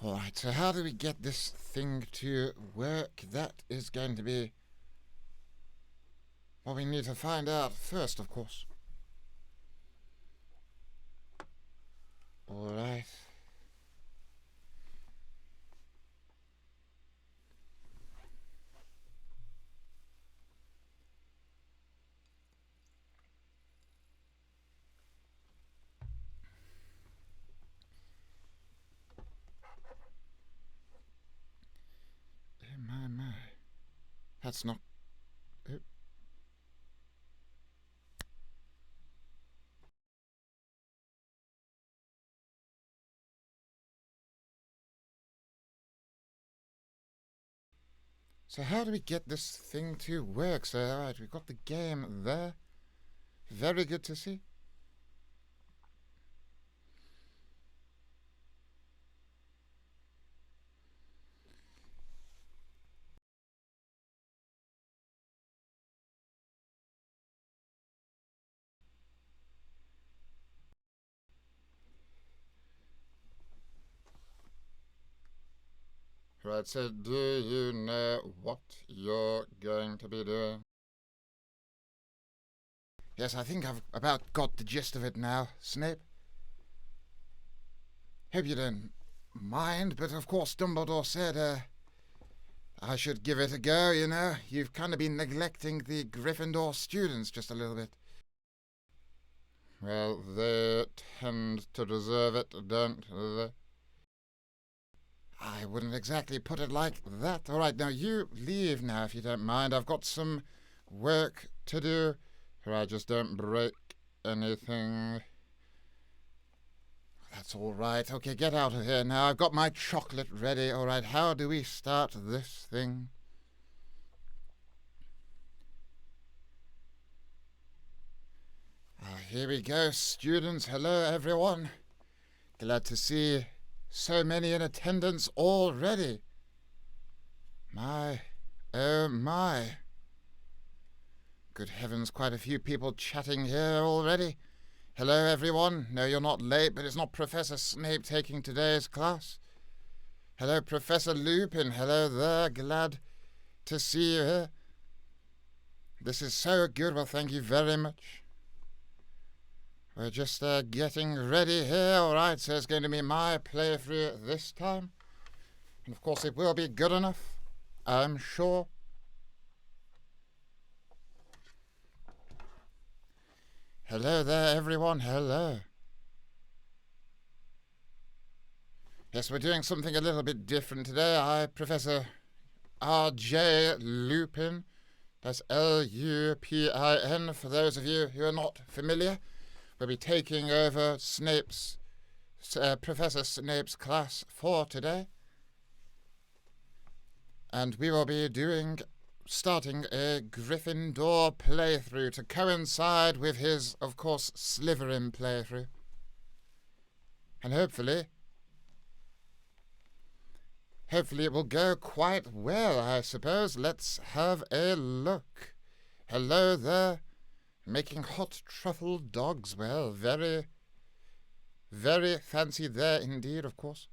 Alright, so how do we get this thing to work? That is going to be what we need to find out first, of course. Alright. My. That's not... So how do we get this thing to work? So, alright, we've got the game there. Very good to see. Right, so do you know what you're going to be doing? Yes, I think I've about got the gist of it now, Snape. Hope you don't mind, but of course Dumbledore said, I should give it a go, you know. You've kind of been neglecting the Gryffindor students just a little bit. Well, they tend to deserve it, don't they? I wouldn't exactly put it like that. All right, now you leave now if you don't mind. I've got some work to do. All right, just don't break anything. That's all right. Okay, get out of here now. I've got my chocolate ready. All right, how do we start this thing? Here we go, students. Hello, everyone. Glad to see so many in attendance already. My, oh my. Good heavens, quite a few people chatting here already. Hello, everyone. No, you're not late, but it's not Professor Snape taking today's class. Hello, Professor Lupin. Hello there. Glad to see you here. This is so good. Well, thank you very much. We're just getting ready here. All right, so it's going to be my playthrough this time. And, of course, it will be good enough, I'm sure. Hello there, everyone. Hello. Yes, we're doing something a little bit different today. I, Professor R.J. Lupin, that's L-U-P-I-N, for those of you who are not familiar, will be taking over Professor Snape's class for today. And we will be starting a Gryffindor playthrough to coincide with his, of course, Slytherin playthrough. And hopefully it will go quite well, I suppose. Let's have a look. Hello there. Making hot truffle dogs. Well, very, very fancy there indeed, of course.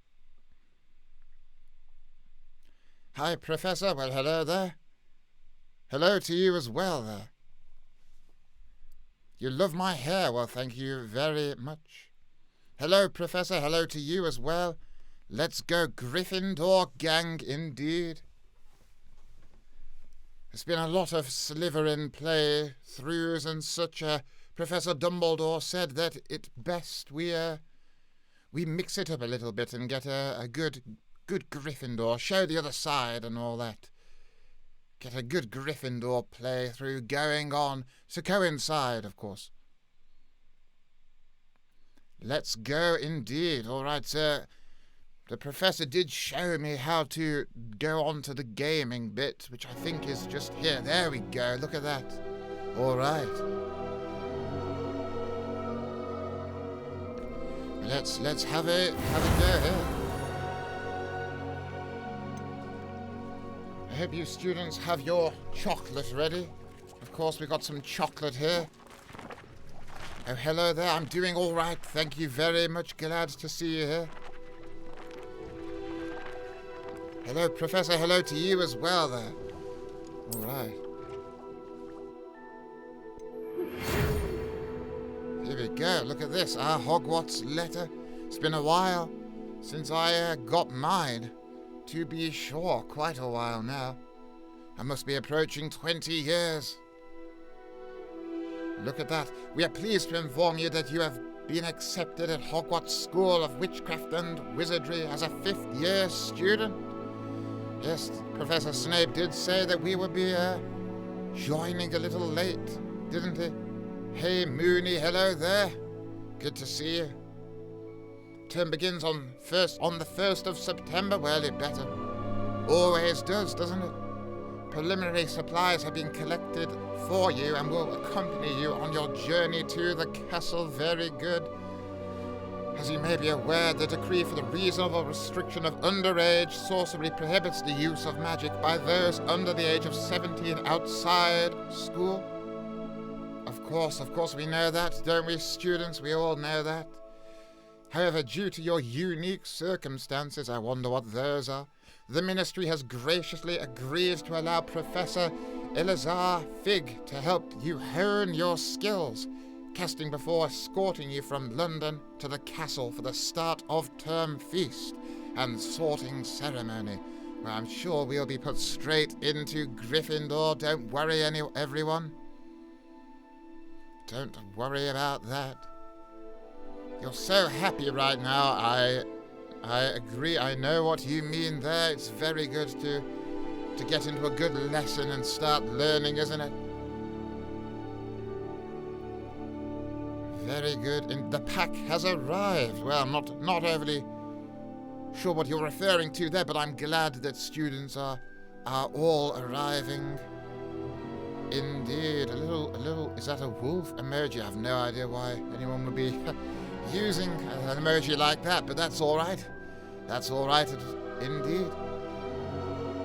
Hi, Professor. Well, hello there. Hello to you as well there. You love my hair. Well, thank you very much. Hello, Professor. Hello to you as well. Let's go Gryffindor gang indeed. There's been a lot of Slytherin playthroughs and such. Professor Dumbledore said that it's best we mix it up a little bit and get a good Gryffindor, show the other side and all that. Get a good Gryffindor playthrough going on to coincide, of course. Let's go indeed. All right, sir. The professor did show me how to go on to the gaming bit, which I think is just here. There we go. Look at that. All right. Let's have a go here. I hope you students have your chocolate ready. Of course, we've got some chocolate here. Oh, hello there. I'm doing all right. Thank you very much. Glad to see you here. Hello, Professor. Hello to you as well there. All right. Here we go. Look at this. Our Hogwarts letter. It's been a while since I got mine. To be sure, quite a while now. I must be approaching 20 years. Look at that. We are pleased to inform you that you have been accepted at Hogwarts School of Witchcraft and Wizardry as a 5th-year student. Yes, Professor Snape did say that we would be joining a little late, didn't he? Hey, Moony, hello there. Good to see you. Term begins on the 1st of September. Well, it better. Always does, doesn't it? Preliminary supplies have been collected for you and will accompany you on your journey to the castle. Very good. As you may be aware, the decree for the reasonable restriction of underage sorcery prohibits the use of magic by those under the age of 17 outside school. Of course, we know that, don't we, students? We all know that. However, due to your unique circumstances, I wonder what those are, the Ministry has graciously agreed to allow Professor Elazar Fig to help you hone your skills, casting before escorting you from London to the castle for the start of term feast and sorting ceremony, where I'm sure we'll be put straight into Gryffindor. Don't worry, everyone. Don't worry about that. You're so happy right now. I agree. I know what you mean there. It's very good to get into a good lesson and start learning, isn't it? Very good. And the pack has arrived. Well, I'm not overly sure what you're referring to there, but I'm glad that students are all arriving. Indeed. A little. Is that a wolf emoji? I have no idea why anyone would be using an emoji like that, but that's all right. That's all right, indeed.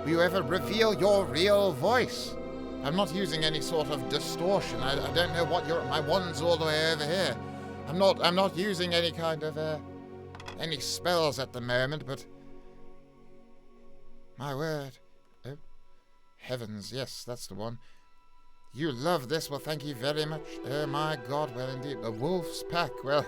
Will you ever reveal your real voice? I'm not using any sort of distortion. I don't know what my wand's all the way over here. I'm not using any kind of any spells at the moment, but my word. Oh, heavens, yes, that's the one. You love this. Well, thank you very much. Oh my God, well indeed. A wolf's pack. Well,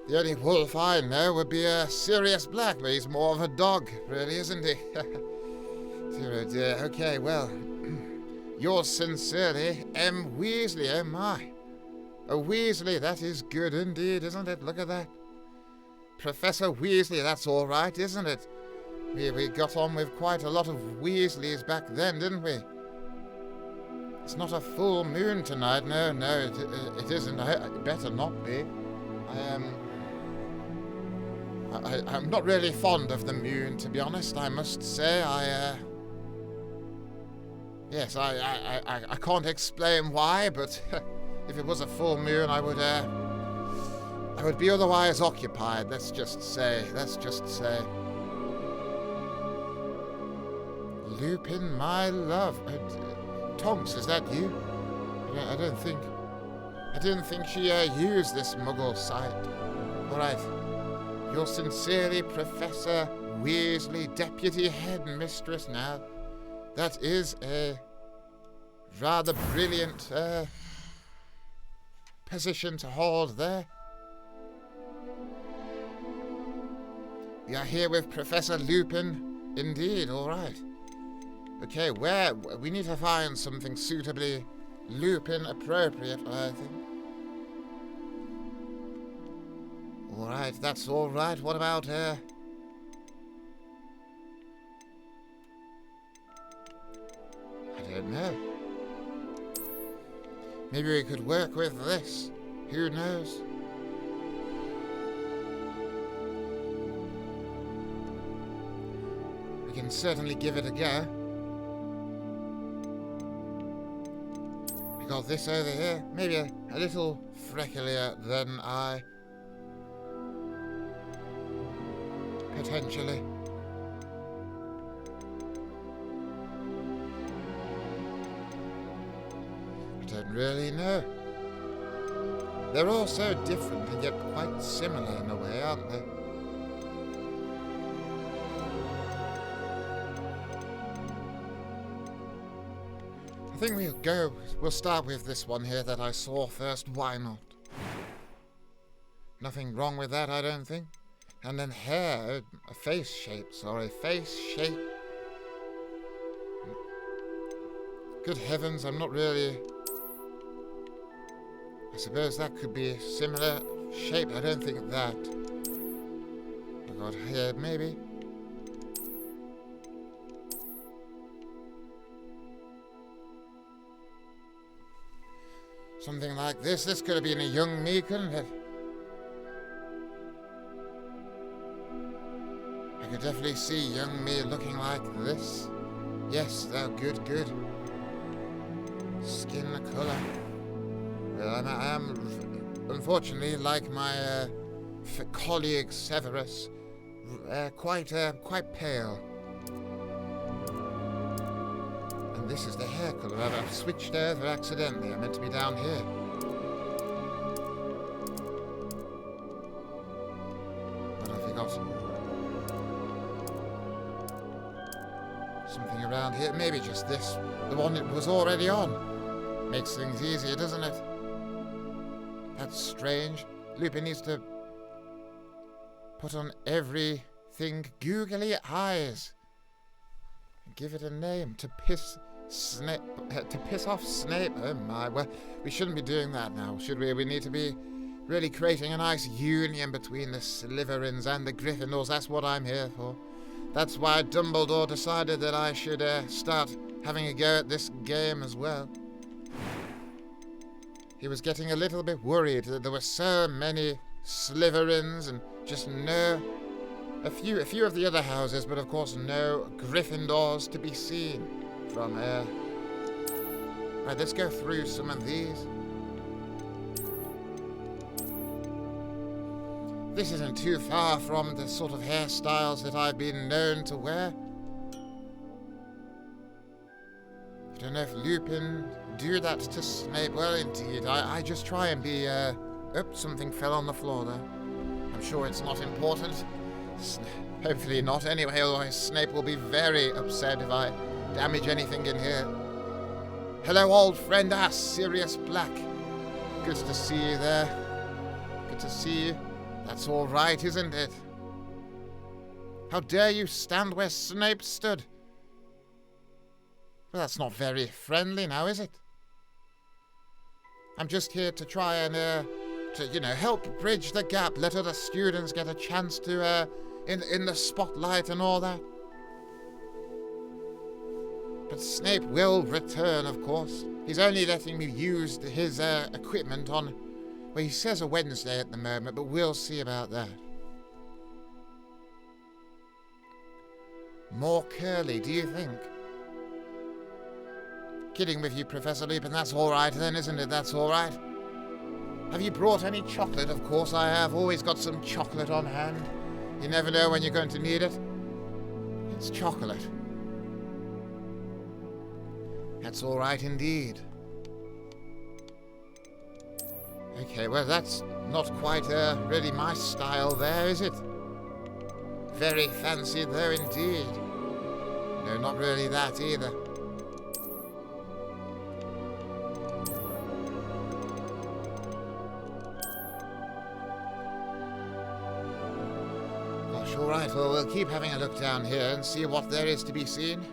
the only wolf I know would be Sirius Black, but he's more of a dog, really, isn't he? Dear, oh dear. Okay, well, yours sincerely, M. Weasley. Oh my. A Weasley, that is good indeed, isn't it? Look at that. Professor Weasley, that's all right, isn't it? We got on with quite a lot of Weasleys back then, didn't we? It's not a full moon tonight. No, it isn't. It better not be. I'm not really fond of the moon, to be honest, I must say. Yes, I can't explain why, but if it was a full moon, I would be otherwise occupied, let's just say. Lupin, my love. Tonks, is that you? I didn't think she used this muggle site. All right. Yours sincerely, Professor Weasley, Deputy Headmistress. Now, that is a rather brilliant position to hold there. We are here with Professor Lupin. Indeed, all right. Okay, we need to find something suitably Lupin appropriate, I think. All right, that's all right. What about I don't know. Maybe we could work with this. Who knows? We can certainly give it a go. We got this over here. Maybe a little frecklier than I... potentially. I don't really know. They're all so different and yet quite similar in a way, aren't they? think we'll start with this one here that I saw first. Why not? Nothing wrong with that, I don't think. And then hair, a face shape, face shape. Good heavens, I'm not really... I suppose that could be a similar shape. I don't think that. I got hair, maybe. Something like this. This could have been a young me, couldn't it? I could definitely see young me looking like this. Yes, good. Skin colour. Well, I am unfortunately, like my colleague Severus, quite pale. And this is the hair colour. I've switched over accidentally. I meant to be down here. But I forgot. Something around here. Maybe just this. The one it was already on. Makes things easier, doesn't it? That's strange. Lupin needs to put on everything googly eyes. And give it a name. To piss off Snape. Oh my, well, we shouldn't be doing that now, should we? We need to be really creating a nice union between the Slytherins and the Gryffindors. That's what I'm here for. That's why Dumbledore decided that I should start having a go at this game as well. He was getting a little bit worried that there were so many Slytherins and just a few of the other houses, but of course no Gryffindors to be seen from here. Right, let's go through some of these. This isn't too far from the sort of hairstyles that I've been known to wear. I don't know if Lupin do that to Snape. Well, indeed, I just try and be, something fell on the floor there. I'm sure it's not important. Hopefully not anyway, otherwise Snape will be very upset if I damage anything in here. Hello, old friend, Sirius Black. Good to see you there. Good to see you. That's all right, isn't it? How dare you stand where Snape stood? Well, that's not very friendly now, is it? I'm just here to try and, help bridge the gap. Let other students get a chance to, in the spotlight and all that. But Snape will return, of course. He's only letting me use his, equipment on, well, he says a Wednesday at the moment, but we'll see about that. More curly, do you think? Kidding with you, Professor Lupin. That's all right then, isn't it? That's all right. Have you brought any chocolate? Of course I have. Always got some chocolate on hand. You never know when you're going to need it. It's chocolate. That's all right indeed. Okay, well, that's not quite really my style there, is it? Very fancy though indeed. No, not really that either. Gosh, all right, well, we'll keep having a look down here and see what there is to be seen.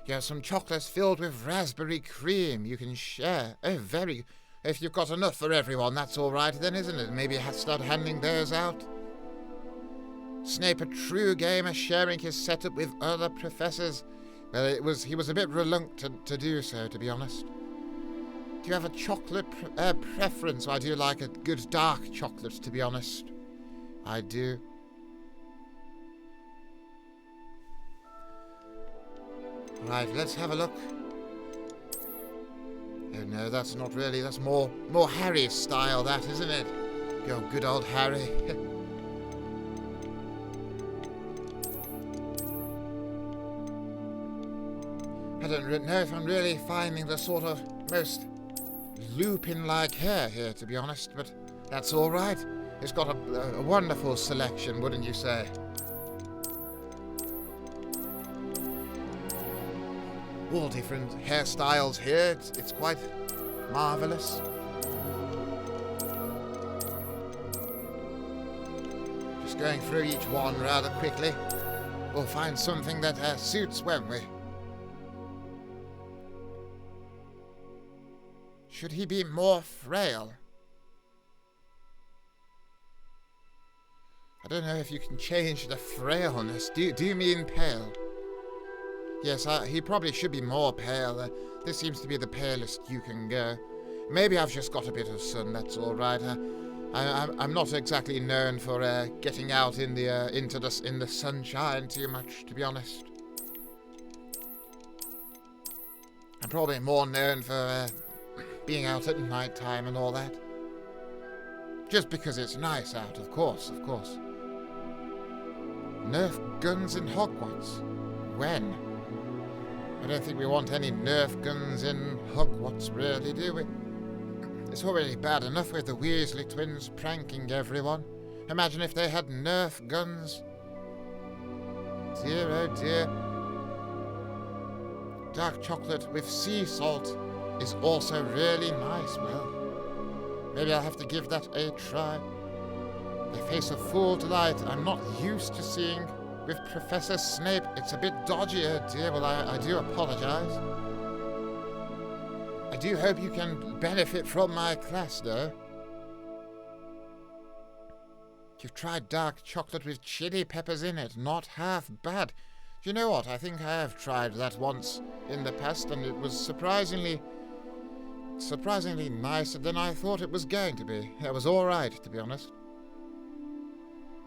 You have some chocolates filled with raspberry cream you can share. Oh, very... If you've got enough for everyone, that's all right then, isn't it? Maybe start handing those out. Snape, a true gamer, sharing his setup with other professors. Well, he was a bit reluctant to do so, to be honest. Do you have a chocolate preference? I do like a good dark chocolate, to be honest. I do. Right, let's have a look. Oh no, that's not really, that's more Harry style, that, isn't it? Go, good old Harry. I don't know if I'm really finding the sort of most Lupin-like hair here, to be honest, but that's all right. It's got a wonderful selection, wouldn't you say? all different hairstyles here. It's quite marvelous. Just going through each one rather quickly. We'll find something that suits, won't we? Should he be more frail? I don't know if you can change the frailness. Do you mean pale? Yes, he probably should be more pale. This seems to be the palest you can go. Maybe I've just got a bit of sun, that's all right. I'm not exactly known for getting out in the sunshine too much, to be honest. I'm probably more known for being out at night time and all that. Just because it's nice out, of course. Nerf guns in Hogwarts? When? I don't think we want any Nerf guns in Hogwarts, really, do we? It's already bad enough with the Weasley twins pranking everyone. Imagine if they had Nerf guns. Dear, oh dear. Dark chocolate with sea salt is also really nice. Well, maybe I'll have to give that a try. I face a full delight I'm not used to seeing with Professor Snape. It's a bit dodgy, oh dear. Well, I do apologize. I do hope you can benefit from my class, though. You've tried dark chocolate with chili peppers in it. Not half bad. Do you know what? I think I have tried that once in the past, and it was surprisingly nicer than I thought it was going to be. It was all right, to be honest.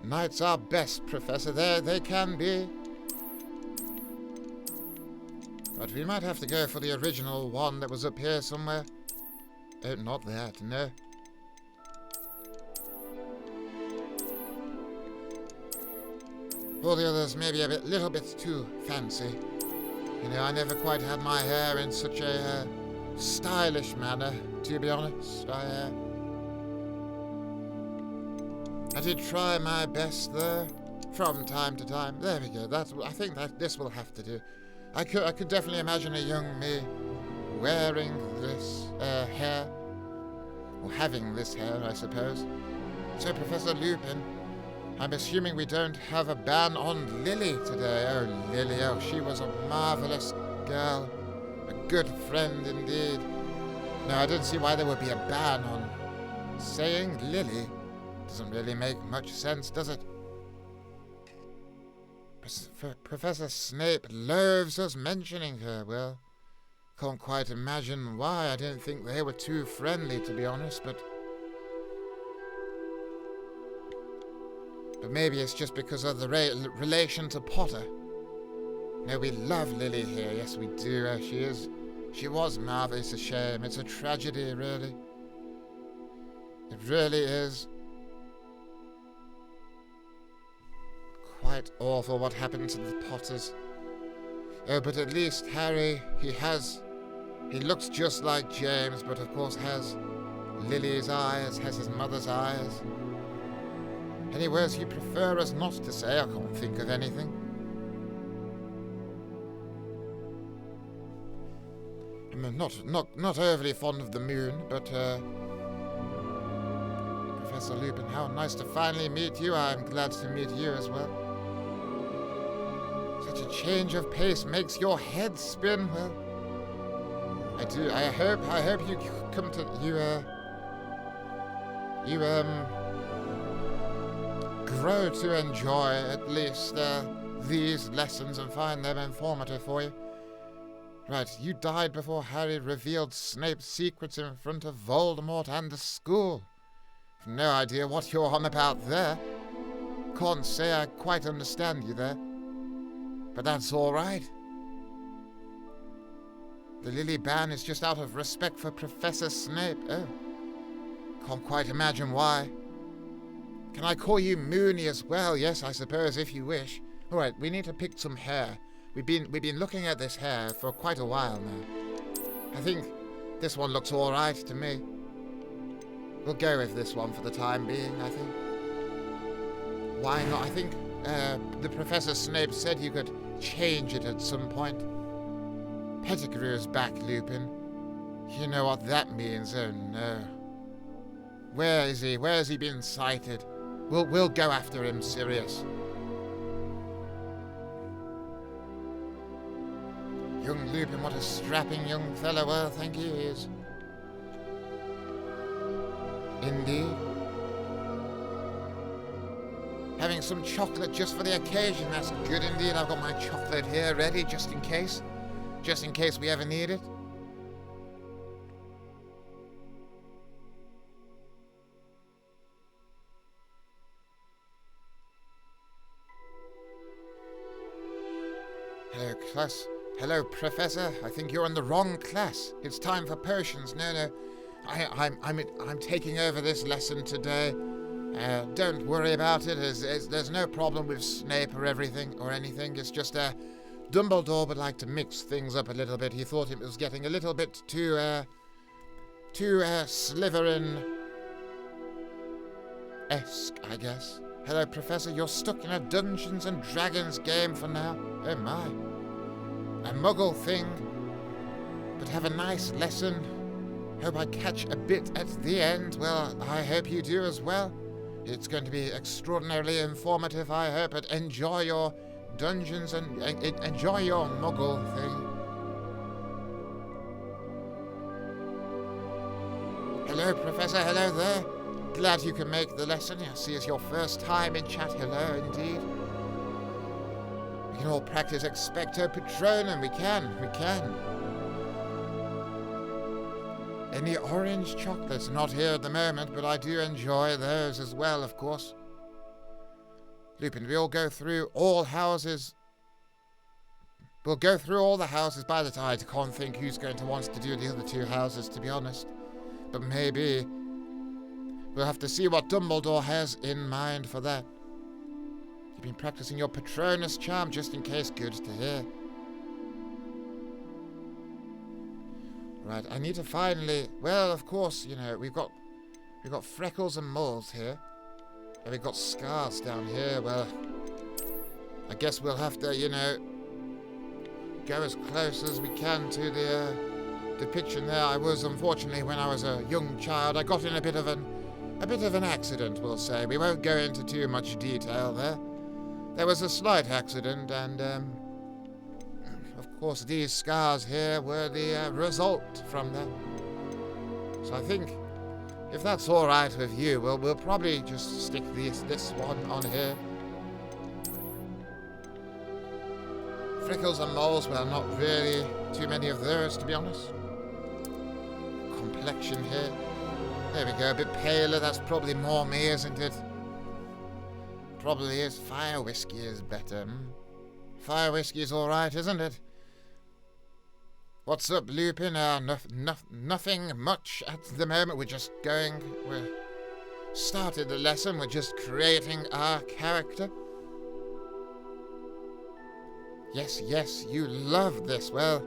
Knights are best, Professor. There they can be. But we might have to go for the original one that was up here somewhere. Oh, not that, no. All the others maybe a little bit too fancy. You know, I never quite had my hair in such a stylish manner, to be honest. I did try my best, though, from time to time. There we go. I think that this will have to do. I could definitely imagine a young me wearing this hair, or having this hair, I suppose. So, Professor Lupin, I'm assuming we don't have a ban on Lily today. Oh, Lily, oh, she was a marvelous girl. A good friend indeed. No, I don't see why there would be a ban on saying Lily. Doesn't really make much sense, does it? Professor Snape loathes us mentioning her. Well, can't quite imagine why. I don't think they were too friendly, to be honest, but maybe it's just because of the relation to Potter. No, we love Lily here. Yes, we do. She was marvelous. It's a shame. It's a tragedy, really. It really is. Quite awful what happened to the Potters. Oh, but at least Harry, he looks just like James, but of course has Lily's eyes, has his mother's eyes. Any words you prefer us not to say? I can't think of anything. I'm not overly fond of the moon, but Professor Lupin, how nice to finally meet you. I'm glad to meet you as well. Such a change of pace makes your head spin. Well, I hope you come to grow to enjoy at least these lessons and find them informative for you. Right, you died before Harry revealed Snape's secrets in front of Voldemort and the school. No idea what you're on about there. Can't say I quite understand you there. But that's all right. The Lily ban is just out of respect for Professor Snape. Oh, can't quite imagine why. Can I call you Moony as well? Yes, I suppose, if you wish. All right, we need to pick some hair. We've been looking at this hair for quite a while now. I think this one looks all right to me. We'll go with this one for the time being, I think. Why not? I think the Professor Snape said you could change it at some point. Pettigrew's back, Lupin. You know what that means, oh no. Where is he? Where has he been sighted? We'll go after him, Sirius. Young Lupin, what a strapping young fellow. Well, thank you, he is. Indeed. Having some chocolate just for the occasion. That's good indeed. I've got my chocolate here ready just in case. Just in case we ever need it. Hello, class. Hello, Professor. I think you're in the wrong class. It's time for potions. No. I'm taking over this lesson today. Don't worry about it. There's no problem with Snape or anything. It's just Dumbledore would like to mix things up a little bit. He thought it was getting a little bit too Slytherin-esque, I guess. Hello, Professor. You're stuck in a Dungeons and Dragons game for now. Oh my. A muggle thing. But have a nice lesson. Hope I catch a bit at the end. Well, I hope you do as well. It's going to be extraordinarily informative, I hope. But enjoy your dungeons and enjoy your muggle thing. Hello, Professor. Hello there. Glad you can make the lesson. I see it's your first time in chat. Hello, indeed. We can all practice Expecto Patronum. We can. Any orange chocolates? Not here at the moment, but I do enjoy those as well, of course. Lupin, we'll go through all houses. We'll go through all the houses by the time. I can't think who's going to want to do the other two houses, to be honest. But maybe we'll have to see what Dumbledore has in mind for that. You've been practicing your Patronus charm just in case. Good to hear. Right, I need to finally... Well, of course, you know, we've got freckles and moles here. And we've got scars down here. Well, I guess we'll have to, you know, go as close as we can to the depiction there. I was, unfortunately, when I was a young child, I got in a bit of an accident, we'll say. We won't go into too much detail there. There was a slight accident, and, of course, these scars here were the result from that. So I think, if that's all right with you, we'll probably just stick this one on here. Freckles and moles, well, not really too many of those, to be honest. Complexion here. There we go, a bit paler. That's probably more me, isn't it? Probably is. Fire whiskey is better. Fire whiskey is all right, isn't it? What's up, Lupin? Nothing much at the moment. We're started the lesson. We're just creating our character. Yes, you love this. Well,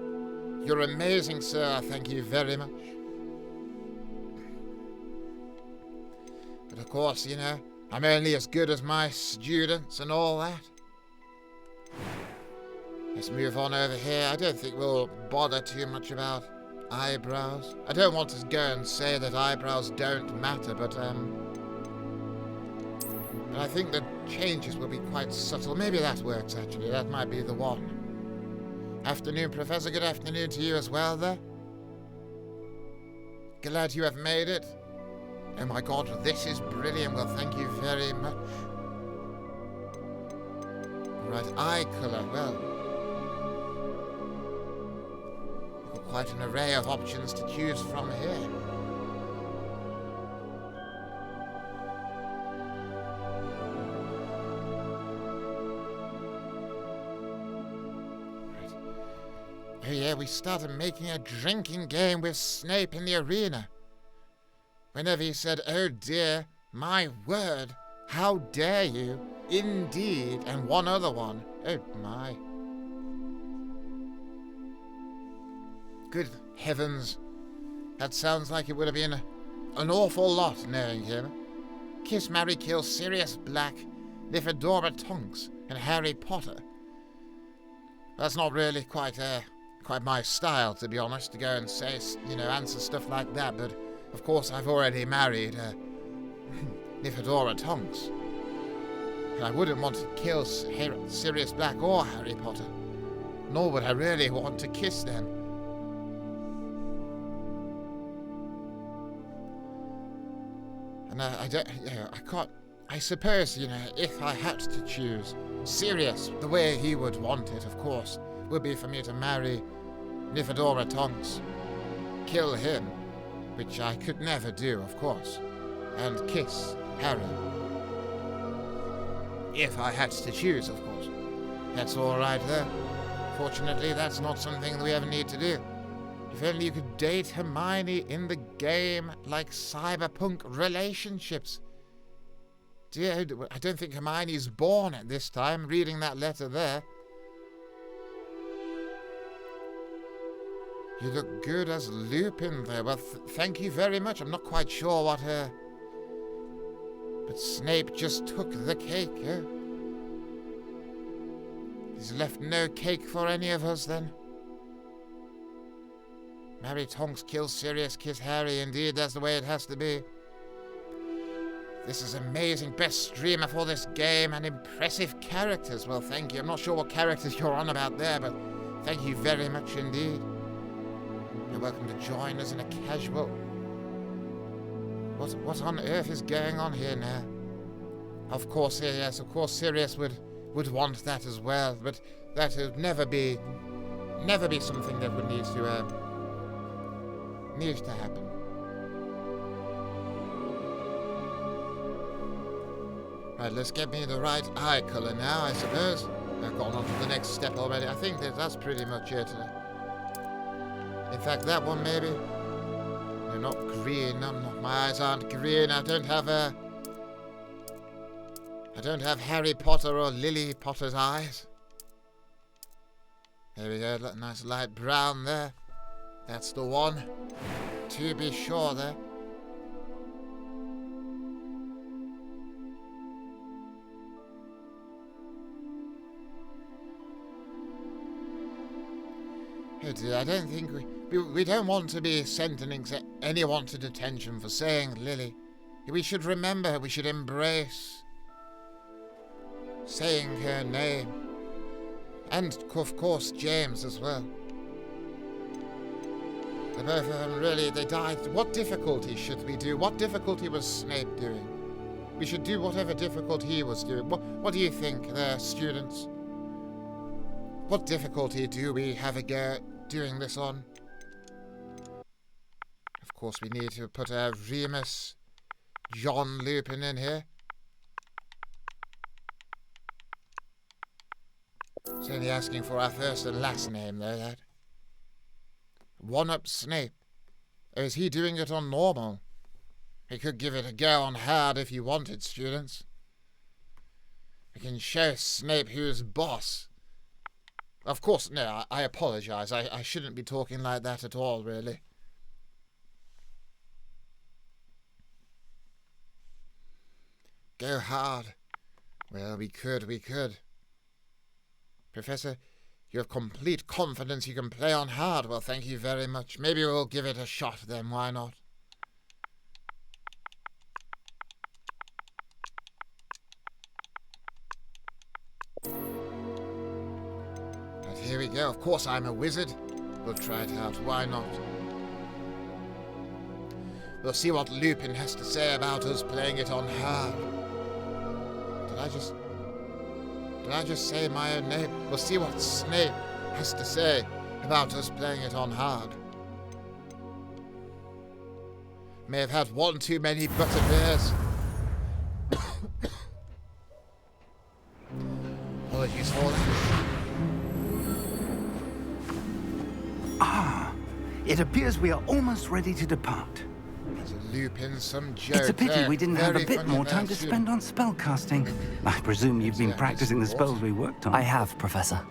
you're amazing, sir. Thank you very much. But of course, you know, I'm only as good as my students and all that. Let's move on over here. I don't think we'll bother too much about eyebrows. I don't want to go and say that eyebrows don't matter, but I think the changes will be quite subtle. Maybe that works, actually. That might be the one. Afternoon, Professor. Good afternoon to you as well there. Glad you have made it. Oh my god, this is brilliant. Well, thank you very much. Right, eye colour. Well, you've got quite an array of options to choose from here. Right. Oh yeah, we started making a drinking game with Snape in the arena. Whenever he said, "Oh dear, my word, how dare you, indeed," and one other one. Oh my. Good heavens. That sounds like it would have been an awful lot knowing him. Kiss, marry, kill, Sirius Black, Nymphadora Tonks, and Harry Potter. That's not really quite quite my style, to be honest, to go and say, answer stuff like that, but of course I've already married Nifedora Tonks. And I wouldn't want to kill Sirius Black or Harry Potter, nor would I really want to kiss them. And I suppose, if I had to choose, Sirius, the way he would want it, of course, would be for me to marry Nifedora Tonks, kill him, which I could never do, of course, and kiss Harry. If I had to choose, of course. That's all right there. Fortunately, that's not something that we ever need to do. If only you could date Hermione in the game like cyberpunk relationships. Dear, I don't think Hermione's born at this time, reading that letter there. You look good as Lupin there. Well, thank you very much. I'm not quite sure what but Snape just took the cake, eh? He's left no cake for any of us, then. Marry Tonks, kill Sirius, kiss Harry. Indeed, that's the way it has to be. This is amazing. Best streamer for this game and impressive characters. Well, thank you. I'm not sure what characters you're on about there, but thank you very much indeed. You're welcome to join us in a casual... What on earth is going on here now? Of course, yes, of course Sirius would want that as well, but that would never be something that would need to happen. Right, let's get me the right eye colour now, I suppose. I've gone on to the next step already. I think that's pretty much it. In fact, that one maybe. No, not green. No, my eyes aren't green. I don't Harry Potter or Lily Potter's eyes. There we go. Nice light brown there. That's the one. To be sure there. Oh dear, I don't think we don't want to be sentencing anyone to detention for saying Lily. We should remember, we should embrace saying her name. And, of course, James as well. The both of them really, they died. What difficulty should we do? What difficulty was Snape doing? We should do whatever difficulty he was doing. What do you think there, students? What difficulty do we have a go at doing this on? Of course, we need to put Remus, John Lupin in here. It's only asking for our first and last name, though, that. One-up Snape. Oh, is he doing it on normal? He could give it a go on hard if you wanted, students. We can show Snape who's boss. Of course, no, I apologize. I shouldn't be talking like that at all, really. Go hard. Well, we could. Professor, you have complete confidence you can play on hard. Well, thank you very much. Maybe we'll give it a shot then, why not? But here we go. Of course I'm a wizard. We'll try it out, why not? We'll see what Lupin has to say about us playing it on hard. Did I just say my own name? We'll see what Snape has to say about us playing it on hard. May have had one too many butterbeers. Apologies for that. It appears we are almost ready to depart. Lupin, some joke. It's a pity we didn't have a bit more time to student. spend on spellcasting. I presume you've been practicing the spells we worked on. I have, Professor.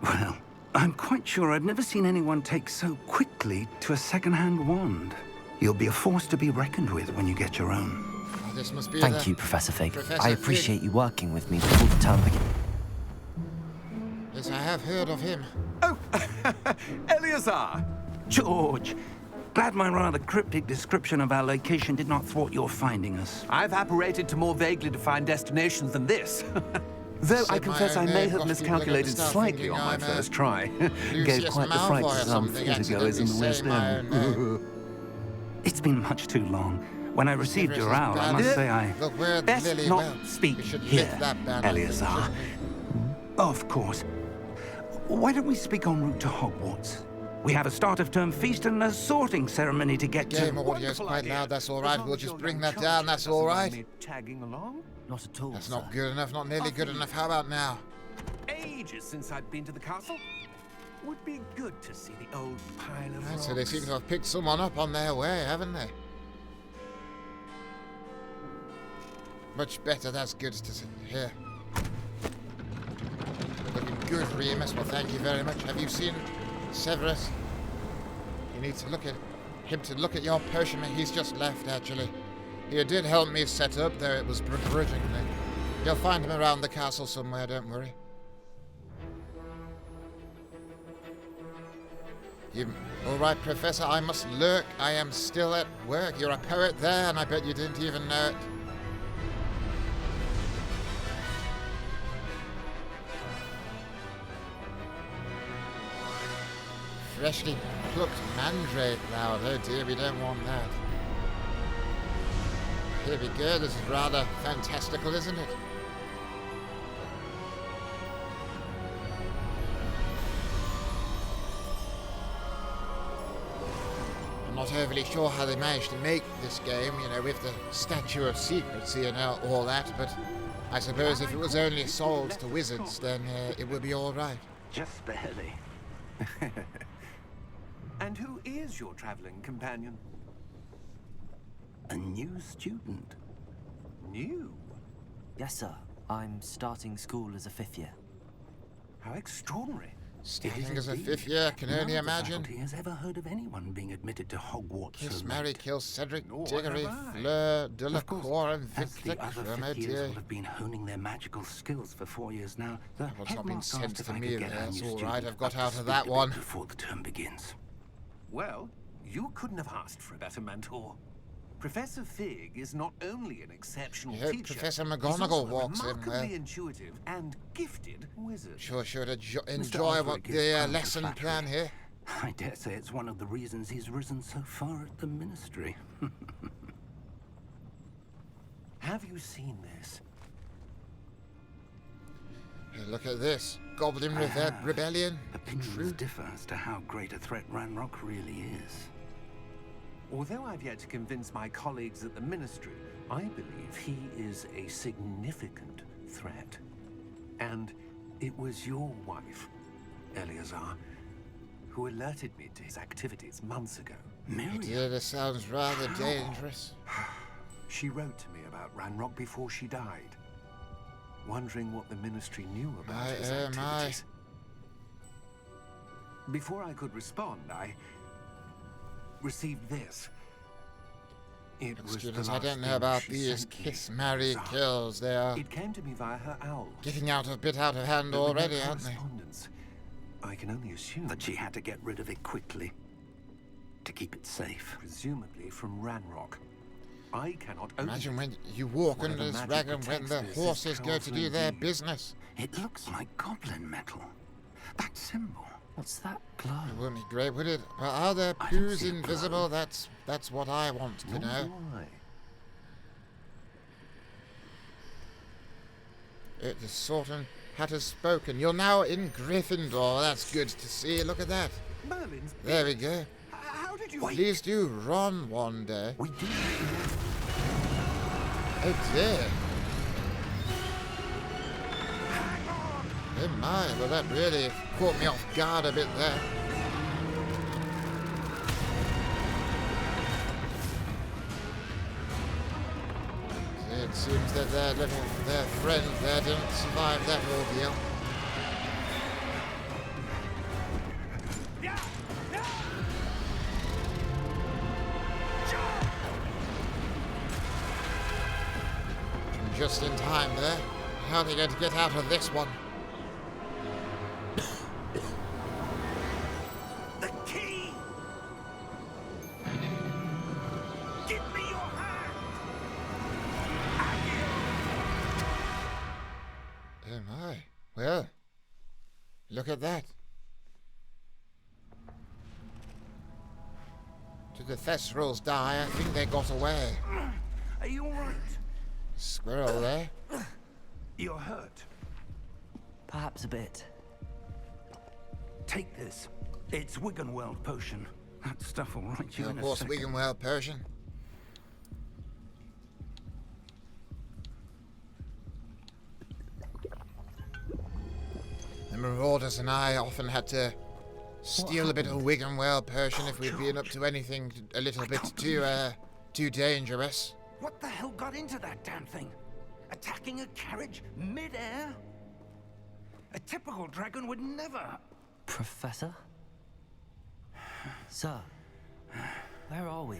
Well, I'm quite sure I've never seen anyone take so quickly to a second-hand wand. You'll be a force to be reckoned with when you get your own. Oh, this must be Thank you, Professor Fig. Professor I Fig. appreciate you working with me before the term begins. Yes, I have heard of him. Oh, Eleazar! George, glad my rather cryptic description of our location did not thwart your finding us. I've apparated to more vaguely defined destinations than this. Though I confess I may have miscalculated slightly on my first try. Gave quite the fright to some theatergoers in the West End. It's been much too long. When I received your owl, I must say I... Best not speak here, Eleazar. Of course. Why don't we speak en route to Hogwarts? We have a start-of-term feast and a sorting ceremony to get to. Game audio's quite loud, that's all right. We'll just bring that down, that's all right. Tagging along? Not at all, That's sir. not good enough, not nearly good enough. How about now? Ages since I'd been to the castle. Would be good to see the old pile of rocks. So they seem to have picked someone up on their way, haven't they? Much better, that's good to hear. Looking good, Remus. Well, thank you very much. Have you seen Severus? You need to look at him to look at your potion. He's just left, actually. He did help me set up, though it was begrudgingly. You'll find him around the castle somewhere, don't worry. All right, Professor, I must lurk. I am still at work. You're a poet there, and I bet you didn't even know it. Freshly plucked mandrake loud. Oh dear, we don't want that. Here we go. This is rather fantastical, isn't it? I'm not overly sure how they managed to make this game, you know, with the Statue of Secrecy and all that, but I suppose if it was only sold to wizards, then it would be all right. Just barely. And who is your traveling companion? A new student. New? Yes, sir. I'm starting school as a 5th year. How extraordinary. Starting as a 5th year, can only imagine. He has ever heard of anyone being admitted to Hogwarts. Kiss, so marry, late. kill, Cedric, Nor Diggory, have I. Fleur, Of Delacour, course, and as Victor the other Crummer, 5th years dear. will have been honing their magical skills for 4 years now. The What's not been headmaster sent asked if to I me could get there, our that's new all student right, I've got up to out of speed that a bit one. before the term begins. Well, you couldn't have asked for a better mentor. Professor Fig is not only an exceptional You hope teacher, Professor he's McGonagall also a walks in remarkably there. intuitive and gifted wizard. Sure should enjoy Osric what is the prone to lesson flattery. plan here. I dare say it's one of the reasons he's risen so far at the Ministry. Have you seen this? Hey, look at this. Goblin Rebellion. Opinions differ as to how great a threat Ranrock really is. Although I've yet to convince my colleagues at the Ministry, I believe he is a significant threat. And it was your wife, Eleazar, who alerted me to his activities months ago. Miriam? Yeah, this sounds rather dangerous. She wrote to me about Ranrock before she died, wondering what the Ministry knew about his activities. Before I could respond, I received this. It was the Students, I last don't know thing about she these sent me, kiss, marry, Eleazar. kills. They are It came to me via her owl. getting out a bit out of hand But with no already, aren't they? correspondence, I can only assume That she had to get rid of it quickly to keep it safe. presumably from Ranrock. I cannot open Imagine it. when you walk Whatever under this magic dragon when protects the this is horses go to powerful do their indeed. business. It looks like goblin metal. That symbol. What's that glow? It wouldn't be great, would it? But are their I don't poos see a invisible? glow. That's what I want to Nor know. do I. It is Sorton has spoken. You're now in Gryffindor. That's good to see. Look at that. Merlin's There we go. How did you... Please do run one day. We do. Oh dear. Oh my, well that really caught me off guard a bit there. It seems that their friend there didn't survive that ordeal. Just in time there. How are they going to get out of this one? Well, look at that. Did the Thesserals die? I think they got away. Are you all right? Squirrel there. You're hurt. Perhaps a bit. Take this. It's Wiggenweld potion. That stuff will right you in Of a course, second. Wiggenweld Persian. The Marauders and I often had to steal a bit of Wiggenweld Persian if we'd been up to anything a little bit too dangerous. What the hell got into that damn thing? Attacking a carriage mid-air? A typical dragon would never... Professor? Sir, where are we?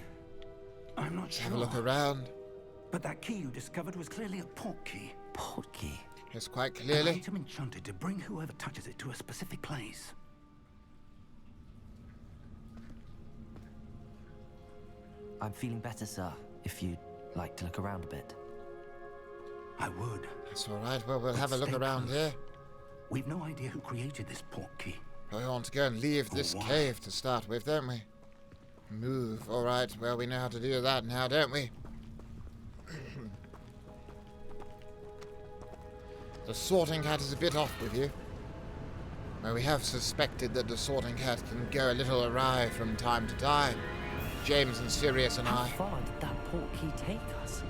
I'm not sure. Have a look around. But that key you discovered was clearly a port key. Portkey? Yes, quite An clearly. item enchanted to bring whoever touches it to a specific place. I'm feeling better, sir, if you'd like to look around a bit. I would. That's all right. Well, we'll have a But look stay around close. here. We've no idea who created this port key. We want to go and leave this Why? cave to start with, don't we? Move. All right. Well, we know how to do that now, don't we? The sorting hat is a bit off with you. Well, we have suspected that the sorting hat can go a little awry from time to time. James and Sirius and How I far did that portkey take us?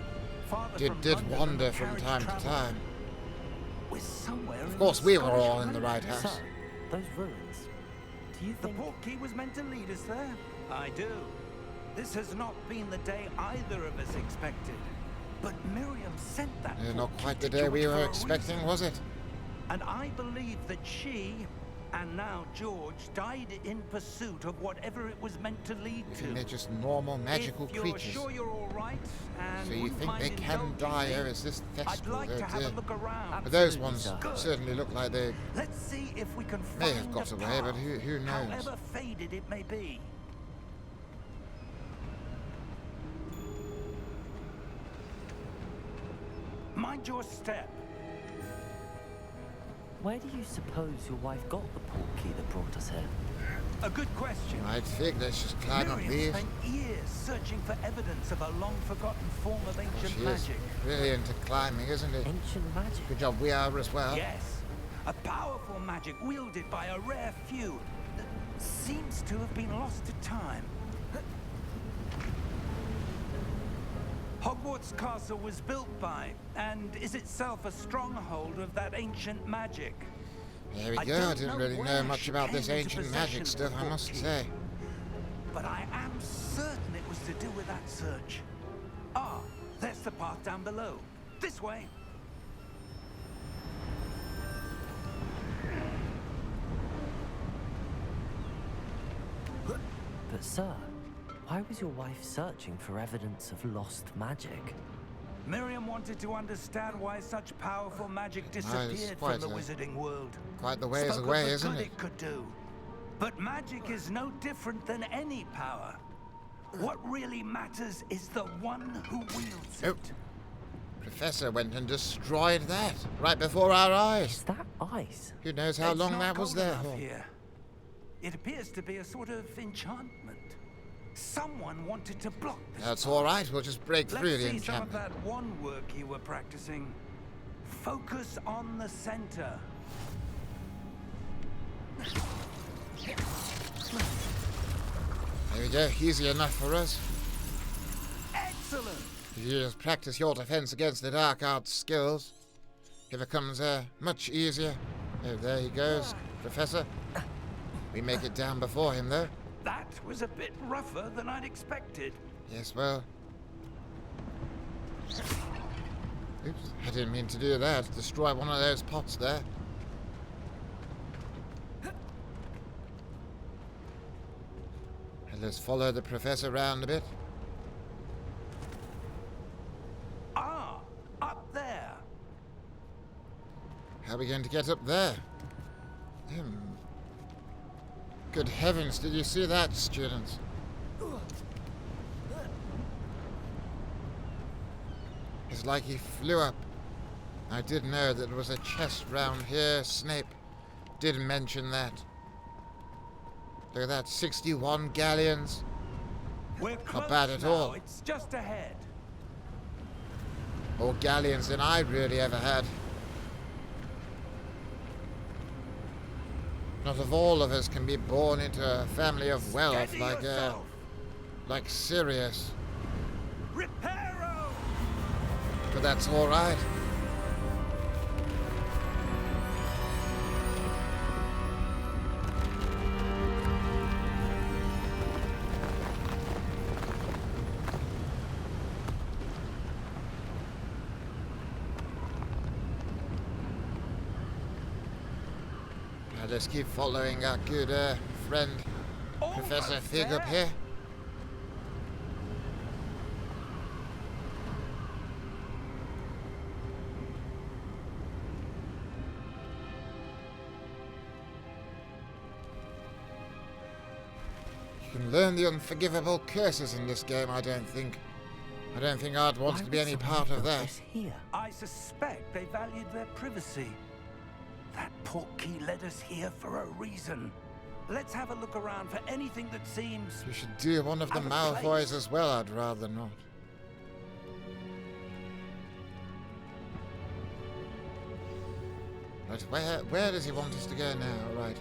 Farther from did London than wander the from carriage time to travelled. time. We're somewhere Of in course, the we were Scottish all in the right Highlands. house. Sir, those ruins. Do you The think... port key was meant to lead us there? I do. This has not been the day either of us expected. But Miriam sent that port Not key quite the to day we George for were a expecting, reason. was it? And I believe that she, and now George, died in pursuit of whatever it was meant to lead You to. think they're just normal magical if you're creatures? sure you're all right, and So you wouldn't think mind they can indulging die me, as this I'd Thestral like to have a did? look around. But those Absolutely, ones sir. certainly look like they Let's see if we can may find have got a away, but path, who knows? however faded it may be. Mind your step. Where do you suppose your wife got the portkey that brought us here? A good question. I'd think let's just climb up Miriam these. spent years searching for evidence of a long-forgotten form of She ancient is magic. really into climbing, isn't it? Ancient magic? Good job we are as well. Yes, a powerful magic wielded by a rare few that seems to have been lost to time. Hogwarts Castle was built by, and is itself a stronghold of that ancient magic. There we I go. I don't didn't know really know where much she about came this into ancient possession magic of stuff, the I must portkey. say. But I am certain it was to do with that search. Ah, there's the path down below. This way. But sir, why was your wife searching for evidence of lost magic? Miriam wanted to understand why such powerful magic disappeared quite from the a- wizarding world. Quite the ways Spoke of away, the isn't good it? it could do. But magic is no different than any power. What really matters is the one who wields Oh. it. Professor went and destroyed that right before our eyes. Is that ice? Who knows how It's long not that was cold there enough for? here. It appears to be a sort of enchantment. Someone wanted to block this. That's path. all right. We'll just break Let's through the see some of enchantment. that one work you were practicing. Focus on the center. There we go. Easy enough for us. Excellent. If you just practice your defense against the dark arts skills, it becomes much easier. Oh, there he goes, Professor. We make it down before him, though. That was a bit rougher than I'd expected. Yes, well. Oops, I didn't mean to do that. Destroy one of those pots there. And let's follow the Professor round a bit. Ah, up there. How are we going to get up there? Good heavens, did you see that, students? It's like he flew up I did know that there was a chest round here. Snape did mention that. Look at that, 61 galleons. We're Not bad at all. It's just ahead. More galleons than I really ever had. Not of all of us can be born into a family of wealth like Sirius. Reparo! But that's all right. Let's keep following our good friend, Professor Fig up here. You can learn the unforgivable curses in this game, I don't think. I don't think I'd want to be any part of that. Here? I suspect they valued their privacy. That portkey led us here for a reason. Let's have a look around for anything that seems... You should do one of the Malfoys as well, I'd rather not. Right, where does he want us to go now? Right.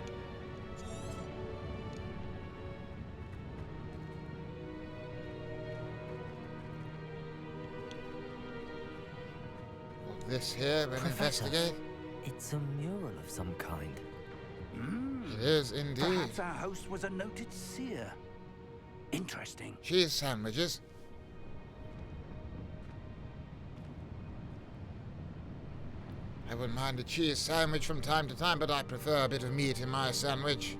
This here, we'll investigate. It's a mural of some kind. It is indeed. Perhaps our host was a noted seer. Interesting. Cheese sandwiches. I wouldn't mind a cheese sandwich from time to time, but I prefer a bit of meat in my sandwich.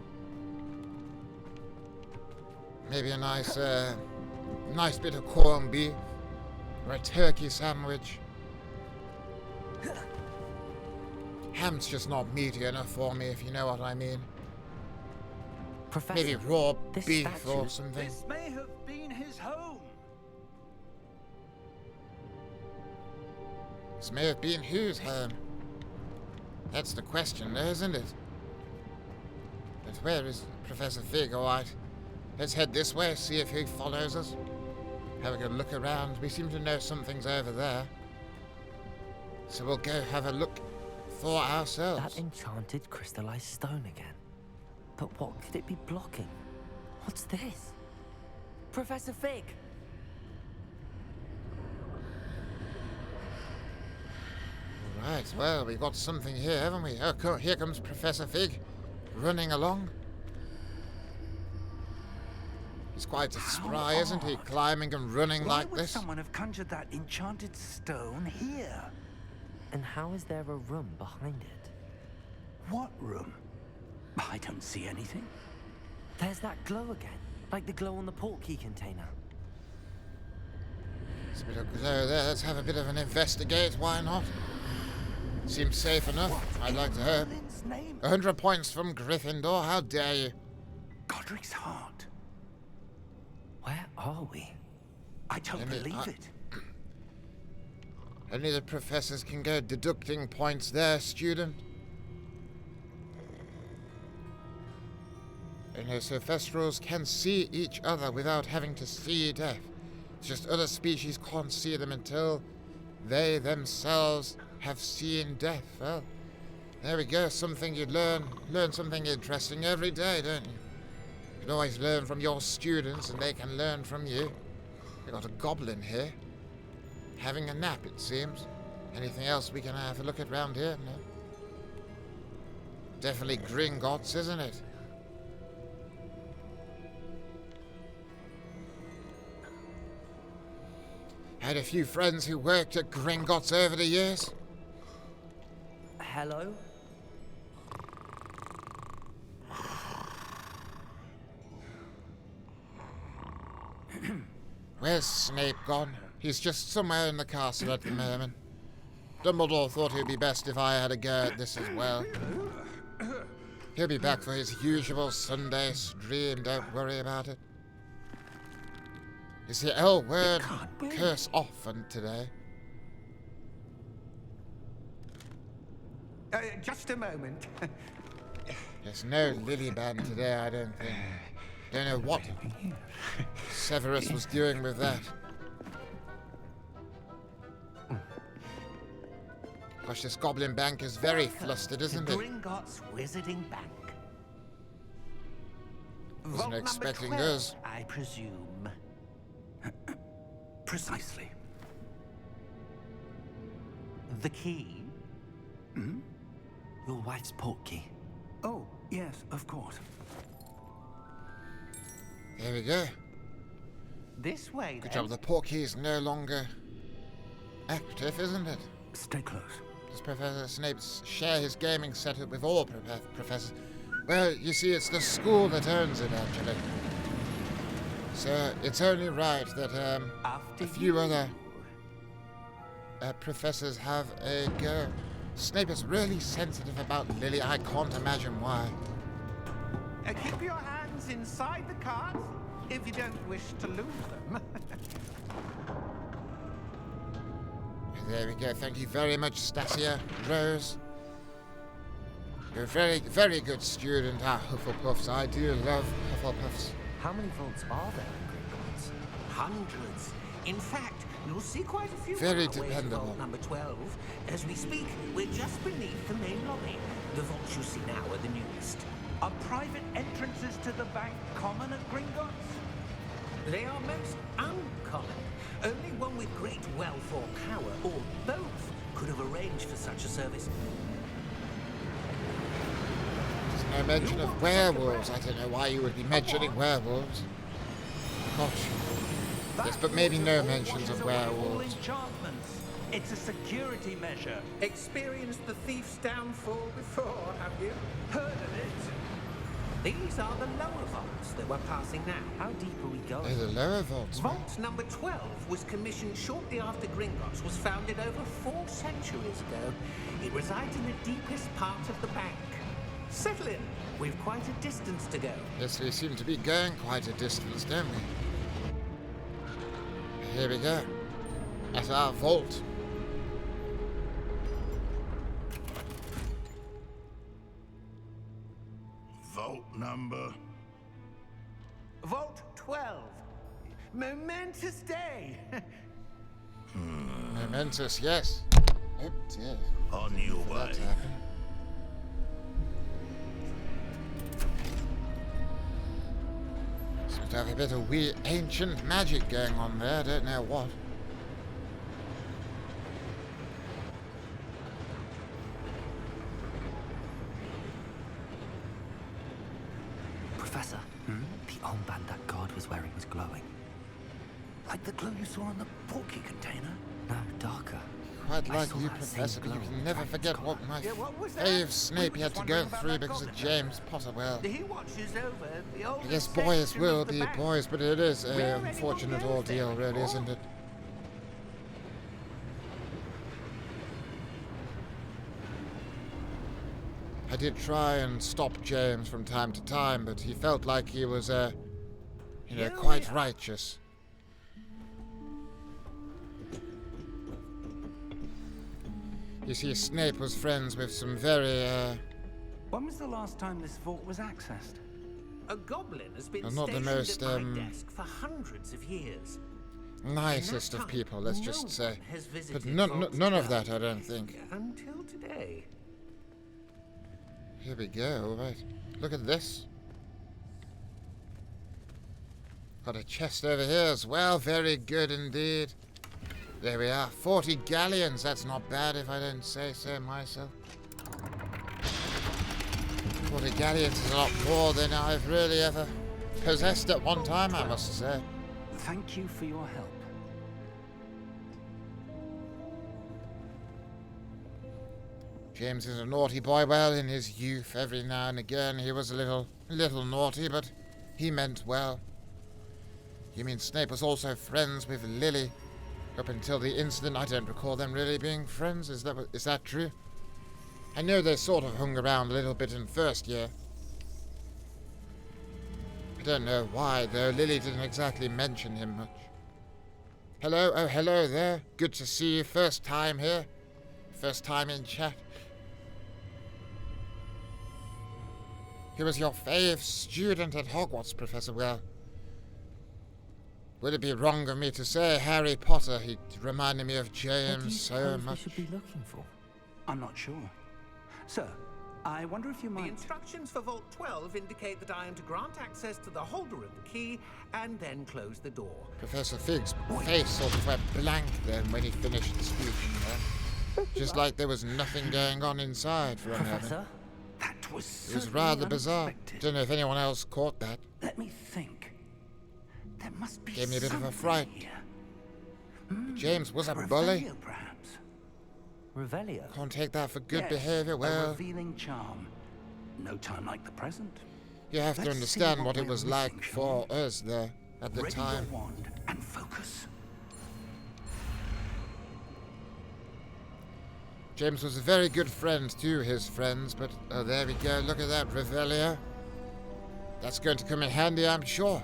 Maybe a nice bit of corned beef, or a turkey sandwich. Ham's just not meaty enough for me, if you know what I mean. Professor, maybe raw beef statue, or something. This may have been his home. This may have been whose home? That's the question, isn't it? But where is Professor Fig? All right. Let's head this way, see if he follows us. Have a good look around. We seem to know something's over there. So we'll go have a look for ourselves. That enchanted crystallized stone again. But what could it be blocking? What's this? Professor Fig! Right, well, we got something here, haven't we? Oh, here comes Professor Fig, running along. He's quite spry, isn't he? Climbing and running like Why would this. someone have conjured that enchanted stone here? And how is there a room behind it? What room? I don't see anything. There's that glow again, like the glow on the portkey container. There's a bit of glow there. Let's have a bit of an investigate. Why not? Seems safe enough. I'd like to hope. 100 points from Gryffindor. How dare you? Godric's heart. Where are we? I don't believe it. Only the professors can go deducting points there, student. Only Sophestrals can see each other without having to see death. It's just other species can't see them until they themselves have seen death. Well, there we go. Something you'd learn something interesting every day, don't you? You can always learn from your students and they can learn from you. We got a goblin here. Having a nap, it seems. Anything else we can have a look at round here? No. Definitely Gringotts, isn't it? I had a few friends who worked at Gringotts over the years. Hello? Where's Snape gone? He's just somewhere in the castle at the moment. Dumbledore thought it would be best if I had a go at this as well. He'll be back for his usual Sunday stream, don't worry about it. Is the L word curse often today? Just a moment. There's no Lily band today, I don't think. Don't know what Severus was doing with that. Gosh, this Goblin Bank is very flustered, isn't it? Gringotts Wizarding Bank. Wasn't Vault expecting number 12, this. I presume. Precisely. The key? Your wife's portkey. Oh, yes, of course. There we go. This way, Good then. job. The portkey is no longer active, isn't it? Stay close. Does Professor Snape share his gaming setup with all professors? Well, you see, it's the school that owns it, actually. So it's only right that After a few you. other professors have a go. Snape is really sensitive about Lily. I can't imagine why. Keep your hands inside the cards if you don't wish to lose them. There we go. Thank you very much, Stasia Rose. You're a very, very good student. Hufflepuffs. I do love Hufflepuffs. How many vaults are there in Gringotts? Hundreds. In fact, you'll see quite a few Very on our way to dependable. vault number 12. As we speak, we're just beneath the main lobby. The vaults you see now are the newest. Are private entrances to the bank common at Gringotts? They are most uncommon. Only one with great wealth or power, or both, could have arranged for such a service. There's no mention of werewolves. I don't know why you would be mentioning werewolves. Gosh. Yes, but maybe no mentions of werewolves. Enchantments. It's a security measure. Experienced the thief's downfall before, have you? Heard of it? These are the lower vaults that we're passing now. How deep are we Oh, going? the lower vaults. Vault number 12 was commissioned shortly after Gringotts was founded over 4 centuries ago. It resides in the deepest part of the bank. Settle in. We've quite a distance to go. Yes, we seem to be going quite a distance, don't we? Here we go. At our vault. Vault number. Vault 12. Momentous day. Momentous, yes. Oh dear. On your way. That happened. Seems to have a bit of weird ancient magic going on there. I don't know what. Professor, the armband that guard was wearing was glowing. Like the glow you saw on the porky container? No, darker. Quite I like saw you, that same Professor, but you glow can on never Dragon's forget collar. what my Yeah, what was that? fave Snape We had were to go wondering about through that because of goblin. James Potter. Well, He watches over the old. I guess boys will be boys, but it is an unfortunate ordeal, really, isn't it? I did try and stop James from time to time, but he felt like he was, quite righteous. You see, Snape was friends with some very, When was the last time this vault was accessed? A goblin has been Well, not the stationed most, at my desk for hundreds of years. nicest In that of people, let's time, just no say. one has But visited none Vault of 12 that, I don't think. Until today. Here we go, alright. Look at this. Got a chest over here as well, very good indeed. There we are, 40 galleons, that's not bad if I don't say so myself. 40 galleons is a lot more than I've really ever possessed at one time, I must say. Thank you for your help. James is a naughty boy. Well, in his youth, every now and again, he was a little naughty, but he meant well. You mean Snape was also friends with Lily? Up until the incident, I don't recall them really being friends. Is that true? I know they sort of hung around a little bit in first year. I don't know why, though. Lily didn't exactly mention him much. Hello? Oh, hello there. Good to see you. First time here. First time in chat. He was your fave student at Hogwarts, Professor. Well, would it be wrong of me to say Harry Potter? He reminded me of What do you James so suppose we much. should be looking for? I'm not sure. Sir, I wonder if you The might... instructions for Vault 12 indicate that I am to grant access to the holder of the key and then close the door. Professor Fig's face sort of went blank then when he finished the speech. Just like there was nothing going on inside for a moment. Professor? That was It was certainly rather bizarre. unexpected. Don't know if anyone else caught that. Let me think. There must be Gave me a bit of a something fright. here. James was a bully. Revelio, perhaps. Revelio? Can't take that for good Yes, behavior. a Well, revealing charm. No time like the present. you have to Let's understand see what it we're was missing, like shall for us there at the Ready time. your wand and focus. James was a very good friend to his friends, but oh, there we go. Look at that, Revelio. That's going to come in handy, I'm sure.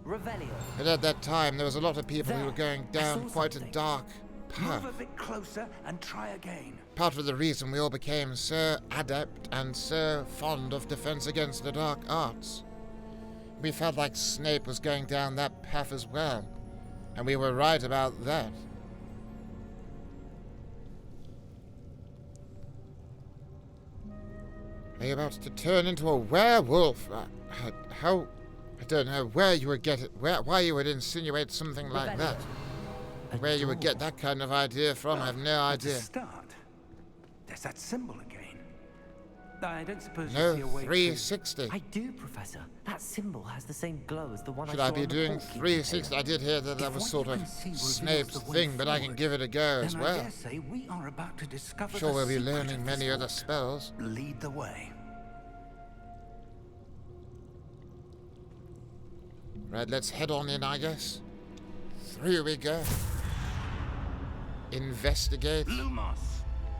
Revelio. But at that time, there was a lot of people who were There, going I down saw quite a something. dark path. Move a bit closer and try again. Part of the reason we all became so adept and so fond of defense against the dark arts. We felt like Snape was going down that path as well, and we were right about that. Are you about to turn into a werewolf? How? I don't know where you would get it. Why you would insinuate something like Revelio. that? A Where you would get door. that kind of idea from, I have no To idea. start, there's that symbol again. I don't suppose No, you see a way 360. I do, Professor. That symbol has the same glow as the one Should I I saw be on the doing portkey 360? container. I did hear that If was what sort you of can see reveals Snape's the way thing, but I can forward, give it a go as then I well. dare say we are about to discover Sure, the we'll be secret learning of many this other vault. spells. Lead the way. Right, let's head on in, I guess. Through we go. Investigate. Lumos.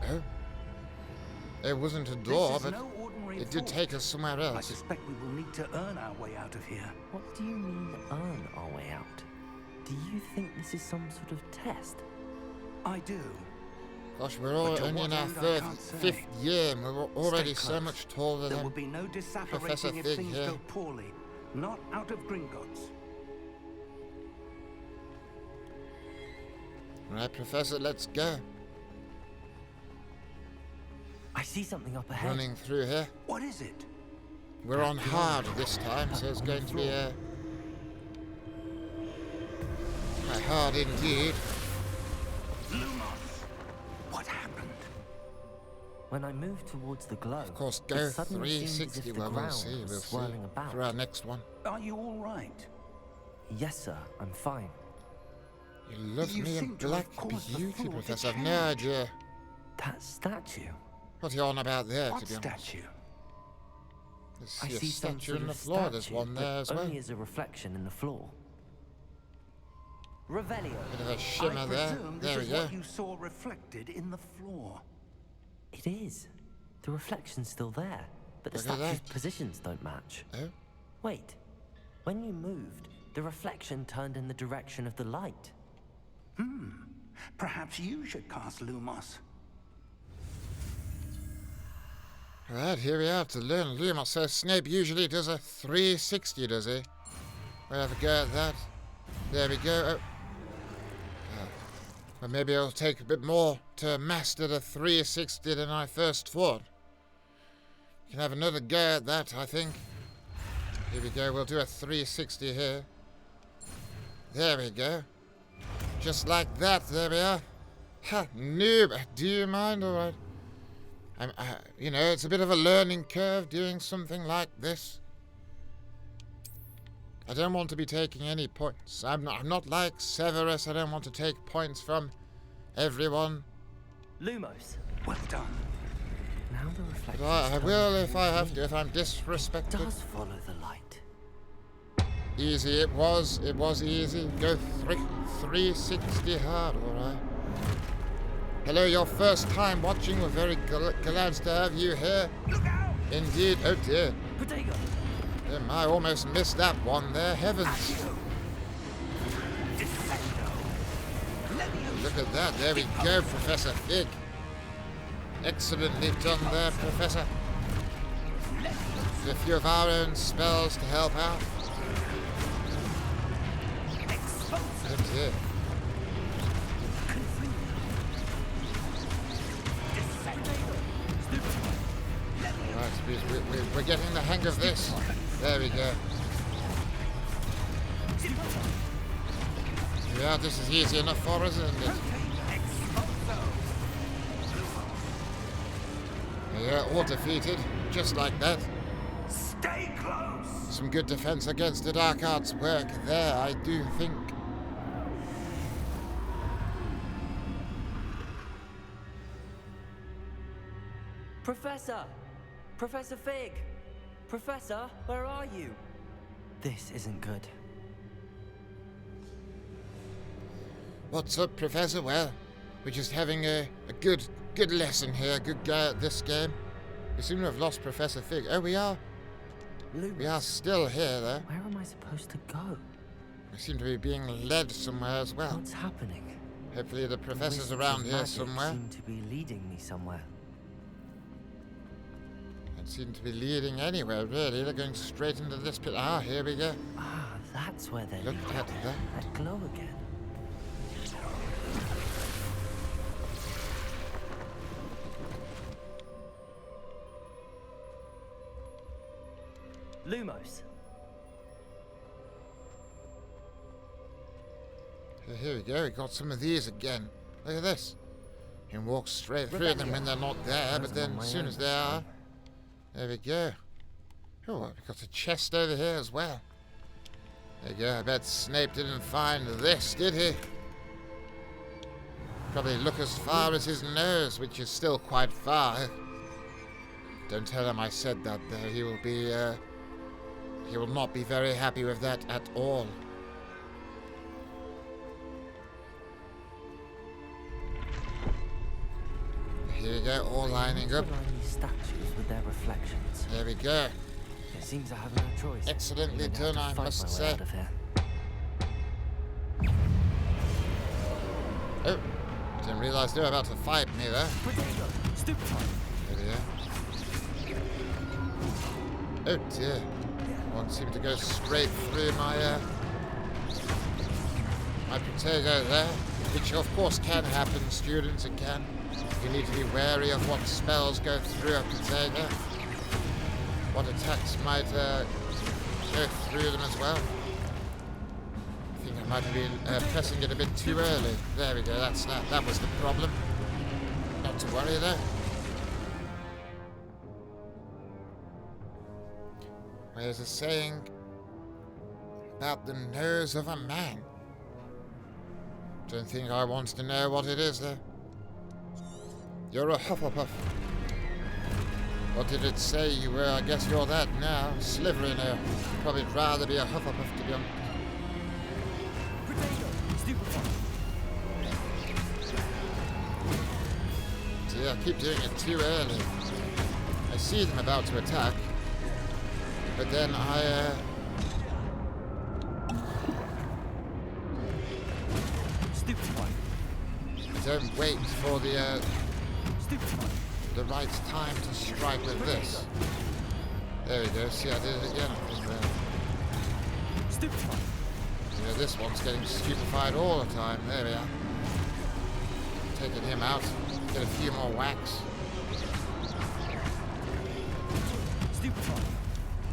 Oh. It wasn't a door, This is but no ordinary it did vault. take us somewhere I else. suspect we will need to earn our way out of here. What do you mean, earn our way out? Do you think this is some sort of test? I do. Gosh, we're all to only in what our end, I third, can't say. fifth year, and we're already Stay so close. much taller There will than... be no Professor disapparating if Fig things here. go poorly. Not out of Gringotts. Right, Professor, let's go. I see something up ahead. Running through here. What is it? We're on hard this time, so it's going to be quite hard indeed. Lumos. What happened? When I moved towards the glow, Of course, it go suddenly seemed as 360. if the Well, ground we'll see. was We'll see swirling about. for our next one. Are you all right? Yes, sir. I'm fine. You love You me in seem to black have caused the beauty, floor to Professor. I've no change. idea That statue. what you're on about there, What to be honest. statue? There's I a see some statue sort in the of floor. There's statue, one there but as well. only as a reflection in the floor. Revelio. Bit of a shimmer I there. presume There this we is go. what you saw reflected in the floor. It is. The reflection's still there, but the Look at statue's that. positions don't match. Oh, Wait. When you moved, the reflection turned in the direction of the light. Perhaps you should cast Lumos. right, here we are to learn Lumos. So Snape usually does a 360, does he? We'll have a go at that. There we go. Oh. Well, maybe it'll take a bit more to master the 360 than I first thought. Can have another go at that, I think. Here we go. We'll do a 360 here. There we go. Just like that. There we are. Ha, noob. Do you mind? All right. You know, it's a bit of a learning curve doing something like this. I don't want to be taking any points. I'm not like Severus. I don't want to take points from everyone. Lumos. Well done. Now the reflection. But I will if I have to, if I'm disrespected. Does follow the light. Easy it was. It was easy. Go 360 hard, alright. Hello, your first time watching. We're very glad to have you here. Look out! Indeed. Oh dear. Protego. I almost missed that one there. Heavens. Look at that. There we go, Professor Fig. Excellently done there, Professor. a few of our own spells to help out. Oh dear. Alright, we're getting the hang of this. There we go. Yeah, this is easy enough for us, isn't it? Yeah, all defeated, just like that. Stay close! Some good defense against the dark arts work there, I do think. Professor! Professor Fig! Professor, where are you? This isn't good. What's up, Professor? Well, we're just having a good lesson here, good guy at this game. We seem to have lost Professor Fig. Oh, we are. Lupin, We are still here, though. where am I supposed to go? We seem to be being led somewhere as well. What's happening? Hopefully the The professor's wisps around of here magic somewhere. seem to be leading me somewhere. Don't seem to be leading anywhere, really. They're going straight into this pit. Ah, here we go. Ah, that's where they're Look leading. at that. That glow again. Lumos. Here we go. We got some of these again. Look at this. You can walk straight through them when they're not there, but then as soon as they are, there we go. Oh, we've got a chest over here as well. There you go. I bet Snape didn't find this, did he? Probably look as far as his nose, which is still quite far. Don't tell him I said that, though. He will not be very happy with that at all. Here we go, all lining up. Align these statues with their reflections. There we go. It seems I have no choice. Excellently I'm gonna done, have to I fight must my way say. out of here. Oh, didn't realise they were about to fight me there. Stupid. There we are. Oh dear. One seemed to go straight through my potato there. Which of course can happen, students, it can. You need to be wary of what spells go through a potato. What attacks might go through them as well. I think I might have been pressing it a bit too early. There we go, that's that. That was the problem. Not to worry though. There's a saying about the nose of a man. Don't think I want to know what it is though. You're a Hufflepuff. What did it say you were? I guess you're that now. Slytherin now. Probably rather be a Hufflepuff to be honest. See, I keep doing it too early. I see them about to attack, but then I don't wait for the right time to strike with this. There we go. See, I did it again. I think there. Yeah, this one's getting stupefied all the time. There we are. Taking him out. Get a few more whacks.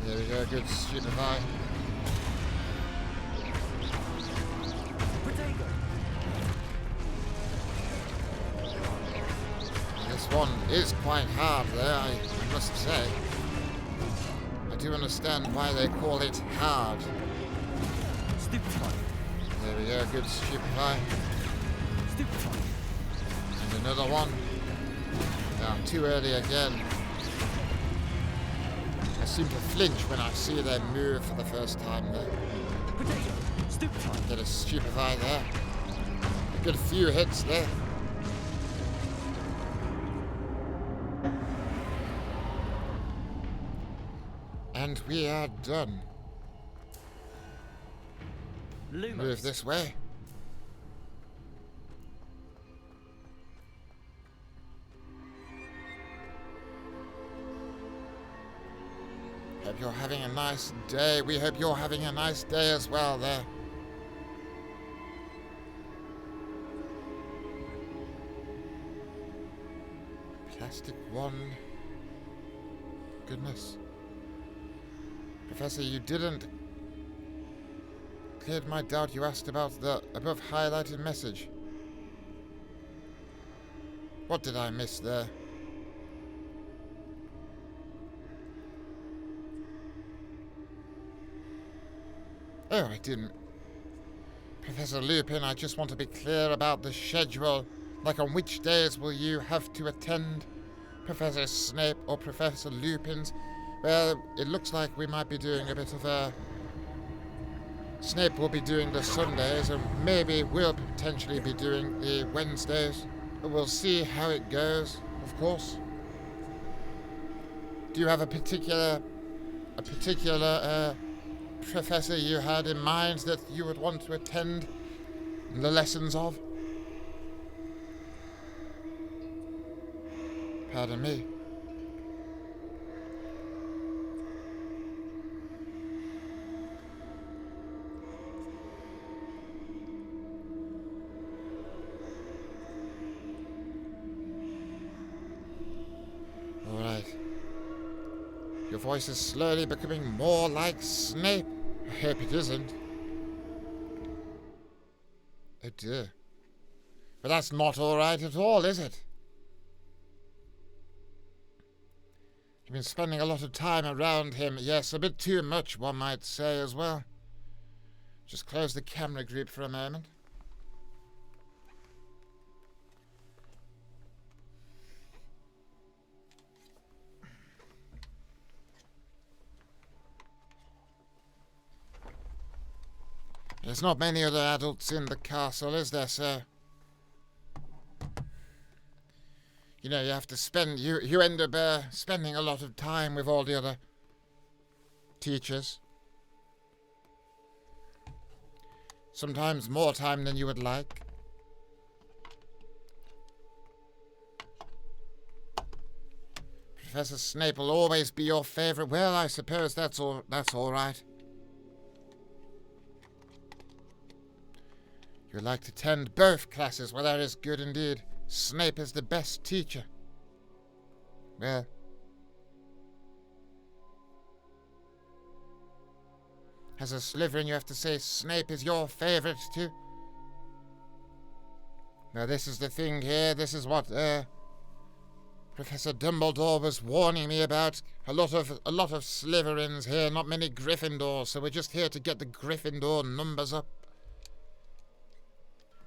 There we go. Good stupefy. This one is quite hard there, I must say. I do understand why they call it hard. There we go, good stupefy. And another one. Now, too early again. I seem to flinch when I see them move for the first time there. Get a stupefy there. Get a few hits there. And we are done. Lumos. Move this way. Hope you're having a nice day. We hope you're having a nice day as well there. Plastic one. Goodness. Professor, you didn't cleared my doubt. You asked about the above highlighted message. What did I miss there? Oh, I didn't. Professor Lupin, I just want to be clear about the schedule. Like, on which days will you have to attend Professor Snape or Professor Lupin's? Well, it looks like we might be doing a bit of a... Snape will be doing the Sundays, and maybe we'll potentially be doing the Wednesdays. But we'll see how it goes, of course. Do you have a particular professor you had in mind that you would want to attend the lessons of? Pardon me. All right. Your voice is slowly becoming more like Snape. I hope it isn't. Oh dear. But that's not all right at all, is it? You've been spending a lot of time around him. Yes, a bit too much, one might say, as well. Just close the camera group for a moment. There's not many other adults in the castle, is there, sir? You know, you have to spend... You end up spending a lot of time with all the other teachers. Sometimes more time than you would like. Professor Snape will always be your favourite. Well, I suppose that's all right. You would like to attend both classes. Well, that is good indeed. Snape is the best teacher. Well, as a Slytherin, you have to say Snape is your favourite too. Now, this is the thing here. This is what Professor Dumbledore was warning me about. A lot of Slytherins here, not many Gryffindors. So we're just here to get the Gryffindor numbers up.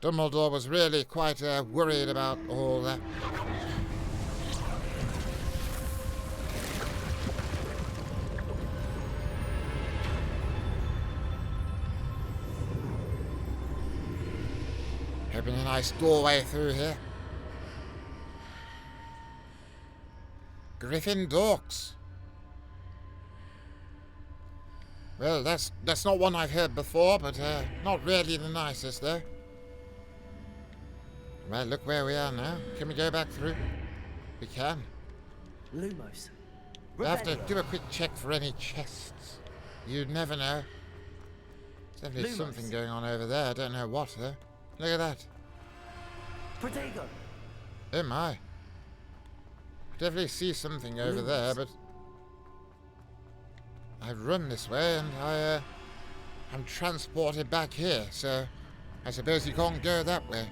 Dumbledore was really quite worried about all that. Open a nice doorway through here. Gryffindors. Well, that's not one I've heard before, but not really the nicest, though. Right, look where we are now. Can we go back through? We can. Lumos. We have to do a quick check for any chests. You never know. There's definitely something going on over there. I don't know what, though. Look at that. Protego. Oh my. Definitely see something over there, but I've run this way and I'm transported back here, so I suppose you can't go that way.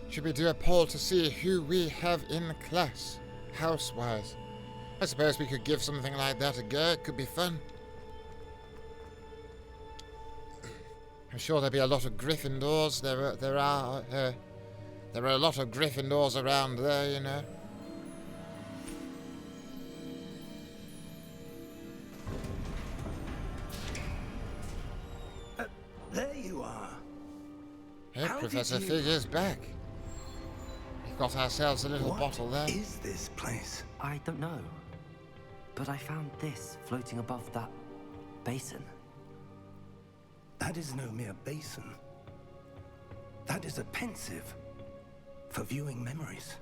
Should we do a poll to see who we have in class, house-wise? I suppose we could give something like that a go. It could be fun. I'm sure there'll be a lot of Gryffindors. There are a lot of Gryffindors around there, you know. There you are. Hey, How Professor did you- Figure's back. We've got ourselves a little What bottle there. is this place? I don't know. But I found this floating above that basin. That is no mere basin. That is a pensive for viewing memories.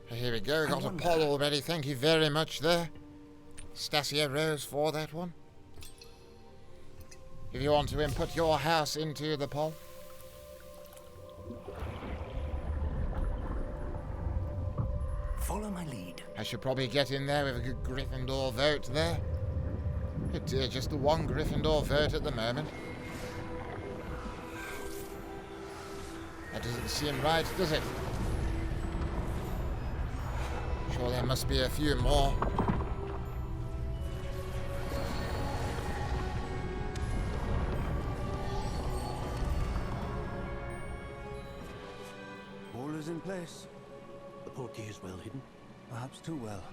Here we go, got a poll already, thank you very much there. Stasia Rose for that one. If you want to input your house into the poll. Follow my lead. I should probably get in there with a good Gryffindor vote there. Oh dear, just the one Gryffindor vote at the moment. That doesn't seem right, does it? Sure, there must be a few more. All is in place. The portkey is well hidden. Perhaps too well.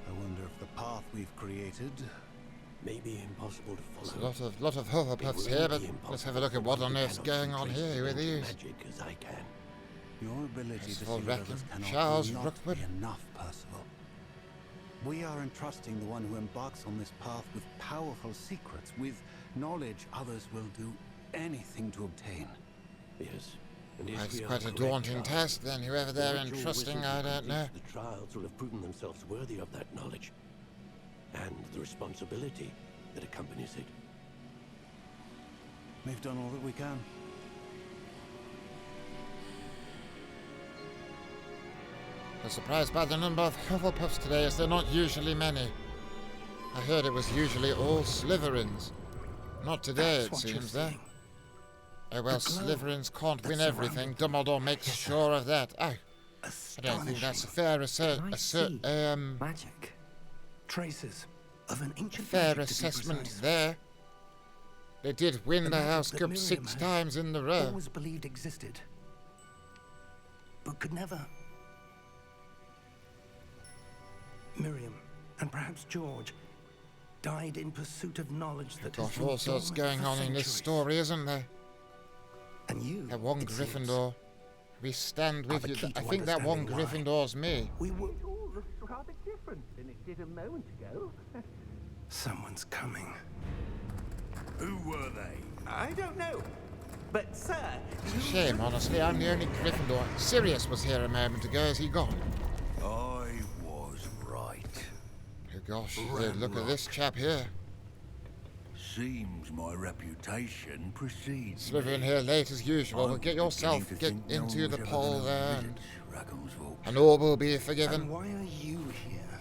I wonder if the path we've created... May be impossible to follow. There's a lot of Hufflepuffs here, but let's have a look at what on earth's going on here with these. Magic as I can. Your ability to see Percival what others Rackham, cannot Charles will not Rookwood. be enough, Percival. We are entrusting the one who embarks on this path with powerful secrets, with knowledge others will do anything to obtain. Yes. And if It's we are quite a correct, daunting Charles, task then, whoever the they're ritual entrusting, wizards I who don't know. complete The trials will have proven themselves worthy of that knowledge. And the responsibility that accompanies it. We've done all that we can. I'm surprised by the number of Hufflepuffs today, as they're not usually many. I heard it was usually all Slytherins. Not today, it seems, though. Oh well, Slytherins can't win everything. Dumbledore makes sure of that. Oh, I don't think that's a fair Magic. Traces of an ancient fair magic, to be assessment precise. there. They did win the magic House that Cup Miriam 6 had times in the row. Always believed existed, but could never. Miriam, and perhaps George, died in pursuit of knowledge that has Gosh, been all sorts dormant going for on in this centuries. story, isn't there? And you, That one it seems, Gryffindor. We stand are with the you. key to I think that one understanding Gryffindor's me. we will. It all looks rather different than it did a moment ago. Someone's coming. Who were they? I don't know. But, sir, It's a shame, honestly. I'm the only Gryffindor. Sirius was here a moment ago. Is he gone? I was right. Oh gosh, here, look at this chap here. Seems my reputation precedes Slithering me. here late as usual. I Well, get was yourself beginning to think no into one the was ever poll gonna there, visit and Rackham's Vault. all will be And forgiven. why are you here?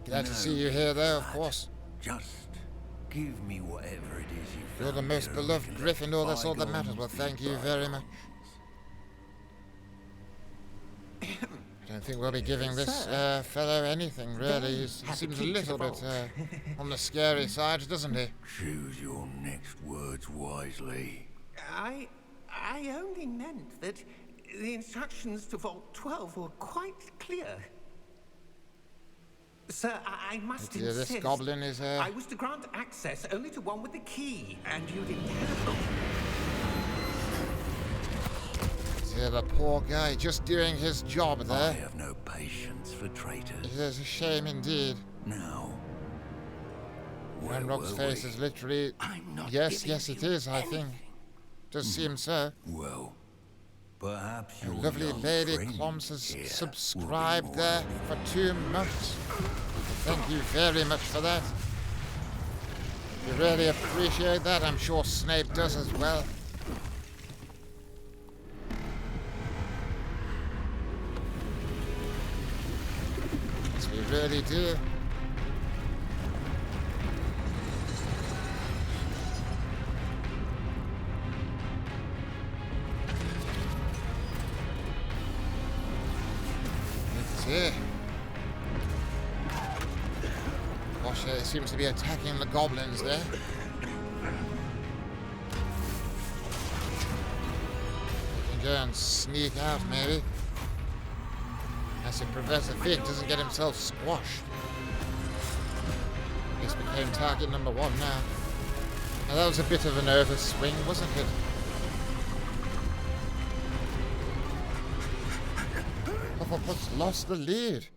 Glad to see you here, though, of course. Just give me whatever it is you You're the found most there beloved and let Gryffindor, that's all that bygones matters. Well, be thank you very much. I don't think we'll be giving this fellow anything, really. He seems a little bit on the scary side, doesn't he? Choose your next words wisely. I only meant that the instructions to Vault 12 were quite clear. Sir, I must Oh dear, insist. this goblin is I was to grant access only to one with the key, and you didn't have. Dear, the poor guy, just doing his job I there. have no patience for traitors. It is a shame indeed. Now, where Ranrock's were face we? is literally... I'm not Yes, giving yes, it you is, I think. Does seem so. Well, perhaps A your lovely young lady friend Cloms has here will be subscribed more there for 2 months. Thank you very much for that. We really appreciate that. I'm sure Snape does as well. Yes, we really do. Let's see. Gosh, it seems to be attacking the goblins there. We can go and sneak out, maybe. As if Professor Fig doesn't get himself squashed. This became target number 1 now. Now that was a bit of an overswing, wasn't it? Hufflepuff's lost the lead.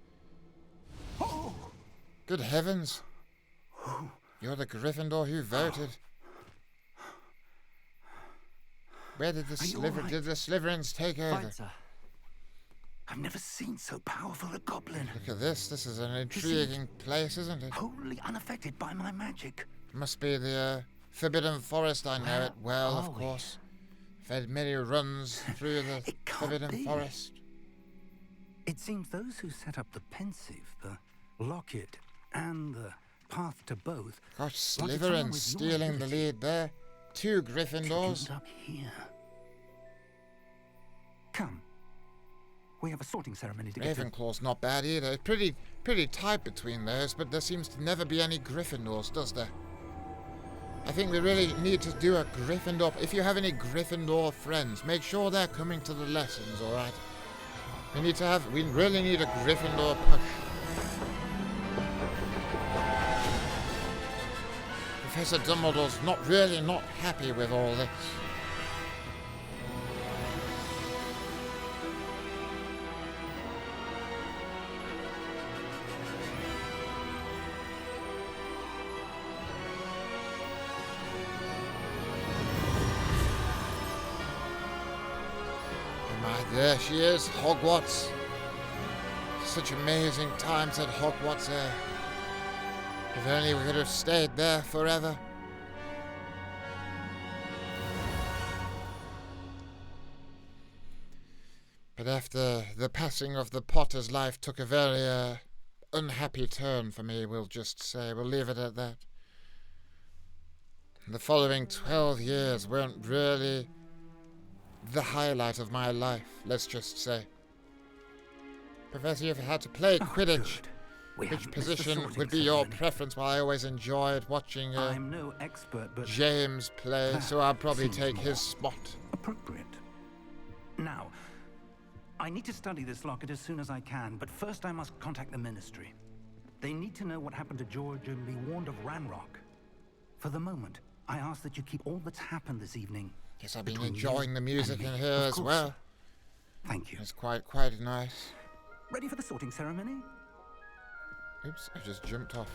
Good heavens. You're the Gryffindor who voted. Where did the Slytherins take over? Fine, sir. I've never seen so powerful a goblin. Look at this. This is an intriguing place, isn't it? Wholly unaffected by my magic. Must be the Forbidden Forest. I know it well, of course. I've had many runs through the Forbidden Forest. It seems those who set up the pensive, the locket, and the path to both. Gosh, Slytherin stealing the lead there. 2 Gryffindors. Up here. Come. We have a sorting ceremony to get through. Ravenclaw's not bad either. Pretty tight between those, but there seems to never be any Gryffindors, does there? I think we really need to do a Gryffindor. If you have any Gryffindor friends, make sure they're coming to the lessons, alright? We really need a Gryffindor push. Professor Dumbledore's not happy with all this. There she is, Hogwarts. Such amazing times at Hogwarts. If only we could have stayed there forever. But after the passing of the Potter's life took a very unhappy turn for me, we'll just say. We'll leave it at that. The following 12 years weren't really the highlight of my life, let's just say. Professor, if you had to play Quidditch, which position would be your preference? Well, I always enjoyed watching I'm no expert, but James play, so I'll probably take his spot. Appropriate. Now, I need to study this locket as soon as I can, but first I must contact the Ministry. They need to know what happened to George and be warned of Ranrock. For the moment, I ask that you keep all that's happened this evening. Yes, I've been enjoying the music in here as well. Thank you. It's quite nice. Ready for the sorting ceremony? Oops, I just jumped off.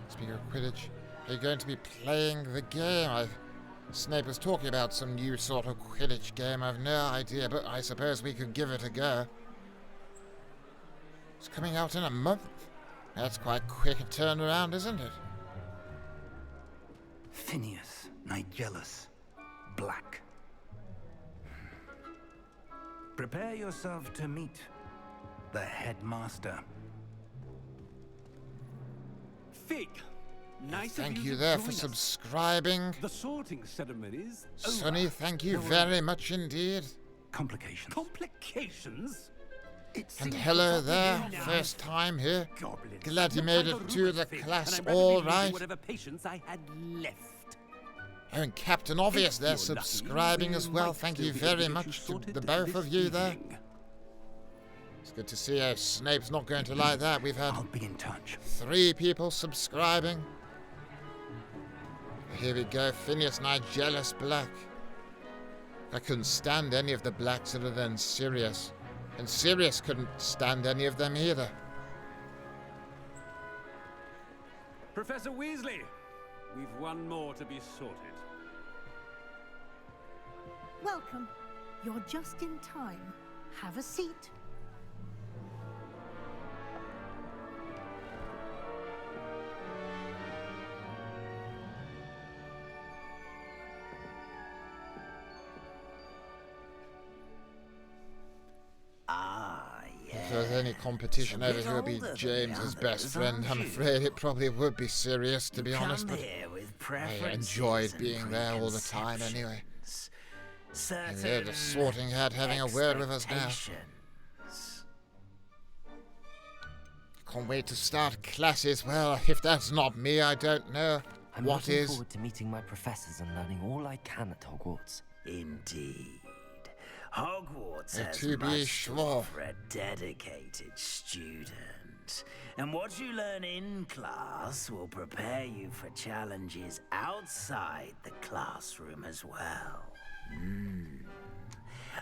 Speaking of Quidditch, are you going to be playing the game? Snape was talking about some new sort of Quidditch game. I've no idea, but I suppose we could give it a go. It's coming out in a month. That's quite quick a turnaround, isn't it? Phineas, Nigellus, Black. Prepare yourself to meet the headmaster. Fig, nice thank of you to there join for us. subscribing. The sorting ceremonies. Sonny, thank you very much indeed. Complications. Complications? And hello there, first time here. Glad you made it to the class all right. Whatever patience I had left. Oh, and Captain Obvious there subscribing as well. Thank you very much to the both of you there. It's good to see how Snape's not going to like that. We've had I'll be in touch. 3 people subscribing. Here we go, Phineas Nigellus Black. I couldn't stand any of the Blacks other than Sirius. And Sirius couldn't stand any of them either. Professor Weasley, we've one more to be sorted. Welcome. You're just in time. Have a seat. If there's any competition over who will be James's best friend, I'm afraid it probably would be Sirius, to be honest, but I enjoyed being there all the time anyway. And there, the sorting hat having a word with us now. Can't wait to start classes. Well, if that's not me, I don't know I'm what looking is. forward to meeting my professors and learning all I can at Hogwarts. Indeed. Hogwarts has To be much to sure. offer a dedicated student. And what you learn in class will prepare you for challenges outside the classroom as well.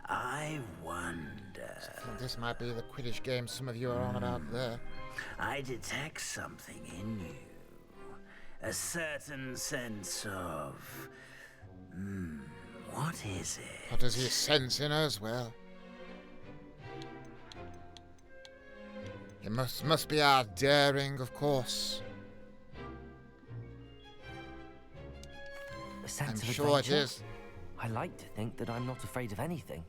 I wonder... I think this might be the Quidditch game some of you are on about there. I detect something in you. A certain sense of... what is it? What does he sense in us? Well, it must be our daring, of course. A sense I'm of sure it adventure? is. I like to think that I'm not afraid of anything.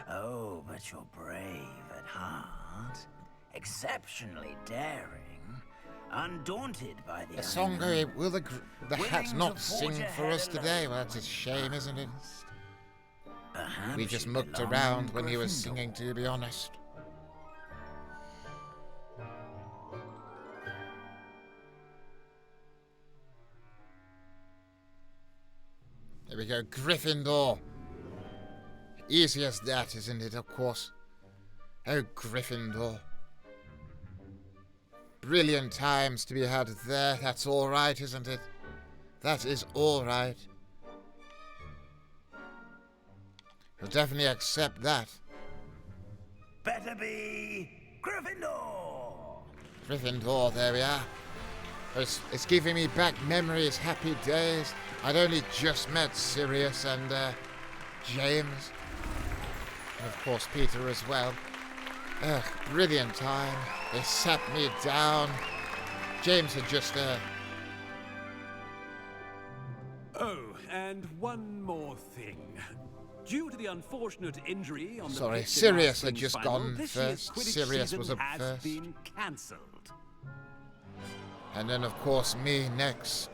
Oh, but you're brave at heart. Exceptionally daring. Undaunted by the The song, will the hat Willing not to forge sing for ahead us today? alone. Well, that's a shame, isn't it? Perhaps We just you mucked belong around in when he was Gryffindor. singing, to be honest. There we go, Gryffindor. Easy as that, isn't it, of course? Oh, Gryffindor. Brilliant times to be had there. That's all right, isn't it? That is all right. We'll definitely accept that. Better be Gryffindor! Gryffindor, there we are. It's giving me back memories, happy days. I'd only just met Sirius and James. And of course Peter as well. Ugh, brilliant time. They sat me down. James had just... Oh, and one more thing. Due to the unfortunate injury on the Sorry, pitch in our Sirius had spring just final, gone this year's first. Quidditch Sirius season was up has first. been cancelled. And then of course me next.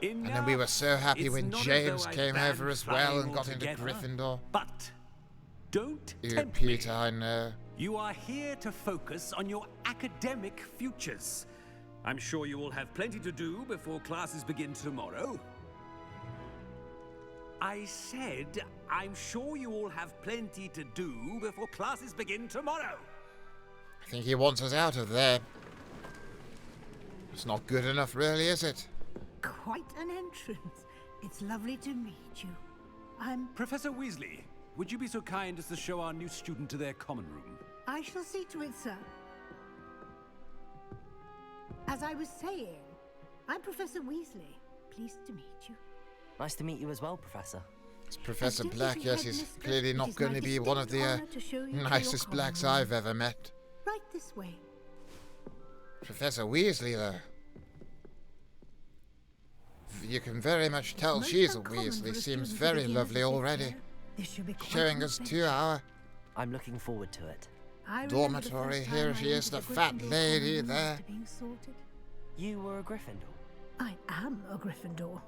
And then we were so happy It's when not as James though I came banned over as well and flying got into altogether, Gryffindor. But don't You, tempt Peter, me. I know. You are here to focus on your academic futures. I'm sure you will have plenty to do before classes begin tomorrow. I said, I'm sure you all have plenty to do before classes begin tomorrow. I think he wants us out of there. It's not good enough, really, is it? Quite an entrance. It's lovely to meet you. I'm... Professor Weasley, would you be so kind as to show our new student to their common room? I shall see to it, sir. As I was saying, I'm Professor Weasley. Pleased to meet you. Nice to meet you as well, Professor. It's Professor As Black, Deputy yes, he's Headmistress, clearly it not is going my to be one of the distinct honour to show you to your nicest common blacks room. I've ever met. Right this way. Professor Weasley, though. You can very much tell Most she's a uncommon for Weasley. a Seems student to very begin as lovely a already. fifth year. This should be quite Showing an us adventure. 2 hour I'm looking forward to it. I remember the dormitory. first Here time she I is, the entered fat Gryffindor lady common room there. after being sorted. You were a Gryffindor. I am a Gryffindor.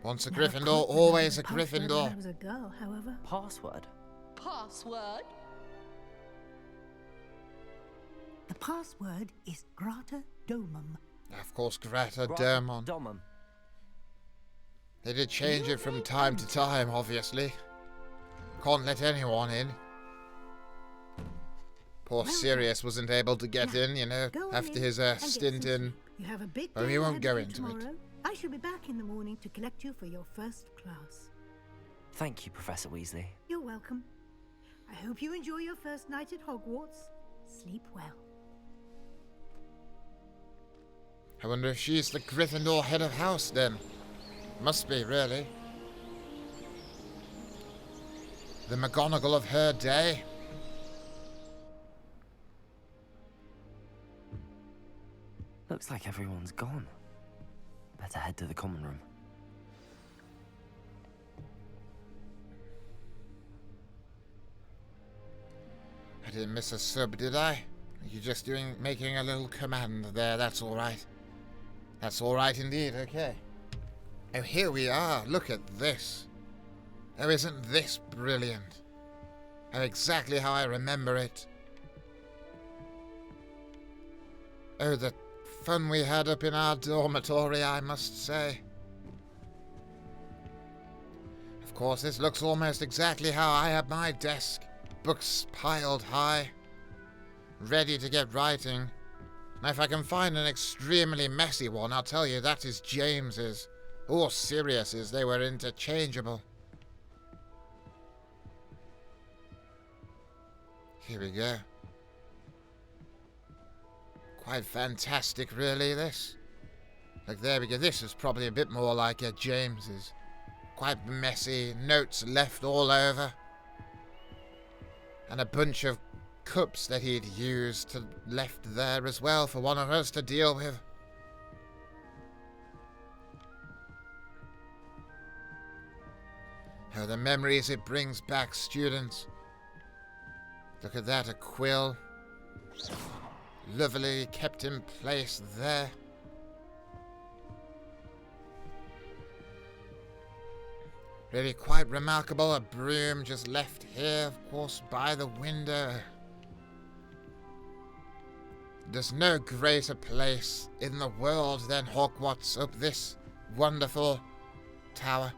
Once a Now, I Gryffindor, can't remember always the a password when I Gryffindor. was a girl, however. Password? Password? The password is Grata Domum. Of course, Greta Grata Dermon. Domum. They did change it from time to time, obviously. Can't let anyone in. Poor Well Sirius wasn't able to get Now, in, you know, go on after in his and get stint some in. sleep. You have a big But we day won't ahead go of you into it. tomorrow. I shall be back in the morning to collect you for your first class. Thank you, Professor Weasley. You're welcome. I hope you enjoy your first night at Hogwarts. Sleep well. I wonder if she's the Gryffindor head of house then. Must be, really. The McGonagall of her day. Looks like everyone's gone. Better head to the common room. I didn't miss a sub, did I? You're just making a little command there, that's alright. That's alright indeed, okay. Oh, here we are, look at this. Oh, isn't this brilliant? Oh, exactly how I remember it. Oh, the fun we had up in our dormitory, I must say. Of course, this looks almost exactly how I had my desk. Books piled high, ready to get writing. Now, if I can find an extremely messy one, I'll tell you that is James's. Or Sirius's. They were interchangeable. Here we go. Quite fantastic, really, this. Like, there we go. This is probably a bit more like James's. Quite messy. Notes left all over. And a bunch of cups that he'd used left there as well for one of us to deal with. Oh, the memories it brings back, students. Look at that, a quill. Lovely kept in place there. Really quite remarkable. A broom just left here, of course, by the window. There's no greater place in the world than Hogwarts up this wonderful tower.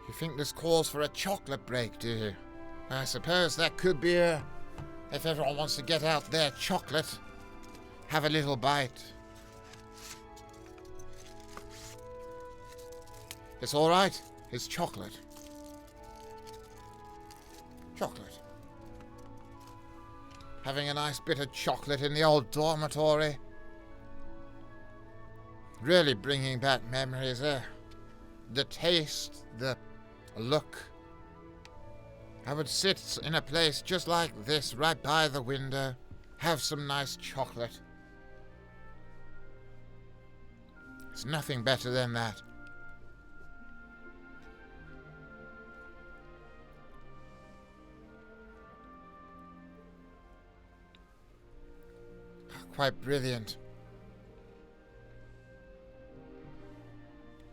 You think this calls for a chocolate break, do you? I suppose that could be if everyone wants to get out their chocolate, have a little bite. It's all right. It's chocolate. Chocolate. Having a nice bit of chocolate in the old dormitory. Really bringing back memories there. The taste, the look. I would sit in a place just like this, right by the window, have some nice chocolate. There's nothing better than that. Quite brilliant.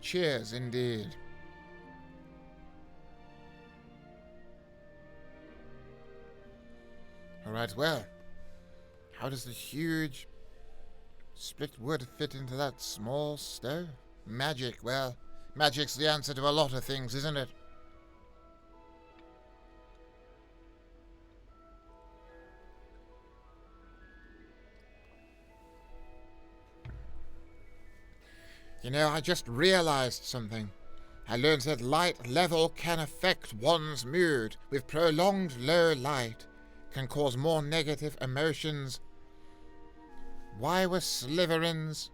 Cheers, indeed. Alright, well, how does the huge split wood fit into that small stove? Magic, well, magic's the answer to a lot of things, isn't it? You know, I just realized something. I learned that light level can affect one's mood. With prolonged low light, can cause more negative emotions. Why were Slytherins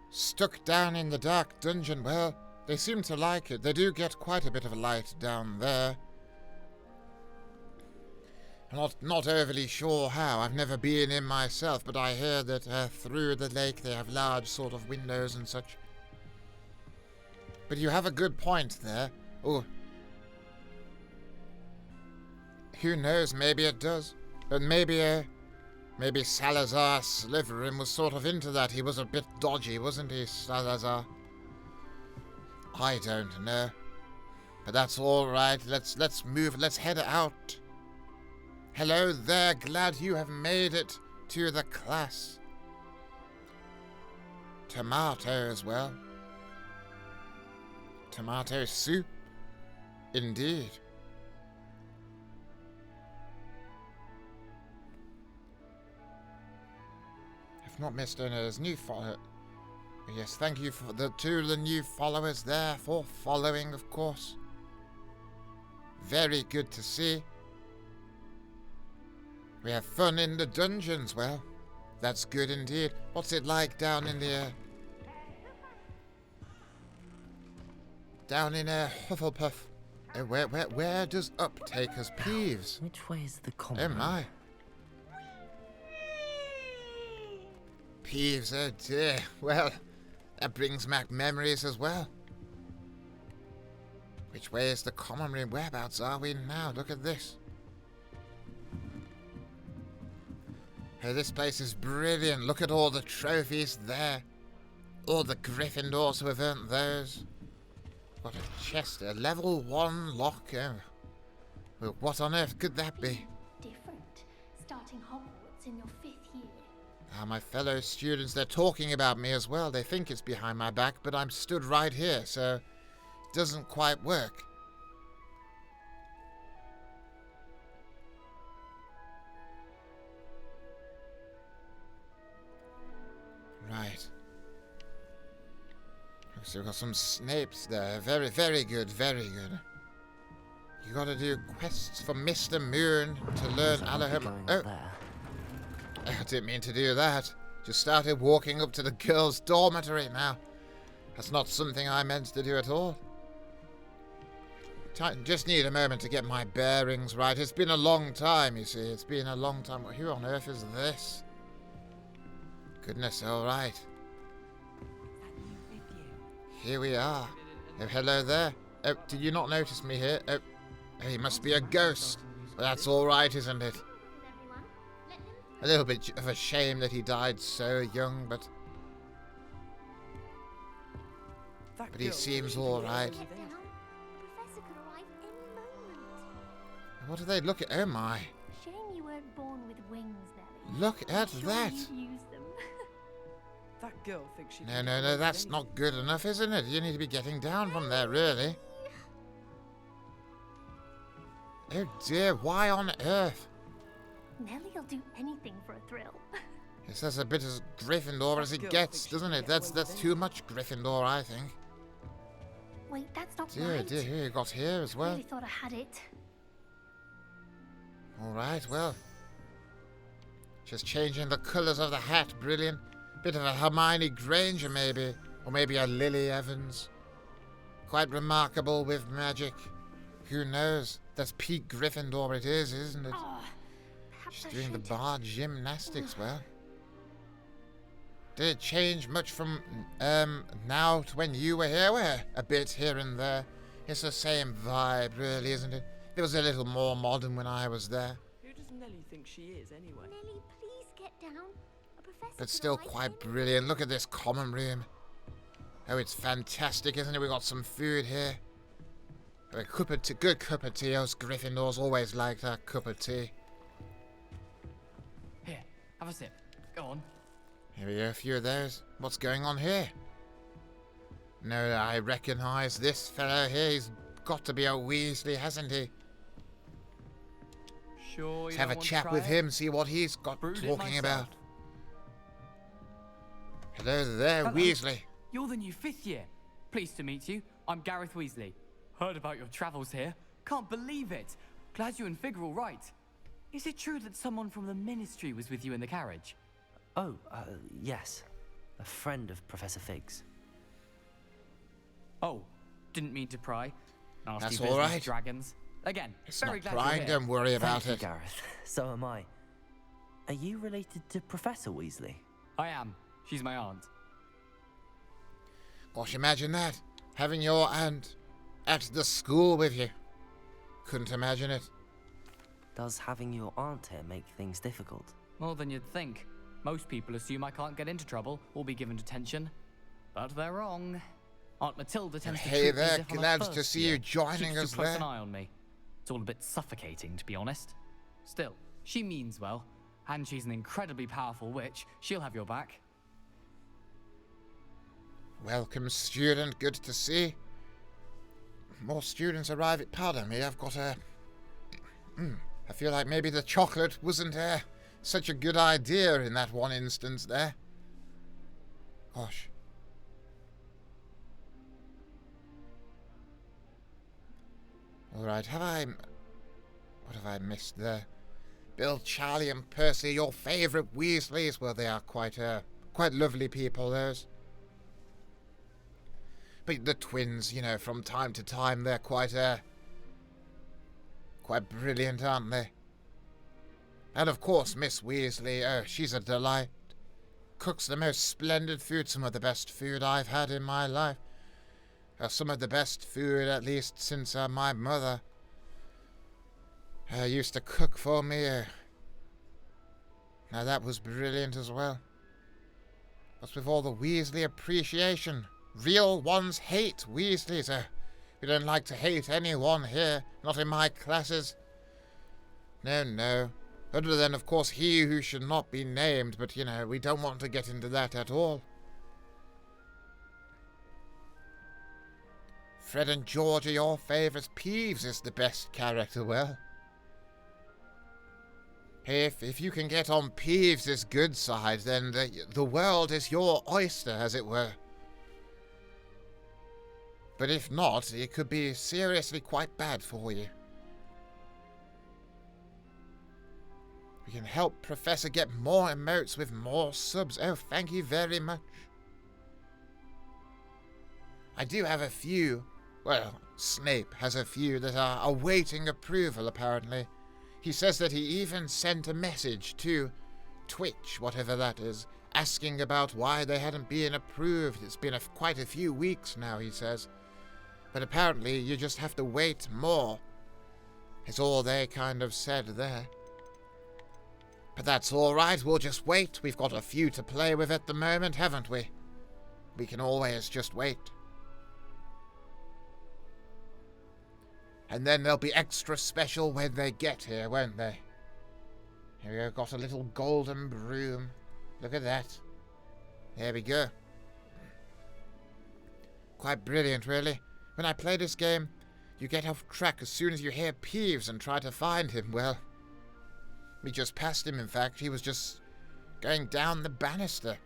stuck down in the dark dungeon? Well, they seem to like it. They do get quite a bit of light down there. Not overly sure how. I've never been in myself, but I hear that through the lake they have large sort of windows and such. But you have a good point there. Oh, who knows? Maybe it does. But maybe Salazar Slytherin was sort of into that. He was a bit dodgy, wasn't he, Salazar? I don't know. But that's all right. Let's move. Let's head out. Hello there. Glad you have made it to the class. Tomato as well. Tomato soup. Indeed. If not missed owners, new follower. Yes, thank you for the new followers there for following, of course. Very good to see. We have fun in the dungeons. Well, that's good indeed. What's it like down in the Hufflepuff? Where does up take us, Peeves? Which way is the common? Oh my. Peeves, oh dear. Well, that brings back memories as well. Which way is the common room? Whereabouts are we now? Look at this. Oh, this place is brilliant. Look at all the trophies there. All the Gryffindors who have earned those. What a chest. A level 1 lock. Oh. Well, what on earth could that be? Different. Starting Hogwarts in your 5th year. Ah, my fellow students, they're talking about me as well. They think it's behind my back, but I'm stood right here, so it doesn't quite work. Right. So we've got some Snapes there. Very, very good, very good. You gotta do quests for Mr. Moon to learn Alaham. Oh. I didn't mean to do that. Just started walking up to the girls' dormitory now. That's not something I meant to do at all. Just need a moment to get my bearings right. It's been a long time, you see. It's been a long time. Who on earth is this? Goodness, all right. Here we are. Oh, hello there. Oh, did you not notice me here? Oh, he must be a ghost. Well, that's all right, isn't it? A little bit of a shame that he died so young, but he seems all right. What do they look at? Oh my! Shame you weren't born with wings, Nelly. Look at that! That girl thinks she. No, that's not good enough, isn't it? You need to be getting down from there, really. Oh dear, why on earth? Nelly'll do anything for a thrill. Yes, that's a bit as Gryffindor as it gets, doesn't it? That's too much Gryffindor, I think. Wait, that's not right. Dear, who you got here as well? I really thought I had it. All right, well. Just changing the colours of the hat, brilliant. Bit of a Hermione Granger, maybe. Or maybe a Lily Evans. Quite remarkable with magic. Who knows? That's peak Gryffindor it is, isn't it? Oh, she's doing the bar gymnastics, well. Did it change much from now to when you were here? Well, a bit here and there. It's the same vibe, really, isn't it? It was a little more modern when I was there. Who does Nelly think she is, anyway? Nelly, please get down. A professor But still quite brilliant. Look at this common room. Oh, it's fantastic, isn't it? We got some food here. A good cup of tea. Us Gryffindors always like that cup of tea. Here, have a sip. Go on. Here we go, a few of those. What's going on here? No, I recognise this fellow here. He's got to be a Weasley, hasn't he? Sure. Let's have a chat with him, see what he's got talking about. Hello there, Weasley. You're the new 5th year. Pleased to meet you. I'm Gareth Weasley. Heard about your travels here. Can't believe it. Glad you and Fig are all right. Is it true that someone from the Ministry was with you in the carriage? Oh, yes. A friend of Professor Fig's. Oh, didn't mean to pry. Nasty That's business, all right. Dragons. Again, it's very not glad prying, you're here. don't worry about Thank it. you, Gareth. So am I. Are you related to Professor Weasley? I am. She's my aunt. Gosh, imagine that. Having your aunt at the school with you. Couldn't imagine it. Does having your aunt here make things difficult? More than you'd think. Most people assume I can't get into trouble or be given detention. But they're wrong. Aunt Matilda tends to Hey treat me there, as if I'm a glad first to see year. you joining Keeps us too close there. an eye on me. It's all a bit suffocating, to be honest. Still, she means well, and she's an incredibly powerful witch. She'll have your back. Welcome, student. Good to see. More students arrive at... Pardon me, I've got a... I feel like maybe the chocolate wasn't such a good idea in that one instance there. Gosh. Alright, what have I missed there? Bill, Charlie and Percy, your favourite Weasleys. Well, they are quite lovely people, those. But the twins, you know, from time to time, they're quite brilliant, aren't they? And of course, Miss Weasley, oh, she's a delight. Cooks the most splendid food, some of the best food I've had in my life. Some of the best food, at least, since my mother used to cook for me. Now that was brilliant as well. What's with all the Weasley appreciation? Real ones hate Weasleys. We don't like to hate anyone here, not in my classes. No. Other than, of course, he who should not be named, but, you know, we don't want to get into that at all. Fred and George are your favourites. Peeves is the best character, well. If you can get on Peeves' good side, then the world is your oyster, as it were. But if not, it could be seriously quite bad for you. We can help Professor get more emotes with more subs. Oh, thank you very much. I do have a few. Well, Snape has a few that are awaiting approval, apparently. He says that he even sent a message to Twitch, whatever that is, asking about why they hadn't been approved. It's been quite a few weeks now, he says. But apparently you just have to wait more. It's all they kind of said there. But that's all right, we'll just wait. We've got a few to play with at the moment, haven't we? We can always just wait. And then they'll be extra special when they get here, won't they? Here we go, got a little golden broom. Look at that. There we go. Quite brilliant, really. When I play this game, you get off track as soon as you hear Peeves and try to find him. Well, we just passed him, in fact. He was just going down the banister.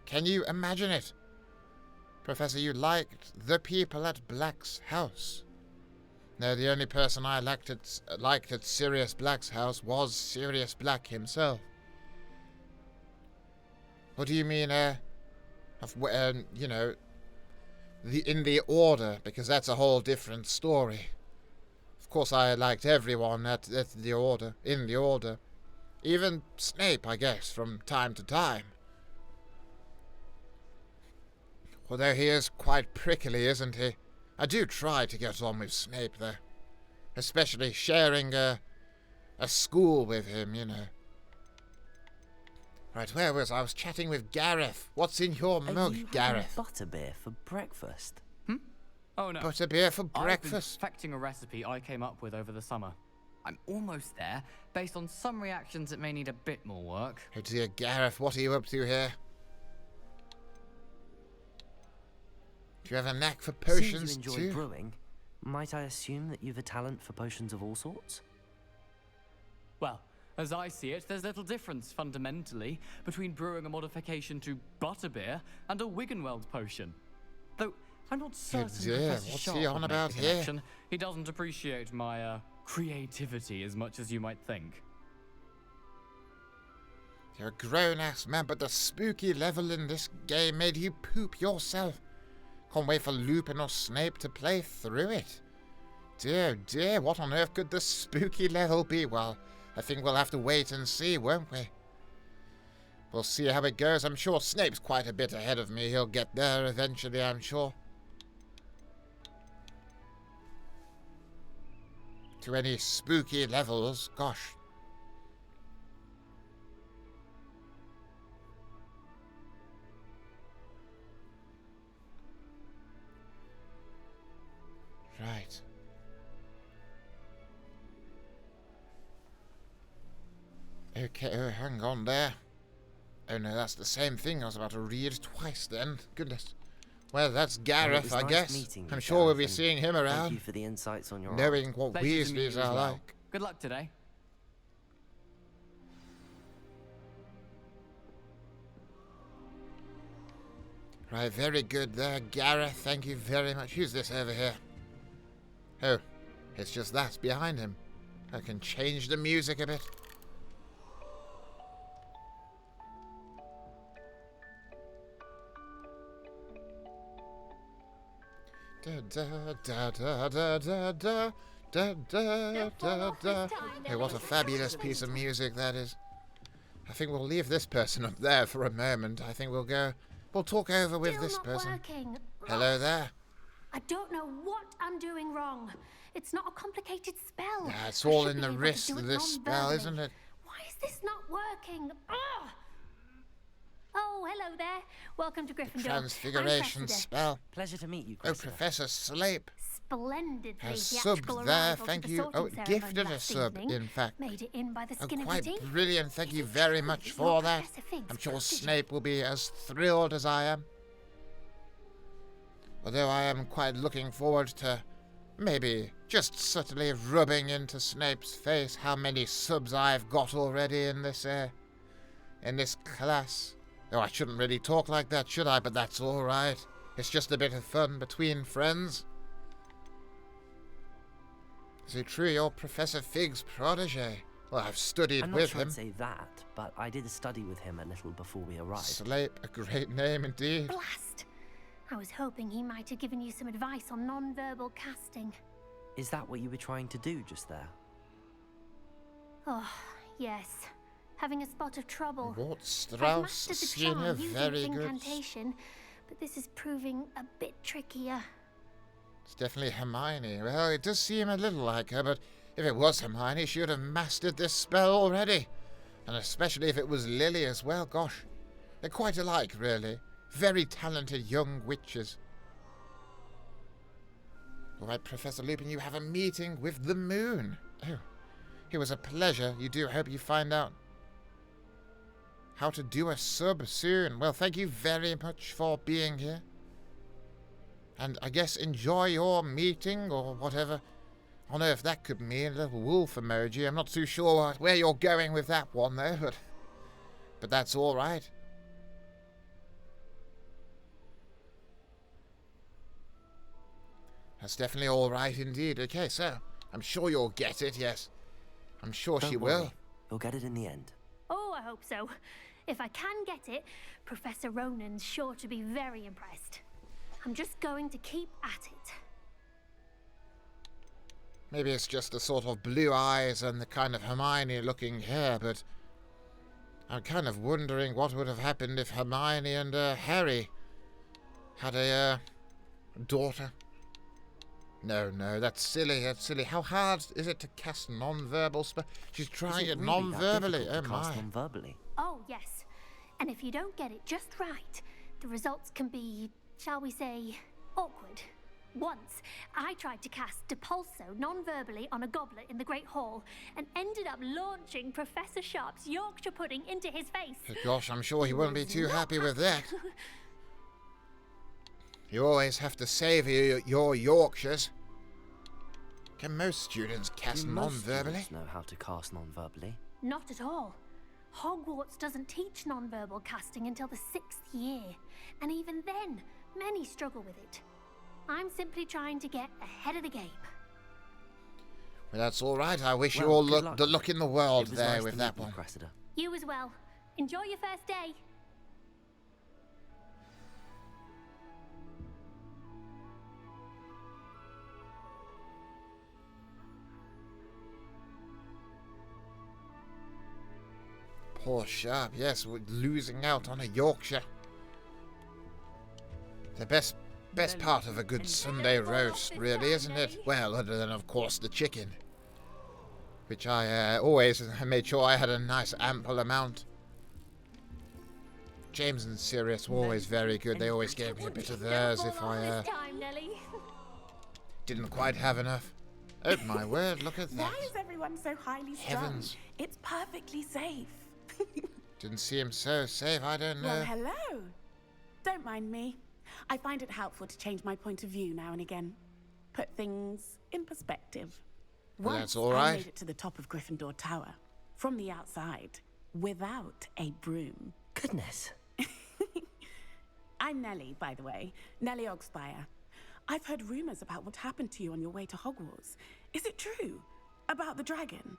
Can you imagine it? Professor, you liked the people at Black's house. No, the only person I liked at Sirius Black's house was Sirius Black himself. What do you mean, you know, in the Order? Because that's a whole different story. Of course, I liked everyone at the Order, in the Order. Even Snape, I guess, from time to time. Although he is quite prickly, isn't he? I do try to get on with Snape, though. Especially sharing a school with him, you know. Right, where was I? I was chatting with Gareth. What's in your mug, Gareth? Butterbeer for breakfast. Oh no. Butterbeer for breakfast? I've been perfecting a recipe I came up with over the summer. I'm almost there. Based on some reactions, it may need a bit more work. Oh dear, Gareth, what are you up to here? Do you have a knack for potions Since you enjoy brewing, might I assume that you've a talent for potions of all sorts? Well, as I see it, there's little difference, fundamentally, between brewing a modification to butterbeer and a Wiggenweld potion. Though, I'm not certain Professor what's Sharp he on would make about the here? connection. He doesn't appreciate my, creativity as much as you might think. You're a grown-ass man, but the spooky level in this game made you poop yourself. Can't wait for Lupin or Snape to play through it. Dear, dear, what on earth could the spooky level be? Well, I think we'll have to wait and see, won't we? We'll see how it goes. I'm sure Snape's quite a bit ahead of me. He'll get there eventually, I'm sure. To any spooky levels, gosh. Right. Okay, oh, hang on there. Oh no, that's the same thing I was about to read twice then. Goodness. Well, that's Gareth, I guess. I'm sure we'll be seeing him around. Thank you for the insights on your knowing what Pleasure to meet Weasleys you as are well. like. Good luck today. Right, very good there, Gareth. Thank you very much. Who's this over here? Oh, it's just that behind him. I can change the music a bit. Da da da da da da da da da da da. Hey, what a fabulous piece of music that is. I think we'll leave this person up there for a moment. I think we'll talk over with this person. Working. Hello there. I don't know what I'm doing wrong. It's not a complicated spell. Yeah, it's I all should in be the able to wrist do of it this spell, non-verbally. isn't it? Why is this not working? Ugh! Oh, hello there. Welcome to Gryffindor. Transfiguration I'm Cressida. spell. Pleasure to meet you, Oh, Professor Snape Splendidly has theatrical subbed there. arrival Thank to the you. sorting Oh, ceremony gifted a last sub, evening. in fact. Made it in by the Oh, skin of quite your teeth. brilliant. Thank you very much for that. I'm sure Snape will be as thrilled as I am. Although I am quite looking forward to maybe just subtly rubbing into Snape's face how many subs I've got already in this class. Oh, I shouldn't really talk like that, should I? But that's all right. It's just a bit of fun between friends. Is it true you're Professor Fig's protege? Well, I've studied I'm with not sure him. I'd say that, but I did study with him a little before we arrived. Snape, a great name indeed. Blast! I was hoping he might have given you some advice on non-verbal casting. Is that what you were trying to do just there? Oh, yes. Having a spot of trouble. What I've Strauss mastered the Senior, charm using very its good. incantation, but this is proving a bit trickier. It's definitely Hermione. Well, it does seem a little like her, but if it was Hermione, she would have mastered this spell already. And especially if it was Lily as well, gosh. They're quite alike, really. Very talented young witches. All right, Professor Lupin, you have a meeting with the moon. Oh, it was a pleasure. You do hope you find out how to do a sub soon. Well, thank you very much for being here. And I guess enjoy your meeting or whatever on earth that could mean. A little wolf emoji. I'm not too sure where you're going with that one, though, but that's all right. That's definitely all right indeed. Okay, so I'm sure you'll get it, yes. I'm sure she will. You'll get it in the end. Oh, I hope so. If I can get it, Professor Ronan's sure to be very impressed. I'm just going to keep at it. Maybe it's just the sort of blue eyes and the kind of Hermione-looking hair, but I'm kind of wondering what would have happened if Hermione and Harry had a daughter. No, that's silly. That's silly. How hard is it to cast non-verbal spell? She's trying it non-verbally. Oh my. Non-verbally. Oh, yes. And if you don't get it just right, the results can be, shall we say, awkward. Once, I tried to cast Depulso non-verbally on a goblet in the Great Hall and ended up launching Professor Sharp's Yorkshire pudding into his face. Oh, gosh, I'm sure he wouldn't be too happy with that. You always have to savour your Yorkshires. Can most students cast non-verbally? Most students know how to cast non-verbally. Not at all. Hogwarts doesn't teach non-verbal casting until the 6th year, and even then, many struggle with it. I'm simply trying to get ahead of the game. Well, that's all right. I wish you all the luck in the world there nice with that one. Cressida. You as well. Enjoy your first day. Poor Sharp, yes, we're losing out on a Yorkshire. The best part of a good Sunday roast, really, isn't it? Well, other than, of course, the chicken. Which I always made sure I had a nice ample amount. James and Sirius were always very good. They always gave me a bit of theirs if I didn't quite have enough. Oh my word, look at that. Why is everyone so highly strung? Heavens. It's perfectly safe. Didn't seem so safe, I don't know. Well, hello. Don't mind me. I find it helpful to change my point of view now and again. Put things in perspective. Well, Once that's all I right. made it to the top of Gryffindor Tower, from the outside, without a broom. Goodness. I'm Nellie, by the way. Nellie Ogspire. I've heard rumors about what happened to you on your way to Hogwarts. Is it true? About the dragon?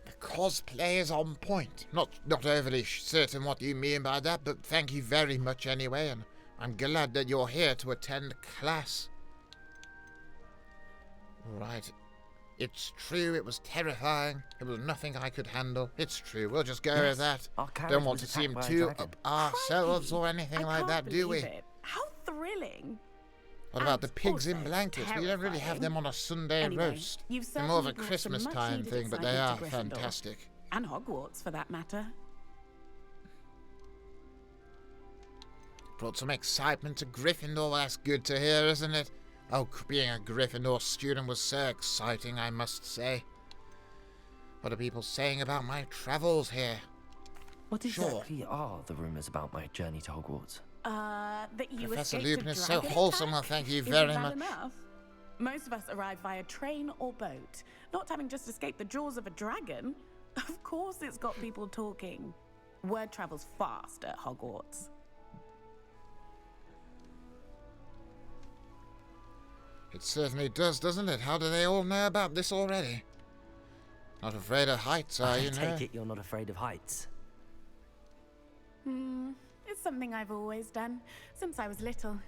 The cosplay is on point. Not overly certain what you mean by that, but thank you very much anyway, and I'm glad that you're here to attend class. Right. It's true, it was terrifying. It was nothing I could handle. It's true, we'll just go with that. Don't want to seem too up ourselves or anything like that, do we? It. How thrilling. What about the pigs in blankets? We don't really have them on a Sunday Anyway, roast. you've They're more of a certainly brought Christmas some time much-needed thing, but they excitement are to Gryffindor. fantastic. And Hogwarts, for that matter. Brought some excitement to Gryffindor. Well, that's good to hear, isn't it? Oh, being a Gryffindor student was so exciting, I must say. What are people saying about my travels here? What exactly are the rumors about my journey to Hogwarts? That you Professor escaped Lupin a is so dragon wholesome. attack? Well, thank you Isn't very that much. enough? Most of us arrive via train or boat, not having just escaped the jaws of a dragon. Of course it's got people talking. Word travels fast at Hogwarts. It certainly does, doesn't it? How do they all know about this already? Not afraid of heights, are you, I no? take it you're not afraid of heights. It's something I've always done, since I was little.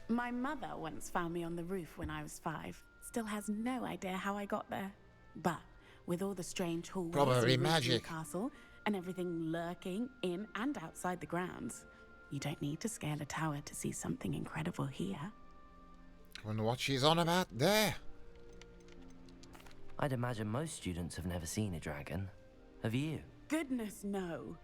My mother once found me on the roof when I was 5. Still has no idea how I got there. But with all the strange hallways Probably in magic. the castle, and everything lurking in and outside the grounds, you don't need to scale a tower to see something incredible here. I wonder what she's on about there. I'd imagine most students have never seen a dragon. Have you? Goodness, no.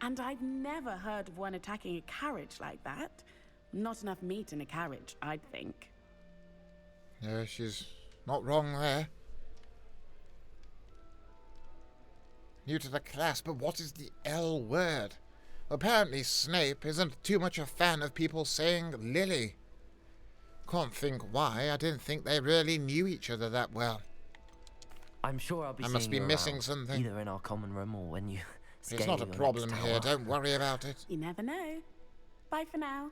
And I've never heard of one attacking a carriage like that. Not enough meat in a carriage, I'd think. No, she's not wrong there. New to the class, but what is the L word? Apparently Snape isn't too much a fan of people saying Lily. Can't think why. I didn't think they really knew each other that well. I'm sure I'll be I seeing must be you missing around, something. either in our common room or when you scale It's not a your problem next here. tower. Don't worry about it. You never know. Bye for now.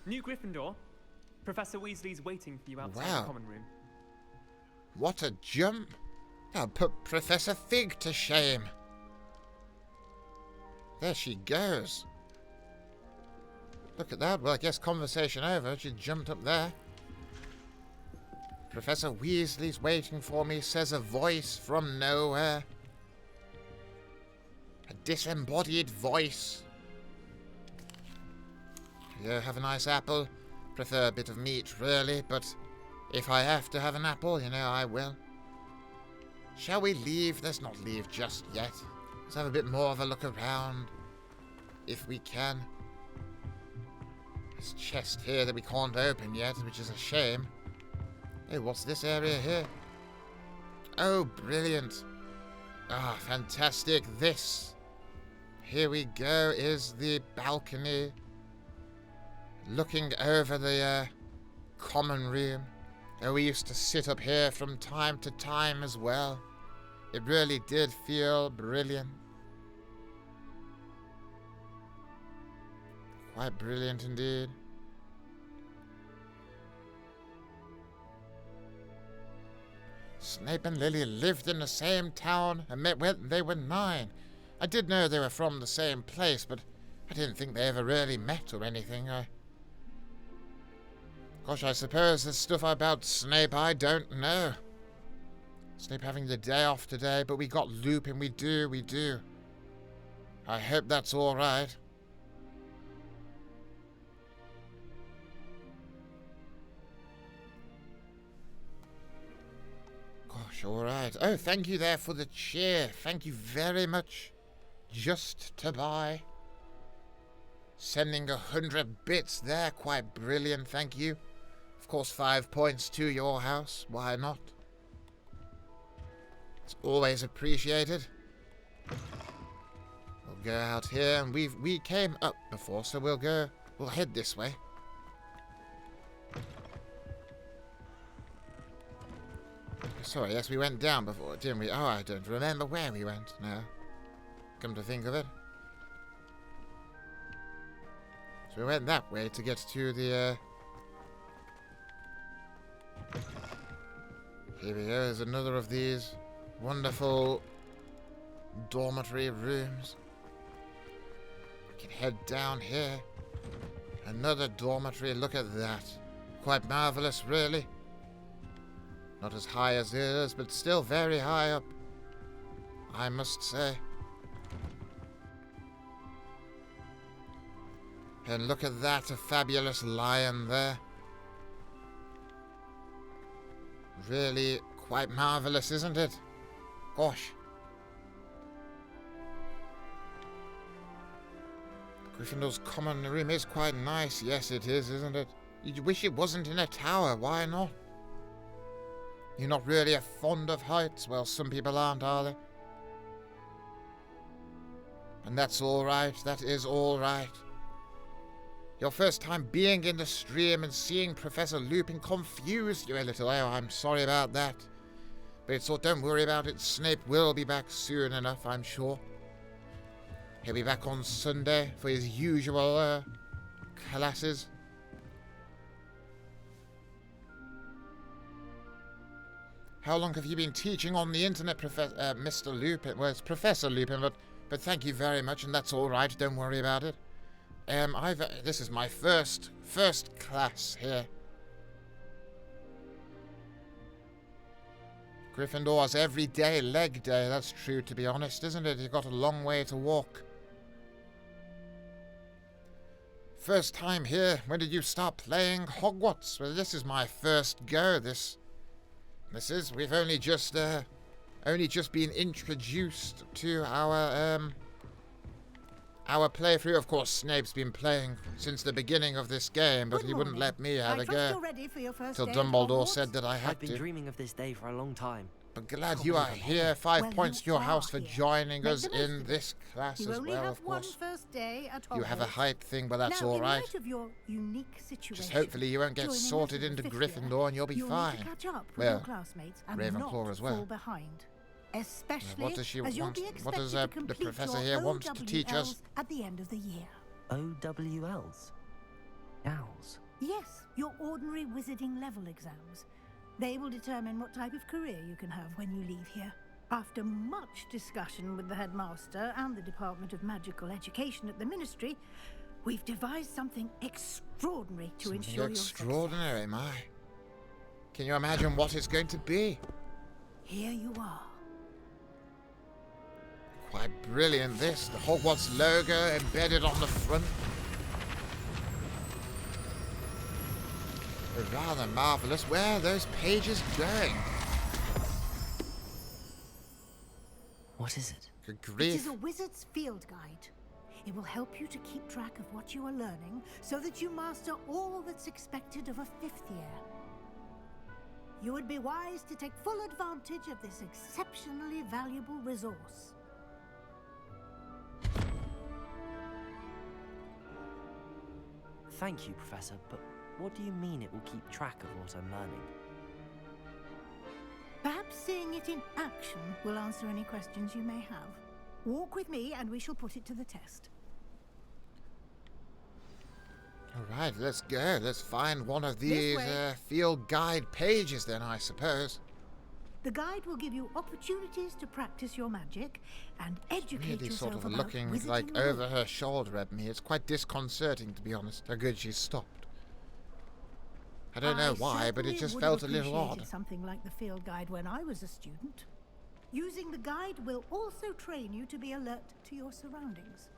New Gryffindor. Professor Weasley's waiting for you outside Wow. the common room. What a jump. I'll put Professor Fig to shame. There she goes. Look at that. Well, I guess conversation over. She jumped up there. Professor Weasley's waiting for me, says a voice from nowhere. A disembodied voice. Yeah, have a nice apple. Prefer a bit of meat, really, but if I have to have an apple, you know, I will. Shall we leave? Let's not leave just yet. Let's have a bit more of a look around, if we can. This chest here that we can't open yet, which is a shame. Hey, what's this area here? Oh, brilliant. Ah, fantastic. This, here we go, is the balcony. Looking over the common room. Oh, we used to sit up here from time to time as well. It really did feel brilliant. Quite brilliant indeed. Snape and Lily lived in the same town and met when they were 9. I did know they were from the same place, but I didn't think they ever really met or anything. Gosh, I suppose there's stuff about Snape I don't know. Snape having the day off today, but we got Lupin, we do. I hope that's all right. Gosh, all right. Oh, thank you there for the cheer. Thank you very much. Just to buy. Sending 100 bits there. Quite brilliant, thank you. Of course, 5 points to your house. Why not? It's always appreciated. We'll go out here, and we came up before, so we'll head this way. Sorry, yes, we went down before, didn't we? Oh, I don't remember where we went now. Come to think of it. So we went that way to get to the, Here we go, there's another of these wonderful dormitory rooms. We can head down here. Another dormitory, look at that. Quite marvellous, really. Not as high as theirs, but still very high up, I must say. And look at that, a fabulous lion there. Really quite marvellous, isn't it? Gosh. Gryffindor's common room is quite nice. Yes, it is, isn't it? You wish it wasn't in a tower. Why not? You're not really fond of heights? Well, some people aren't, are they? And that's all right. That is all right. Your first time being in the stream and seeing Professor Lupin confused you a little. Oh, I'm sorry about that. But it's all, don't worry about it. Snape will be back soon enough, I'm sure. He'll be back on Sunday for his usual classes. How long have you been teaching on the internet, Mr. Lupin? Well, it's Professor Lupin, but thank you very much, and that's all right. Don't worry about it. This is my first class here. Gryffindor's everyday leg day. That's true, to be honest, isn't it? You've got a long way to walk. First time here. When did you start playing Hogwarts? Well, this is my first go. We've only just been introduced to our playthrough. Of course, Snape's been playing since the beginning of this game, but he wouldn't let me have a go till Dumbledore said that I had I've been dreaming of this day for a long time. But glad you are here. 5 points to your house for joining us in this class as well, of course. First day at You have a height thing, but that's all right. Of your unique situation, just hopefully you won't get sorted into Gryffindor and you'll be fine. Need to catch up with well, your classmates and Ravenclaw as well. Fall behind. Especially what does she as want? What does the professor here want to teach us? At the end of the year. OWLs? Owls? Yes, your ordinary wizarding level exams. They will determine what type of career you can have when you leave here. After much discussion with the headmaster and the Department of Magical Education at the Ministry, we've devised something extraordinary to ensure your success. Extraordinary, my. Can you imagine what it's going to be? Here you are. Quite brilliant, this. The Hogwarts logo embedded on the front. Rather marvellous. Where are those pages going? What is it? Good grief. It is a wizard's field guide. It will help you to keep track of what you are learning so that you master all that's expected of a 5th year. You would be wise to take full advantage of this exceptionally valuable resource. Thank you, Professor, but what do you mean it will keep track of what I'm learning? Perhaps seeing it in action will answer any questions you may have. Walk with me and we shall put it to the test. All right, let's go. Let's find one of these field guide pages then, I suppose. The guide will give you opportunities to practice your magic and educate yourself sort of about looking wizarding like rules. over her shoulder at me. It's quite disconcerting, to be honest. How good she stopped. I don't know why, but it just felt a little odd. Something like the field guide when I was a student. Using the guide will also train you to be alert to your surroundings.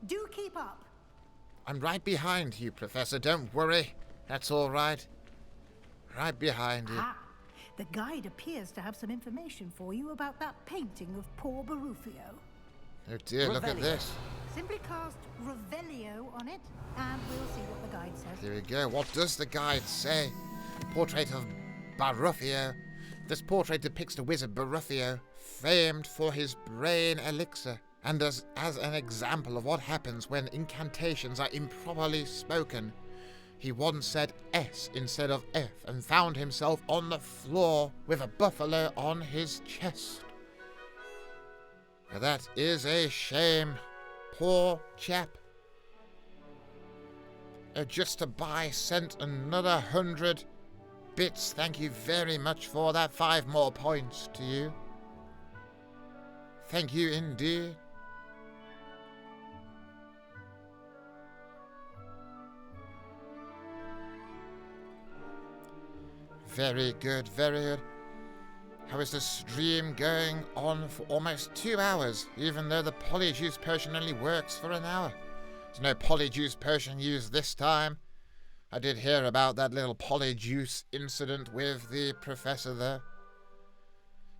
Do keep up. I'm right behind you, Professor. Don't worry. That's all right. Right behind you. Ah, the guide appears to have some information for you about that painting of poor Baruffio. Oh dear, look at this. Simply cast Revelio on it, and we'll see what the guide says. Here we go. What does the guide say? Portrait of Baruffio. This portrait depicts the wizard Baruffio, famed for his brain elixir, and as an example of what happens when incantations are improperly spoken. He once said S instead of F and found himself on the floor with a buffalo on his chest. That is a shame. Poor chap. Just to buy sent another 100 bits. Thank you very much for that. 5 more points to you. Thank you indeed. Very good, very good. How is the stream going on for almost 2 hours, even though the polyjuice potion only works for an hour? There's no polyjuice potion used this time. I did hear about that little polyjuice incident with the professor there.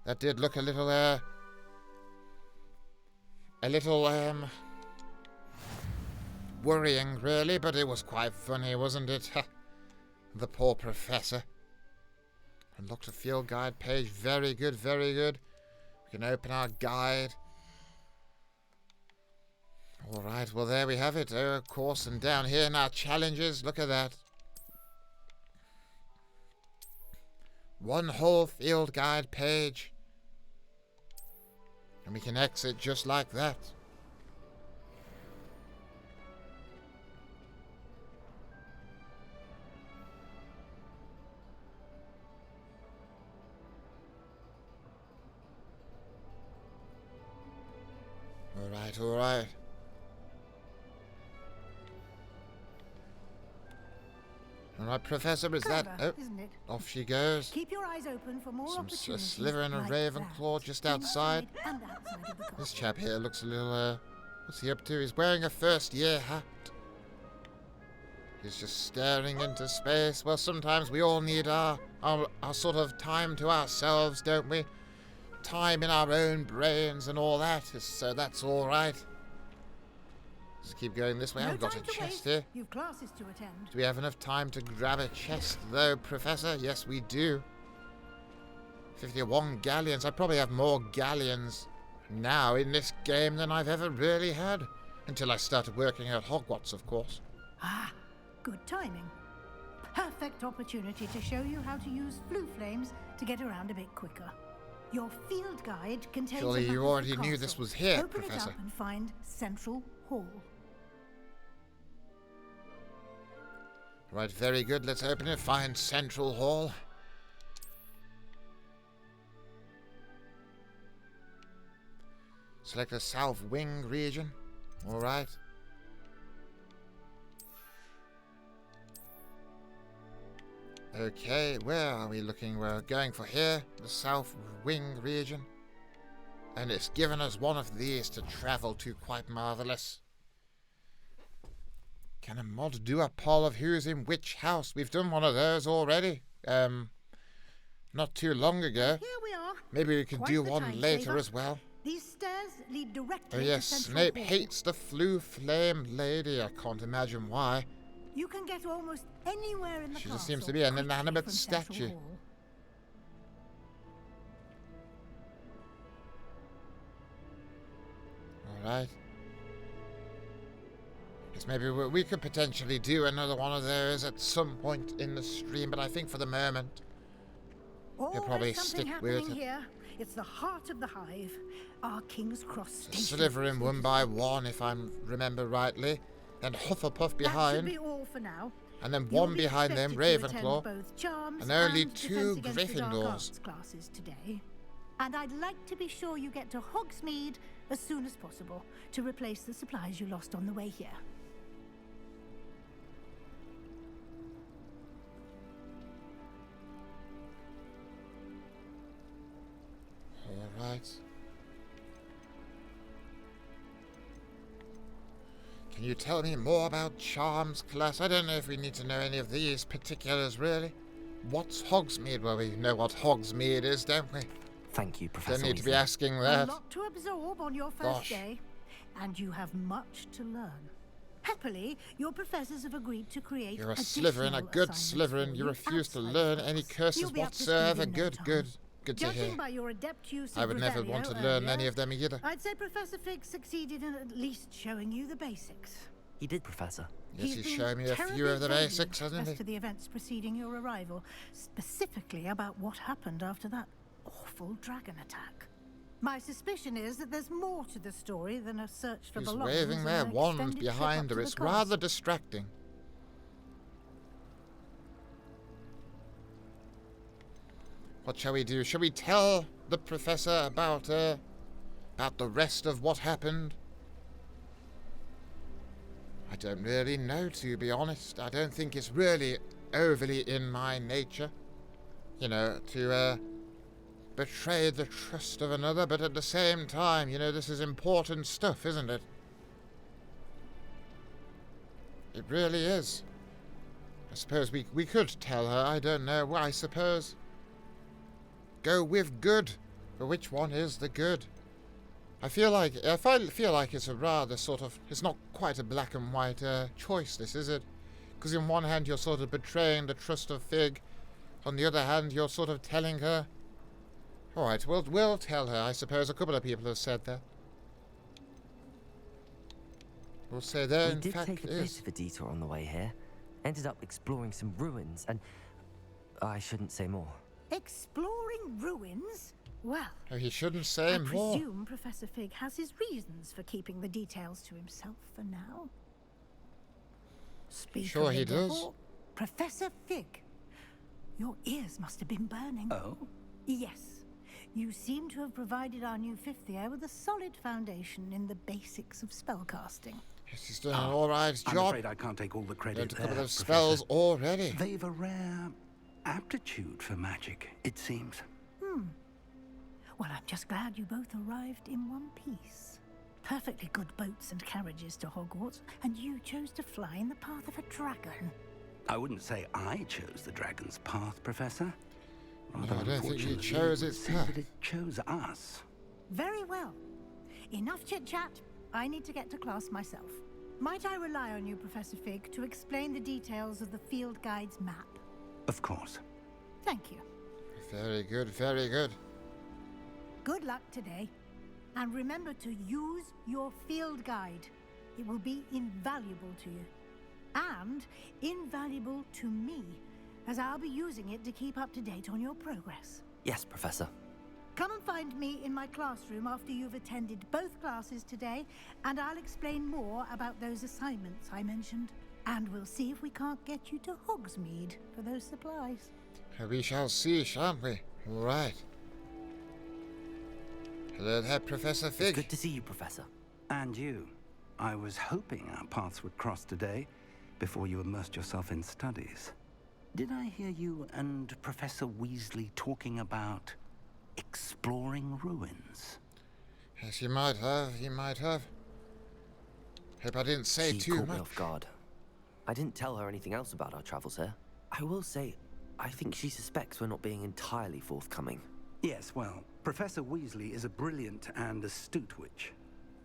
That did look a little worrying, really, but it was quite funny, wasn't it? The poor professor. Unlocked a field guide page. Very good, very good. We can open our guide. Alright, well there we have it. Oh, of course, and down here in our challenges, look at that. 1 whole field guide page. And we can exit just like that. Alright, alright. Alright, Professor, is Clever, that... Oh, isn't it? off she goes. Keep your eyes open for more Some opportunities. sliver and a like Ravenclaw that. just outside. Inside and outside of the castle. This chap here looks a little, what's he up to? He's wearing a first-year hat. He's just staring into space. Well, sometimes we all need our sort of time to ourselves, don't we? Time in our own brains and all that. So that's all right. Let's keep going this way. No I've got a time to chest waste. here. You've classes to attend. Do we have enough time to grab a chest, though, Professor? Yes, we do. 51 galleons. I probably have more galleons now in this game than I've ever really had. Until I started working at Hogwarts, of course. Ah, good timing. Perfect opportunity to show you how to use flue flames to get around a bit quicker. Your field guide contains Surely a map you of the already knew this castle. was here, Open Professor. it up and find Central Hall. Right, very good. Let's open it. Find Central Hall. Select the South Wing region. Alright. Okay, where are we looking? We're going for here, the South Wing region. And it's given us one of these to travel to. Quite marvellous. Can a mod do a poll of who's in which house? We've done one of those already. Not too long ago. Here we are. Maybe we could Quite do the one time later saver. as well. These stairs lead directly Oh yes, to Central Snape Hall. hates the flue flame lady. I can't imagine why. You can get almost anywhere in the She castle just seems to be an quickly inanimate from Central statue. Hall. Alright. Guess maybe we could potentially do another one of those at some point in the stream, but I think for the moment, we'll probably Always something stick with happening it. here. It's the heart of the hive, our King's Cross station. Slithering one by one, if I remember rightly. Then Hufflepuff That should behind. be all for now. And then You'll one be behind them, expected to attend Ravenclaw. both charms And only and 2 Defense Against the Dark Gryffindors. Arts classes today. And I'd like to be sure you get to Hogsmeade as soon as possible to replace the supplies you lost on the way here. Alright. Can you tell me more about charms, class? I don't know if we need to know any of these particulars, really. What's Hogsmeade? Well, we know what Hogsmeade is, don't we? Thank you, Professor Don't need to be Weasley. asking A that. lot to absorb on your first Gosh. day, and you have much to learn. Happily, your professors have agreed to create You're a additional Slytherin, a good assignments Slytherin. for You refuse to outside learn the any class. curses You'll be up to speed whatsoever. in no Good, time. good. Good to Judging hear. by your adept use I of would never want to Revelio learn earlier, any of them either. I'd say Professor Fig succeeded in at least showing you the basics. He did, Professor. Yes, he's been showed me a few terribly of the vague basics, hasn't as he? to the events preceding your arrival, specifically about what happened after that awful dragon attack. My suspicion is that there's more to the story than a search for She's belongings waving and their an wand extended trip behind up her. to the It's rather castle. distracting. What shall we do? Shall we tell the professor about the rest of what happened? I don't really know, to be honest. I don't think it's really overly in my nature, you know, to betray the trust of another, but at the same time, you know, this is important stuff, isn't it? It really is. I suppose we could tell her, I don't know. Well, I suppose go with good. But which one is the good? I feel like it's a rather sort of, it's not quite a black and white choice, this, is it? Because on one hand you're sort of betraying the trust of Fig, on the other hand you're sort of telling her. All right, we'll tell her. I suppose a couple of people have said that. We'll say there We in did fact take a is. bit of a detour on the way here. Ended up exploring some ruins, and I shouldn't say more. Exploring ruins? Well, Oh, he shouldn't say I more. presume Professor Fig has his reasons for keeping the details to himself for now. Speak Sure of he the does. devil, Professor Fig, your ears must have been burning. Oh? Yes. You seem to have provided our new fifth year with a solid foundation in the basics of spellcasting. Yes, he's doing an all right job. I'm afraid I can't take all the credit Learned a there, couple of spells already. They've a rare aptitude for magic, it seems. Well, I'm just glad you both arrived in one piece. Perfectly good boats and carriages to Hogwarts, and you chose to fly in the path of a dragon. I wouldn't say I chose the dragon's path, Professor. No, I don't think you unfortunately, chose it its would seem path. that it chose us. Very well. Enough chit-chat. I need to get to class myself. Might I rely on you, Professor Fig, to explain the details of the field guide's map? Of course. Thank you. Very good, very good. Good luck today. And remember to use your field guide. It will be invaluable to you. And invaluable to me, as I'll be using it to keep up to date on your progress. Yes, Professor. Come and find me in my classroom after you've attended both classes today, and I'll explain more about those assignments I mentioned. And we'll see if we can't get you to Hogsmeade for those supplies. We shall see, shan't we? All right. Hello there, Professor Fig. It's good to see you, Professor. And you. I was hoping our paths would cross today, before you immersed yourself in studies. Did I hear you and Professor Weasley talking about exploring ruins? Yes, you might have. You might have. Hope I didn't say She too caught much. me off guard. I didn't tell her anything else about our travels here. I will say, I think she suspects we're not being entirely forthcoming. Yes, well, Professor Weasley is a brilliant and astute witch.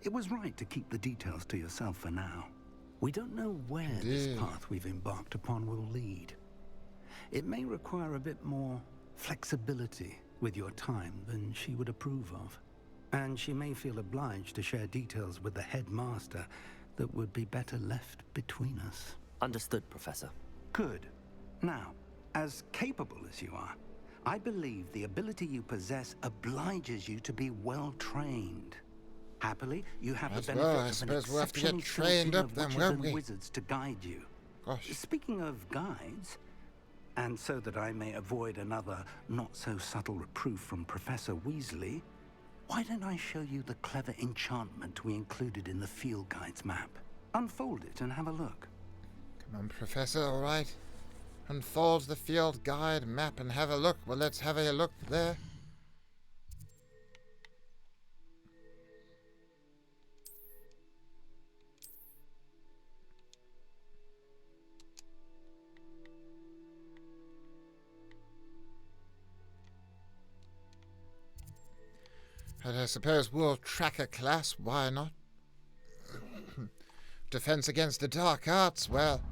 It was right to keep the details to yourself for now. We don't know where this path we've embarked upon will lead. It may require a bit more flexibility with your time than she would approve of. And she may feel obliged to share details with the headmaster that would be better left between us. Understood, Professor. Good. Now, as capable as you are, I believe the ability you possess obliges you to be well trained. Happily, you have the benefit I of an suppose we'll have to get exceptionally skilled trained team up of then, witches won't and we? wizards to guide you. Gosh. Speaking of guides, and so that I may avoid another not-so-subtle reproof from Professor Weasley, why don't I show you the clever enchantment we included in the field guide's map? Unfold it and have a look. Come on, Professor, all right. Unfold the field guide map and have a look. Well, let's have a look there. And I suppose we'll track a class, why not? Defense against the dark arts, well,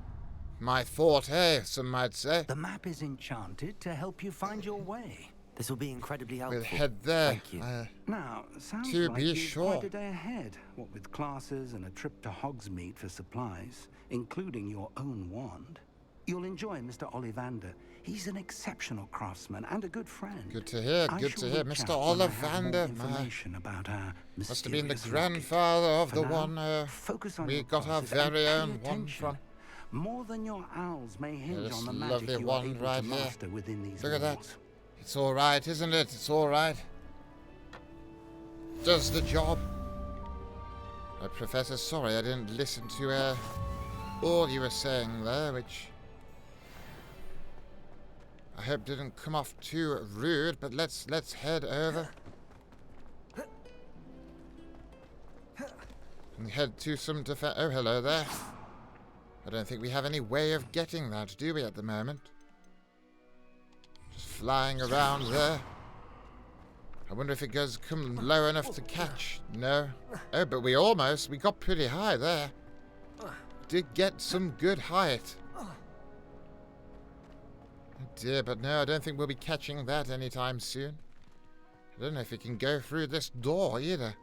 my forte, some might say. The map is enchanted to help you find your way. This will be incredibly helpful. We'll head there. Thank you. Now, sounds to like be you've sure. quite a day ahead, what with classes and a trip to Hogsmeade for supplies, including your own wand. You'll enjoy Mr. Ollivander. He's an exceptional craftsman and a good friend. Good to hear, I good shall to hear. reach Mr. out when I have more Ollivander, information about our must have been the mysterious grandfather of For the now, one focus on we your got our classes and very pay own one attention. from. More than your owls may hinge This on the magic lovely you are wand able right to here. master within these Look at that. walls. It's all right, isn't it? It's all right. Does the job. Professor, sorry I didn't listen to all you were saying there, which I hope didn't come off too rude, but let's head over and head to some defense. Oh, hello there. I don't think we have any way of getting that, do we, at the moment? Just flying around there. I wonder if it goes come low enough to catch. No. Oh, but we got pretty high there. Did get some good height. Oh dear, but no, I don't think we'll be catching that anytime soon. I don't know if it can go through this door either.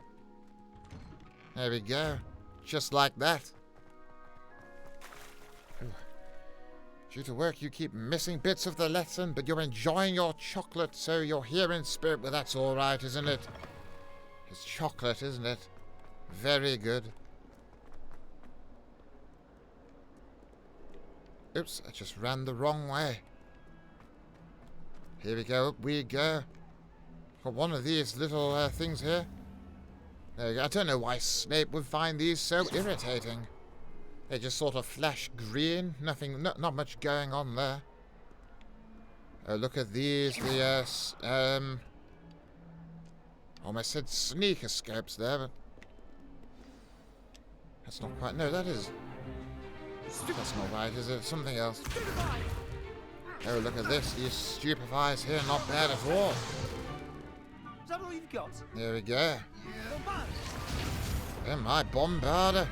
There we go. Just like that. Due to work, you keep missing bits of the lesson, but you're enjoying your chocolate, so you're here in spirit. Well, that's all right, isn't it? It's chocolate, isn't it? Very good. Oops, I just ran the wrong way. Here we go, up we go. Got one of these little things here. There you go. I don't know why Snape would find these so irritating. They just sort of flash green. Nothing, not much going on there. Oh, look at these. The almost said sneaker scopes there, but that's not quite. No, that is. That's not right, is it? Something else. Oh, look at this. These stupefies here, not bad at all. Is that all you've got? There we go. Oh, my bombarder.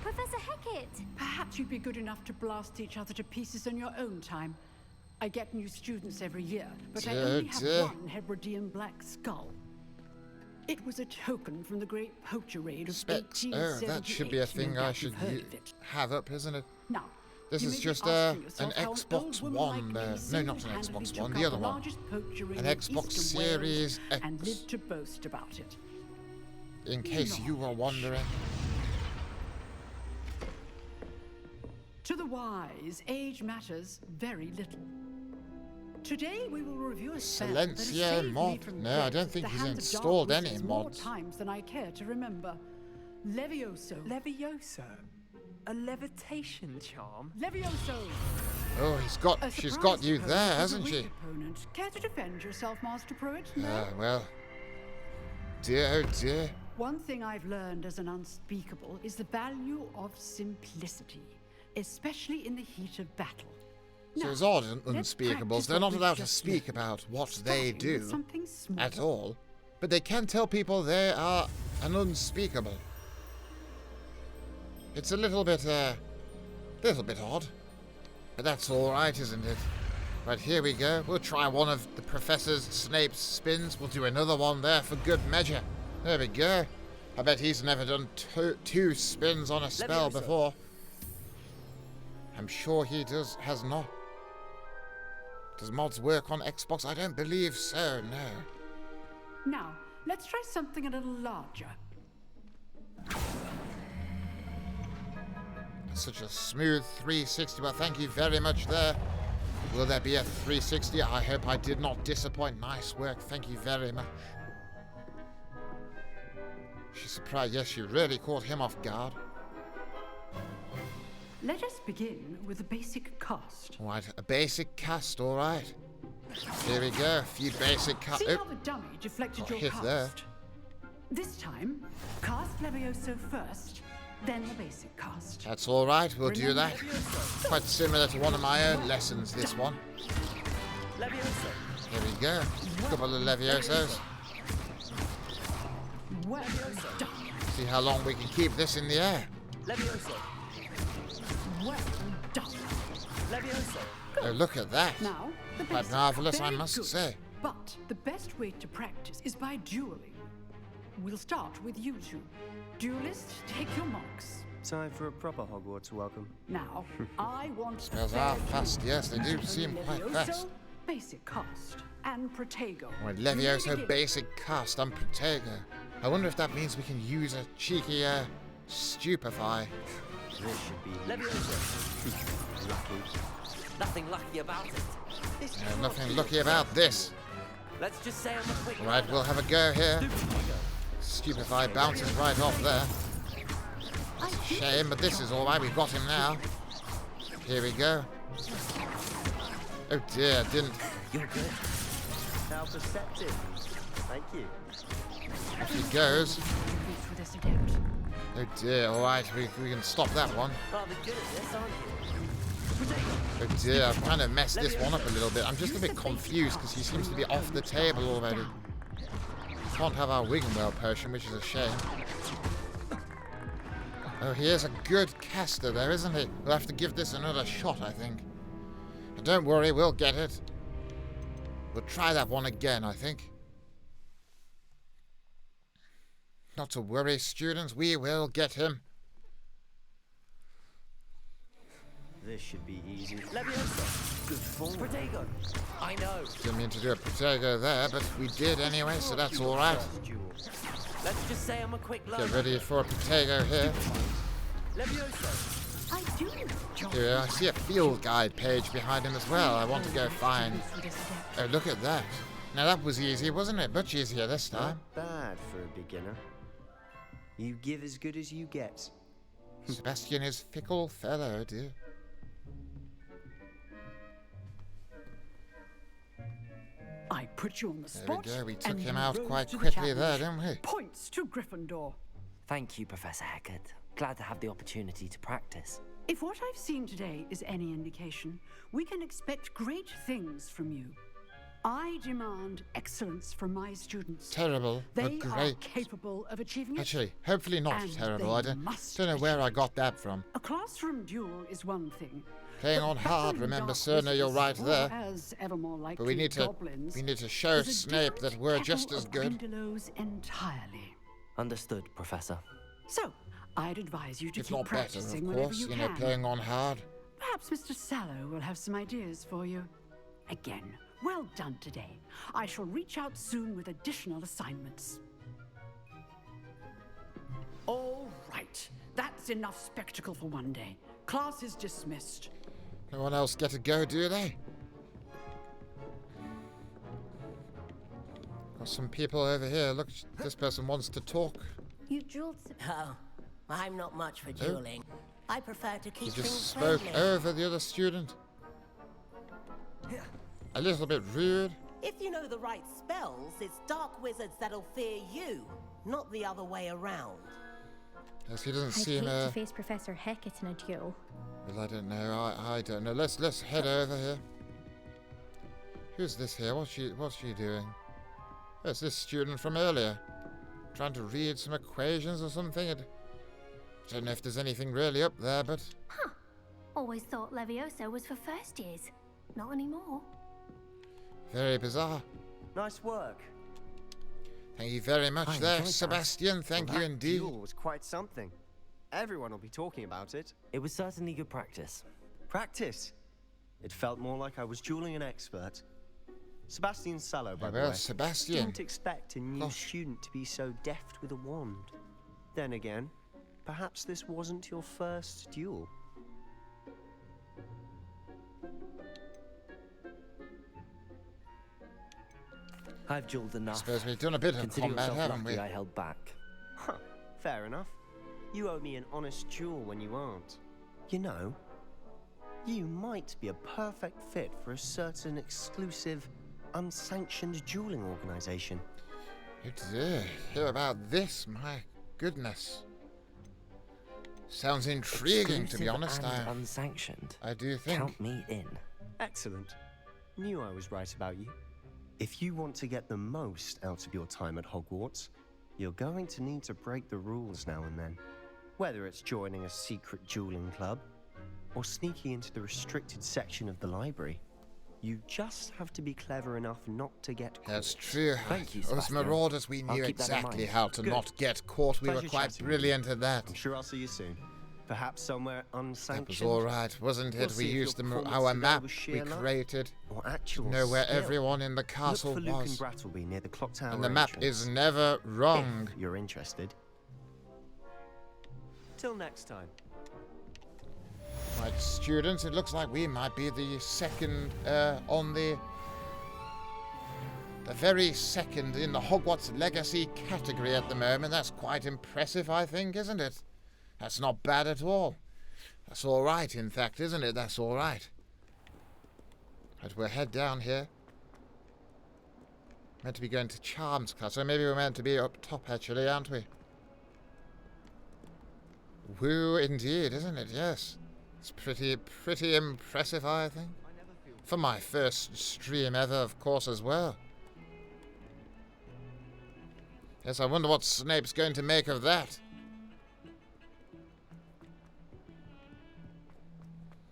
Professor Hecat! Perhaps you'd be good enough to blast each other to pieces in your own time. I get new students every year, but I only have one Hebridean black skull. It was a token from the great poacher raid of Specs. 1878. Oh, that should be a thing I should have up, isn't it? Now, this is just an Xbox One. No, not an Xbox One, the other one. An Xbox Series X. And lived to boast about it. In case you were wondering. To the wise, age matters very little. Today we will review a spell that has saved me from No, I don't think he's installed any mods. More times than I care to remember. Levioso. Levioso? A levitation charm? Levioso! Oh, she's got you there, hasn't she? Opponent. Care to defend yourself, Master Pruitt? Well. Dear, oh dear. One thing I've learned as an unspeakable is the value of simplicity, especially in the heat of battle. So it's odd and unspeakables. They're not allowed to speak about what they do at all, but they can tell people they are an unspeakable. It's a little bit odd, but that's all right, isn't it? Right, here we go. We'll try one of the Professor Snape's spins. We'll do another one there for good measure. There we go. I bet he's never done two spins on a spell before. I'm sure he has not. Does mods work on Xbox? I don't believe so, no. Now, let's try something a little larger. Such a smooth 360. Well, thank you very much there. Will there be a 360? I hope I did not disappoint. Nice work. Thank you very much. She's surprised. Yes, she really caught him off guard. Let us begin with a basic cast. All right, a basic cast, all right. Here we go, a few basic casts. See how the dummy deflected your cast? There. This time, cast Levioso first, then the basic cast. That's all right, we'll do that. Quite similar to one of my own lessons, this one. Here we go, a couple of Leviosos. Well done. See how long we can keep this in the air. Levioso. Well done. Levioso. Oh, look at that. Now, the quite marvellous, I must say. But the best way to practice is by dueling. We'll start with you two. Duelists, take your marks. Time for a proper Hogwarts welcome. Now, I want... Spells are fast, yes, they do seem quite fast. Basic cast and Protego. Right, Levioso basic cast and Protego. I wonder if that means we can use a cheeky stupefy. This should be Levioso. lucky. Nothing lucky about it. Nothing lucky about this. Let's just say I'm a quick. Right, we'll have a go here. Stupefy bounces right off there. That's a shame, but this is all right. We've got him now. Here we go. Oh dear, didn't. You're good. How perceptive. Thank you. Off he goes. Oh dear, alright, we can stop that one. Rather good at this, aren't you? Oh dear, I've kind of messed this one up a little bit. I'm just a bit confused because he seems to be off the table already. Can't have our Wiggenwell potion, which is a shame. Oh, he is a good caster there, isn't he? We'll have to give this another shot, I think. But don't worry, we'll get it. We'll try that one again, I think. Not to worry, students, we will get him. This should be easy. Levioso. Good form. Protego. I know. Didn't mean to do a Protego there, but we did anyway, so that's all right. Let's just say I'm a quick learner. Get ready for a Protego here. Levioso. I do. Here, I see a field guide page behind him as well. I want to go find. Oh, look at that. Now that was easy, wasn't it? Much easier this time. Not bad for a beginner. You give as good as you get. Sebastian is fickle fellow, dear. I put you on the spot. There we go. We took and him you out rose quite to the quickly there, challenge. didn't we? Points to Gryffindor. Thank you, Professor Hecat. Glad to have the opportunity to practice. If what I've seen today is any indication, we can expect great things from you. I demand excellence from my students. Terrible, They but great. are capable of achieving it. Actually, hopefully not and terrible. they I don't must know where I got that from. A classroom duel is one thing. Playing but on hard, battling remember, dark sir? No, you're right wizards, there. or as ever more But likely we need to goblins, show is a Snape that we're different just kettle as of good. Grindylows entirely. Understood, Professor. So, I'd advise you to If keep not better, practicing of whenever course. you You know, can. playing on hard. Perhaps Mr. Sallow will have some ideas for you. Again, well done today. I shall reach out soon with additional assignments. All right. That's enough spectacle for one day. Class is dismissed. No one else get to go, do they? Got some people over here. Look, this person wants to talk. You dueled. Oh, I'm not much for dueling. I prefer to He keep just things spoke friendly. over the other student. A little bit rude. If you know the right spells, it's dark wizards that'll fear you, not the other way around. Yes, he doesn't I'd seem. hate to face Professor Hecat in a duel. Well, I don't know. I don't know. Let's head over here. Who's this here? What's she doing? Oh, it's this student from earlier, trying to read some equations or something. I don't know if there's anything really up there, but Huh. Always thought Levioso was for first years. Not anymore. very bizarre. Nice work. Thank you very much I there, enjoyed that. Sebastian. Thank Well, you that indeed. duel was quite something. Everyone will be talking about it. It was certainly good practice. Practice? It felt more like I was dueling an expert. Sebastian Sallow, by the well, way. Sebastian. Didn't expect a new student to be so deft with a wand. Then again, perhaps this wasn't your first duel. I've dueled enough. Suppose we've done a bit of Consider combat, yourself haven't lucky we? I held back. Huh, fair enough. You owe me an honest duel when you aren't. You know, you might be a perfect fit for a certain exclusive, unsanctioned dueling organization. You did hear about this? My goodness. Sounds intriguing, to be Exclusive honest. and unsanctioned. I do think. Count me in. Excellent. Knew I was right about you. If you want to get the most out of your time at Hogwarts, you're going to need to break the rules now and then. Whether it's joining a secret dueling club, or sneaking into the restricted section of the library, you just have to be clever enough not to get caught. That's true. Thank you, Us Sebastian. marauders, we I'll knew keep that in exactly mind. how to Good. not get caught. We were Pleasure quite chatting with you. brilliant at that. I'm sure I'll see you soon. Perhaps somewhere That unsanctioned. was all right, wasn't We'll it? see We if used your performance our today map was we sheer luck created or to actual know where skill. everyone in the castle Look for Lupin was. Brattleby near the clock tower And the map entrance, is never wrong. if you're interested. Till next time. Right, students, it looks like we might be the second on the very second in the Hogwarts Legacy category at the moment. That's quite impressive, I think, isn't it? That's not bad at all. That's all right, in fact, isn't it? That's all right. Right, we'll head down here. Meant to be going to Charms class, so maybe we're meant to be up top, actually, aren't we? Woo, indeed, isn't it? Yes. It's pretty impressive, I think. For my first stream ever, of course, as well. Yes, I wonder what Snape's going to make of that.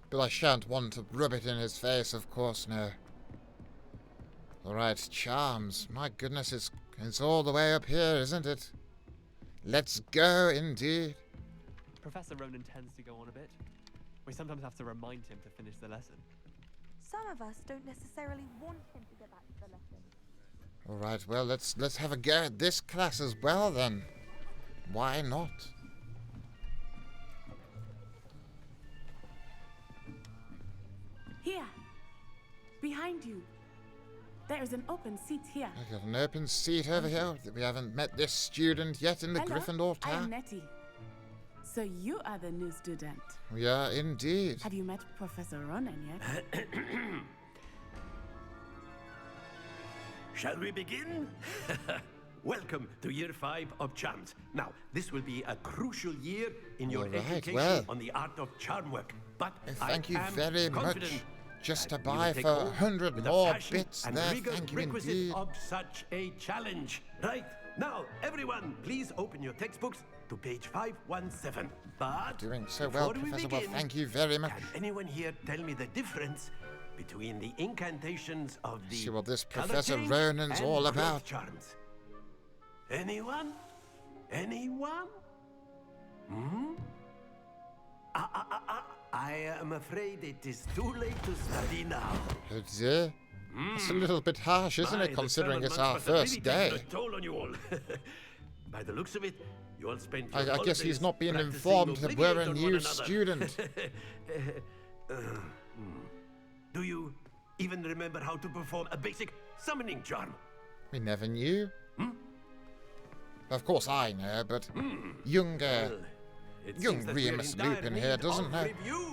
But I shan't want to rub it in his face, of course, no. Alright, Charms. My goodness, it's all the way up here, isn't it? Let's go, indeed. Professor Ronan tends to go on a bit. We sometimes have to remind him to finish the lesson. Some of us don't necessarily want him to get back to the lesson. Alright, well, let's have a go at this class as well, then. Why not? Here. Behind you. There is an open seat here. I got an open seat over here. We haven't met this student yet in the Hello, Gryffindor I Tower. am Nettie. So you are the new student. We are indeed. Have you met Professor Ronan yet? Shall we begin? Welcome to Year 5 of Charms. Now, this will be a crucial year in your education on the art of charm work. But thank you am very confident much. Just to that you will buy take for hold 100 with the more passion bits and there. rigor Thank you requisite indeed. of such a challenge. Right, now, everyone, please open your textbooks to page 517. But doing so well, Professor. Well, thank you very much. Can anyone here tell me the difference between the incantations of the See what this color Professor change Ronan's and all growth about. Charms? Anyone? Anyone? Hmm? I am afraid it is too late to study now. Oh dear. It's a little bit harsh, isn't it, considering it's our first day? A toll on you all. By the looks of it, you all spent your I guess he's holidays not being practicing informed that we're a Obliviate on new one another. student. Do you even remember how to perform a basic summoning charm? We never knew. Of course I know, but young Remus Lupin here doesn't know. Review.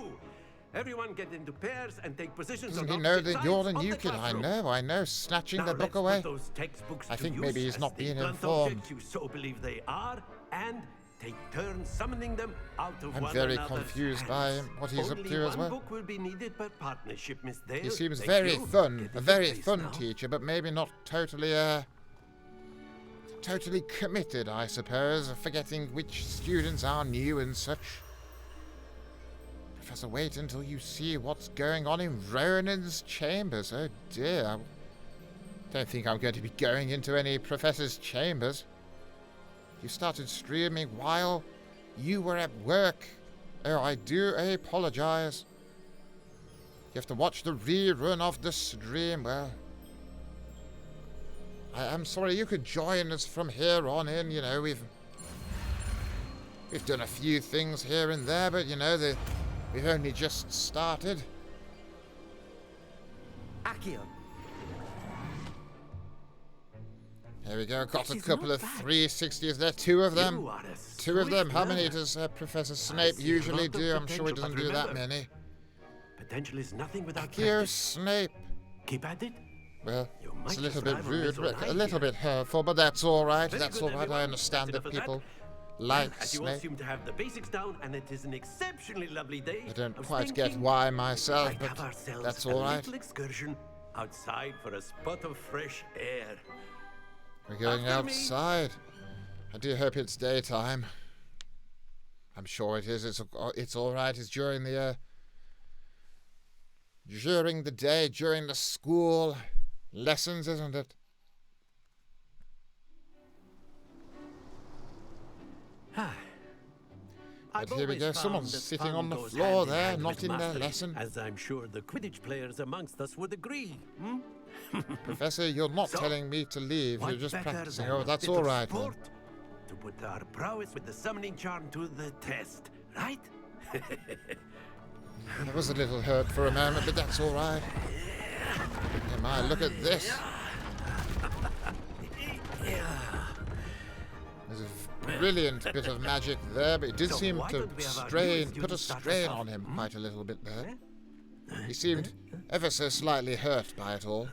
Everyone get into pairs and take positions Doesn't on he know opposite that you're sides the of new the kid? classroom. I know, snatching Now the book let's put away. those textbooks I to think use maybe he's as not the being blunt informed. objects you so believe they are, and take turns summoning them out of I'm one very another's confused hands. by what he's Only up to as one well. book will be needed per partnership, Miss Dale. He seems Thank very you. fun, Get a into very place fun now. teacher, but maybe not totally committed, I suppose, forgetting which students are new and such. Professor, wait until you see what's going on in Ronan's chambers. Oh dear, I don't think I'm going to be going into any professor's chambers. You started streaming while you were at work. Oh, I do apologize. You have to watch the rerun of the stream. Well, I'm sorry, you could join us from here on in. You know, we've done a few things here and there, but you know, we've only just started. Accio. Here we go, got a couple of 360s there, two of them. Two of them. How many does Professor Snape usually do? I'm sure he doesn't do that many. Potential is nothing without Dear practice. Snape. Keep at it. Well, it's a might little just bit rival rude, Miss a O'Reilly little bit hurtful, but that's all right. Very That's good, all right. I everyone. understand That's that enough of people like As you all Snape. seem to have the basics down, and it is an exceptionally lovely day. I don't was quite get thinking why myself, might have but ourselves that's a all right. little excursion outside for a spot of fresh air. We're going After me. outside. I do hope it's daytime. I'm sure it is. It's all right. It's during the day, during the school lessons, isn't it? But here we go. Someone's sitting on the floor there, not in their lesson. As I'm sure the Quidditch players amongst us would agree. Professor, you're not So, telling me to leave. You're what just better practicing. than Oh, a that's bit all of right then. sport to put our prowess with the summoning charm to the test, right? I was a little hurt for a moment, but that's all right. Yeah, my, look at this. There's a brilliant bit of magic there, but it did So seem why to don't we have our strain, newest put a student start us strain off? on him quite a little bit there. He seemed ever so slightly hurt by it all.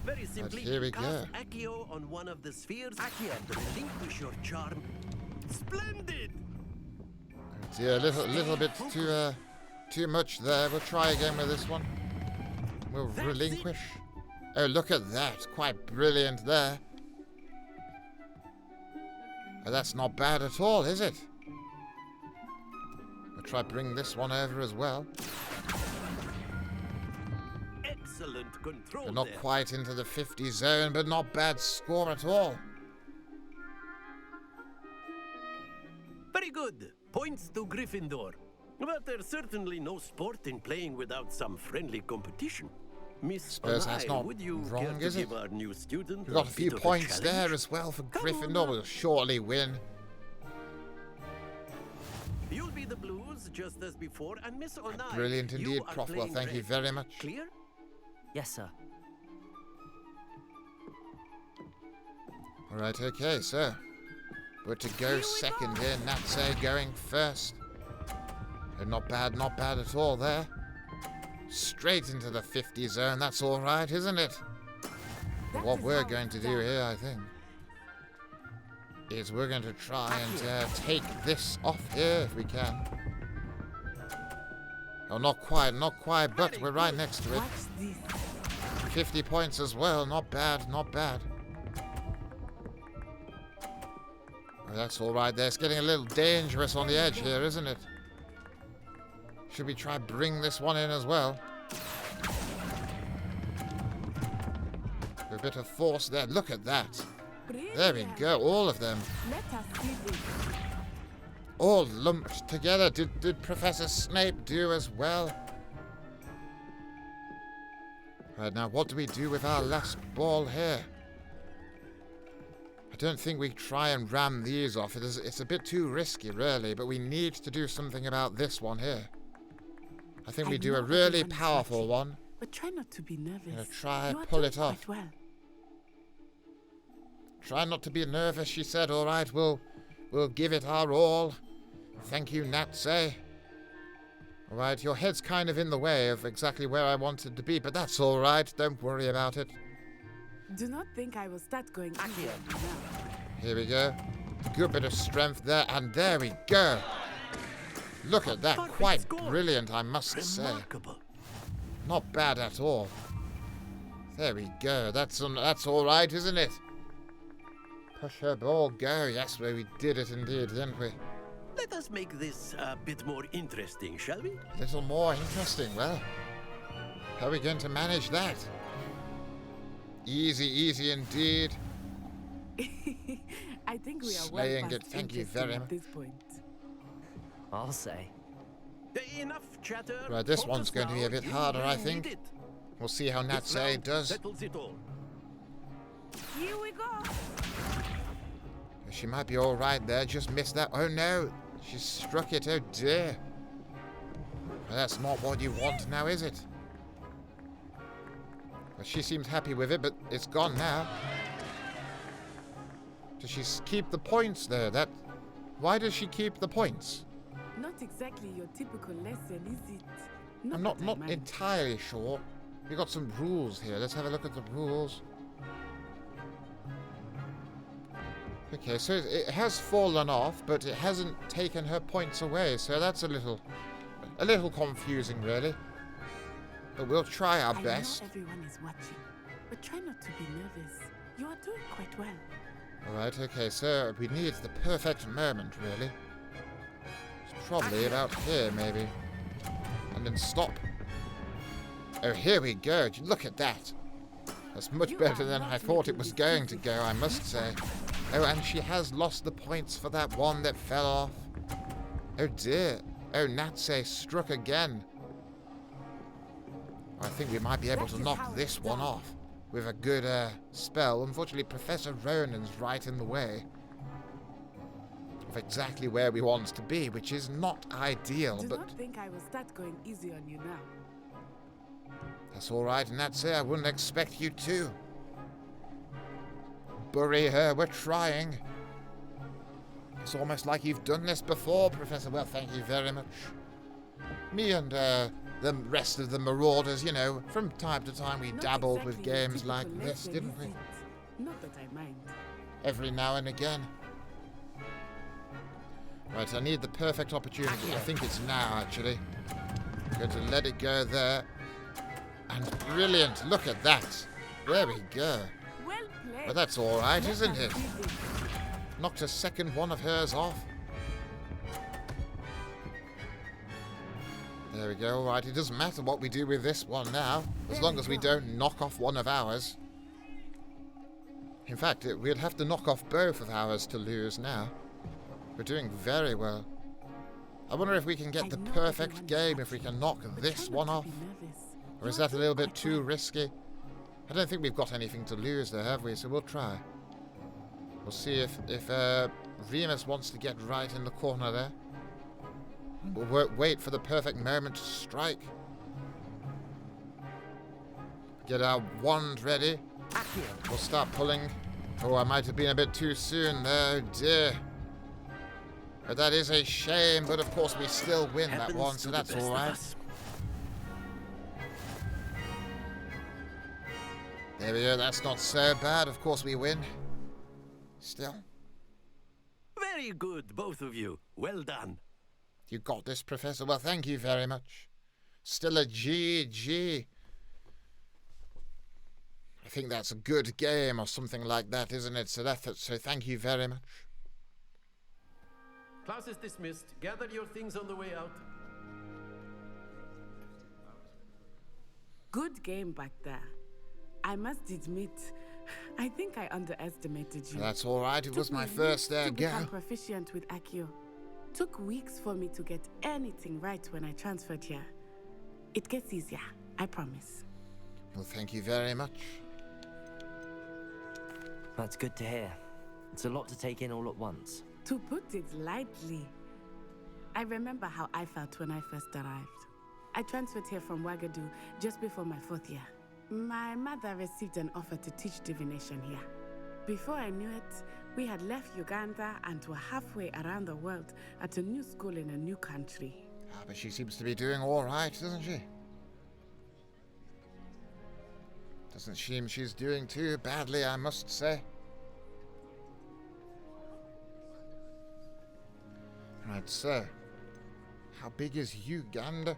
Very simply, here we cast go. Accio on one of the spheres and relinquish your charm. Splendid! Yeah, a little bit too much there. We'll try again with this one. We'll relinquish. Oh, look at that. Quite brilliant there. Oh, that's not bad at all, is it? We'll try bring this one over as well. Excellent control We're not there. quite into the 50 zone, but not bad score at all. Very good. Points to Gryffindor. But there's certainly no sport in playing without some friendly competition. Miss Suppose that's O'Reilly, not would you wrong, care to is it? give our new student We've got a few bit of points challenge? there as well for Gryffindor. We'll surely win. You'll be the Blues, just as before, and Miss Onai, Brilliant indeed, you are Prof. Well, playing thank you Red. very much. Clear? Yes, sir. Alright, okay, so we're to go second here. Natse going first. Not bad at all there. Straight into the 50 zone. That's alright, isn't it? But what we're going to do here, I think, is we're going to try and take this off here if we can. Oh, not quite, but we're right next to it. 50 points as well. Not bad. Oh, that's alright there. It's getting a little dangerous on the edge here, isn't it? Should we try bring this one in as well? A bit of force there. Look at that. There we go. All of them. All lumped together. Did Professor Snape do as well? Right, now what do we do with our last ball here? I don't think we try and ram these off. It's a bit too risky, really, but we need to do something about this one here. I think we do a really powerful one. But try not to be nervous. Try and pull it off. Well. Try not to be nervous, she said. All right, we'll give it our all. Thank you, Natse. All right, your head's kind of in the way of exactly where I wanted to be, but that's all right. Don't worry about it. Do not think I will start going easier now. Here we go. Good bit of strength there, and there we go. Look at that. Quite brilliant, I must say. Not bad at all. There we go. That's all right, isn't it? Push her ball, go. Yes, well, we did it indeed, didn't we? Let us make this a bit more interesting, shall we? Little more interesting. Well, how are we going to manage that? Easy indeed. I think we are Slaying well it. Thank you very much. at this point. I'll say. Enough chatter. Right, this one's going to be a bit harder, I think. We'll see how Natse does. Settles it all. Here we go. She might be all right there. Just missed that. Oh no, she struck it. Oh dear. Well, that's not what you want now, is it? Well, she seems happy with it, but it's gone now. Does she keep the points there? Why does she keep the points? Not exactly your typical lesson, is it? I'm not entirely sure. We've got some rules here. Let's have a look at the rules. Okay, so it has fallen off, but it hasn't taken her points away, so that's a little confusing, really. But we'll try our best. I know everyone is watching, but try not to be nervous. You are doing quite well. Alright, okay, so we need the perfect moment, really. It's probably about here, maybe. And then stop. Oh, here we go. Look at that. That's much better than I thought it was going to go, I must say. Oh, and she has lost the points for that one that fell off. Oh dear. Oh, Natse struck again. I think we might be able to knock this one off with a good spell. Unfortunately, Professor Ronan's right in the way of exactly where we want to be, which is not ideal. Do but not think I will start going easy on you now. That's all right, Natse. I wouldn't expect you to. Bury her. We're trying. It's almost like you've done this before, Professor. Well, thank you very much. Me and the rest of the Marauders, you know, from time to time we dabbled with games like this, didn't we? Not that I mind. Every now and again. Right, I need the perfect opportunity. I think it's now, actually. I'm going to let it go there. And brilliant. Look at that. There we go. Well, that's all right, isn't it? Knocked a second one of hers off. There we go. All right, it doesn't matter what we do with this one now, as long as we don't knock off one of ours. In fact, we'd have to knock off both of ours to lose now. We're doing very well. I wonder if we can get the perfect game if we can knock this one off. Or is that a little bit too risky? I don't think we've got anything to lose there, have we? So we'll try. We'll see if Remus wants to get right in the corner there. We'll wait for the perfect moment to strike. Get our wand ready. We'll start pulling. Oh, I might have been a bit too soon there. Oh dear. But that is a shame, but of course we still win that one, so that's alright. There we go, that's not so bad. Of course we win. Still. Very good, both of you. Well done. You got this, Professor. Well, thank you very much. Still a GG. I think that's a good game or something like that, isn't it? So thank you very much. Class is dismissed. Gather your things on the way out. Good game back there. I must admit, I think I underestimated you. That's all right. It was my first to go. become proficient with Accio. Took weeks for me to get anything right when I transferred here. It gets easier, I promise. Well, thank you very much. That's good to hear. It's a lot to take in all at once. To put it lightly, I remember how I felt when I first arrived. I transferred here from Ouagadougou just before my 4th year. My mother received an offer to teach divination here. Before I knew it, we had left Uganda and were halfway around the world at a new school in a new country. Ah, but she seems to be doing all right, doesn't she? Doesn't seem she's doing too badly, I must say. Right, so how big is Uganda?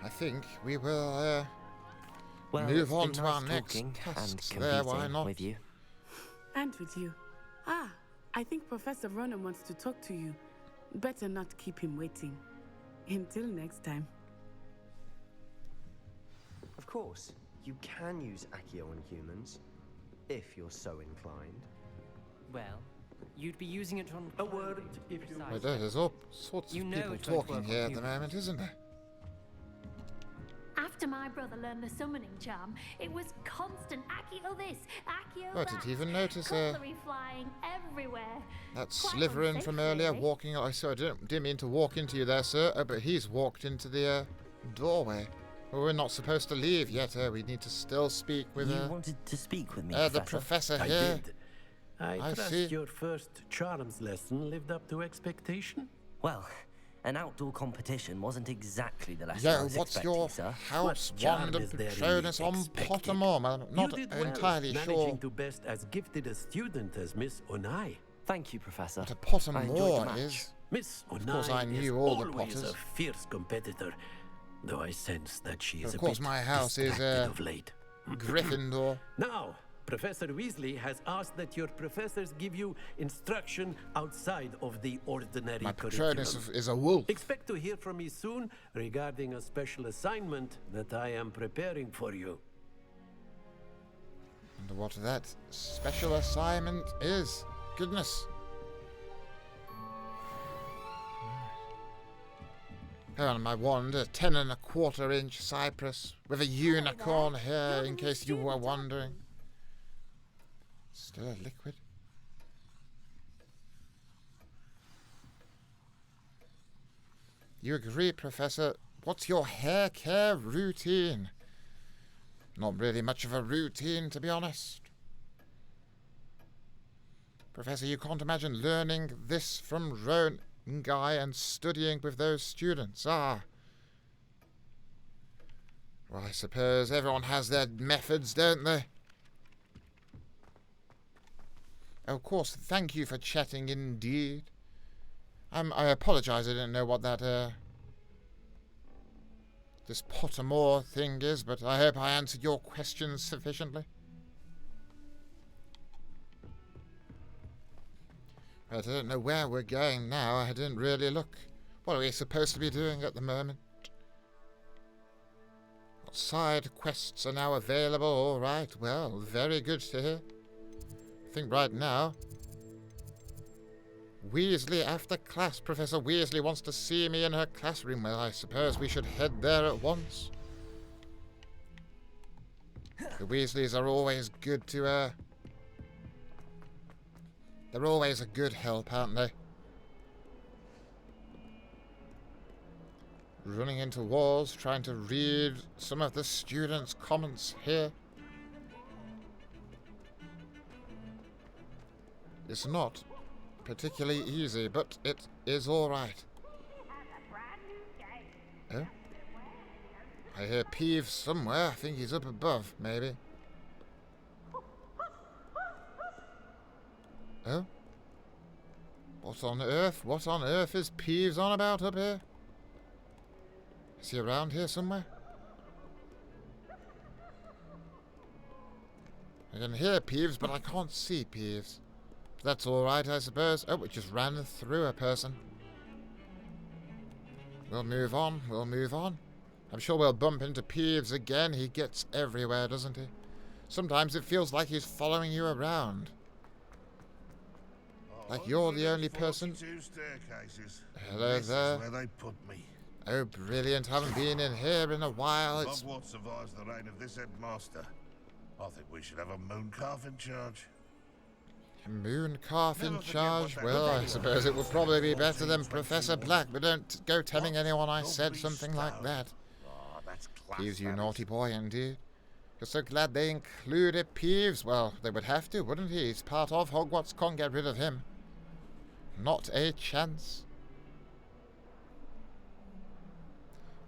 I think we will move on to our next tasks there, why not? With you. And with you. Ah, I think Professor Ronan wants to talk to you. Better not keep him waiting. Until next time. Of course, you can use Accio on humans, if you're so inclined. Well, you'd be using it on... A word, if you... Well, there's all sorts of people talking here at the moment, isn't there? After my brother learned the summoning charm, it was constant Accio this, Accio I that. didn't even notice cutlery flying everywhere. that Quite Slytherin unsafe, from earlier really. walking. I didn't mean to walk into you there, sir. Oh, but he's walked into the doorway. Well, we're not supposed to leave yet. We need to still speak with. You wanted to speak with me, the professor I here. did. I trust see. your first charms lesson lived up to expectation. Well, an outdoor competition wasn't exactly the lesson I Yo, was what's expecting, your sir. house charm wand of is there Patronus really on expected? Pottermore? I'm not You did well, entirely managing sure. to best as gifted a student as Miss Onai. Thank you, Professor. What a I enjoyed the Pottermore match. is. Miss Of course, I Onai knew is all the always Potters. a fierce competitor, though I sense that she is Of a course, bit my house is distracted of late. Gryffindor. Now, Professor Weasley has asked that your professors give you instruction outside of the ordinary My curriculum. Patronus is a wolf. Expect to hear from me soon regarding a special assignment that I am preparing for you. Wonder what that special assignment is. Goodness. Here on my wand, a 10 1/4 inch cypress with a unicorn here, in case you were wondering. Still a liquid. You agree, Professor? What's your hair care routine? Not really much of a routine, to be honest. Professor, you can't imagine learning this from Ronan Guy and studying with those students. Ah. Well, I suppose everyone has their methods, don't they? Of course, thank you for chatting indeed. I apologise, I didn't know what that, this Pottermore thing is, but I hope I answered your questions sufficiently. But I don't know where we're going now. I didn't really look. What are we supposed to be doing at the moment? What side quests are now available? All right, well, very good to hear. I think right now, Weasley after class. Professor Weasley wants to see me in her classroom. Well, I suppose we should head there at once. The Weasleys are always good to, they're always a good help, aren't they? running into walls, trying to read some of the students' comments here. It's not particularly easy, but it is alright. Oh? I hear Peeves somewhere. I think he's up above, maybe. Oh? What on earth? What on earth is Peeves on about up here? Is he around here somewhere? I can hear Peeves, but I can't see Peeves. That's alright, I suppose. Oh, it just ran through a person. We'll move on, we'll move on. I'm sure we'll bump into Peeves again. He gets everywhere, doesn't he? Sometimes it feels like he's following you around. Like you're the only person. Hello there. Where they put me. Oh, brilliant. Haven't been in here in a while. It's Hogwarts survives the reign of this headmaster. I think we should have a mooncalf in charge. a mooncalf in charge? Well, I suppose it would probably be better than Professor Black, but don't go telling anyone I said something like that. Peeves, you naughty boy, indeed. You're so glad they included Peeves. Well, they would have to, wouldn't he? He's part of Hogwarts. Can't get rid of him. Not a chance.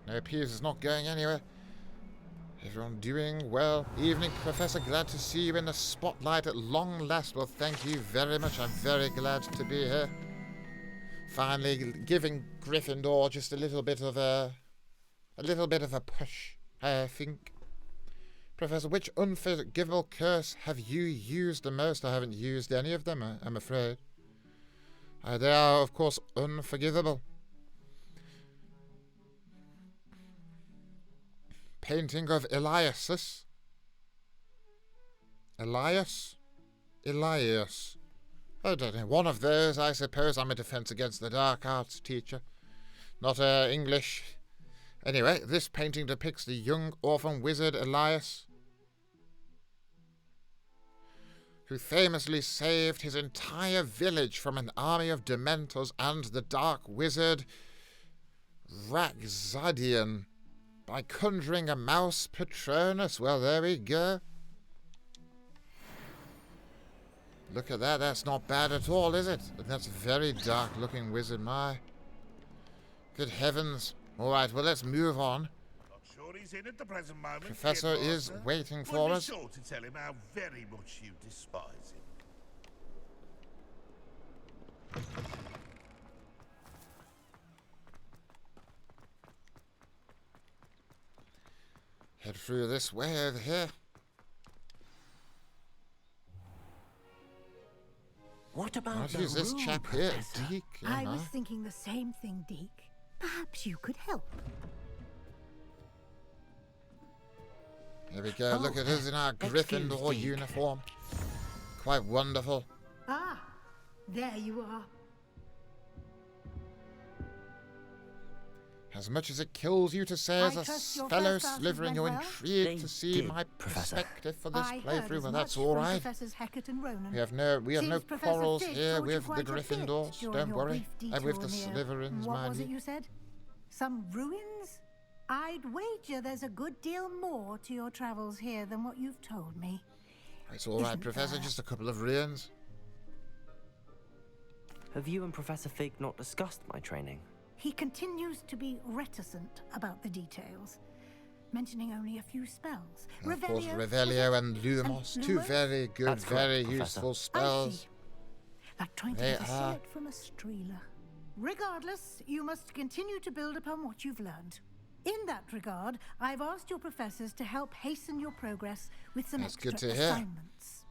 No, Peeves is not going anywhere. Everyone doing well. Evening, Professor. Glad to see you in the spotlight at long last. Well, thank you very much. I'm very glad to be here. Finally giving Gryffindor just a little bit of a push, I think. Professor, which unforgivable curse have you used the most? I haven't used any of them, I'm afraid. They are, of course, unforgivable. Painting of Elias. Elias? Elias. I don't know. One of those, I suppose. I'm a Defense Against the Dark Arts teacher. Not English. Anyway, this painting depicts the young orphan wizard Elias, who famously saved his entire village from an army of Dementors and the dark wizard Raxadian by conjuring a mouse Patronus. Well, there we go. Look at that. That's not bad at all, is it? That's a very dark-looking wizard, my. Good heavens. All right, well, let's move on. Not sure he's in at the present moment. Professor is waiting for us. Be sure to tell him how very much you despise him. Head through this way over here. What about What is this chap here? Deke? I was thinking the same thing, Deke. Perhaps you could help. Here we go. Look at us in our Gryffindor uniform. Quite wonderful. Ah, there you are. As much as it kills you to say as a fellow Slytherin, you're intrigued to see my perspective for this playthrough. Well, that's all right. We have no quarrels here with the Gryffindors. Don't worry. And with the Slytherins, What mind was it you. you said? Some ruins? I'd wager there's a good deal more to your travels here than what you've told me. It's all right, Professor. Just a couple of ruins. Have you and Professor Fig not discussed my training? He continues to be reticent about the details, mentioning only a few spells. Of course, Revelio and Lumos, two very good, That's correct, very Professor. useful spells. Like trying to They get a are. sight from a streeler. Regardless, you must continue to build upon what you've learned. In that regard, I've asked your professors to help hasten your progress with some That's extra good to hear. assignments.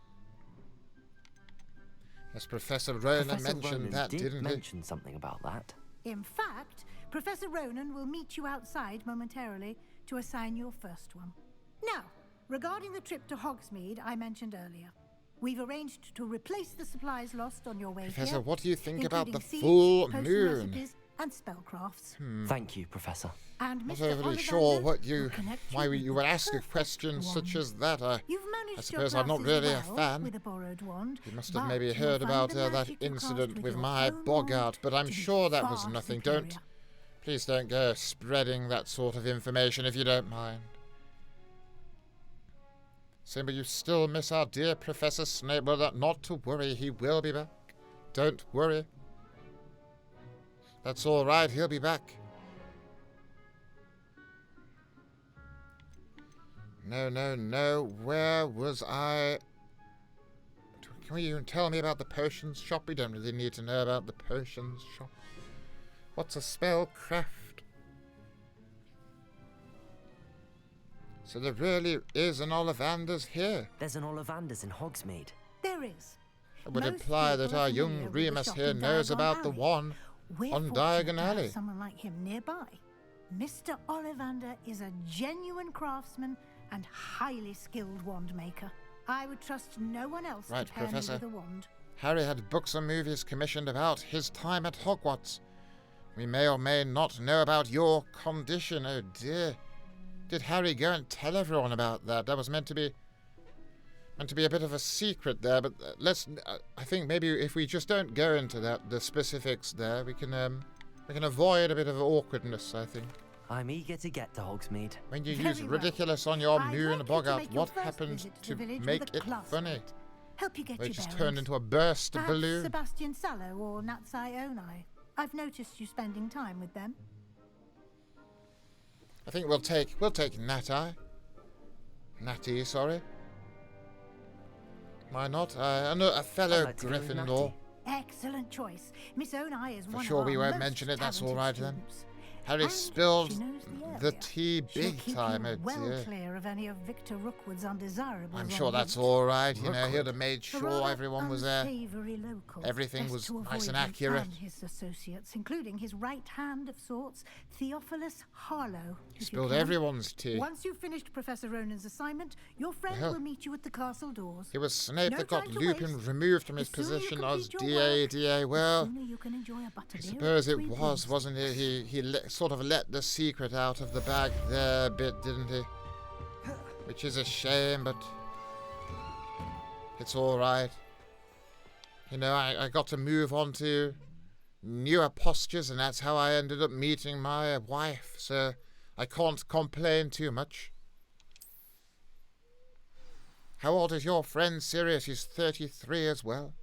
As Professor Ronan Professor mentioned Ronan that, did didn't he? mention something about that. In fact, Professor Ronan will meet you outside momentarily to assign your first one. Now, regarding the trip to Hogsmeade I mentioned earlier, we've arranged to replace the supplies lost on your way Professor, here, what do you think about the including seeds, full potion moon? recipes, and spellcrafts. Thank you, Professor. And Not Mr. overly Ollivander sure what will connect why with you the would ask a perfect question such wand. as that. I You've managed suppose your I'm not classes really a well fan. with a borrowed wand, You must have but maybe you'll heard find about the that magic you cast incident with your my own Boggart, wand but I'm to be sure that was far nothing. superior. Please don't go spreading that sort of information if you don't mind. But you still miss our dear Professor Snape. Well, not to worry, he will be back. Don't worry. That's all right, he'll be back. No. Where was I? Can you even tell me about the potions shop? We don't really need to know about the potions shop. What's a spellcraft? So there really is an Ollivander's here. There's an Ollivander's in Hogsmeade. There is. It would imply that our young Remus here knows about the one on Diagon Alley. Someone like him nearby. Mr. Ollivander is a genuine craftsman and highly skilled wand maker. I would trust no one else to pair me with a wand. Harry had books and movies commissioned about his time at Hogwarts. We may or may not know about your condition. Oh dear. Did Harry go and tell everyone about that? That was meant to be a bit of a secret there, but I think maybe if we just don't go into the specifics there, we can avoid a bit of awkwardness, I think. I'm eager to get to Hogsmeade. When you use ridiculous on your moon Boggart, what happened to make it funny? Help you get They your just bearings. turned into a burst Perhaps balloon. Sebastian Sallow or Natsai Onai. I've noticed you spending time with them. I think we'll take Natty, sorry. Why not? A fellow Gryffindor. Excellent choice. Miss Onai is one For sure of we our won't most mention it, that's all right talented then. students. Harry And spilled she knows the tea She'll big keep time, you oh well dear. clear of any of Victor Rookwood's undesirables. I'm sure on that's route. all right, you know, he'd have made A sure rather everyone was there. unsavoury local, Everything best was to nice avoid and him accurate. And his associates, including his right hand of sorts, Theophilus Harlow. He spilled everyone's tea. Once you've finished Professor Ronan's assignment, your friend Well, will meet you at the castle doors. It was Snape No that got time to Lupin waste. removed from his The sooner you position as complete your DA. Well, The sooner you can enjoy a I butterbeer suppose at it Three was, Pins. wasn't it? He sort of let the secret out of the bag there a bit, didn't he? Which is a shame, but it's all right. You know, I got to move on to newer postures, and that's how I ended up meeting my wife, so I can't complain too much. How old is your friend Sirius? He's 33 as well.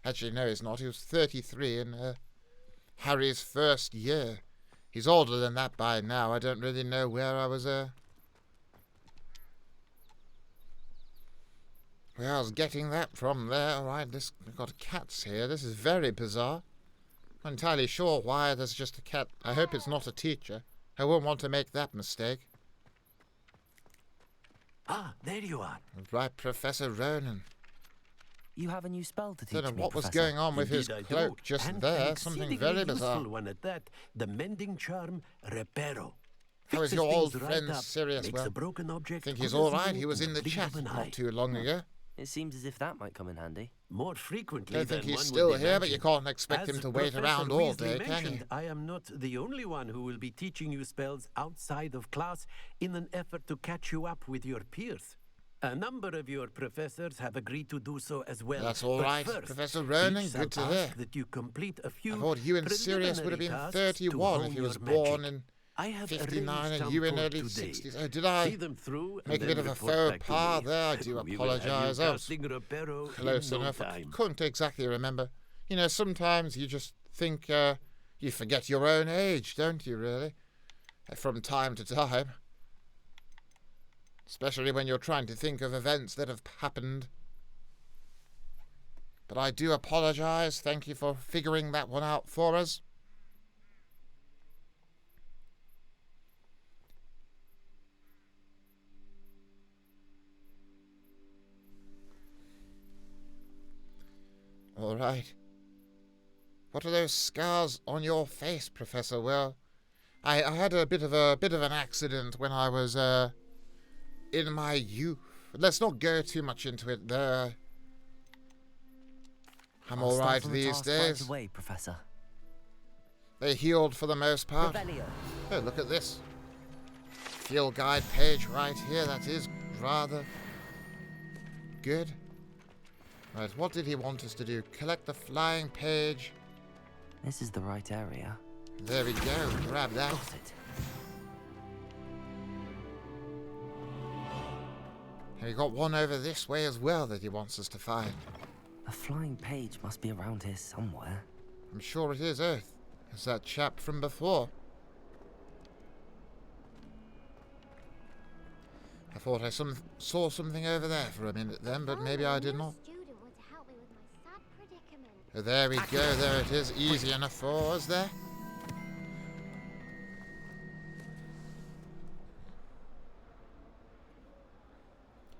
Actually, no, he's not. He was 33 in Harry's first year. He's older than that by now. I don't really know where I was where I was getting that from there. Alright, we've got cats here. This is very bizarre. I'm not entirely sure why there's just a cat. I hope it's not a teacher. I won't want to make that mistake. Ah, there you are. Right, Professor Ronan. You have a new spell to teach Don't know me, what was Professor. going on with his Indeed I cloak do, just and there. an Something exceedingly very bizarre. useful one at that. The mending charm Reparo. How is Fixes your old things right friend up, Sirius? makes Well, a broken object I think he's under all right. zero He was in in the blink chat of an not eye. too long ago. It seems as if that might come in handy. More frequently Don't think than he's one still would here, but you imagine. can't expect him As to wait Professor around all Weasley day, can you? mentioned, I am not the only one who will be teaching you spells outside of class in an effort to catch you up with your peers. A number of your professors have agreed to do so as well. That's all But right, first, Professor Ronan, each shall good to ask hear. that you complete a few I thought you and Sirius would have been preliminary tasks to 31 if hone he was your born magic. in I have 59 arranged and you in some for early today. 60s. Oh, did I See them through and make a then bit of a report faux back to pas me. there? I do We will have you apologise. I was casting Reparo close in no enough. I time. couldn't exactly remember. You know, sometimes you just think you forget your own age, don't you, really? From time to time. Especially when you're trying to think of events that have happened. But I do apologise. Thank you for figuring that one out for us. All right. What are those scars on your face, Professor? Well, I had a bit of an accident when I was in my youth. Let's not go too much into it there. I'm I'll all start right from the these task right days. away, Professor. They healed for the most part. Revelio. Oh, look at this. Field guide page right here. That is rather good. Right, what did he want us to do? Collect the flying page. This is the right area. There we go. Grab that. Got it. And we got one over this way as well that he wants us to find. A flying page must be around here somewhere. I'm sure it is, Earth. It's that chap from before. I thought I saw something over there for a minute then, but maybe I did not. Oh, there we go, there it is. Easy enough for us there.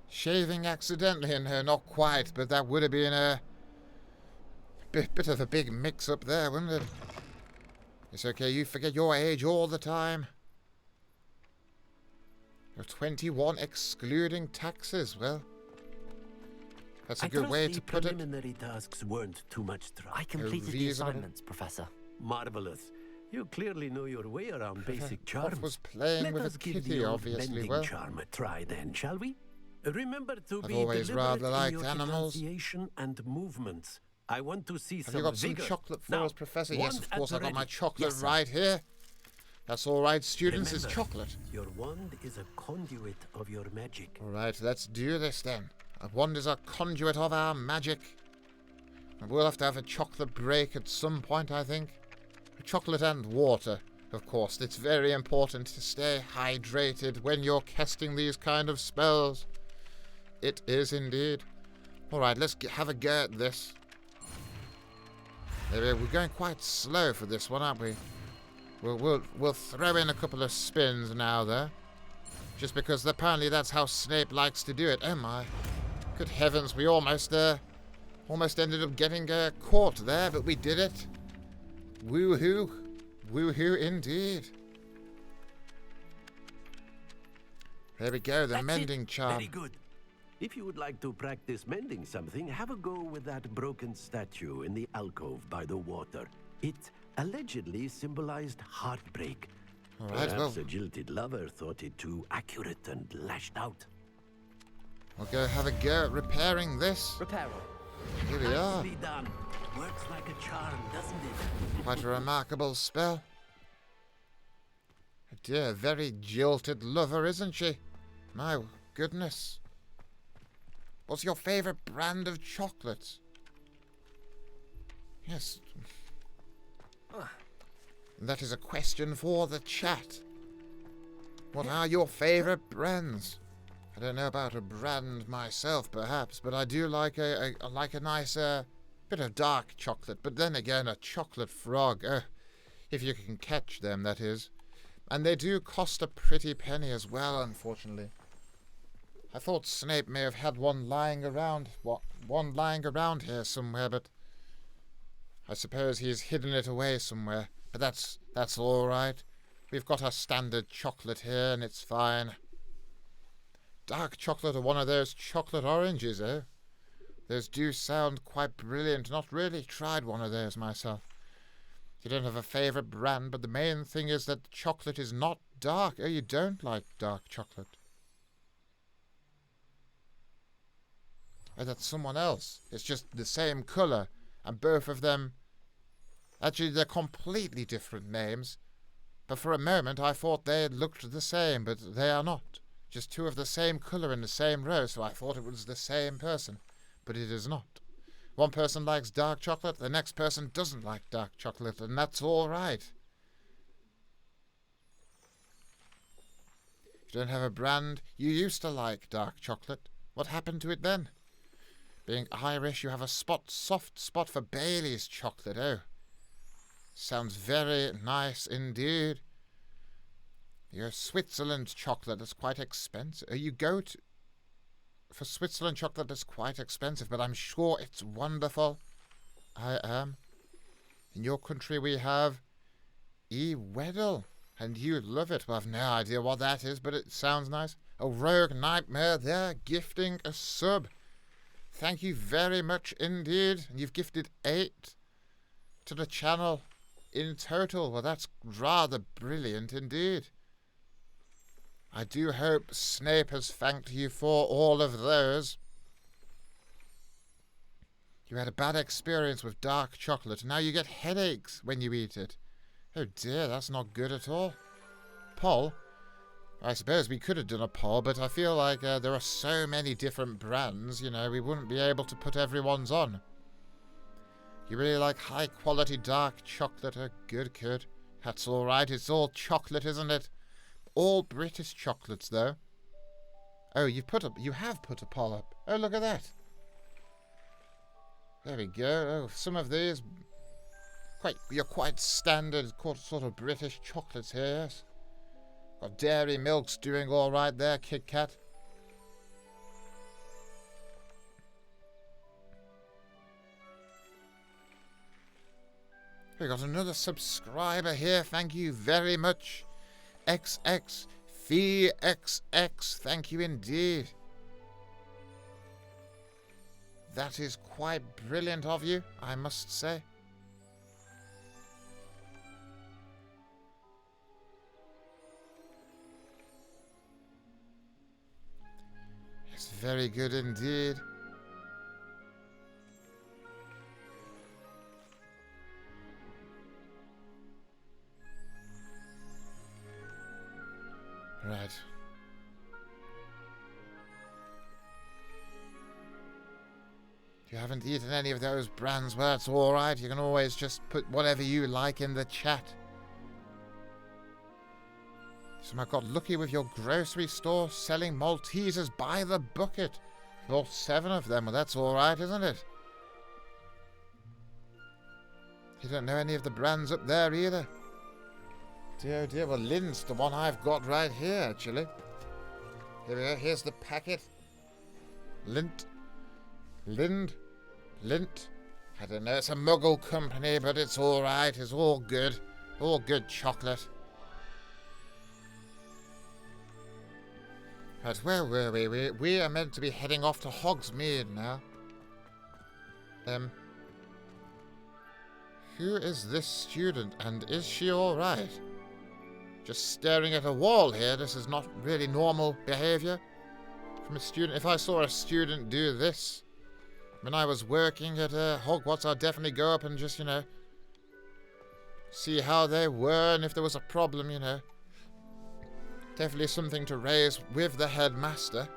Shaving accidentally, no, not quite, but that would have been a bit of a big mix-up there, wouldn't it? It's okay, you forget your age all the time. You're 21, excluding taxes. Well, that's a good way to put it. Preliminary tasks weren't too much trouble. I completed the assignments, Professor. Marvelous. You clearly know your way around basic charms. Was playing Let with us a give kitty, the old obviously. mending Well, charm a try then, shall we? Remember to I've be always deliberate rather in liked your animals. pronunciation and movements. I want to see have some you got some vigor. chocolate for Now, us, Professor? one Yes, of course. at I the got my ready. chocolate Yes, sir. right here. That's all right, students. Remember, It's chocolate. Your wand is a conduit of your magic. All right, let's do this then. A wand is a conduit of our magic. And we'll have to have a chocolate break at some point, I think. Chocolate and water, of course. It's very important to stay hydrated when you're casting these kind of spells. It is indeed. All right, let's have a go at this. We're going quite slow for this one, aren't we? We'll throw in a couple of spins now, though. Just because apparently that's how Snape likes to do it. Oh my. Good heavens, we almost ended up getting caught there, but we did it. Woohoo. Woohoo indeed. There we go, the That's mending it. charm. Very good. If you would like to practice mending something, have a go with that broken statue in the alcove by the water. It allegedly symbolized heartbreak. All right, Perhaps well, a jilted lover thought it too accurate and lashed out. we'll go have a go at repairing this. Repair. Here we are. Nicely done. Works like a charm, doesn't it? Quite a remarkable spell. Oh dear, very jilted lover, isn't she? My goodness. What's your favourite brand of chocolate? Yes. That is a question for the chat. What are your favourite brands? I don't know about a brand myself, perhaps, but I do like a nice bit of dark chocolate. But then again, a chocolate frog, if you can catch them, that is. And they do cost a pretty penny as well, unfortunately. I thought Snape may have had one lying around here somewhere, but I suppose he's hidden it away somewhere. But that's all right. We've got our standard chocolate here, and it's fine. Dark chocolate or one of those chocolate oranges, eh? Those do sound quite brilliant. Not really tried one of those myself. You don't have a favourite brand, but the main thing is that chocolate is not dark. Oh, you don't like dark chocolate. Oh, that's someone else. It's just the same colour, and both of them... Actually, they're completely different names. But for a moment, I thought they looked the same, but they are not. Just two of the same colour in the same row, so I thought it was the same person. But it is not. One person likes dark chocolate, the next person doesn't like dark chocolate, and that's all right. You don't have a brand. You used to like dark chocolate. What happened to it then? Being Irish, you have a soft spot for Bailey's chocolate, oh. Sounds very nice indeed. Your Switzerland chocolate is quite expensive. You go to... For Switzerland chocolate is quite expensive, but I'm sure it's wonderful. I am. In your country we have Weddell, and you love it. Well, I've no idea what that is, but it sounds nice. A rogue nightmare there, gifting a sub. Thank you very much indeed. And you've gifted 8 to the channel in total. Well, that's rather brilliant indeed. I do hope Snape has thanked you for all of those. You had a bad experience with dark chocolate, and now you get headaches when you eat it. Oh dear, that's not good at all. Poll? I suppose we could have done a poll, but I feel like there are so many different brands, you know, we wouldn't be able to put everyone's on. You really like high-quality dark chocolate? Oh, good, good. That's all right. It's all chocolate, isn't it? All British chocolates, though. Oh, you have put a poll up. Oh, look at that. There we go. Oh, some of these, you're quite standard sort of British chocolates here, yes. Got Dairy Milk's doing all right there, Kit Kat. We got another subscriber here. Thank you very much. XX Fee XX. Thank you indeed. That is quite brilliant of you, I must say. It's very good indeed. Right. You haven't eaten any of those brands, well, it's alright. You can always just put whatever you like in the chat. Someone got lucky with your grocery store selling Maltesers by the bucket. Bought 7 of them, well, that's alright, isn't it? You don't know any of the brands up there either. Dear, oh dear. Well, Lind's the one I've got right here, actually. Here we go. Here's the packet. Lind. I don't know. It's a Muggle company, but it's all right. It's all good. All good chocolate. Right, where were we? We are meant to be heading off to Hogsmeade now. Who is this student, and is she all right? Just staring at a wall here. This is not really normal behavior from a student. If I saw a student do this when I was working at Hogwarts, I'd definitely go up and just, you know, see how they were and if there was a problem, you know. Definitely something to raise with the headmaster.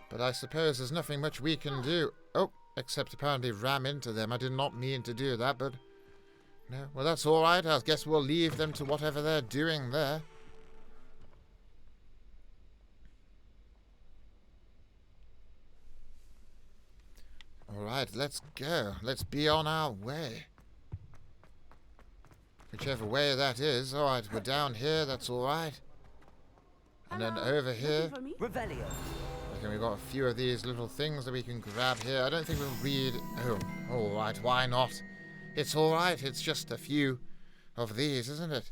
But I suppose there's nothing much we can do. Oh, except apparently ram into them. I did not mean to do that, but... No, well, that's all right. I guess we'll leave them to whatever they're doing there. All right, let's go. Let's be on our way. Whichever way that is. All right, we're down here. That's all right. And then over here. Revelio. Okay, we've got a few of these little things that we can grab here. I don't think we'll read... Oh, all right. Why not? It's all right. It's just a few of these, isn't it?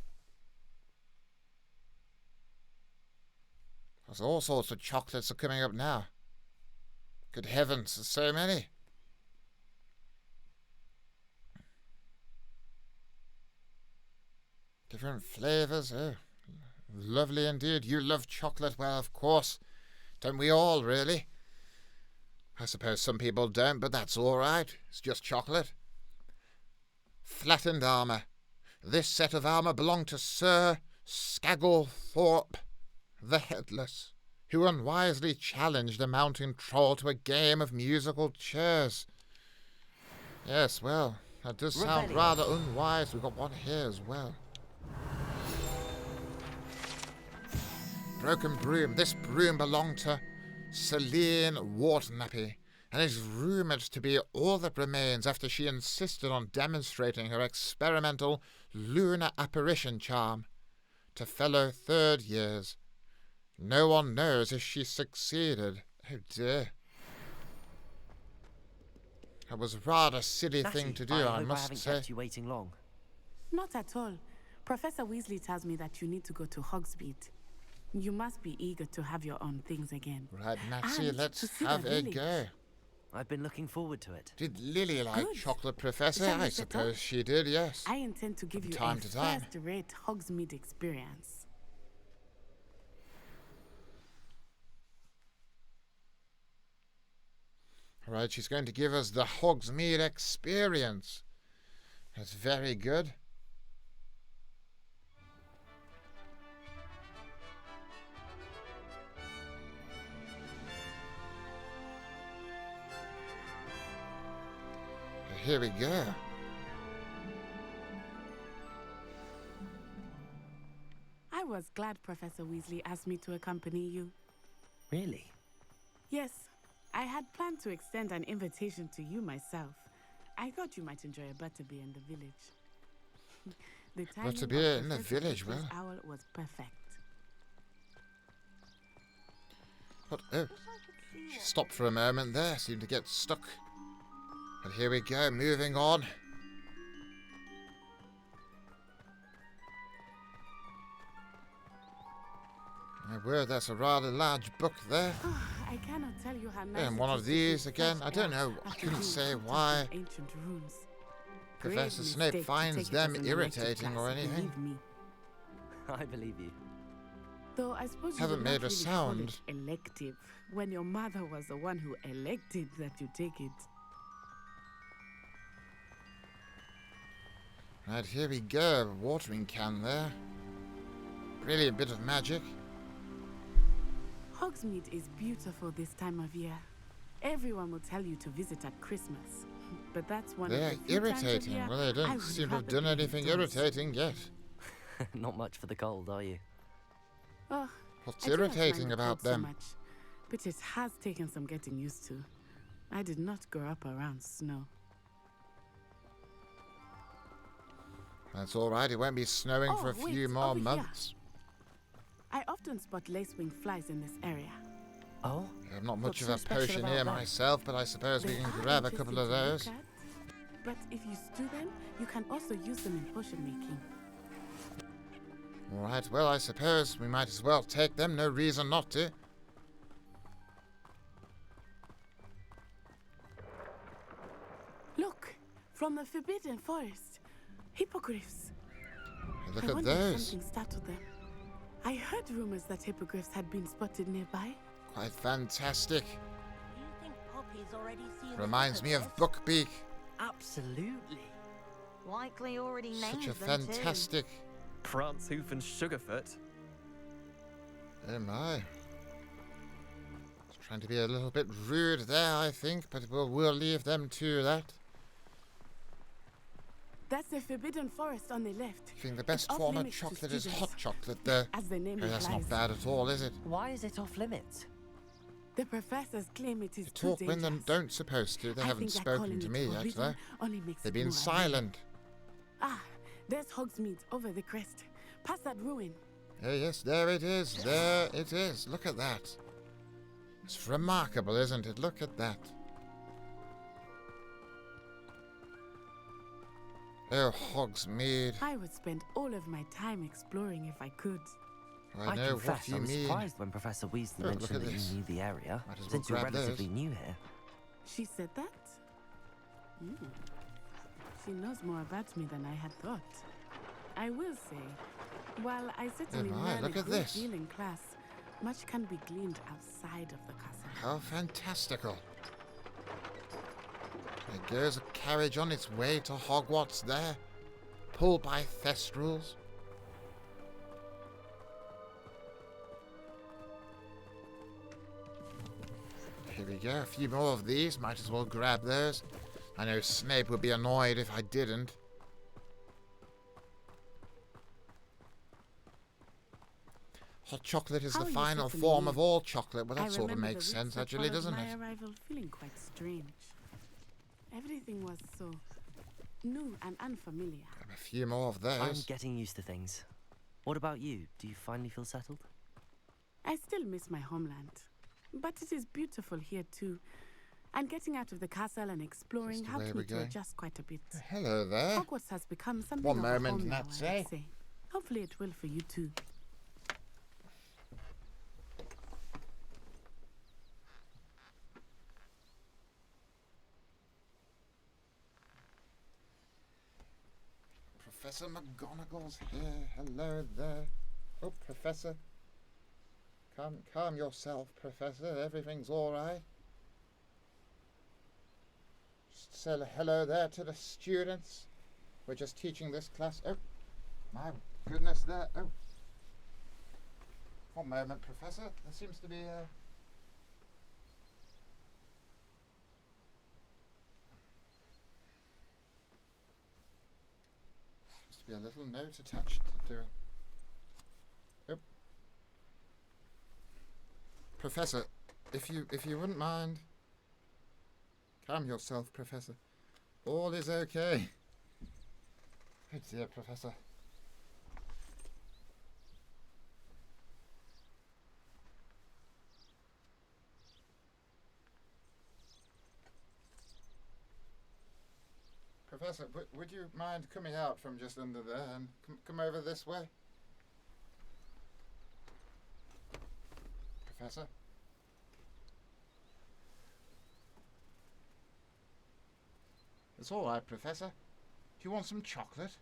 There's all sorts of chocolates are coming up now. Good heavens, there's so many. Different flavors. Oh, lovely indeed. You love chocolate. Well, of course. Don't we all, really? I suppose some people don't, but that's all right. It's just chocolate. Flattened armour. This set of armour belonged to Sir Skagglethorpe the Headless, who unwisely challenged a mountain troll to a game of musical chairs. Yes, well, that does sound rather unwise. We've got one here as well. Broken broom. This broom belonged to Celine Wartnappy, and is rumoured to be all that remains after she insisted on demonstrating her experimental lunar apparition charm to fellow third years. No one knows if she succeeded. Oh dear. That was a rather silly thing to do, I must say. I haven't kept you waiting long. Not at all. Professor Weasley tells me that you need to go to Hogsmeade. You must be eager to have your own things again. Right, Nancy, let's have a go. I've been looking forward to it. Did Lily like chocolate, Professor? I suppose she did, yes. I intend to give you a first-rate Hogsmeade experience. Alright, she's going to give us the Hogsmeade experience. That's very good. Here we go. I was glad Professor Weasley asked me to accompany you. Really? Yes, I had planned to extend an invitation to you myself. I thought you might enjoy a butterbeer in the village. The timing Butterbeer of in the Professor village, Flitwick's well. owl was perfect. What? Oh. She stopped for a moment there, seemed to get stuck. But here we go, moving on. My word, that's a rather large book there. I cannot tell you how nice And it one is of to breathe these again. fresh I don't air know. I after couldn't being say cooped up why in ancient rooms. Professor Grave Snape mistake to finds take it them as an elective irritating or class, anything. believe me. I believe you. Though I suppose you Haven't would made not a really call sound. it elective when your mother was the one who elected that you take it. Right, here we go. Watering can there. Brilliant bit of magic. Hogsmeade is beautiful this time of year. Everyone will tell you to visit at Christmas. But that's one They're of the few times of irritating. year Well, they I don't would seem to have rather done be anything indoors. irritating yet. Not much for the cold, are you? Oh, What's I do not mind irritating the about cold so them? much, but it has taken some getting used to. I did not grow up around snow. That's all right. It won't be snowing for a Oh, few wait, more over here. months. I often spot lacewing flies in this area. Oh? I'm not much What's of so a special potioneer about that? myself, but I suppose we They can are grab a couple of interesting to those. look at, but if you stew them, you can also use them in potion making. All right, well, I suppose we might as well take them. No reason not to. Look, from the Forbidden Forest, hippogriffs. Look I at wonder if those. something startled them. I heard rumors that hippogriffs had been spotted nearby. Quite fantastic. You think Poppy's already seen Reminds me of hippogriffs? Buckbeak. Absolutely. Likely already named Such a them too. fantastic. Prance, Hoof, and Sugarfoot. Oh my. Trying to be a little bit rude there, I think, but we'll leave them to that. That's the Forbidden Forest on the left. I think the best It's off form of limits to chocolate is students. hot chocolate there. As the name Oh, that's implies. not bad at all, is it? Why is it off limits? The professors claim it is They too talk when they dangerous. don't supposed to. They I haven't think that spoken calling to it me yet, forbidden though. only makes They've it been more silent. Ah, there's Hogsmeade over the crest. Past that ruin. Oh, yes, there it is. There it is. Look at that. It's remarkable, isn't it? Look at that. Oh, Hogsmeade. I would spend all of my time exploring if I could. I know what confess you I was mean. surprised when Professor Weasley Oh, look mentioned at that this. you knew the area, Might as well since you're grab those. relatively new here. She said that? She knows more about me than I had thought. I will say, while I certainly Oh my, learn look a at great this. deal in class, much can be gleaned outside of the castle. How fantastical. There goes a carriage on its way to Hogwarts there, pulled by Thestrals. Here we go, a few more of these, might as well grab those. I know Snape would be annoyed if I didn't. Hot chocolate is How the are you final settling form in? of all chocolate. Well, I that sort of remember makes the weeks sense, that actually, followed doesn't my it? arrival feeling quite strange. Everything was so new and unfamiliar. A few more of those. I'm getting used to things. What about you? Do you finally feel settled? I still miss my homeland, but it is beautiful here too. And getting out of the castle and exploring Just the way helped we're me to going. adjust quite a bit. Hello there. Hogwarts has become something One of a moment, home now, that's I would it. say. Hopefully it will for you too. Professor McGonagall's here. Hello there. Oh, Professor. Calm yourself, Professor. Everything's all right. say hello there to the students. We're just teaching this class. Oh, my goodness, there. Oh. One moment, Professor. There seems to be a... be a little note attached to it. Oh. Professor, if you wouldn't mind, calm yourself, Professor. All is okay. Oh dear, Professor. Professor, would you mind coming out from just under there and come over this way? Professor? It's all right, Professor. Do you want some chocolate?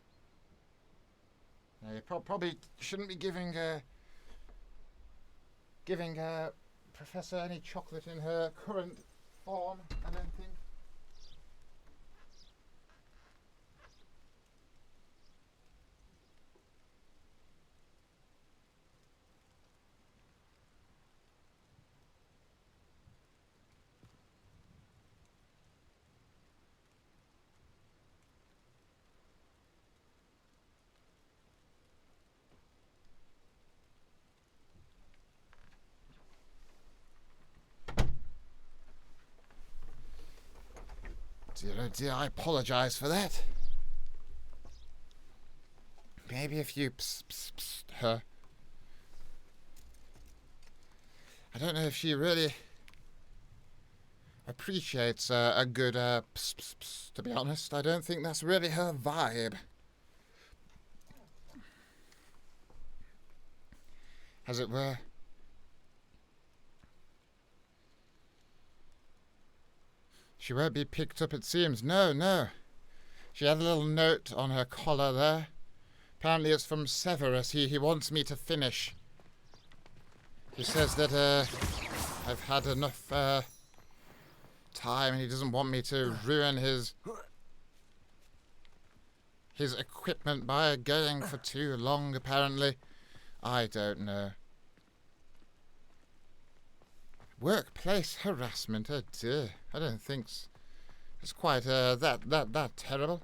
No, you probably shouldn't be giving Professor any chocolate in her current form, I don't think. Dear, oh dear, I apologise for that. Maybe if you psst her. I don't know if she really appreciates a good psst, to be honest. I don't think that's really her vibe. As it were. She won't be picked up, it seems. No. She had a little note on her collar there. Apparently it's from Severus. He wants me to finish. He says that I've had enough time and he doesn't want me to ruin his equipment by going for too long, apparently. I don't know. Workplace harassment, oh dear. I don't think it's quite that terrible.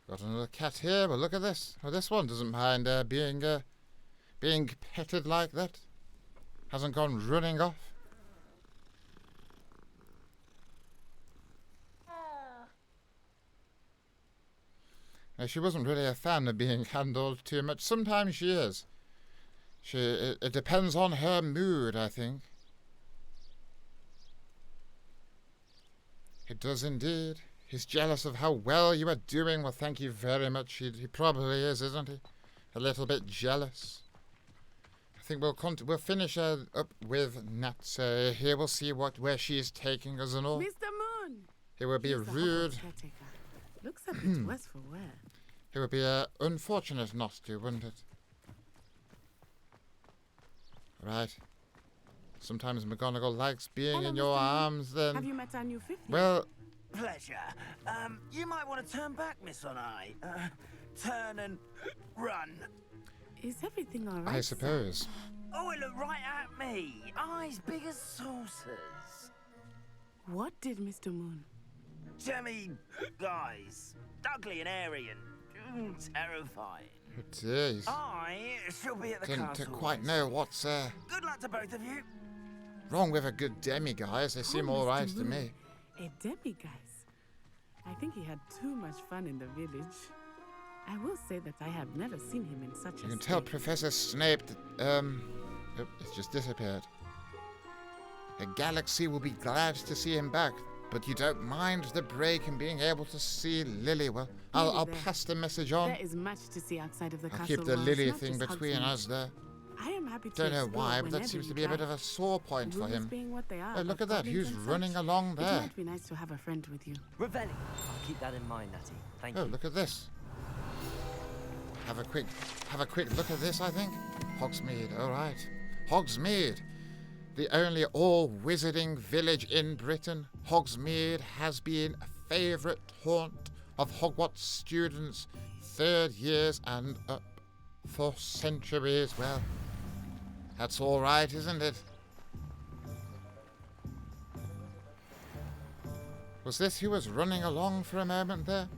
Got another cat here, but look at this. Well, this one doesn't mind being petted like that. Hasn't gone running off. Now, she wasn't really a fan of being handled too much. Sometimes she is. It depends on her mood, I think. It does indeed. He's jealous of how well you are doing. Well, thank you very much. He probably is, isn't he? A little bit jealous. I think we'll finish up with Nat. Here we'll see where she is taking us and all. Mr. Moon! It would be rude. Looks a bit worse for wear. It would be unfortunate not to, wouldn't it? Right. Sometimes McGonagall likes being in your arms, then... Have you met our new fifth year? Well... Pleasure. You might want to turn back, Miss Onai. Turn and run. Is everything all right? I suppose. Oh, it looked right at me. Eyes big as saucers. What did Mr. Moon? Jemmy guys. Ugly and airy and terrifying. Oh, jeez. I shall be at the castle. Didn't quite know what's Good luck to both of you. wrong with a good demi-guise. They seem all right to me. A demi-guise? I think he had too much fun in the village. I will say that I have never seen him in such a You can tell Professor Snape that, it's just disappeared. The galaxy will be glad to see him back, but you don't mind the break and being able to see Lily. Well, I'll pass the message on. There is much to see outside of the castle. I'll keep the Lily thing between us there. I am happy to Don't know why, but that seems to be a bit of a sore point for him. Oh, look at that, who's running along there? It might be nice to have a friend with you. Revelli. I'll keep that in mind, Natty. Thank you. Oh, look at this. Have a quick look at this, I think. Hogsmeade, all right. Hogsmeade. the only all-wizarding village in Britain, Hogsmeade has been a favourite haunt of Hogwarts students, third years and up, for centuries. Well, that's all right, isn't it? Was this who was running along for a moment there?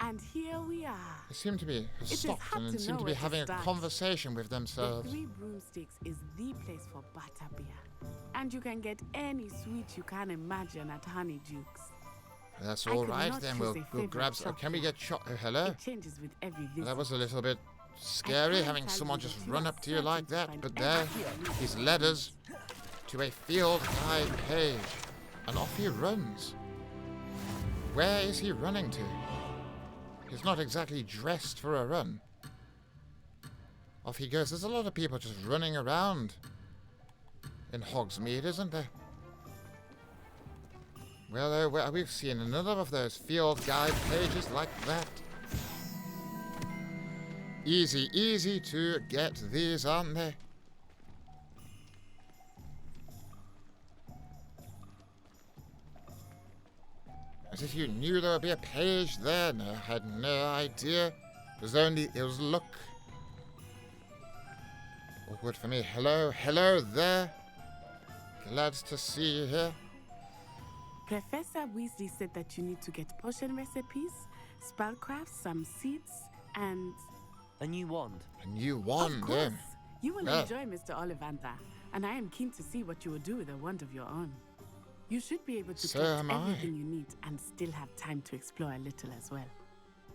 And here we are. They seem to be stopped and seem to be having a conversation with themselves. The Three Broomsticks is the place for butterbeer. And you can get any sweet you can imagine at Honeyduke's. That's all right then. We'll grab some. Can we get shot? Oh, hello? It changes with every visit. That was a little bit scary, having someone just run up to you like that. But there, he's led us to a field guide page. And off he runs. Where is he running to? He's not exactly dressed for a run. Off he goes. There's a lot of people just running around in Hogsmeade, isn't there? Well, we've seen another of those field guide pages like that. Easy to get these, aren't they? As if you knew there would be a page there. No, I had no idea. It was luck. Awkward for me. Hello there. Glad to see you here. Professor Weasley said that you need to get potion recipes, spellcrafts, some seeds, and... a new wand. A new wand, of course. You will enjoy Mr. Ollivander, and I am keen to see what you will do with a wand of your own. You should be able to get everything you need and still have time to explore a little as well.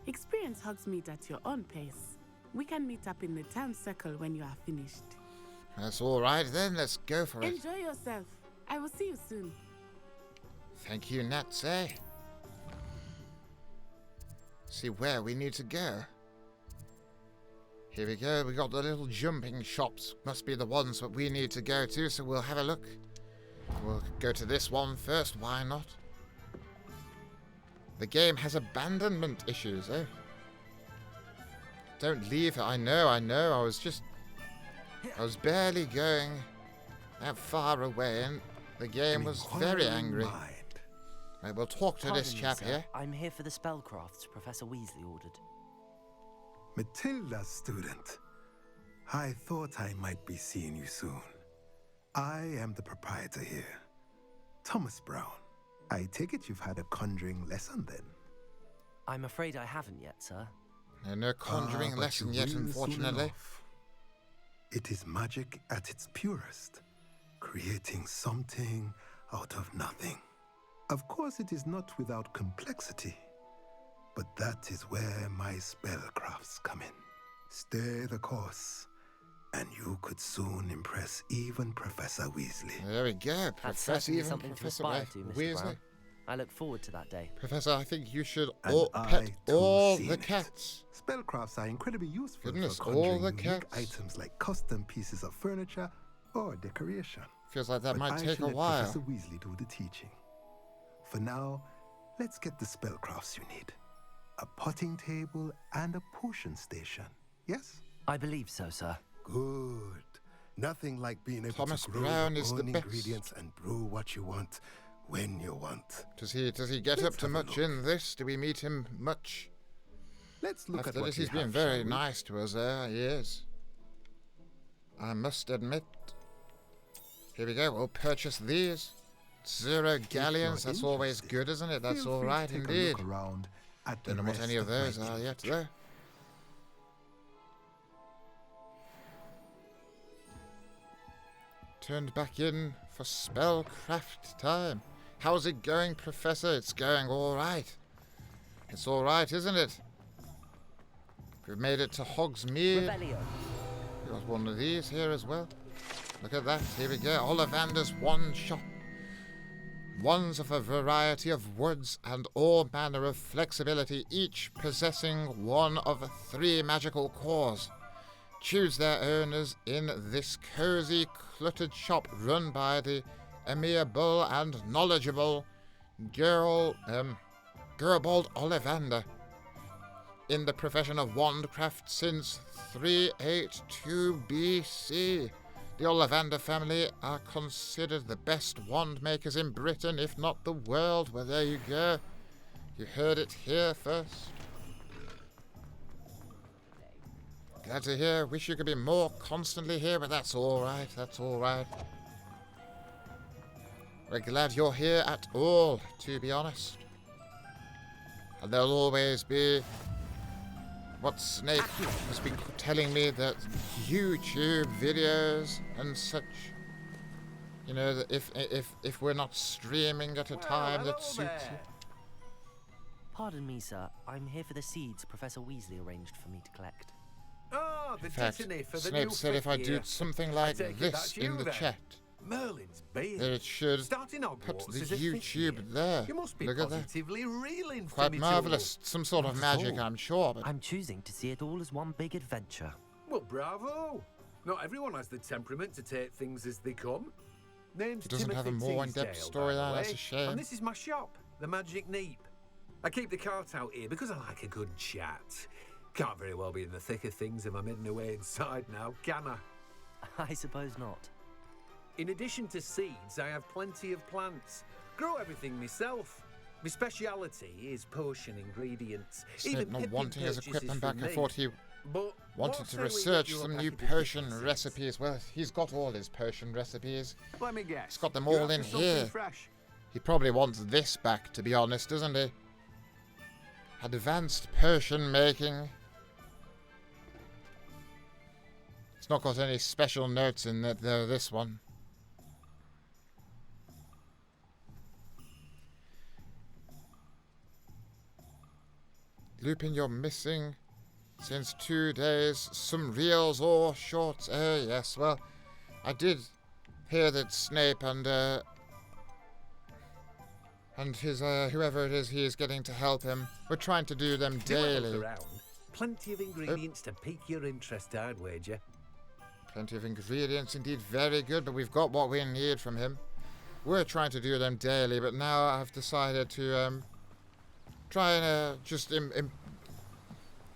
Experience Hogsmeade at your own pace. We can meet up in the town circle when you are finished. That's all right then. Let's go for it. Enjoy yourself. I will see you soon. Thank you, Natsy. See where we need to go. Here we go. We got the little jumping shops. Must be the ones that we need to go to, so we'll have a look. We'll go to this one first. Why not? The game has abandonment issues, eh? Don't leave it. I know. I was barely going that far away, and the game was very angry. Right, we'll talk to this chap here. I'm here for the spellcrafts Professor Weasley ordered. Matilda, student. I thought I might be seeing you soon. I am the proprietor here, Thomas Brown. I take it you've had a conjuring lesson then? I'm afraid I haven't yet, sir. No conjuring lesson yet, unfortunately. It is magic at its purest, creating something out of nothing. Of course, it is not without complexity, but that is where my spellcrafts come in. Stay the course, and you could soon impress even Professor Weasley. There we go, That's certainly something to aspire to, Mr. Brown. I look forward to that day. Professor, I think you should pet all the cats. Spellcrafts are incredibly useful Goodness, for conjuring all the unique cats. items like custom pieces of furniture or decoration. Feels like that might take a let while. Professor Weasley do the teaching. For now, let's get the spellcrafts you need. A potting table and a potion station, yes? I believe so, sir. Good. Nothing like being able Thomas to grow Brown your is the own best. ingredients and brew what you want when you want. Does he get up to much in this? Do we meet him much? Let's look After at what this, he's we been have, very shall we? nice to us there, he is. I must admit. Here we go, we'll purchase these. 0 galleons, that's always good, isn't it? That's all right indeed. Don't know what any of those are yet, though. Turned back in for spellcraft time. How's it going, Professor? It's going all right. It's all right, isn't it? We've made it to Hogsmeade. We've got one of these here as well. Look at that. Here we go. Ollivander's wand shop. Wands of a variety of woods and all manner of flexibility, each possessing one of 3 magical cores. Choose their owners in this cozy, cluttered shop run by the amiable and knowledgeable Gerbold Ollivander, in the profession of wandcraft since 382 BC. The Ollivander family are considered the best wand makers in Britain, if not the world. Well, there you go. You heard it here first. Glad to hear. Wish you could be more constantly here, but that's alright. That's alright. We're glad you're here at all, to be honest. And there'll always be what Snape has been telling me, that YouTube videos and such. You know, that if we're not streaming at a time that suits you. Pardon me, sir. I'm here for the seeds Professor Weasley arranged for me to collect. Oh, the In fact, Disney for the Snape new said if I do year. something like take it this that's in you the then. chat, Merlin's beard. that it should Starting put Hogwarts the as a fifth year. YouTube there. You must be Look at that. positively reeling Quite from it marvellous. Some sort of Not at magic, all. I'm sure. But I'm choosing to see it all as one big adventure. Well, bravo. Not everyone has the temperament to take things as they come. Name's It doesn't have a Timothy more in-depth Teasdale, by the storyline, that's way, a shame. And this is my shop, the Magic Neep. I keep the cart out here because I like a good chat. Can't very well be in the thick of things if I'm hidden away inside now, can I? I suppose not. In addition to seeds, I have plenty of plants. Grow everything myself. My speciality is potion ingredients. Snape not Pippin wanting his purchases equipment back. from I me. thought he But wanted what to say we research get you a some new packet of potion seeds? recipes. Well, he's got all his potion recipes. Let me guess. He's got them You're all in after something here. fresh. He probably wants this back, to be honest, doesn't he? Advanced potion making. It's not got any special notes in it, though, this one. Lupin, you're missing since 2 days. Some reels or shorts. Oh, yes. Well, I did hear that Snape and his, whoever it is he is getting to help him, we're trying to do them Do I look daily. around? Plenty of ingredients to pique your interest, I'd wager. Plenty of ingredients, indeed, very good, but we've got what we need from him. We're trying to do them daily, but now I've decided to try and just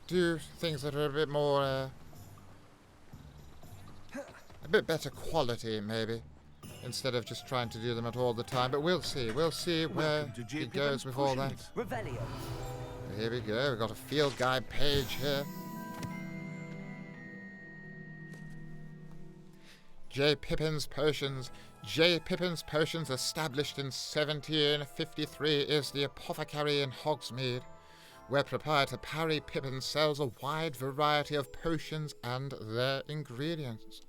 do things that are a bit more, a bit better quality, maybe, instead of just trying to do them at all the time. But we'll see. We'll see where Welcome to he J. goes Pippin's with all that. Potions. Revelio. Here we go. We've got a field guide page here. J. Pippin's Potions. J. Pippin's Potions, established in 1753, is the apothecary in Hogsmeade, where proprietor Parry Pippin sells a wide variety of potions and their ingredients.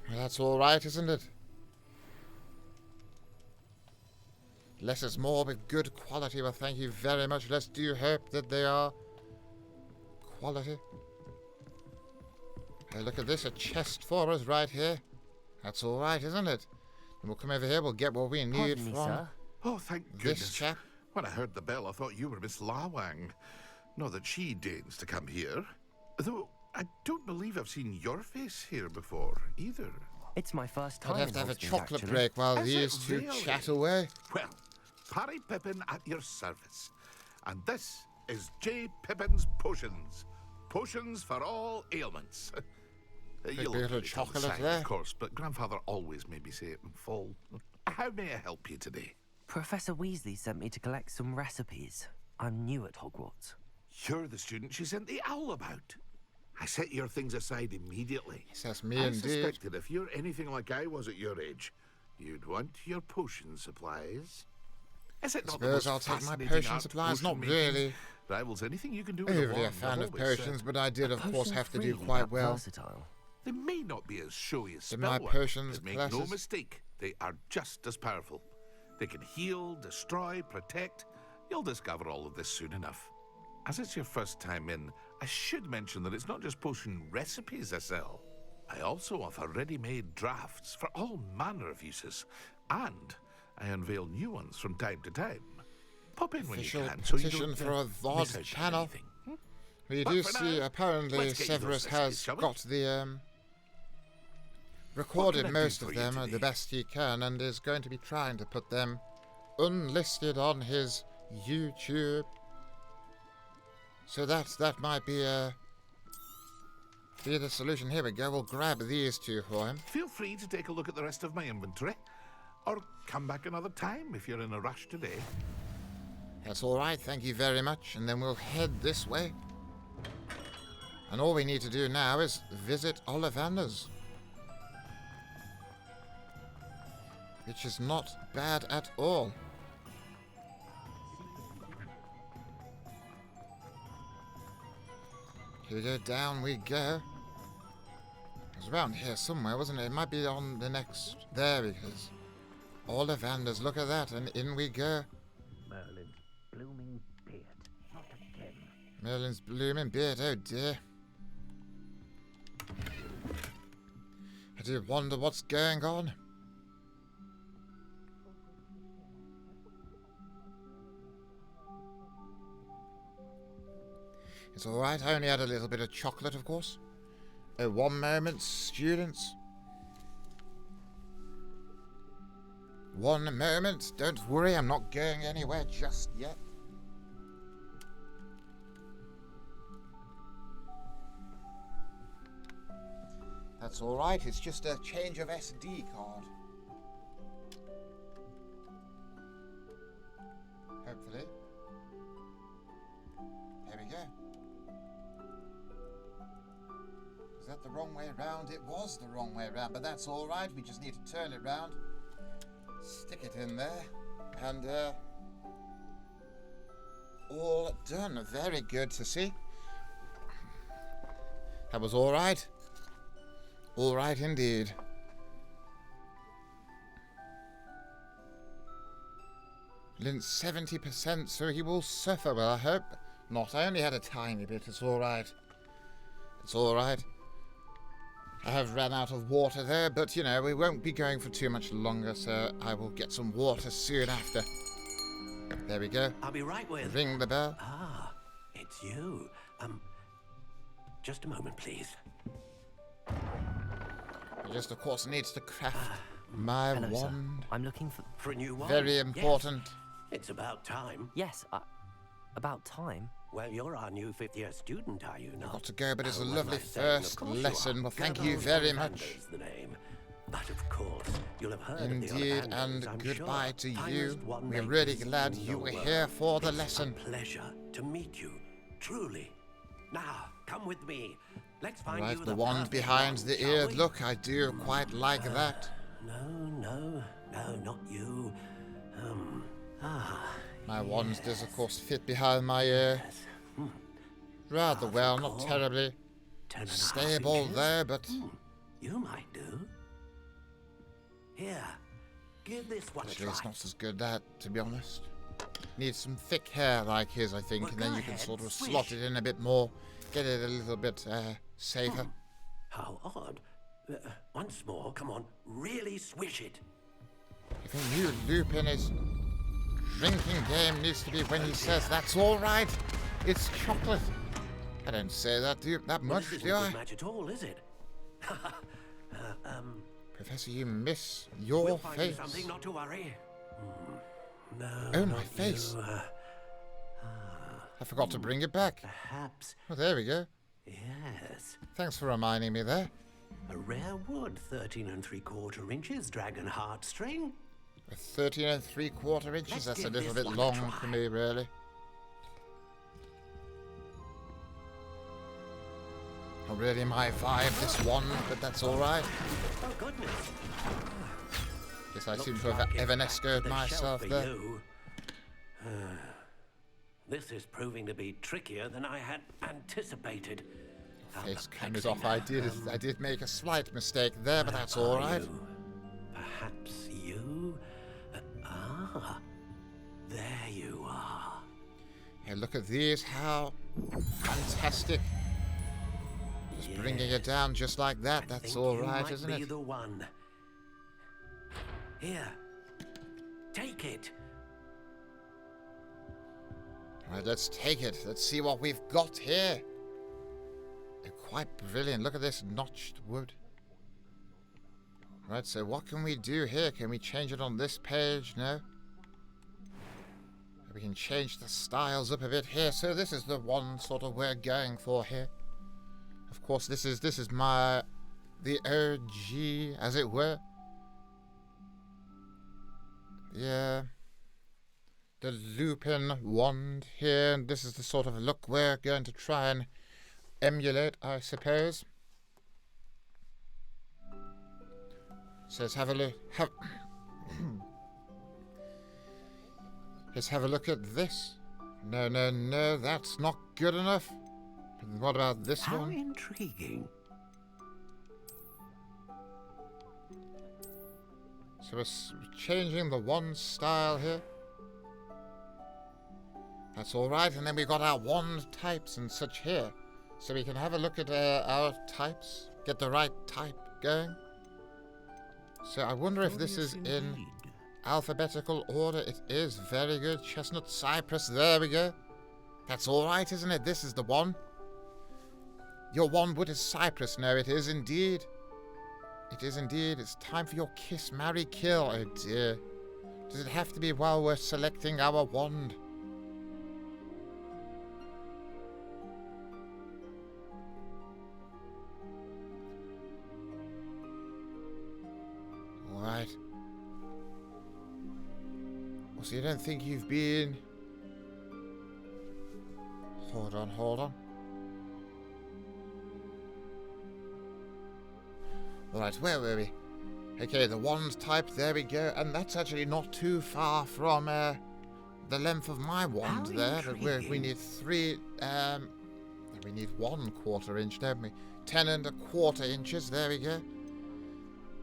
Well, that's all right, isn't it? Less is more with good quality. Well, thank you very much. Let's do hope that they are quality. Hey, look at this, a chest for us right here. That's all right, isn't it? And we'll come over here, we'll get what we need Pardon me, from sir. Oh, thank this goodness. chap. When I heard the bell, I thought you were Miss Lawang. Not that she deigns to come here. Though, I don't believe I've seen your face here before, either. It's my first time I'd have in to have a Hogsmeade, chocolate actually. break while Is these it two really? chat away. Well, Parry Pippin at your service. And this is J. Pippin's Potions. Potions for all ailments. You'll bit of read it on the chocolate side, there. of course, but Grandfather always made me say it in full. How may I help you today? Professor Weasley sent me to collect some recipes. I'm new at Hogwarts. You're the student she sent the owl about. I set your things aside immediately. Says me I indeed. suspected if you're anything like I was at your age, you'd want your potion supplies. Is it I not the suppose most I'll take my fascinating potion art supplies. Not potion making? really Rivals anything you can do with a overly a wand, fan I've of always said. potions, but I did, of course, Potion's have to do really quite that well. versatile. They may not be as showy as In my spell work, potions but make no classes. mistake, they are just as powerful. They can heal, destroy, protect. You'll discover all of this soon enough. As it's your first time in, I should mention that it's not just potion recipes I sell. I also offer ready-made drafts for all manner of uses, and I unveil new ones from time to time. Pop in when you Official can, so you petition don't for a miss VOD out on channel. anything. We But do for see, now, apparently, let's get you those Severus recipes, has shall we? got the, What recorded can I do most for of you them the today? best he can, and is going to be trying to put them unlisted on his YouTube. So that might be be the solution. Here we go. We'll grab these two for him. Feel free to take a look at the rest of my inventory. Or come back another time if you're in a rush today. That's all right. Thank you very much. And then we'll head this way. And all we need to do now is visit Ollivander's. Which is not bad at all. Here we go, down we go. It was around here somewhere, wasn't it? It might be on the next... There it is. Ollivander's, look at that, and in we go. Merlin's blooming beard. Not again. Merlin's blooming beard, oh dear. I do wonder what's going on. It's alright, I only had a little bit of chocolate, of course. One moment, students. One moment, don't worry, I'm not going anywhere just yet. That's alright, it's just a change of SD card. Hopefully. There we go. Is that the wrong way round? It was the wrong way round, but that's alright. We just need to turn it round. Stick it in there. And, all done. Very good to see. That was alright. Alright indeed. Lynn 70%, so he will suffer. Well, I hope not. I only had a tiny bit. It's alright. It's alright. I have ran out of water there, but, you know, we won't be going for too much longer, so I will get some water soon after. There we go. I'll be right with... Ring the bell. Ah, it's you. Just a moment, please. I just, of course, needs to craft my Hello, wand. Sir. I'm looking for a new wand. Very important. Yes. It's about time. Yes, about time. Well, you're our new fifth-year student, are you not? I've got to go, but it's a what am lovely I saying? first Of course you lesson. are. Well, thank Colonel you very Ollivander's much. the name. But of course, you'll have heard Indeed, of the Ollivanders, and I'm goodbye sure. to you. Finest We're one really makers glad in you the were world. here for the It's lesson. a pleasure to meet you, truly. Now, come with me. Let's find Right, you the wand perfect behind wand, the shall ear. we? Look, I do quite like that. No, not you. My wand does, of course, fit behind my ear. Rather well, not terribly stable there, but... You might do. Here, give this one Actually, a it's try. not as good that, to be honest. Needs some thick hair like his, I think, Well, and then go you can ahead, sort of swish. slot it in a bit more, get it a little bit safer. How odd. Once more, come on, really swish it. If he knew Lupin, his drinking game needs to be when he says, that's all right, it's chocolate. I don't say that that Well, much, this do isn't a I? good match at all, is it? Professor, you miss your We'll find you face. something, not to worry. No, Oh, my not face. you. I forgot to bring it back. Perhaps. Oh, there we go. Yes. Thanks for reminding me there. A rare wood, 13 3/4 inches, dragon heartstring. 13 3/4 inches, Let's that's a give little this bit one a long try. for me, really. Not really my vibe, this one, but that's alright. Oh, goodness. Guess I Looks seem to have like it's Evanescoed back to the shelf myself for there. you. This is proving to be trickier than I had anticipated. How Face perplexing. cameras off. I did make a slight mistake there, but that's alright. Perhaps you? There you are. Here, look at these, how fantastic. Just bringing it down just like that, that's alright, isn't Be it? the one. Here, take it. Right, let's take it. Let's see what we've got here. They're quite brilliant. Look at this notched wood. Right, so what can we do here? Can we change it on this page? No. We can change the styles up a bit here. So this is the one sort of we're going for here. Of course, this is the OG, as it were. Yeah. The Lupin wand here, and this is the sort of look we're going to try and emulate, I suppose. So let's have a look. Let's have a look at this. No, that's not good enough. What about this one? How intriguing. So we're changing the wand style here. That's alright, and then we've got our wand types and such here. So we can have a look at our types, get the right type going. So I wonder if this is in alphabetical order. It is. Very good. Chestnut, cypress, there we go. That's alright, isn't it? This is the one. Your wandwood is cypress. No, it is indeed. It is indeed. It's time for your kiss, marry, kill. Oh dear. Does it have to be while we're selecting our wand? Alright. Well, so you don't think you've been... Hold on. Alright, where were we? Okay, the wand type, there we go. And that's actually not too far from the length of my wand there. But we need we need 1/4 inch, don't we? 10 1/4 inches, there we go.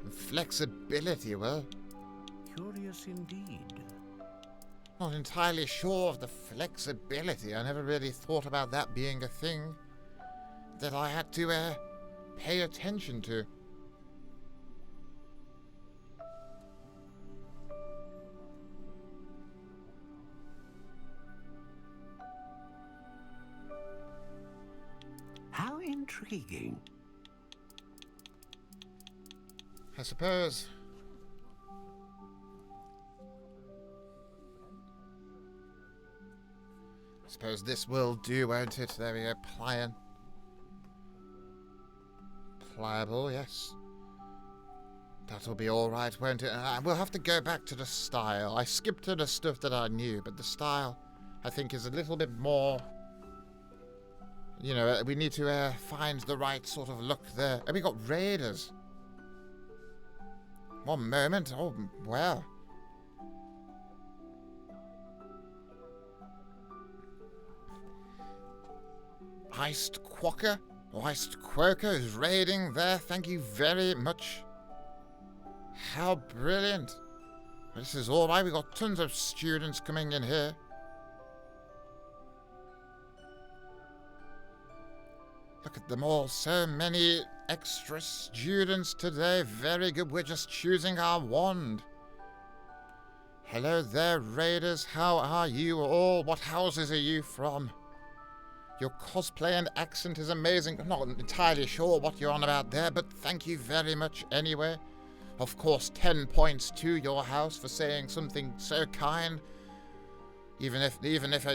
And flexibility, well. Curious indeed. Not entirely sure of the flexibility. I never really thought about that being a thing that I had to pay attention to. How intriguing. I suppose. This will do, won't it? There we go. Pliable, yes. That'll be alright, won't it? We'll have to go back to the style. I skipped to the stuff that I knew, but the style, I think, is a little bit more... You know, we need to find the right sort of look there. And we got raiders. One moment. Oh, wow. Iced Quokka, or Iced Quoker is raiding there. Thank you very much. How brilliant. This is all right. We've got tons of students coming in here. Look at them all. So many extra students today. Very good. We're just choosing our wand. Hello there, raiders. How are you all? What houses are you from? Your cosplay and accent is amazing. I'm not entirely sure what you're on about there, but thank you very much anyway. Of course, 10 points to your house for saying something so kind. Even if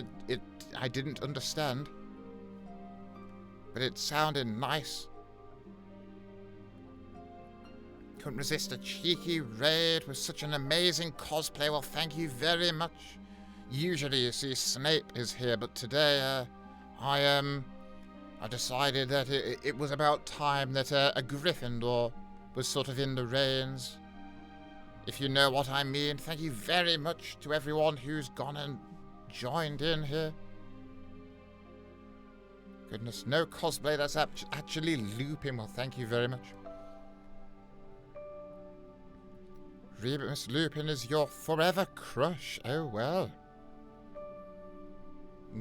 I didn't understand. But it sounded nice. Couldn't resist a cheeky raid with such an amazing cosplay. Well, thank you very much. Usually, you see, Snape is here, but today, I decided that it was about time that a Gryffindor was sort of in the reins. If you know what I mean. Thank you very much to everyone who's gone and joined in here. Goodness, no cosplay, that's actually Lupin. Well, thank you very much. Remus Lupin is your forever crush. Oh, well.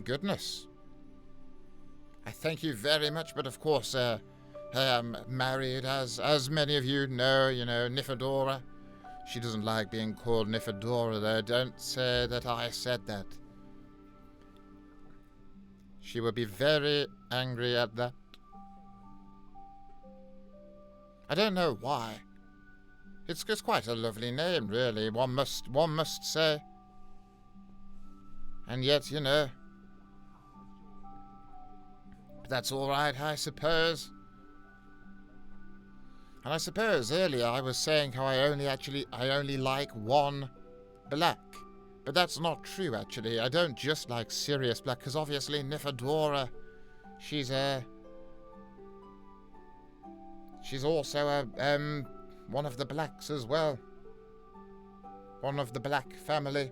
Goodness. I thank you very much, but of course, I am married, as many of you know, Nifedora. She doesn't like being called Nifedora, though. Don't say that I said that. She will be very angry at that. I don't know why. It's quite a lovely name, really, one must say. And yet, that's all right, I suppose. And I suppose earlier I was saying how I only like one black. But that's not true, actually. I don't just like Sirius Black, because obviously Nifedora, she's also one of the blacks as well. One of the black family,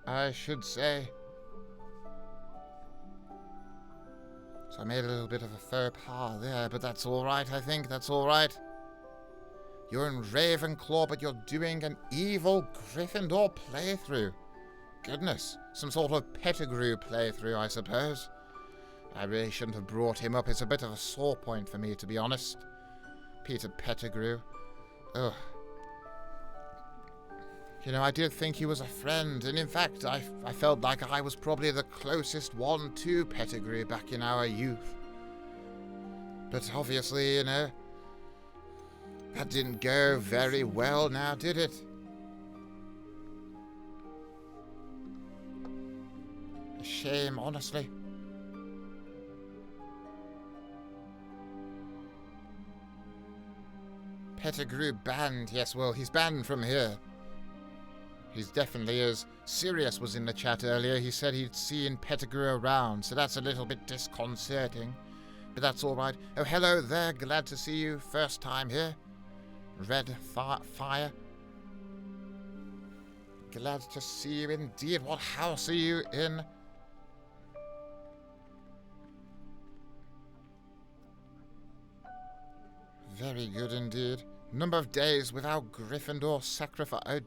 I should say. So I made a little bit of a faux pas there, but that's alright, I think. That's alright. You're in Ravenclaw, but you're doing an evil Gryffindor playthrough. Goodness. Some sort of Pettigrew playthrough, I suppose. I really shouldn't have brought him up. It's a bit of a sore point for me, to be honest. Peter Pettigrew. Ugh. You know, I did think he was a friend, and in fact, I felt like I was probably the closest one to Pettigrew back in our youth. But obviously, you know, that didn't go very well now, did it? A shame, honestly. Pettigrew banned. Yes, well, he's banned from here. He's definitely is. Sirius was in the chat earlier. He said he'd seen Pettigrew around, so that's a little bit disconcerting. But that's all right. Oh, hello there. Glad to see you. First time here. Red Fire. Glad to see you indeed. What house are you in? Very good indeed. Number of days without Gryffindor sacrifice. Oh,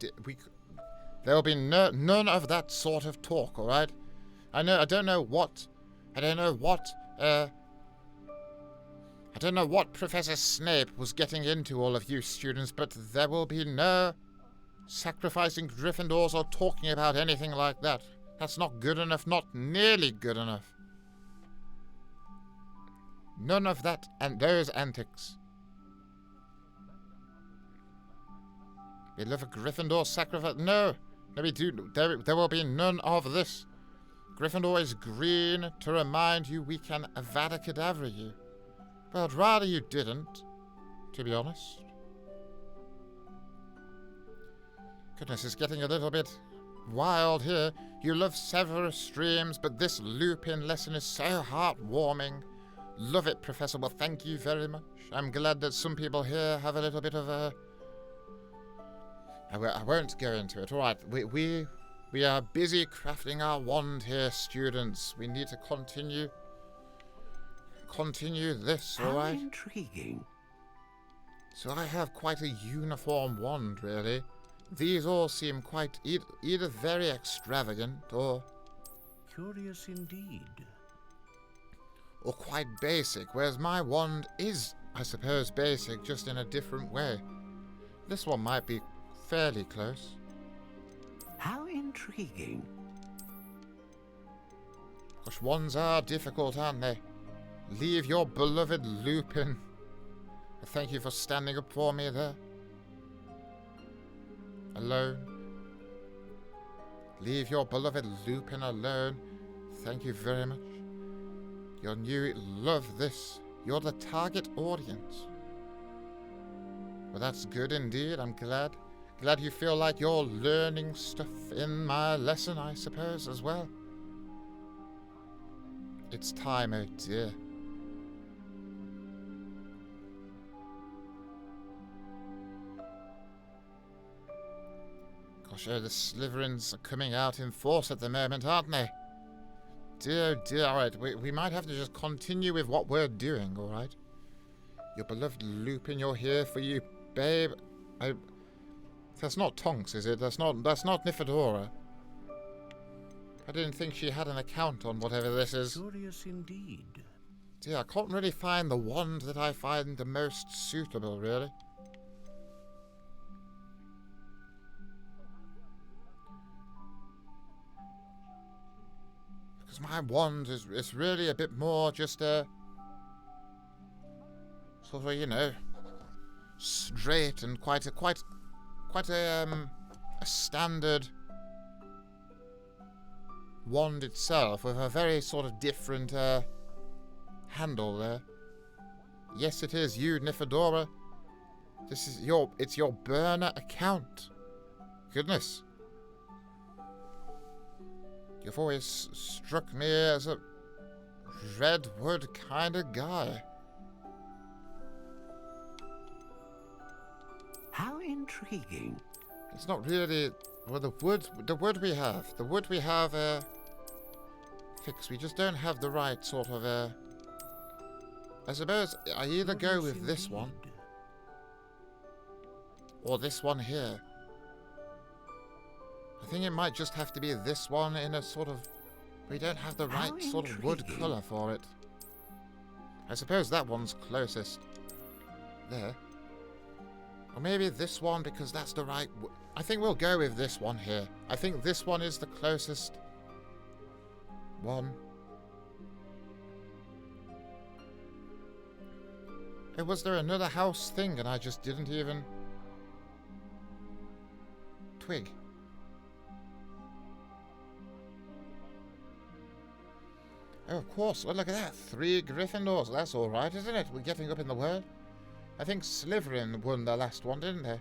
there will be none of that sort of talk, all right? I don't know what Professor Snape was getting into, all of you students, but there will be no sacrificing Gryffindors or talking about anything like that. That's not good enough, not nearly good enough. None of that and those antics. We love a Gryffindor sacrifice. No, we do. There will be none of this. Gryffindor is green to remind you we can Avada Kedavra you. Well, I'd rather you didn't, to be honest. Goodness, it's getting a little bit wild here. You love Severus Streams, but this Lupin lesson is so heartwarming. Love it, Professor. Well, thank you very much. I'm glad that some people here have a little bit of a... I won't go into it. All right, we are busy crafting our wand here, students. We need to continue this, all right? How intriguing. So I have quite a uniform wand, really. These all seem quite either very extravagant or... Curious indeed. Or quite basic, whereas my wand is, I suppose, basic, just in a different way. This one might be fairly close. How intriguing. Gosh, wands are difficult, aren't they? Leave your beloved Lupin. Thank you for standing up for me there. Alone. Leave your beloved Lupin alone. Thank you very much. Your new love this. You're the target audience. Well, that's good indeed. I'm glad. Glad you feel like you're learning stuff in my lesson, I suppose, as well. It's time, oh dear. Gosh, oh, the Slytherins are coming out in force at the moment, aren't they? Dear, dear. Alright, we might have to just continue with what we're doing, alright? Your beloved Lupin, you're here for you, babe. That's not Tonks, is it? That's not Nifedora. I didn't think she had an account on whatever this is. Curious indeed. Dear, I can't really find the wand that I find the most suitable, really. Because my wand is really a bit more just a... sort of, you know, straight and quite a standard wand itself with a very sort of different handle there. Yes, it is you, Nifedora. This is it's your burner account. Goodness. You've always struck me as a redwood kind of guy. How intriguing. It's not really... Well, the wood we have, fixed. We just don't have the right sort of, I suppose I either go with this one, or this one here. I think it might just have to be this one in a sort of... We don't have the right sort of wood colour for it. I suppose that one's closest. There. Or maybe this one, because that's the right... I think we'll go with this one here. I think this one is the closest one. Hey, was there another house thing and I just didn't even... twig? Oh, of course. Well, look at that. 3 Gryffindors. That's all right, isn't it? We're getting up in the world. I think Slytherin won the last one, didn't they?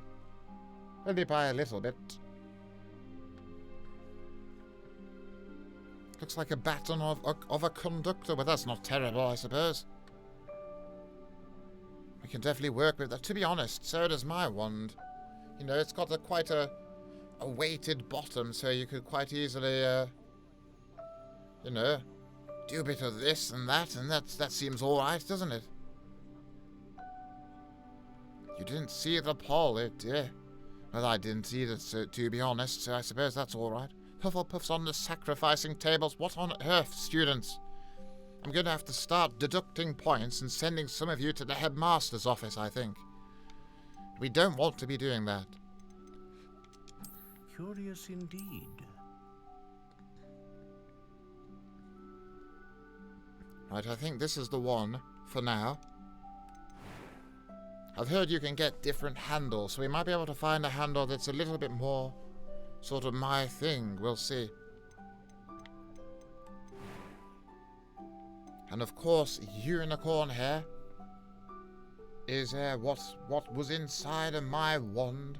Only by a little bit. Looks like a baton of a conductor, but that's not terrible, I suppose. We can definitely work with that. To be honest, so does my wand. You know, it's got quite a weighted bottom, so you could quite easily, you know, do a bit of this and that seems all right, doesn't it? You didn't see the poll, dear. Well, I didn't either, so, to be honest, so I suppose that's all right. Hufflepuff's on the sacrificing tables. What on earth, students? I'm going to have to start deducting points and sending some of you to the headmaster's office, I think. We don't want to be doing that. Curious indeed. Right, I think this is the one for now. I've heard you can get different handles, so we might be able to find a handle that's a little bit more sort of my thing. We'll see. And of course, unicorn hair is what was inside of my wand.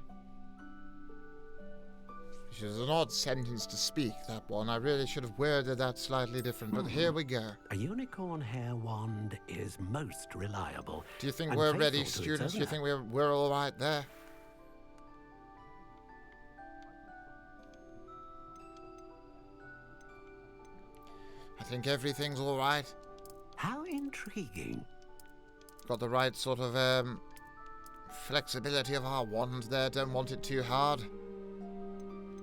Which is an odd sentence to speak, that one. I really should have worded that slightly different, but here we go. A unicorn hair wand is most reliable. Do you think we're ready, students? Do you think we're all right there? I think everything's all right. How intriguing. Got the right sort of flexibility of our wand there. Don't want it too hard.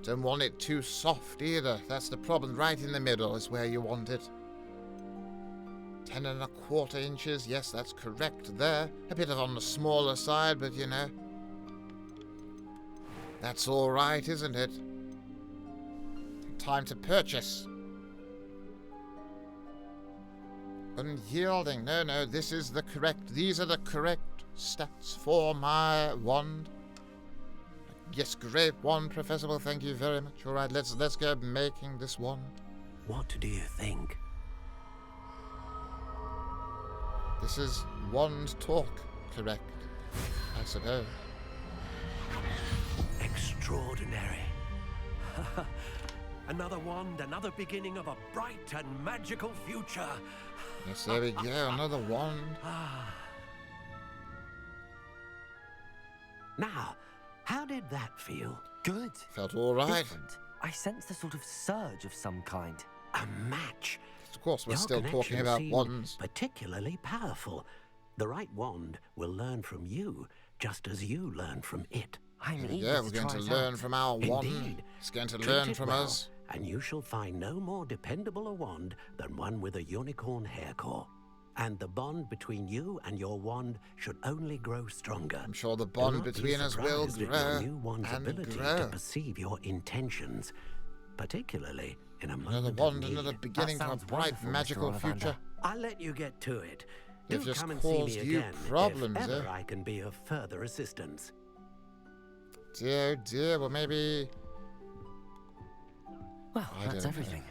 Don't want it too soft either. That's the problem. Right in the middle is where you want it. 10 1/4 inches. Yes, that's correct there. A bit on the smaller side, but you know. That's all right, isn't it? Time to purchase. Unyielding. No, this is the correct. These are the correct stats for my wand. Yes, great wand, Professor. Well, thank you very much. All right, let's go making this wand. What do you think? This is wand talk, correct? I suppose. Extraordinary. Another wand, another beginning of a bright and magical future. Yes, there we go. Another wand. Now, how did that feel? Good. Felt all right. Different. I sensed a sort of surge of some kind. A match. Of course, we're Your still talking connection about seemed wands. particularly powerful. The right wand will learn from you, just as you learn from it. Yeah, we're going to learn from our wand. Indeed. It's going to Treat learn it from well, us. and you shall find no more dependable a wand than one with a unicorn hair core. And the bond between you and your wand should only grow stronger. I'm sure the Do bond not be between us will surprised at grow your new wand's and ability grow. to perceive your intentions, particularly in a moment Another of wand, need. another beginning to a bright, magical future. I'll let you get to it. They've Do just come and see caused me you again problems, if ever eh? I can be of further assistance. Dear, dear, well maybe... Well, I that's don't everything.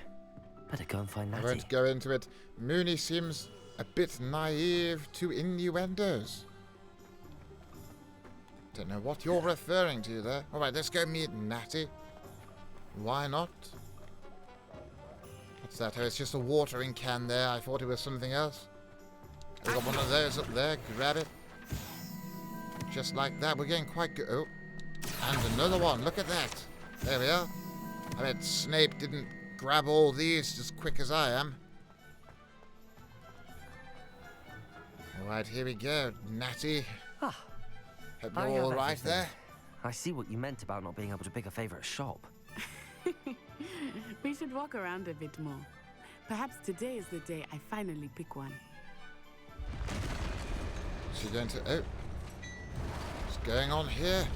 Better go and find I Natty. won't go into it. Mooney seems a bit naive to innuendos. Don't know what you're referring to there. Alright, let's go meet Natty. Why not? What's that? Oh, it's just a watering can there. I thought it was something else. We've got one of those up there. Grab it. Just like that. We're getting quite good. Oh. And another one. Look at that. There we are. I bet Snape didn't grab all these as quick as I am. Alright, here we go. Natty. Ah. Hope you're all right there. I see what you meant about not being able to pick a favourite shop. We should walk around a bit more. Perhaps today is the day I finally pick one. She's going to... Oh. What's going on here?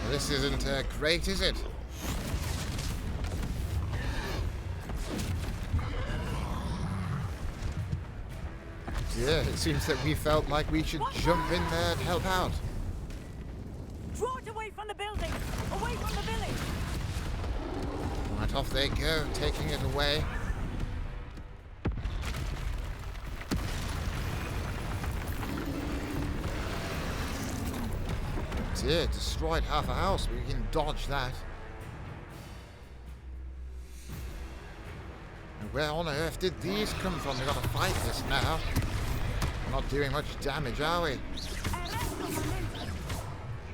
Well, this isn't great, is it? Yeah, it seems that we felt like we should jump in there and help out. Draw it away from the building! Away from the village! Right, off they go, taking it away. Dear, destroyed half a house, but we can dodge that. And where on earth did these come from? We've got to fight this now. We're not doing much damage, are we?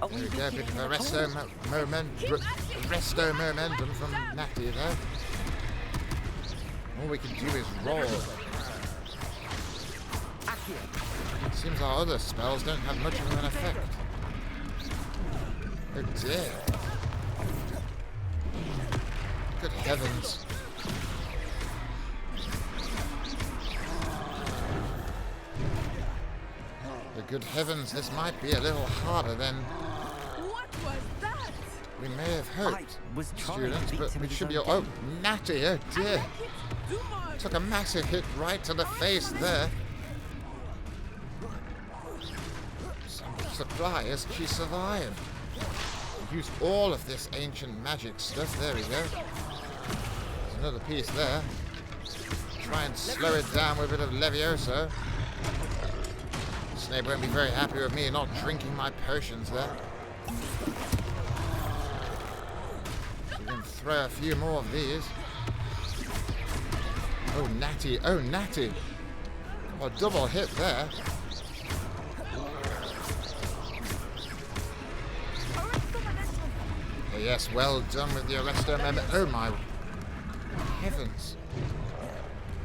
There we go, a bit of a resto momentum from Natty there. All we can do is roll. Seems our other spells don't have much of an effect. Oh dear. Good heavens. Good heavens, this might be a little harder than what was that? We may have hoped, students, but we should be... Oh, Natty, oh dear. Took a massive hit right to the face there. I'm surprised she survived. Used all of this ancient magic stuff. There we go. There's another piece there. Try and slow it down with a bit of Levioso. Snape won't be very happy with me not drinking my potions there. So we can throw a few more of these. Oh, Natty. Oh, Natty. Oh, a double hit there. Oh, yes, well done with the Arresto Member. Oh, my heavens.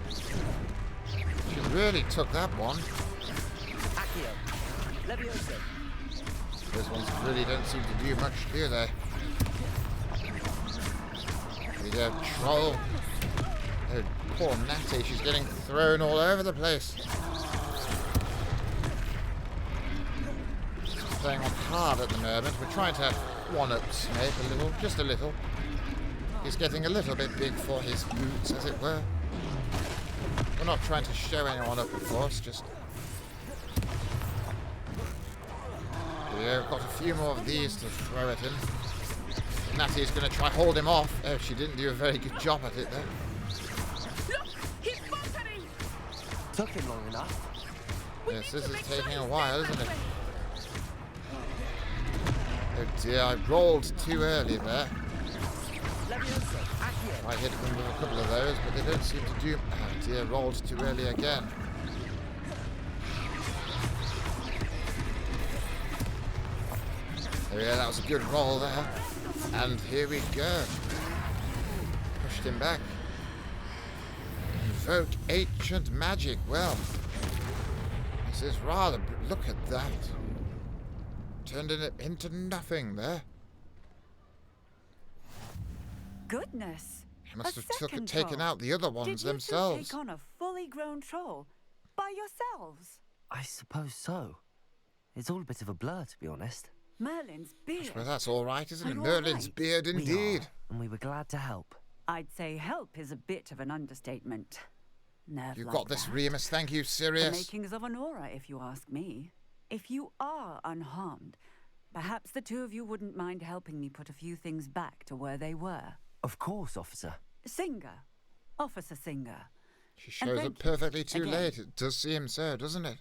She really took that one. Those ones really don't seem to do much, do they? Here we go, troll. Oh, poor Natty, she's getting thrown all over the place. She's playing on hard at the moment. We're trying to one-up Snape a little, just a little. He's getting a little bit big for his boots, as it were. We're not trying to show anyone up, of course, just... Yeah, we've got a few more of these to throw at him. Natty's going to try hold him off. Oh, she didn't do a very good job at it there. Look, he's faltering. Took him long enough. Yes, this is taking a while, isn't it? Oh dear, I rolled too early there. I hit them with a couple of those, but they don't seem to do... Oh dear, rolled too early again. Oh yeah, that was a good roll there. And here we go. Pushed him back. Invoke ancient magic. Well, this is rather... Look at that. Turned it into nothing there. Goodness. He must have taken out the other ones themselves. Did you take on a fully grown troll by yourselves? I suppose so. It's all a bit of a blur, to be honest. Merlin's beard. Well, that's all right, isn't it? Are you Merlin's all right? beard, indeed. We are, and we were glad to help. I'd say help is a bit of an understatement. Nerve You like got this, that. Remus. Thank you, The Sirius. makings of an aura, if you ask me. If you are unharmed, perhaps the two of you wouldn't mind helping me put a few things back to where they were. Of course, officer. Singer. Officer Singer. She shows up perfectly too late. It does seem so, doesn't it?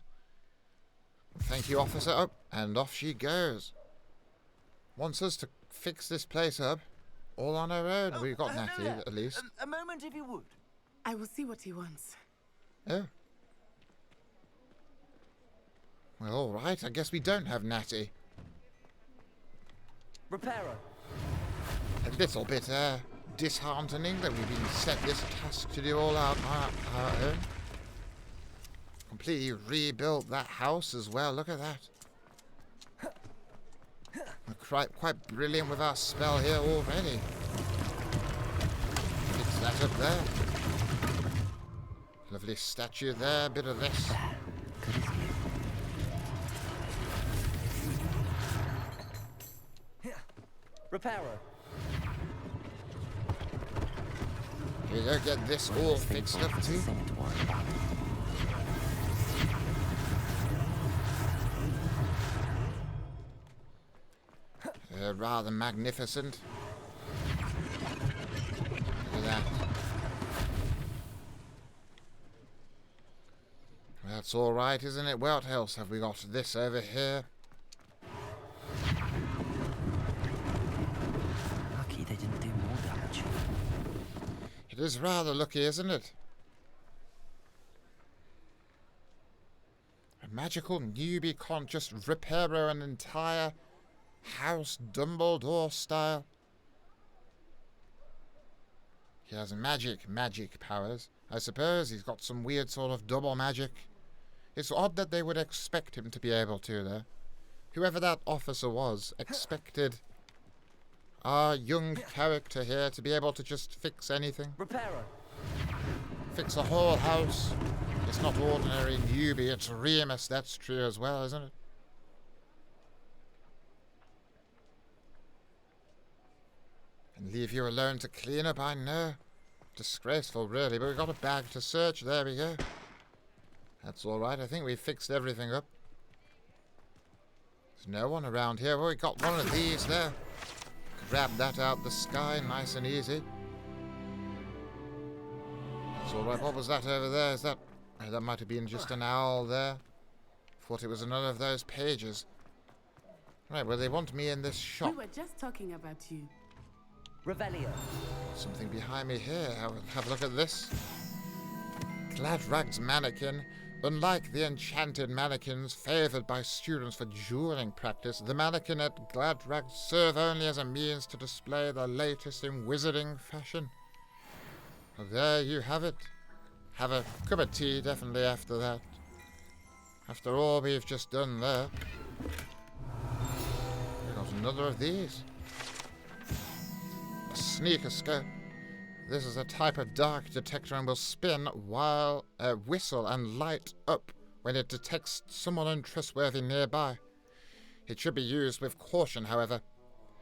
Thank you, officer. Up and off she goes. Wants us to fix this place up, all on her own. We've got Natty, at least. A moment, if you would. I will see what he wants. Oh. Well, all right. I guess we don't have Natty. Repairer. A little bit disheartening that we've been set this task to do all our own. Completely rebuilt that house as well. Look at that. We're quite brilliant with our spell here already. Fix that up there. Lovely statue there. Bit of this. Repairer. Here you go, get this all fixed up too. Rather magnificent. Look at that. That's all right, isn't it? What else have we got? This over here. Lucky they didn't do more damage. It is rather lucky, isn't it? A magical newbie can't just repair an entire house Dumbledore style. He has magic powers. I suppose he's got some weird sort of double magic. It's odd that they would expect him to be able to, though. Whoever that officer was expected our young character here to be able to just fix anything. Repairer. Fix a whole house. It's not ordinary newbie, it's Remus, that's true as well, isn't it? And leave you alone to clean up, I know. Disgraceful, really, but we've got a bag to search. There we go. That's all right. I think we fixed everything up. There's no one around here. Well, we got one of these there. Grab that out the sky, nice and easy. That's all right. What was that over there? Is that... Oh, that might have been just an owl there. Thought it was another of those pages. Right, well, they want me in this shop. We were just talking about you. Revelio. Something behind me here. Have a look at this. Gladrag's mannequin. Unlike the enchanted mannequins favoured by students for dueling practice, the mannequin at Gladrag serve only as a means to display the latest in wizarding fashion. Well, there you have it. Have a cup of tea, definitely, after that. After all we've just done there. We've got another of these. A sneaker scope. This is a type of dark detector and will spin while whistle and light up when it detects someone untrustworthy nearby. It should be used with caution, however,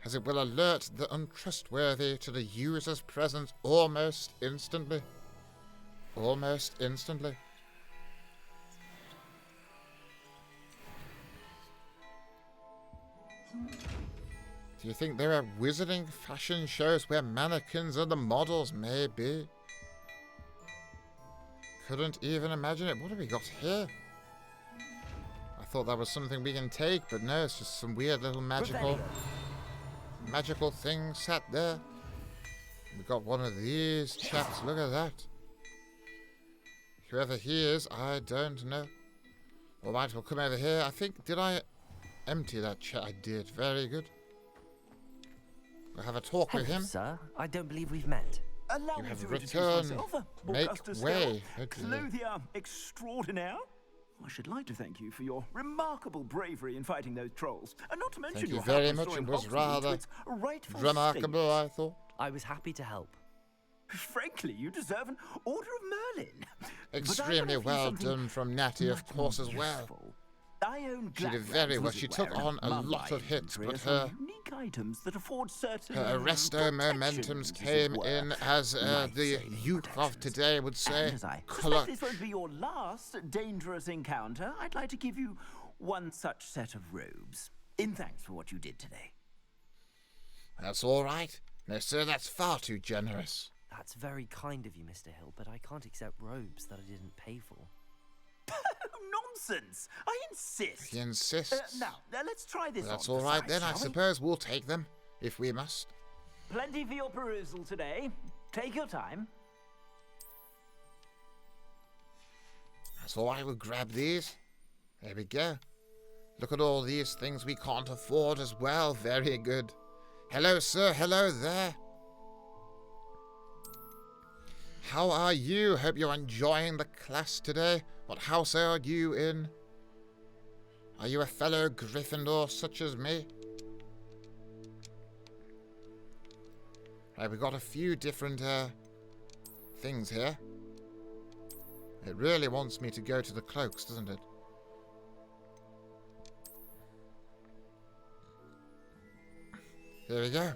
as it will alert the untrustworthy to the user's presence almost instantly. Almost instantly. Do you think there are wizarding fashion shows where mannequins are the models? Maybe. Couldn't even imagine it. What have we got here? I thought that was something we can take, but no, it's just some weird little magical thing sat there. We got one of these chaps. Look at that. Whoever he is, I don't know. All right, we'll come over here. I think, did I empty that chat? I did. Very good. We'll have a talk with him. Sir, I don't believe we've met. Allow You me have to returned. introduce myself, Make Augusta way. Stell, clothier extraordinaire. I should like to thank you for your remarkable bravery in fighting those trolls, and not to mention Thank you your very help much. restoring It was Hogsmeade to rather its rightful remarkable, I thought. I was happy to help. Frankly, you deserve an Order of Merlin. Extremely well done from Natty, of course, as well. I own She did very well. She took on a lot of hits, but her unique items that afford certain arresto momentums came in, as the youth of today would say, And as I clutch. suspect this won't be your last dangerous encounter, I'd like to give you one such set of robes in thanks for what you did today. That's all right. No, sir, that's far too generous. That's very kind of you, Mr. Hill, but I can't accept robes that I didn't pay for. Nonsense! I insist. He insists. Now, let's try this That's on all for right size, then, I shall we? suppose we'll take them, if we must. Plenty for your perusal today. Take your time. That's all right, we'll grab these. There we go. Look at all these things we can't afford as well. Very good. Hello, sir. Hello there. How are you? Hope you're enjoying the class today. What house are you in? Are you a fellow Gryffindor such as me? Right, we've got a few different things here. It really wants me to go to the cloaks, doesn't it? There we go.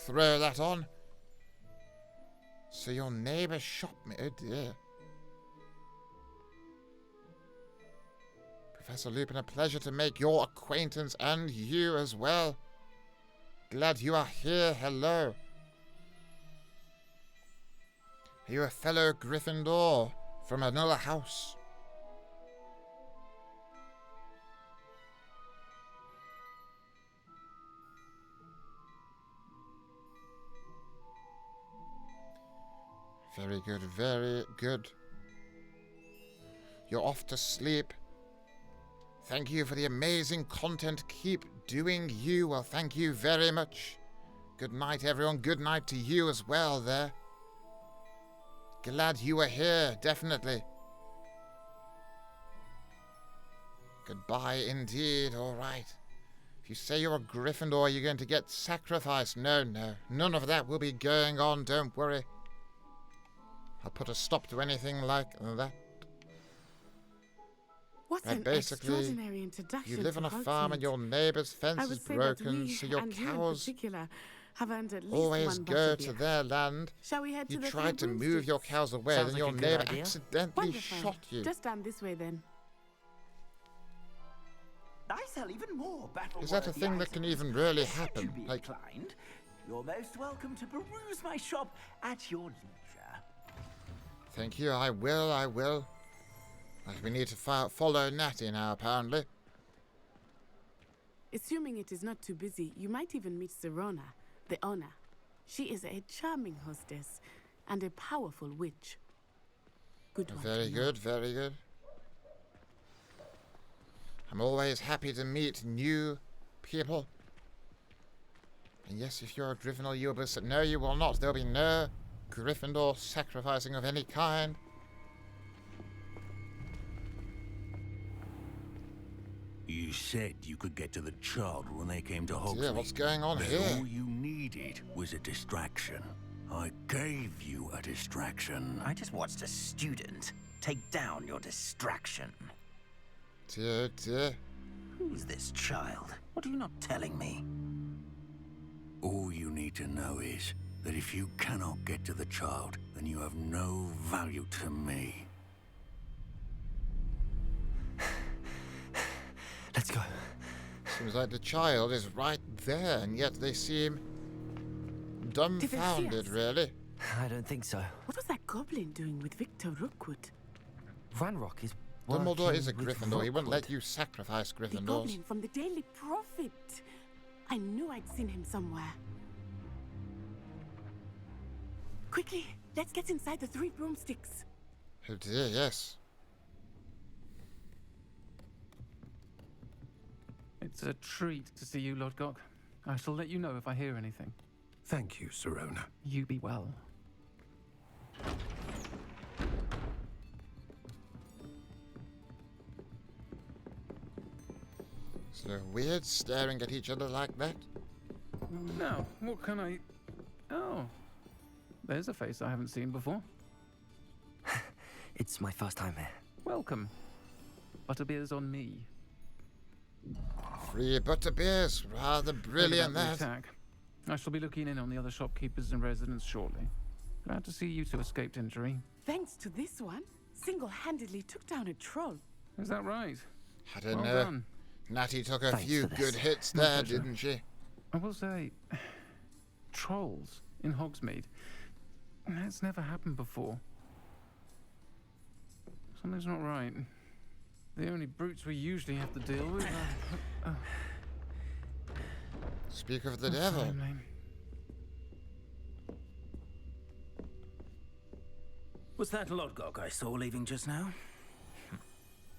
Throw that on. So your neighbour shot me. Oh dear. Professor Lupin, a pleasure to make your acquaintance, and you as well. Glad you are here. Hello. Are you a fellow Gryffindor from another house? Very good, very good. You're off to sleep. Thank you for the amazing content. Keep doing you. Well, thank you very much. Good night, everyone. Good night to you as well there. Glad you were here, definitely. Goodbye indeed, all right. If you say you're a Gryffindor, you're going to get sacrificed. No, no. None of that will be going on, don't worry. I'll put a stop to anything like that. What an extraordinary introduction. You live on a farm and your neighbour's fence is broken, so your cows always go to their land. Shall we head you to the tried to move your cows away, then your neighbour accidentally shot you. Just down this way then. I sell even more battle. Is that a thing that can even really happen? Like, you're most welcome to peruse my shop at your leisure. Thank you, I will, I will. We need to follow Natty now, apparently. Assuming it is not too busy, you might even meet Serona, the owner. She is a charming hostess and a powerful witch. Good one. Very good, very good. I'm always happy to meet new people. And yes, if you're a Gryffindor, you'll be... No, you will not. There'll be no Gryffindor sacrificing of any kind. You said you could get to the child when they came to Hogwarts. Yeah, what's going on but here? All you needed was a distraction. I gave you a distraction. I just watched a student take down your distraction. Dear, dear. Who's this child? What are you not telling me? All you need to know is that if you cannot get to the child, then you have no value to me. Let's go. Seems like the child is right there, and yet they seem dumbfounded, really. I don't think so. What was that goblin doing with Victor Rookwood? Ranrock is Dumbledore is a Gryffindor. He wouldn't let you sacrifice The Gryffindors. goblin from the Daily Prophet. I knew I'd seen him somewhere. Quickly, let's get inside the 3 broomsticks. Oh dear, yes. It's a treat to see you, Lodgok. I shall let you know if I hear anything. Thank you, Serona. You be well. So weird staring at each other like that. Now, what can I... Oh, there's a face I haven't seen before. It's my first time here. Welcome. Butterbeer's on me. Free butterbeers. Rather brilliant, Heard about the that. attack. I shall be looking in on the other shopkeepers and residents shortly. Glad to see you two escaped injury. Thanks to this one, single-handedly took down a troll. Is that right? I don't Well know. done. Natty took a Thanks few for this. good hits My there, pleasure. didn't she? I will say, trolls in Hogsmeade. It's never happened before. Something's not right. The only brutes we usually have to deal with are... Speak of the devil. Sorry, mate. Was that Lodgok I saw leaving just now?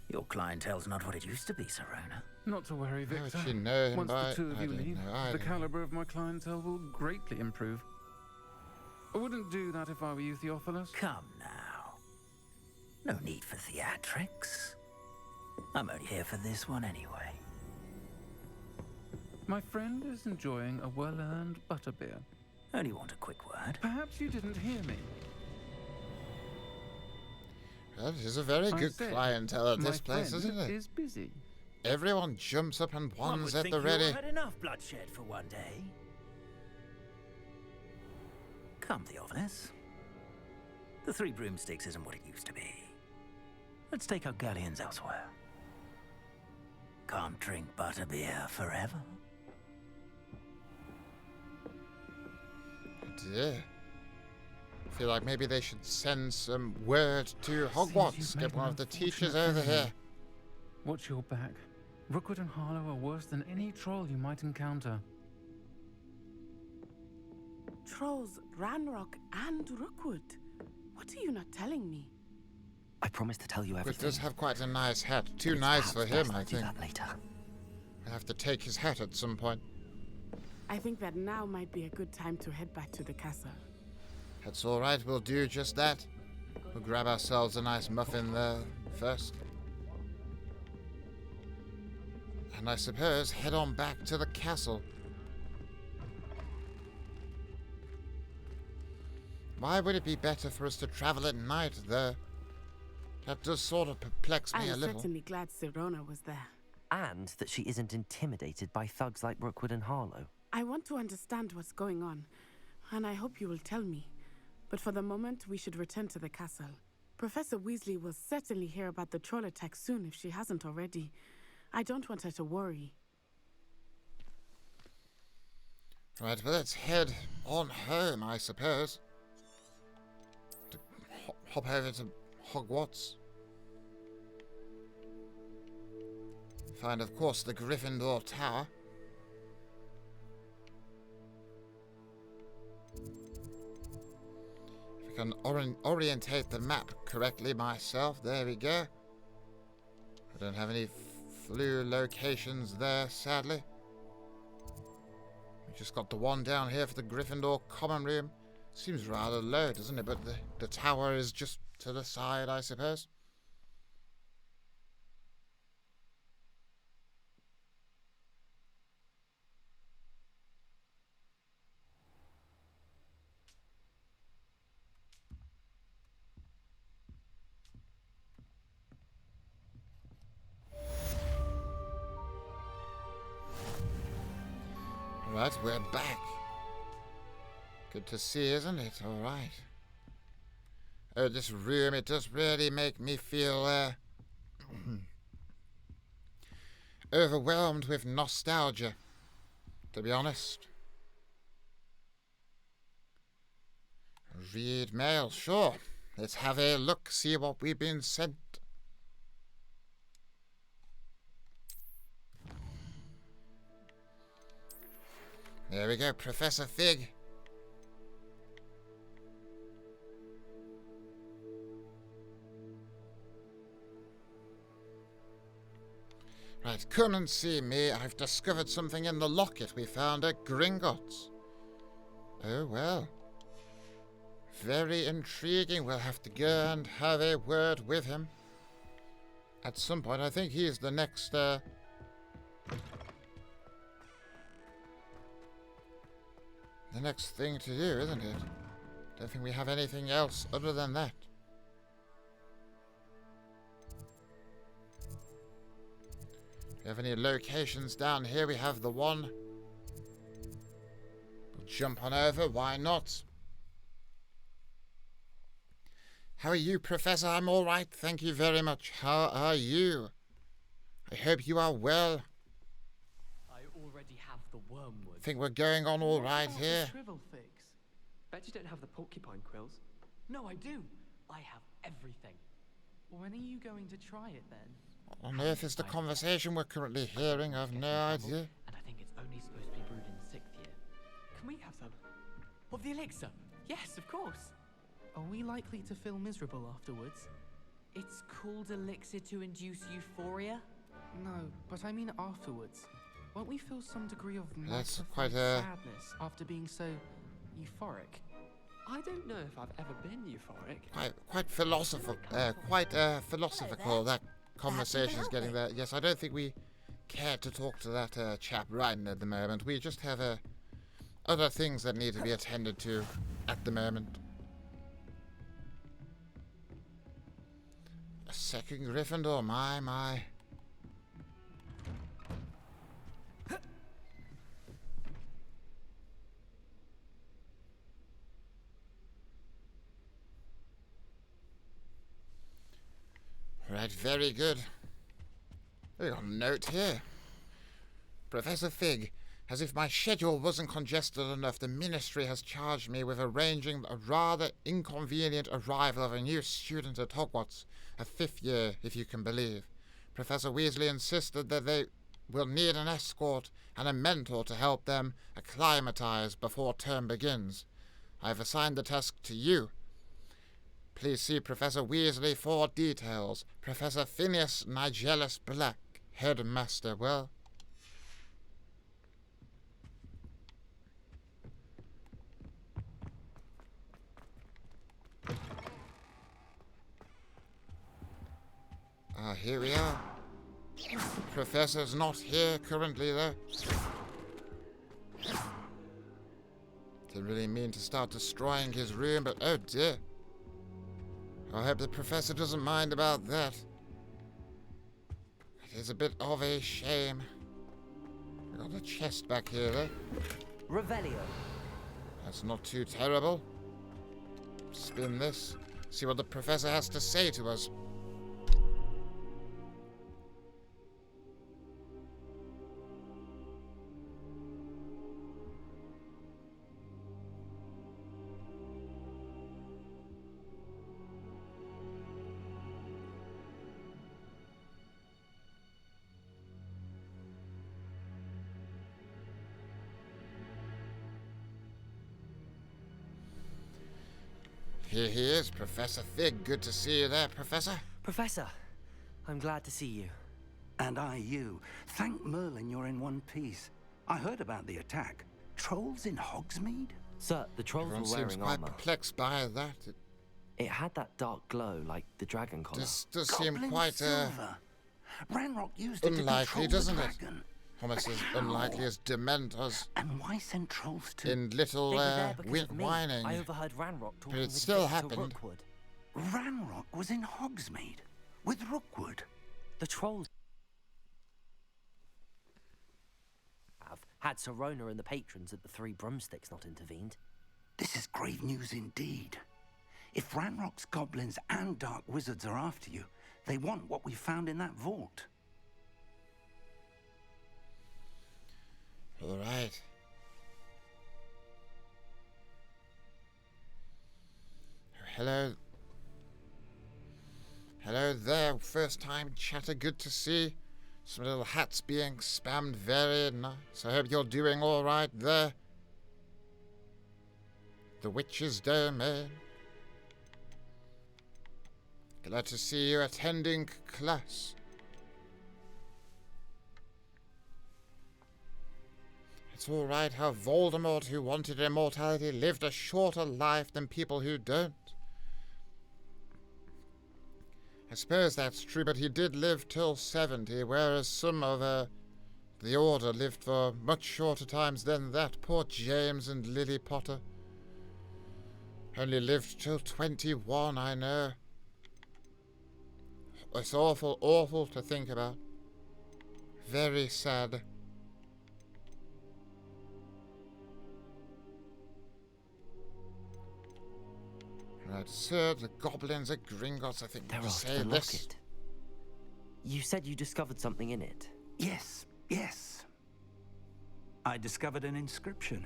Your clientele's not what it used to be, Serona. Not to worry, Victor. How would you know him Once by? the two of I you don't leave, know either. the caliber of my clientele will greatly improve. I wouldn't do that if I were you, Theophilus. Come now. No need for theatrics. I'm only here for this one anyway. My friend is enjoying a well-earned butterbeer. Only want a quick word. Perhaps you didn't hear me. Well, it is a very good clientele at this place, isn't it? Is busy. Everyone jumps up and one's One at would the think ready. you all had enough bloodshed for one day. Come, Theophilus. The Three Broomsticks isn't what it used to be. Let's take our galleons elsewhere. Can't drink butterbeer forever. Dear. I feel like maybe they should send some word to Hogwarts. Get one of the teachers over here. Watch your back. Rookwood and Harlow are worse than any troll you might encounter. Trolls, Ranrock, and Rookwood. What are you not telling me? I promise to tell you everything. But does have quite a nice hat. Too nice for him, I think. I have to take his hat at some point. I think that now might be a good time to head back to the castle. That's all right. We'll do just that. We'll grab ourselves a nice muffin there first. And I suppose head on back to the castle. Why would it be better for us to travel at night, though? That does sort of perplex me a little. I'm certainly glad Serona was there. And that she isn't intimidated by thugs like Rookwood and Harlow. I want to understand what's going on, and I hope you will tell me. But for the moment, we should return to the castle. Professor Weasley will certainly hear about the troll attack soon if she hasn't already. I don't want her to worry. Right, well, let's head on home, I suppose. To hop over to Hogwarts. Find, of course, the Gryffindor Tower. If I can orientate the map correctly myself, there we go. I don't have any flu locations there, sadly. We just got the one down here for the Gryffindor common room. Seems rather low, doesn't it? But the tower is just to the side, I suppose. Right, we're back. Good to see, isn't it? All right. Oh, this room, it does really make me feel overwhelmed with nostalgia, to be honest. Read mail, sure. Let's have a look, see what we've been sent. There we go, Professor Fig. Right, come and see me. I've discovered something in the locket we found at Gringotts. Oh, well. Very intriguing. We'll have to go and have a word with him. At some point, I think he's the next, the next thing to do, isn't it? Don't think we have anything else other than that. Do we have any locations down here? We have the one. We'll jump on over, why not? How are you, Professor? I'm all right, thank you very much. How are you? I hope you are well. I already have the wormwood. Think we're going on all right here. Shrivel figs. Bet you don't have the porcupine quills. No, I do. I have everything. When are you going to try it then? What on earth is the conversation we're currently hearing? I've no idea. And I think it's only supposed to be brewed in 6th year. Can we have some? Of the elixir? Yes, of course. Are we likely to feel miserable afterwards? It's called elixir to induce euphoria? No, but I mean afterwards. Won't we feel some degree of That's quite a sadness after being so euphoric? I don't know if I've ever been euphoric. quite philosophical. Philosophical. That conversation is getting there. Yes, I don't think we care to talk to that chap right at the moment. We just have other things that need to be attended to at the moment. A second Gryffindor, my. Right, very good. We got a note here. Professor Fig, as if my schedule wasn't congested enough, the Ministry has charged me with arranging a rather inconvenient arrival of a new student at Hogwarts, a 5th year, if you can believe. Professor Weasley insisted that they will need an escort and a mentor to help them acclimatize before term begins. I have assigned the task to you. Please see Professor Weasley for details. Professor Phineas Nigellus Black, Headmaster. Well, here we are. Professor's not here currently, though. Didn't really mean to start destroying his room, but oh dear. I hope the professor doesn't mind about that. It is a bit of a shame. We got a chest back here, though. Revelio. That's not too terrible. Spin this. See what the professor has to say to us. Here he is, Professor Fig. Good to see you there, Professor. Professor, I'm glad to see you. And I you. Thank Merlin you're in one piece. I heard about the attack. Trolls in Hogsmeade? Sir, the trolls Everyone were wearing seems quite armor. perplexed by that. It had that dark glow like the dragon collar. This does seem quite Ranrock used it to unlikely, control doesn't the it? dragon. Almost as unlikely as Dementors. And why send trolls to... In little They were there because of me. whining. I overheard Ranrock talking But it with still Victor happened. Rookwood. Ranrock was in Hogsmeade with Rookwood. The trolls have had Serona and the patrons at the Three Broomsticks not intervened. This is grave news indeed. If Ranrock's goblins and dark wizards are after you, they want what we found in that vault. All right. Hello. Hello there, first time chatter, good to see. Some little hats being spammed, very nice. I hope you're doing all right there. The Witch's Domain. Glad to see you attending class. It's all right how Voldemort, who wanted immortality, lived a shorter life than people who don't. I suppose that's true, but he did live till 70, whereas some of the Order lived for much shorter times than that. Poor James and Lily Potter. Only lived till 21, I know. It's awful, awful to think about. Very sad. Right, sir, the goblins at Gringotts, I think They're you after say the this. locket. You said you discovered something in it. Yes, yes. I discovered an inscription.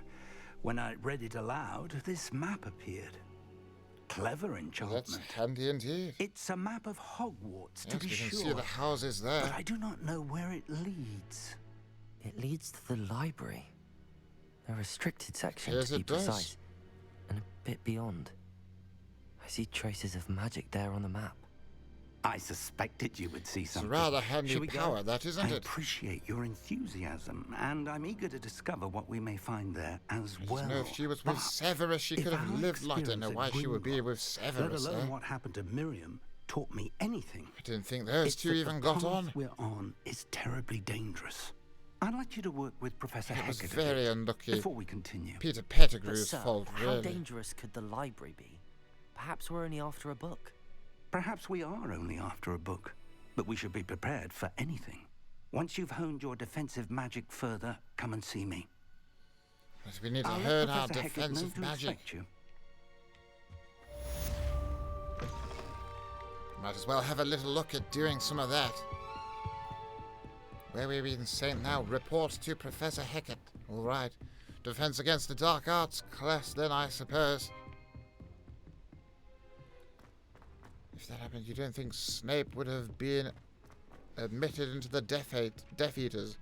When I read it aloud, this map appeared. Clever enchantment. That's handy indeed. It's a map of Hogwarts, to Yes, be we can sure. see the houses there. But I do not know where it leads. It leads to the library. A restricted section, Yes, to be it does. precise. And a bit beyond. I see traces of magic there on the map. I suspected you would see something. It's a rather handy Shall we go? power, that, isn't I it? appreciate your enthusiasm, and I'm eager to discover what we may find there as I well. just know if she was with But Severus, she if could have our lived like I don't know experience why at she would be Gringotts, with Severus. let alone eh? what happened to Miriam, taught me anything. I didn't think those It's two that even the got path on. we're on is terribly dangerous. I'd like you to work with Professor It was Hecat a very bit unlucky. before we continue. Peter But Pettigrew's sir, fault, how really. dangerous could the library be? Perhaps we're only after a book. Perhaps we are only after a book, but we should be prepared for anything. Once you've honed your defensive magic further, come and see me. But we need to I'll let hone our Professor Hecat know defensive to magic. expect you. Might as well have a little look at doing some of that. Where we been saying now? Report to Professor Hecat. All right. Defense against the dark arts class, then, I suppose. If that happened, you don't think Snape would have been admitted into the Death Eaters?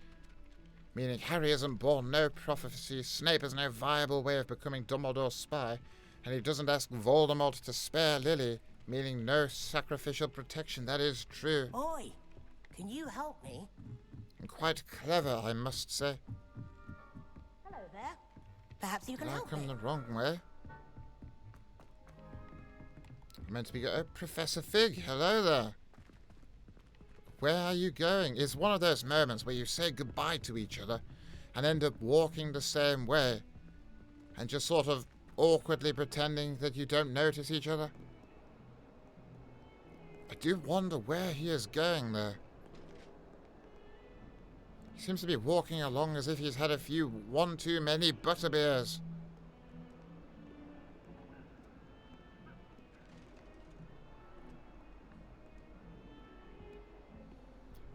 Meaning Harry hasn't borne no prophecy, Snape has no viable way of becoming Dumbledore's spy, and he doesn't ask Voldemort to spare Lily, meaning no sacrificial protection. That is true. Oi, can you help me? And quite clever, I must say. Hello there. Perhaps you can Did I help come me. the wrong way? I'm meant to be going. Oh, Professor Fig, hello there. Where are you going? It's one of those moments where you say goodbye to each other and end up walking the same way and just sort of awkwardly pretending that you don't notice each other. I do wonder where he is going there. He seems to be walking along as if he's had a few one too many butterbeers.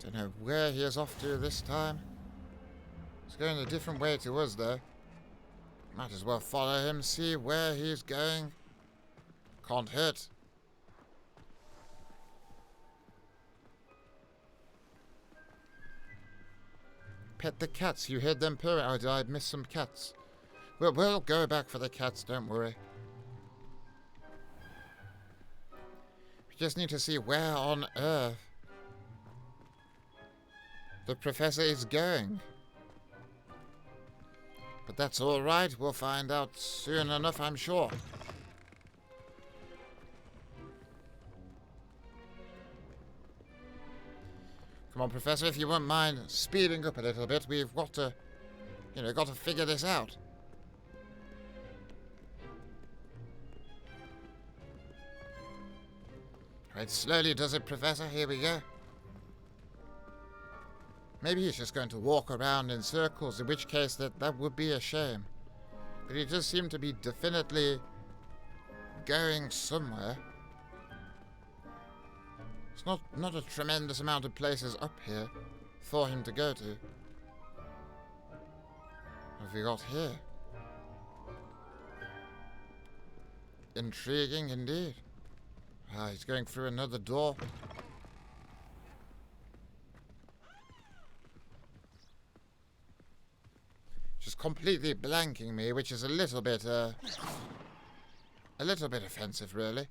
Don't know where he is off to this time. He's going a different way to us, though. Might as well follow him, see where he's going. Can't hurt. Pet the cats. You heard them purring. Oh, did I miss some cats? Well, we'll go back for the cats, don't worry. We just need to see where on earth the professor is going. But that's all right. We'll find out soon enough, I'm sure. Come on, Professor, if you wouldn't mind speeding up a little bit. We've got to, got to figure this out. Right, slowly does it, Professor. Here we go. Maybe he's just going to walk around in circles, in which case that would be a shame. But he does seem to be definitely going somewhere. It's not a tremendous amount of places up here for him to go to. What have we got here? Intriguing indeed. Ah, he's going through another door. Just completely blanking me, which is a little bit offensive, really.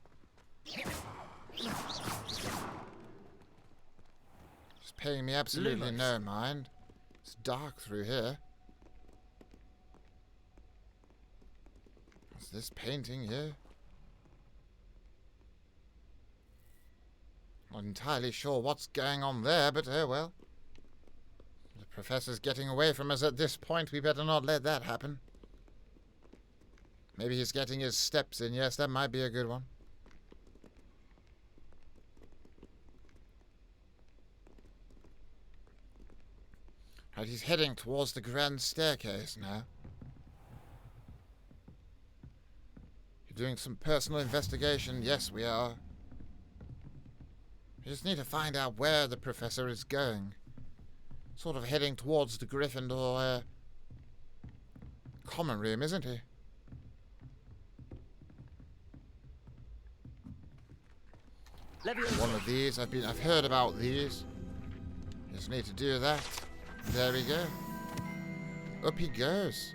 Just paying me absolutely Lumos. no mind. It's dark through here. What's this painting here? Not entirely sure what's going on there, but oh well. The professor's getting away from us at this point. We better not let that happen. Maybe he's getting his steps in. Yes, that might be a good one. Right, he's heading towards the grand staircase now. You're doing some personal investigation. Yes, we are. We just need to find out where the professor is going. Sort of heading towards the Gryffindor common room, isn't he? One of these. I've heard about these. Just need to do that. There we go. Up he goes.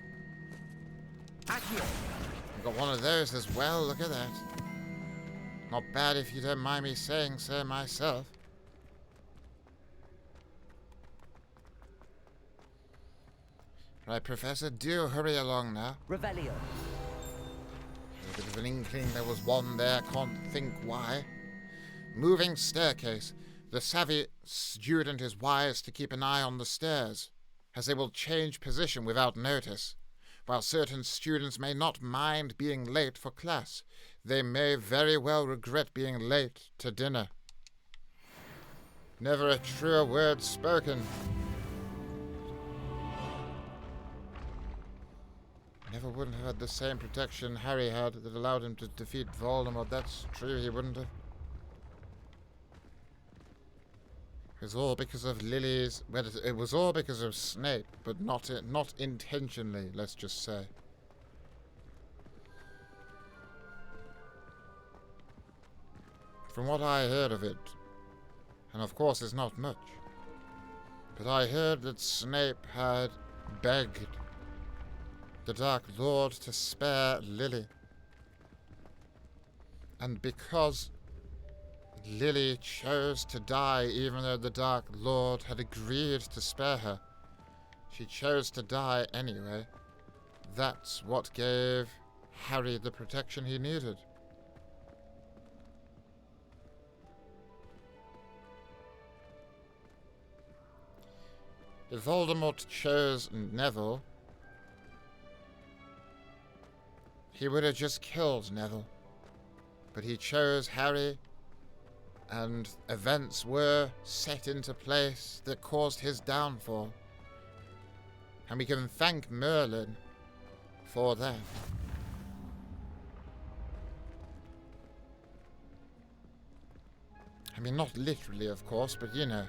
I've got one of those as well. Look at that. Not bad if you don't mind me saying so myself. Right, Professor, do hurry along now. Revelio. A bit of an inkling there was one there, can't think why. Moving staircase. The savvy student is wise to keep an eye on the stairs, as they will change position without notice. While certain students may not mind being late for class, they may very well regret being late to dinner. Never a truer word spoken. Never wouldn't have had the same protection Harry had that allowed him to defeat Voldemort. That's true, he wouldn't have. It was all because of Lily's... Well, it was all because of Snape, but not intentionally, let's just say. From what I heard of it, and of course it's not much, but I heard that Snape had begged the Dark Lord to spare Lily. And because Lily chose to die even though the Dark Lord had agreed to spare her, she chose to die anyway. That's what gave Harry the protection he needed. If Voldemort chose Neville, he would have just killed Neville. But he chose Harry, and events were set into place that caused his downfall. And we can thank Merlin for that. I mean, not literally, of course, but you know.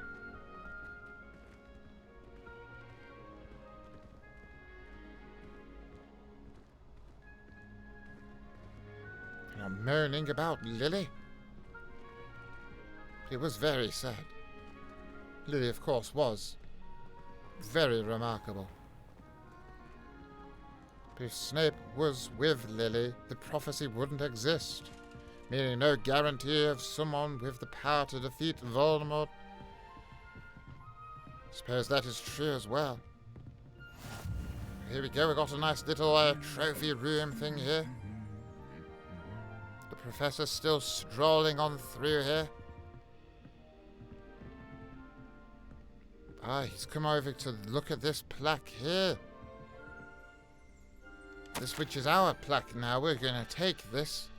I'm moaning about Lily. It was very sad. Lily, of course, was very remarkable. But if Snape was with Lily, the prophecy wouldn't exist, meaning no guarantee of someone with the power to defeat Voldemort. Suppose that is true as well. Here we go, we got a nice little trophy room thing here. The professor's still strolling on through here. Ah, he's come over to look at this plaque here. This which is our plaque now. We're going to take this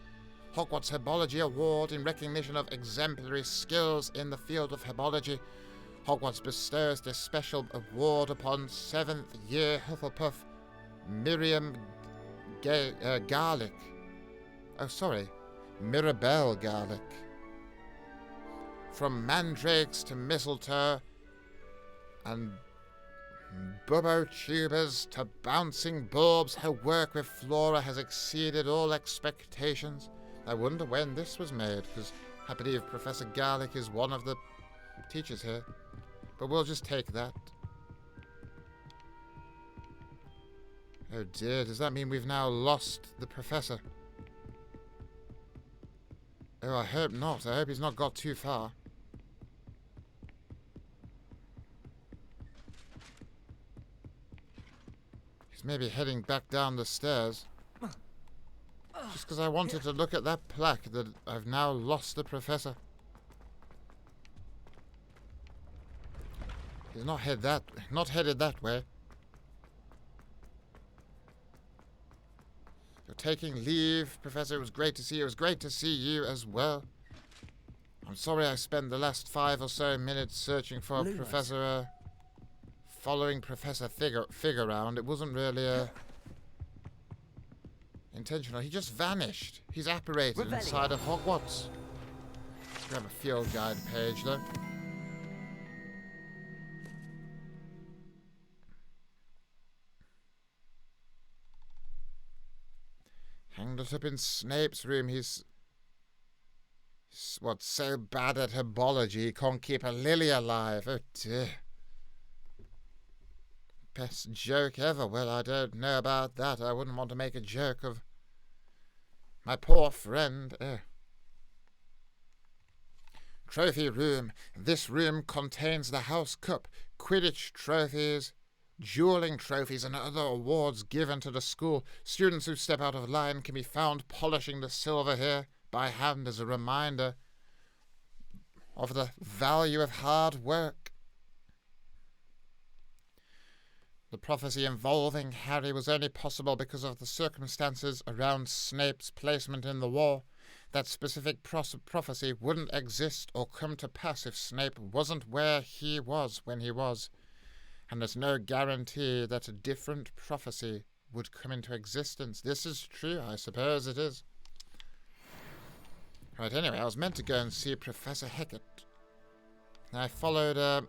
Hogwarts Herbology Award in recognition of exemplary skills in the field of herbology. Hogwarts bestows this special award upon 7th year Hufflepuff Miriam Garlick. Oh, sorry. Mirabelle Garlick. From mandrakes to mistletoe and bubotubers to bouncing bulbs, her work with flora has exceeded all expectations. I wonder when this was made, because I believe Professor Garlick is one of the teachers here. But we'll just take that. Oh dear, does that mean we've now lost the professor? Oh, I hope not. I hope he's not got too far. He's maybe heading back down the stairs. Just because I wanted to look at that plaque that I've now lost the professor. He's not headed that way. You're taking leave, Professor. It was great to see you. It was great to see you as well. I'm sorry I spent the last 5 or so minutes searching for Professor... following Professor Fig around. It wasn't really intentional. He just vanished. He's apparated inside of Hogwarts. Grab a field guide page, though. Hanged it up in Snape's room. He's what, so bad at herbology he can't keep a lily alive. Oh dear. Best joke ever. Well, I don't know about that. I wouldn't want to make a joke of my poor friend. Trophy room. This room contains the House Cup, Quidditch trophies, dueling trophies, and other awards given to the school. Students who step out of line can be found polishing the silver here by hand as a reminder of the value of hard work. The prophecy involving Harry was only possible because of the circumstances around Snape's placement in the war. That specific prophecy wouldn't exist or come to pass if Snape wasn't where he was when he was. And there's no guarantee that a different prophecy would come into existence. This is true, I suppose it is. Right, anyway, I was meant to go and see Professor Hecat. I followed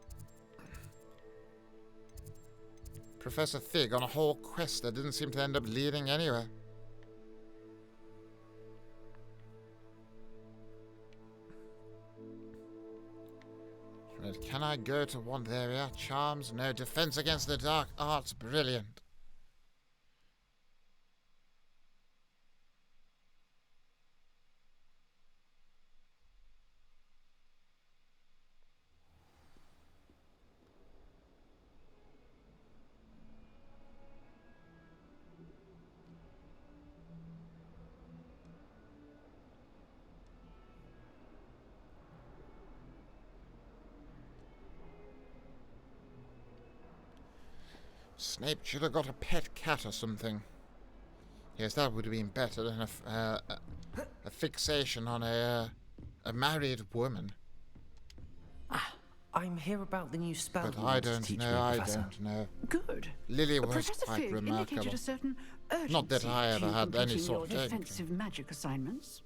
Professor Fig on a whole quest that didn't seem to end up leading anywhere. Right, can I go to one? There we are. Charms, no. Defense against the dark arts, brilliant. Snape should have got a pet cat or something. Yes, that would have been better than a fixation on a married woman. I'm here about the new spell. But I don't know. Good. Lily was Professor quite Fig remarkable. indicated a certain urgency Not that I ever to had any completing sort of your thing. defensive magic assignments.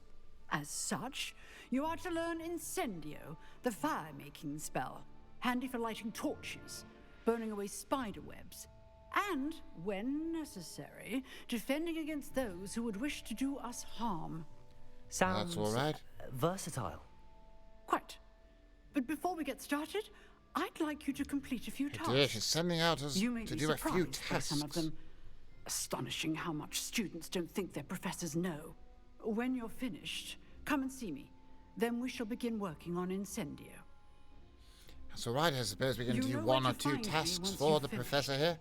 As such, you are to learn Incendio, the fire-making spell, handy for lighting torches, burning away spider webs, and, when necessary, defending against those who would wish to do us harm. Sounds That's all right. Versatile. Quite. But before we get started, I'd like you to complete a few tasks. Dear, she's sending out us You may to be do a few surprised by some of tasks. them. Astonishing how much students don't think their professors know. When you're finished, come and see me. Then we shall begin working on Incendio. That's all right. I suppose we can You do know one where or to two find me tasks once for you've the finished. professor here.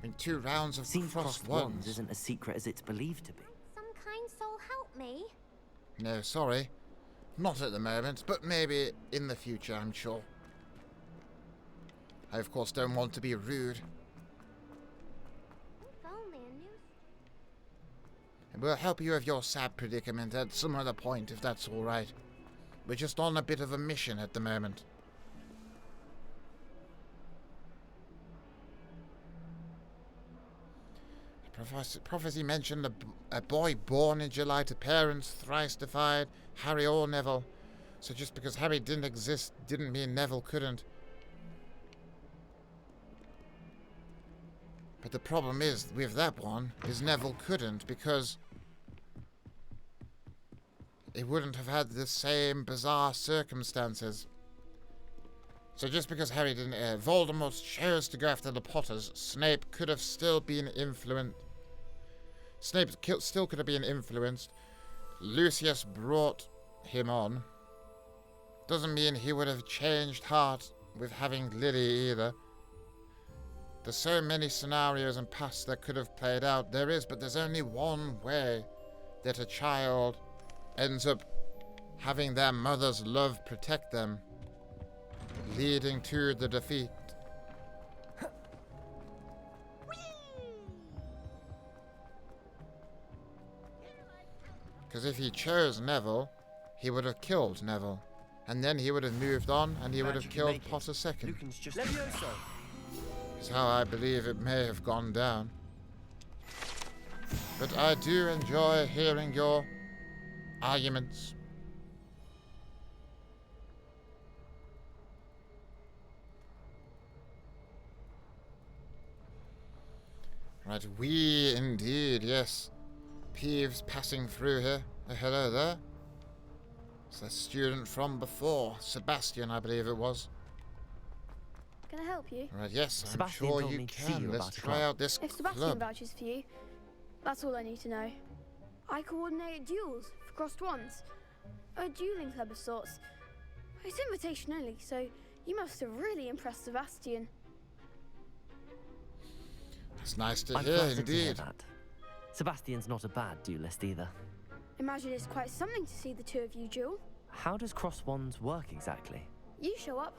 In 2 rounds of Seems crossed wands ones. isn't as secret as it's believed to be. Some kind soul help me. No, sorry. Not at the moment, but maybe in the future, I'm sure. I, of course, don't want to be rude. If only a new... And we'll help you with your sad predicament at some other point, if that's all right. We're just on a bit of a mission at the moment. Prophecy mentioned a boy born in July to parents thrice defied, Harry or Neville. So just because Harry didn't exist didn't mean Neville couldn't. But the problem is, with that one, is Neville couldn't because it wouldn't have had the same bizarre circumstances. So just because Harry didn't, Voldemort chose to go after the Potters, Snape could have still been influenced. Still could have been influenced. Lucius brought him on. Doesn't mean he would have changed heart with having Lily either. There's so many scenarios and paths that could have played out. There is, but there's only one way that a child ends up having their mother's love protect them, leading to the defeat. Because if he chose Neville, he would have killed Neville. And then he would have moved on, and he would have killed Potter second. Lucan's just... Is how I believe it may have gone down. But I do enjoy hearing your arguments. Right, we indeed, yes. Peeves passing through here. Oh, hello there. It's a student from before. Sebastian, I believe it was. Can I help you? Right, yes, I'm Sebastian sure told you me to see can. you Let's about a try club. out this If Sebastian club. vouches for you, that's all I need to know. I coordinate duels for crossed ones. A dueling club of sorts. It's invitation only, so you must have really impressed Sebastian. It's nice to I'm hear, flattered to hear indeed. that. Sebastian's not a bad duelist either. Imagine it's quite something to see the two of you duel. How does cross wands work exactly? You show up,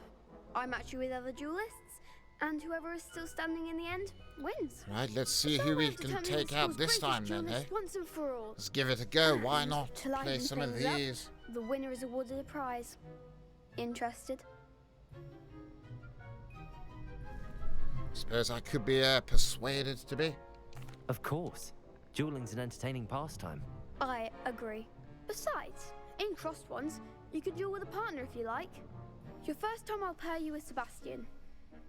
I match you with other duelists, and whoever is still standing in the end wins. Right, let's see It's who our way we of can determining take the out school's this time greatest then, eh? duelist once and for all. Let's give it a go. Why And not to liven play some of things up, these? the winner is awarded a prize. Interested? Suppose I could be persuaded to be. Of course. Dueling's an entertaining pastime. I agree. Besides, in crossed ones, you could duel with a partner if you like. Your first time I'll pair you with Sebastian.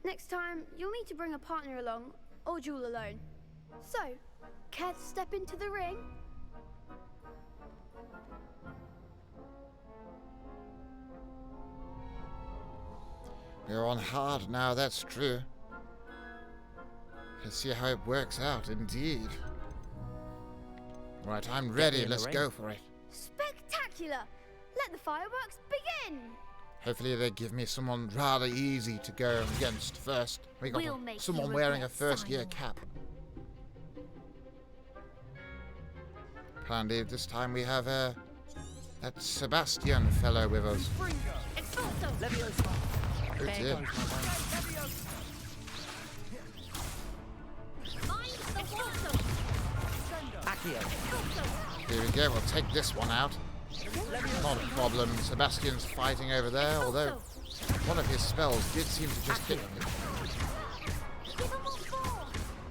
Next time, you'll need to bring a partner along, or duel alone. So, care to step into the ring? We're on hard now, that's true. Let's see how it works out, indeed. Right, I'm ready. Let's go for it. Spectacular! Let the fireworks begin! Hopefully they give me someone rather easy to go against first. We got We'll make someone you wearing a regret first-year signing. cap. Apparently this time we have that Sebastian fellow with us. Oh dear. Here we go, we'll take this one out. Not a problem. Sebastian's fighting over there, although one of his spells did seem to just hit me.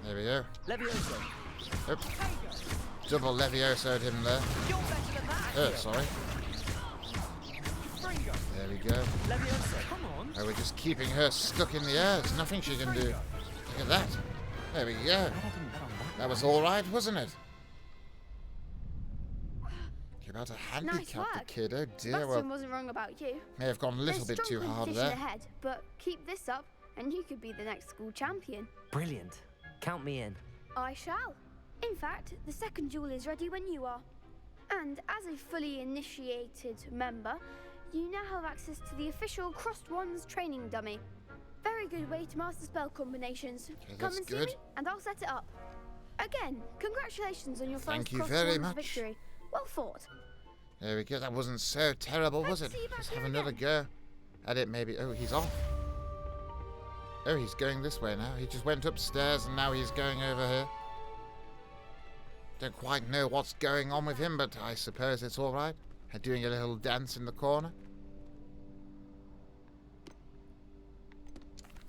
There we go. Oh. Double Levioso'd him there. Sorry. There we go. Oh, we're just keeping her stuck in the air. There's nothing she can do. Look at that. There we go. That was all right, wasn't it? You're about to handicap the kid. Oh dear. Sebastian Well, wasn't wrong about you. may have gone a little There's bit too strong hard competition there. ahead, but keep this up, and you could be the next school champion. Brilliant. Count me in. I shall. In fact, the second duel is ready when you are. And as a fully initiated member, you now have access to the official Crossed Wands training dummy. Very good way to master spell combinations. Come that's and good. see me, and I'll set it up. Again, congratulations on your Thank first you Crossed very Wands much. victory. Well fought. There we go. That wasn't so terrible, was it? see you back Let's here have another go at it, maybe. Oh, he's off. Oh, he's going this way now. He just went upstairs and now he's going over here. Don't quite know what's going on with him, but I suppose it's all right. Doing a little dance in the corner.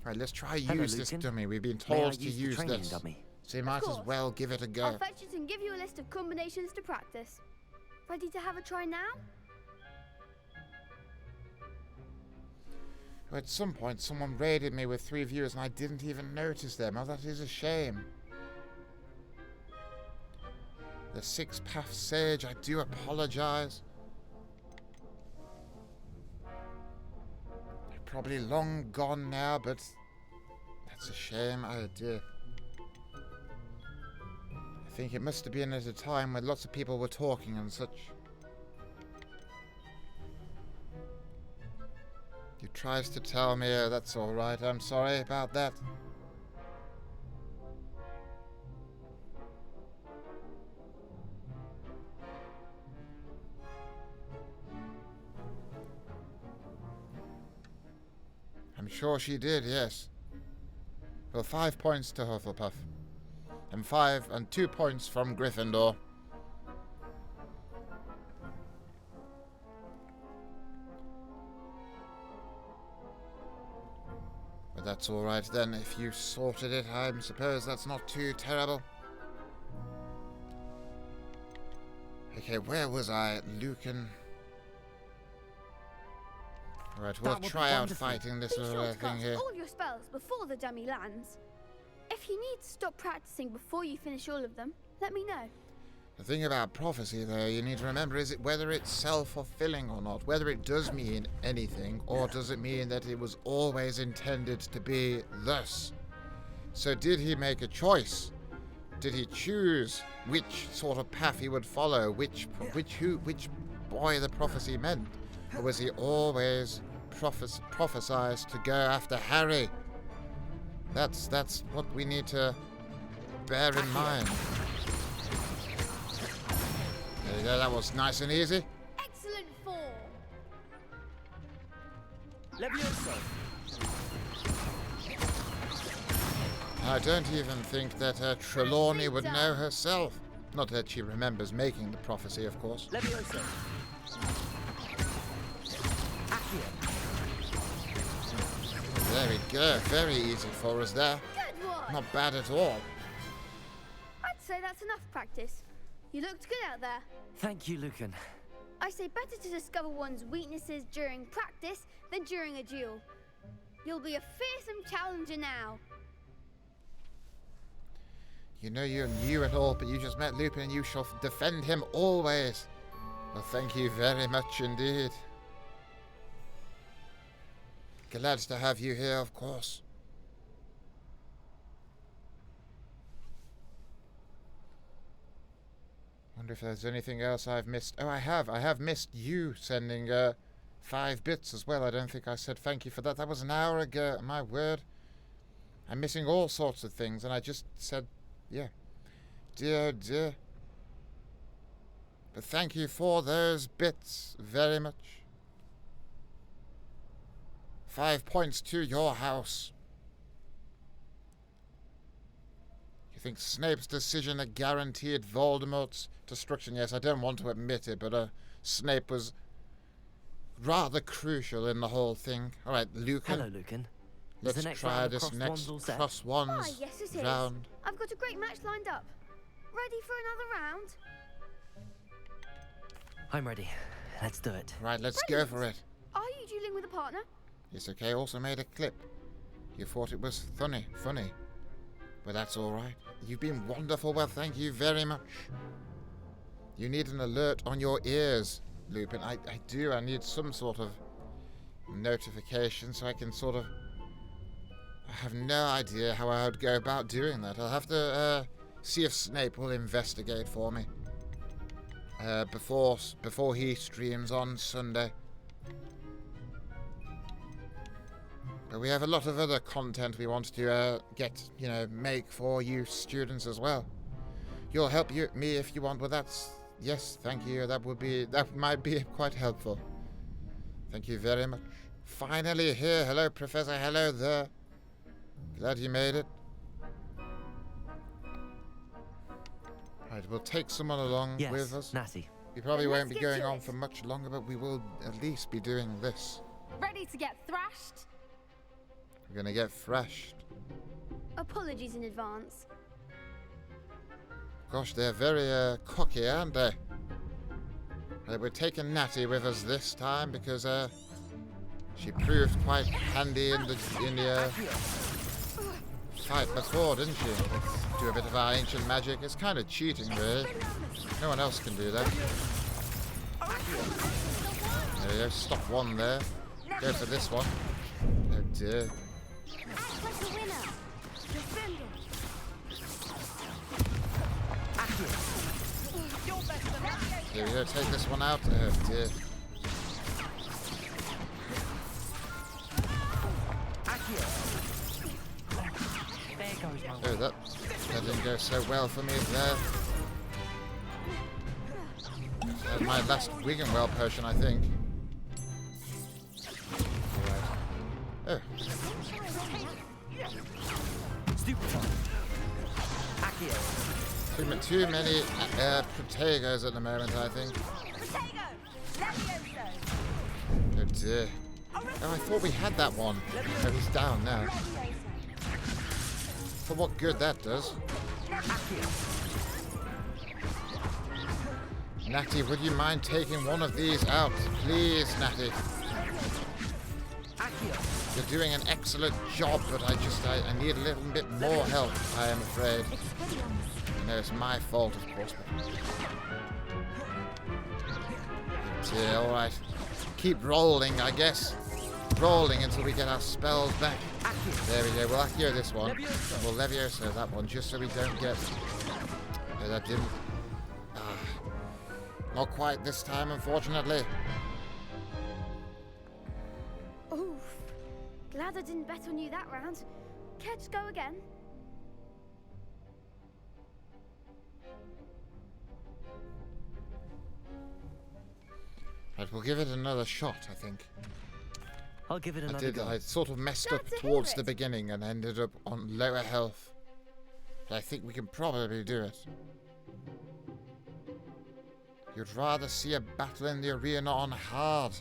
Right, let's try Hello, use this Lupin. dummy. We've been May I told to use the use training this. dummy? So you might as course. well give it a go. I'll fetch it and give you a list of combinations to practice. Ready to have a try now? At some point, someone raided me with 3 viewers and I didn't even notice them. Oh, that is a shame. The Six Path Sage, I do apologize. They're probably long gone now, but that's a shame. Oh dear. I think it must have been at a time when lots of people were talking and such. He tries to tell me, oh, that's all right. I'm sorry about that. I'm sure she did, yes. Well, 5 points to Hufflepuff. And 2 points from Gryffindor. But that's all right then. If you sorted it, I suppose that's not too terrible. Okay, where was I? Lucan. Right, we'll try out fighting this Be little sure to thing cast here. all your spells before the dummy lands. If If you need to stop practicing before you finish all of them, let me know. The thing about prophecy, though, you need to remember is whether it's self-fulfilling or not. Whether it does mean anything, or does it mean that it was always intended to be thus? So did he make a choice? Did he choose which sort of path he would follow? Which boy the prophecy meant? Or was he always prophesized to go after Harry? That's what we need to bear in mind. There you go, that was nice and easy. Excellent form. Levioso. I don't even think that Trelawney would know herself. Not that she remembers making the prophecy, of course. Levioso. There we go. Very easy for us there. Good one. Not bad at all. I'd say that's enough practice. You looked good out there. Thank you, Lucan. I say better to discover one's weaknesses during practice than during a duel. You'll be a fearsome challenger now. You know you're new and all, but you just met Lupin and you shall defend him always. Well, thank you very much indeed. Glad to have you here, of course. Wonder if there's anything else I've missed. Oh, I have missed you sending 5 bits as well. I don't think I said thank you for that. That was an hour ago. My word. I'm missing all sorts of things, and I just said, yeah. Dear, dear. But thank you for those bits very much. 5 points to your house. You think Snape's decision had guaranteed Voldemort's destruction? Yes, I don't want to admit it, but Snape was rather crucial in the whole thing. All right, Lucan. Hello, Lucan. Let's try this next cross wands yes, it is. round. I've got a great match lined up. Ready for another round? I'm ready. Let's do it. Right, let's go for it. Are you dueling with a partner? It's okay, also made a clip. You thought it was funny. But that's all right. You've been wonderful. Well, thank you very much. You need an alert on your ears, Lupin. I do. I need some sort of notification so I can sort of... I have no idea how I would go about doing that. I'll have to see if Snape will investigate for me before he streams on Sunday. But we have a lot of other content we want to make for you students as well. You'll help me if you want, but that's... Yes, thank you. That might be quite helpful. Thank you very much. Finally here. Hello, Professor. Hello there. Glad you made it. Right, we'll take someone along with us. Natty. We probably won't be going on for much longer, but we will at least be doing this. Ready to get thrashed? We're gonna get thrashed. Apologies in advance. Gosh, they're very cocky, aren't they? We're taking Natty with us this time because she proved quite handy in the fight before, didn't she? Let's do a bit of our ancient magic. It's kind of cheating, really. No one else can do that. There we go. Stop one there. Go for this one. Oh dear. Here we go, take this one out. Oh dear. Oh, that didn't go so well for me there. That's my last Wiggenwell potion, I think. Right. Oh. Too many Protagos at the moment, I think. Oh dear. Oh, I thought we had that one. Oh, he's down now. For what good that does. Natty, would you mind taking one of these out? Please, Natty. You're doing an excellent job, but I need a little bit more help, I am afraid. I know it's my fault, of course, but... yeah, alright. Keep rolling, I guess. Rolling until we get our spells back. There we go. We'll Accio this one. We'll Levioso that one, just so we don't get... oh, that didn't... not quite this time, unfortunately. Oof. Glad I didn't bet on you that round. Care to go again? Right, we'll give it another shot, I think. I'll give it another go. I sort of messed up towards the beginning and ended up on lower health. But I think we can probably do it. You'd rather see a battle in the arena on hard.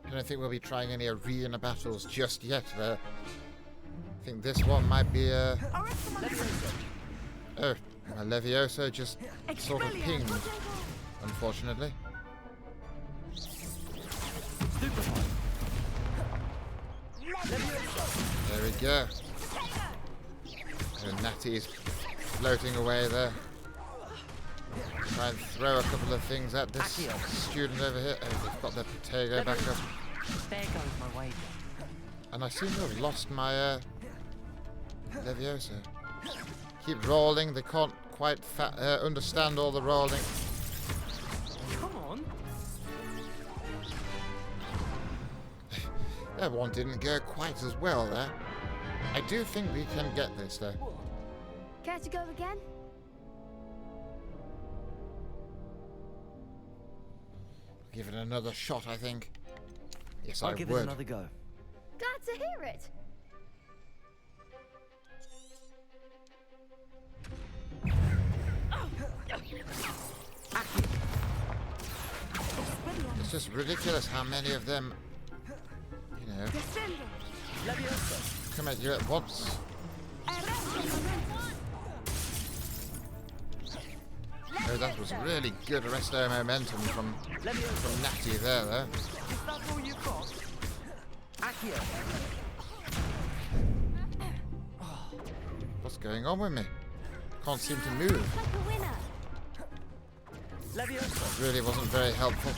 I don't think we'll be trying any arena battles just yet, though. I think this one might be a... oh, my Levioso just sort of pinged, unfortunately. There we go. And Natty's floating away there. Try and throw a couple of things at this student over here. Oh, they've got their potato back up. There goes my wager. And I seem to have lost my Levioso. Keep rolling. They can't quite understand all the rolling. Come on. That one didn't go quite as well there. I do think we can get this though. Care to go again? Give it another shot, I think. Yes, I'll give it another go. Glad to hear it. It's just ridiculous how many of them, you know, come at you at once. Oh, that was really good Arresto momentum from Natty there, though. What's going on with me? Can't seem to move. That really wasn't very helpful.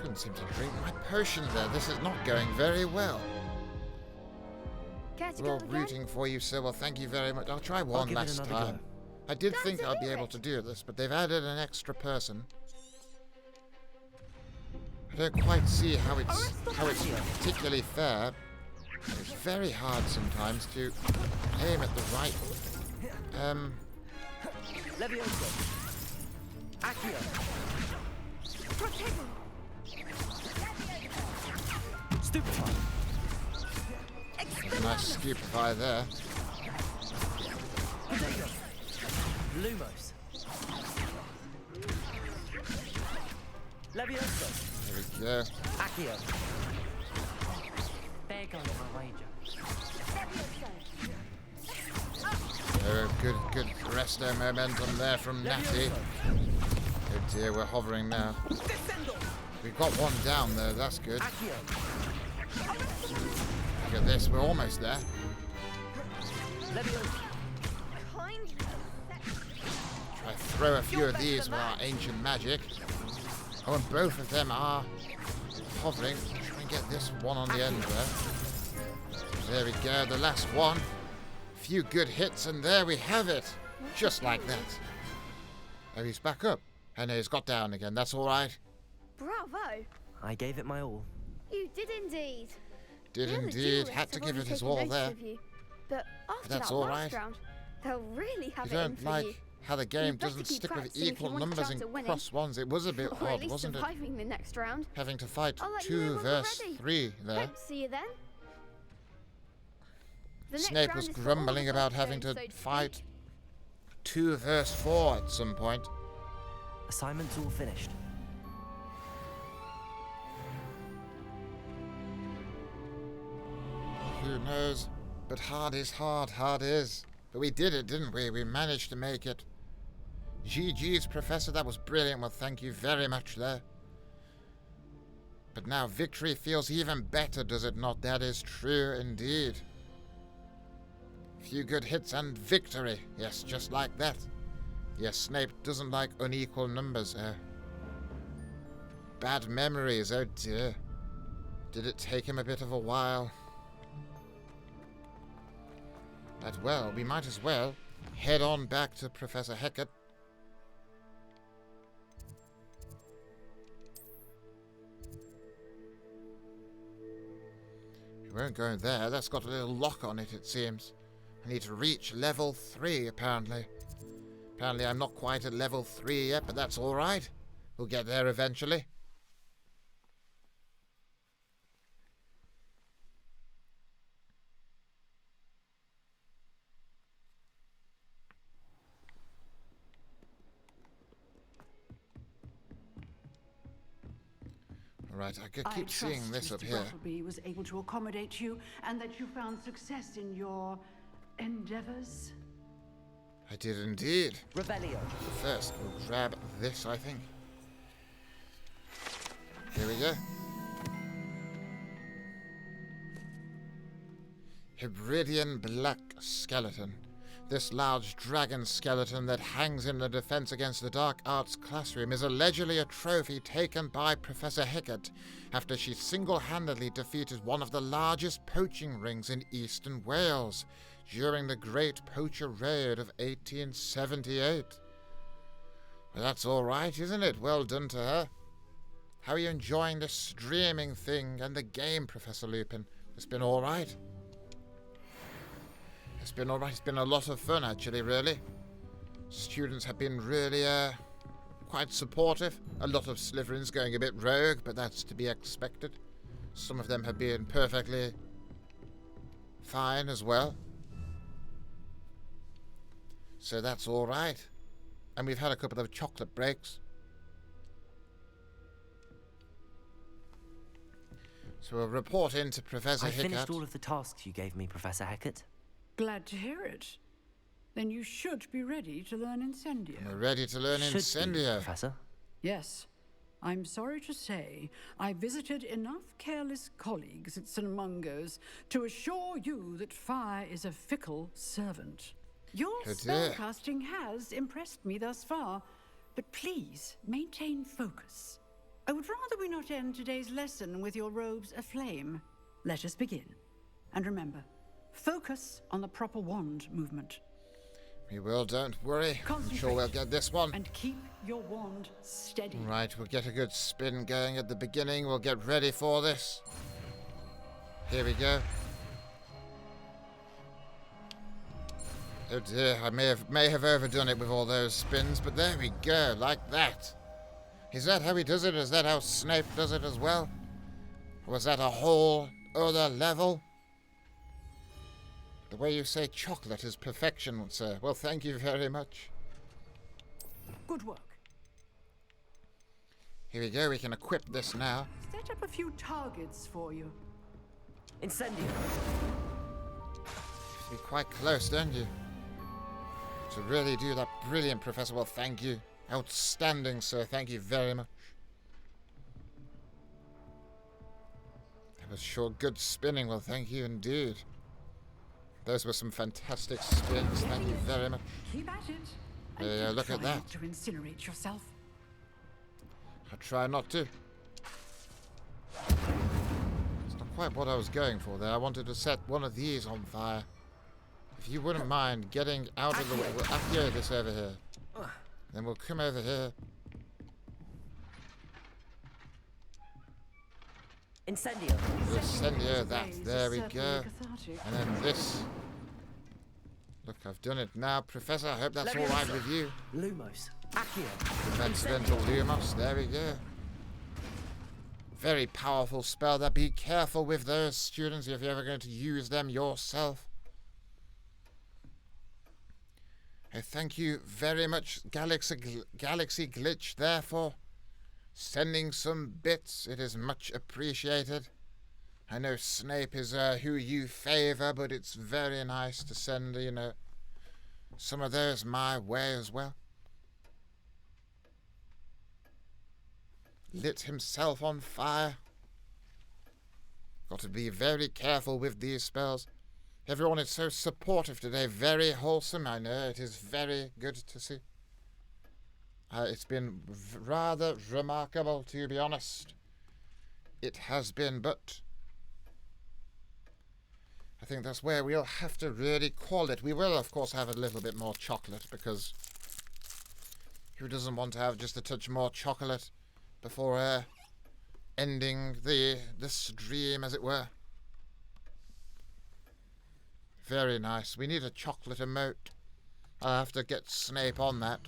Couldn't seem to drink my potion there. This is not going very well. We're all rooting for you, sir. Well, thank you very much. I'll try one last time. I did think I'd be able to do this, but they've added an extra person. I don't quite see how it's particularly fair. It's very hard sometimes to aim at the right. Stupefy. Nice stupefy there. Lumos. Levioso. There we go. Accio. There goes my wager. Oh, good resto momentum there from Natty. Oh dear, we're hovering now. We've got one down though, that's good. Look at this, we're almost there. Try throw a few of these with our ancient magic. Oh, and both of them are hovering. Try and get this one on the end there. There we go, the last one. Few good hits, and there we have it. Just like that. Oh, he's back up. And he's got down again. That's all right. Bravo. I gave it my all. You did indeed. Did indeed. Had to give it his all there. But after that's that all last right. round, they'll really have You it in don't for like you. how the game You'd better doesn't keep stick with practicing if equal you want a numbers chance in at winning. cross ones. It was a bit Or at odd, least wasn't it? surviving the next round. Having to fight I'll let you know 2 when we're versus ready. 3 there. Hope to see you then. The next Snape round was is for all grumbling the about gods having shown, to so to fight speak. 2 versus 4 at some point. Assignment's all finished. Who knows? But hard is hard, hard is. But we did it, didn't we? We managed to make it. GG's, Professor. That was brilliant. Well, thank you very much there. But now victory feels even better, does it not? That is true indeed. A few good hits and victory. Yes, just like that. Yes, Snape doesn't like unequal numbers. Bad memories, oh dear. Did it take him a bit of a while? But well, we might as well head on back to Professor Hecat. We won't go there. That's got a little lock on it, it seems. I need to reach level 3, apparently. Apparently I'm not quite at level 3 yet, but that's alright. We'll get there eventually. Right, I keep seeing this up here. Brattleby was able to accommodate you, and that you found success in your endeavors. I did indeed. Revelio. First, we'll grab this, I think. Here we go. Hebridean Black Skeleton. This large dragon skeleton that hangs in the defense against the dark arts classroom is allegedly a trophy taken by Professor Hecat after she single-handedly defeated one of the largest poaching rings in eastern Wales during the Great Poacher Raid of 1878. Well, that's all right, isn't it? Well done to her. How are you enjoying the streaming thing and the game, Professor Lupin? It's been all right. It's been alright. It's been a lot of fun, actually, really. Students have been really, quite supportive. A lot of Slytherins going a bit rogue, but that's to be expected. Some of them have been perfectly fine as well. So that's alright. And we've had a couple of chocolate breaks. So we'll report in to Professor Hecat. I finished all of the tasks you gave me, Professor Hecat. Glad to hear it. Then you should be ready to learn Incendio. We're ready to learn Incendio. Professor? Yes. I'm sorry to say, I visited enough careless colleagues at St. Mungo's to assure you that fire is a fickle servant. Your spellcasting has impressed me thus far, but please maintain focus. I would rather we not end today's lesson with your robes aflame. Let us begin. And remember, focus on the proper wand movement. We will, don't worry. I'm sure we'll get this one. And keep your wand steady. Right, we'll get a good spin going at the beginning. We'll get ready for this. Here we go. Oh dear, I may have overdone it with all those spins, but there we go, like that. Is that how he does it? Is that how Snape does it as well? Or was that a whole other level? The way you say chocolate is perfection, sir. Well, thank you very much. Good work. Here we go, we can equip this now. Set up a few targets for you. Incendio. You have to be quite close, don't you? To really do that. Brilliant, Professor. Well, thank you. Outstanding, sir. Thank you very much. That was sure good spinning. Well, thank you indeed. Those were some fantastic spins. Thank you very much. Keep at it. Yeah, look at that. Not to incinerate yourself. I'll try not to. It's not quite what I was going for there. I wanted to set one of these on fire. If you wouldn't mind getting out of the way. We'll activate this over here. Then we'll come over here. Incendio. Incendio that. There we go. And then this. Look, I've done it now, Professor. I hope that's all right with you. Lumos. Accio. Accidental Lumos. There we go. Very powerful spell. That be careful with those, students, if you're ever going to use them yourself. Thank you very much, Galaxy Glitch, there for sending some bits. It is much appreciated. I know Snape is who you favour, but it's very nice to send, you know, some of those my way as well. lit himself on fire. Got to be very careful with these spells. Everyone is so supportive today, very wholesome. I know, it is very good to see. It's been rather remarkable, to be honest. It has been, but I think that's where we'll have to really call it. We will, of course, have a little bit more chocolate, because who doesn't want to have just a touch more chocolate before ending the stream, as it were? Very nice. We need a chocolate emote. I'll have to get Snape on that.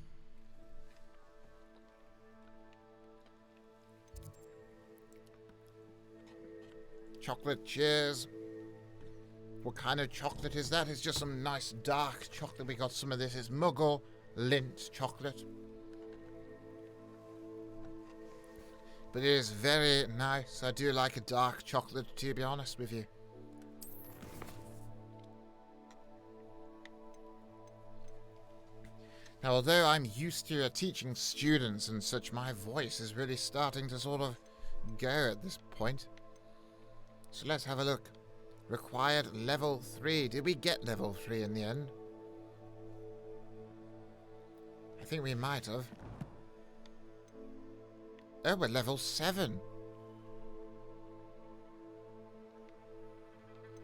Chocolate, cheers. What kind of chocolate is that? It's just some nice dark chocolate. We got some of this. It's Muggle Lindt chocolate. But it is very nice. I do like a dark chocolate, to be honest with you. Now, although I'm used to teaching students and such, my voice is really starting to sort of go at this point. So let's have a look. Required level 3. Did we get level 3 in the end? I think we might have. Oh, we're level 7.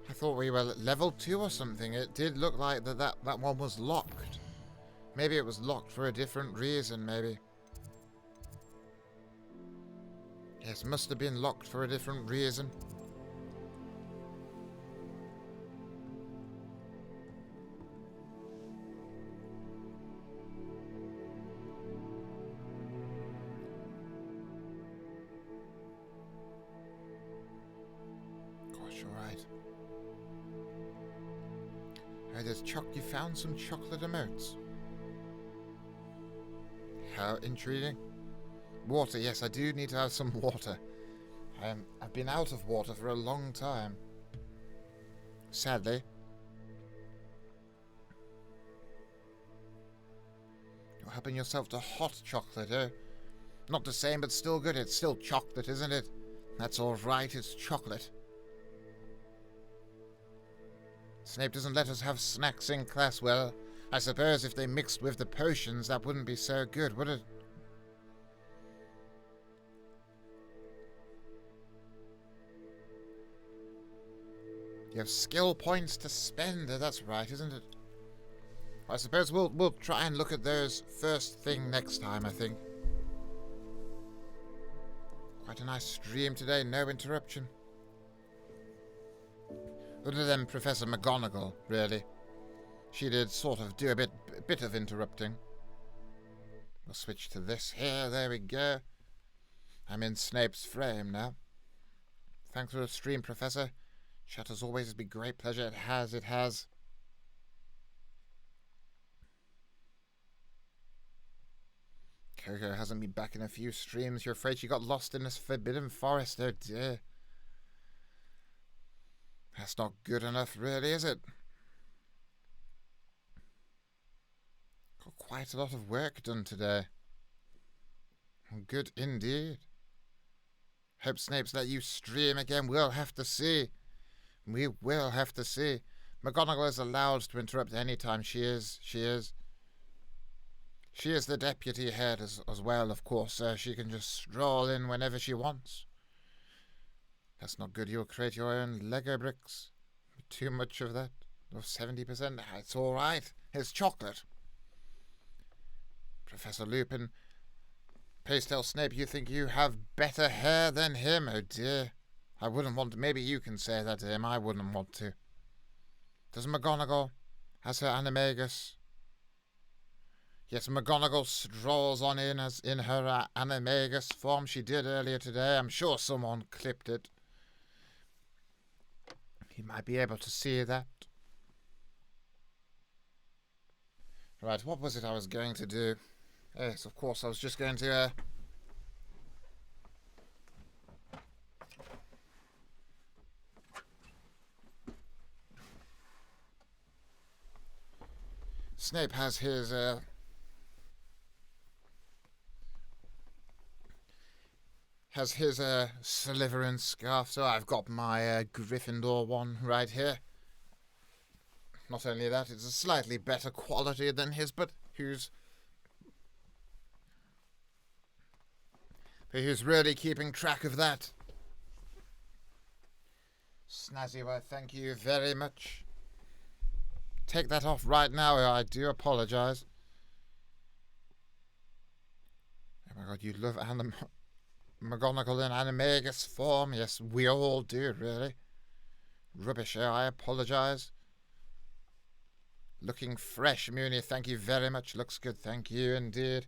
I thought we were level 2 or something. It did look like that one was locked. Maybe it was locked for a different reason, maybe. Yes, must have been locked for a different reason. Gosh, alright. Oh, there's you found some chocolate emotes. How intriguing. Water, yes, I do need to have some water. I've been out of water for a long time. Sadly. You're helping yourself to hot chocolate, eh? Not the same, but still good. It's still chocolate, isn't it? That's all right, it's chocolate. Snape doesn't let us have snacks in class. Well, I suppose if they mixed with the potions, that wouldn't be so good, would it? You have skill points to spend. That's right, isn't it? I suppose we'll try and look at those first thing next time, I think. Quite a nice stream today, no interruption. Other than Professor McGonagall, really. She did sort of do a bit of interrupting. We'll switch to this here. There we go. I'm in Snape's frame now. Thanks for the stream, Professor. Chat as always has been great pleasure. It has. Coco hasn't been back in a few streams. You're afraid she got lost in this forbidden forest. Oh dear. That's not good enough, really, is it? Got quite a lot of work done today. Good indeed. Hope Snape's let you stream again. We'll have to see. We will have to see. McGonagall is allowed to interrupt any time. She is. She is the deputy head as well, of course, so she can just stroll in whenever she wants. That's not good. You'll create your own Lego bricks. Too much of that. Of 70%. It's all right. It's chocolate. Professor Lupin. Please tell Snape you think you have better hair than him. Oh dear. I wouldn't want to. Maybe you can say that to him. I wouldn't want to. Does McGonagall has her animagus? Yes, McGonagall strolls on in as in her animagus form she did earlier today. I'm sure someone clipped it. He might be able to see that. Right, what was it I was going to do? Yes, of course, I was just going to... Snape has his... has his Slytherin scarf, so I've got my Gryffindor one right here. Not only that, it's a slightly better quality than his, but who's really keeping track of that? Snazzy, well, thank you very much. Take that off right now, I do apologise. Oh my god, you love McGonagall in Animagus form. Yes, we all do, really. Rubbish, I apologise. Looking fresh, Mooney, thank you very much. Looks good, thank you indeed.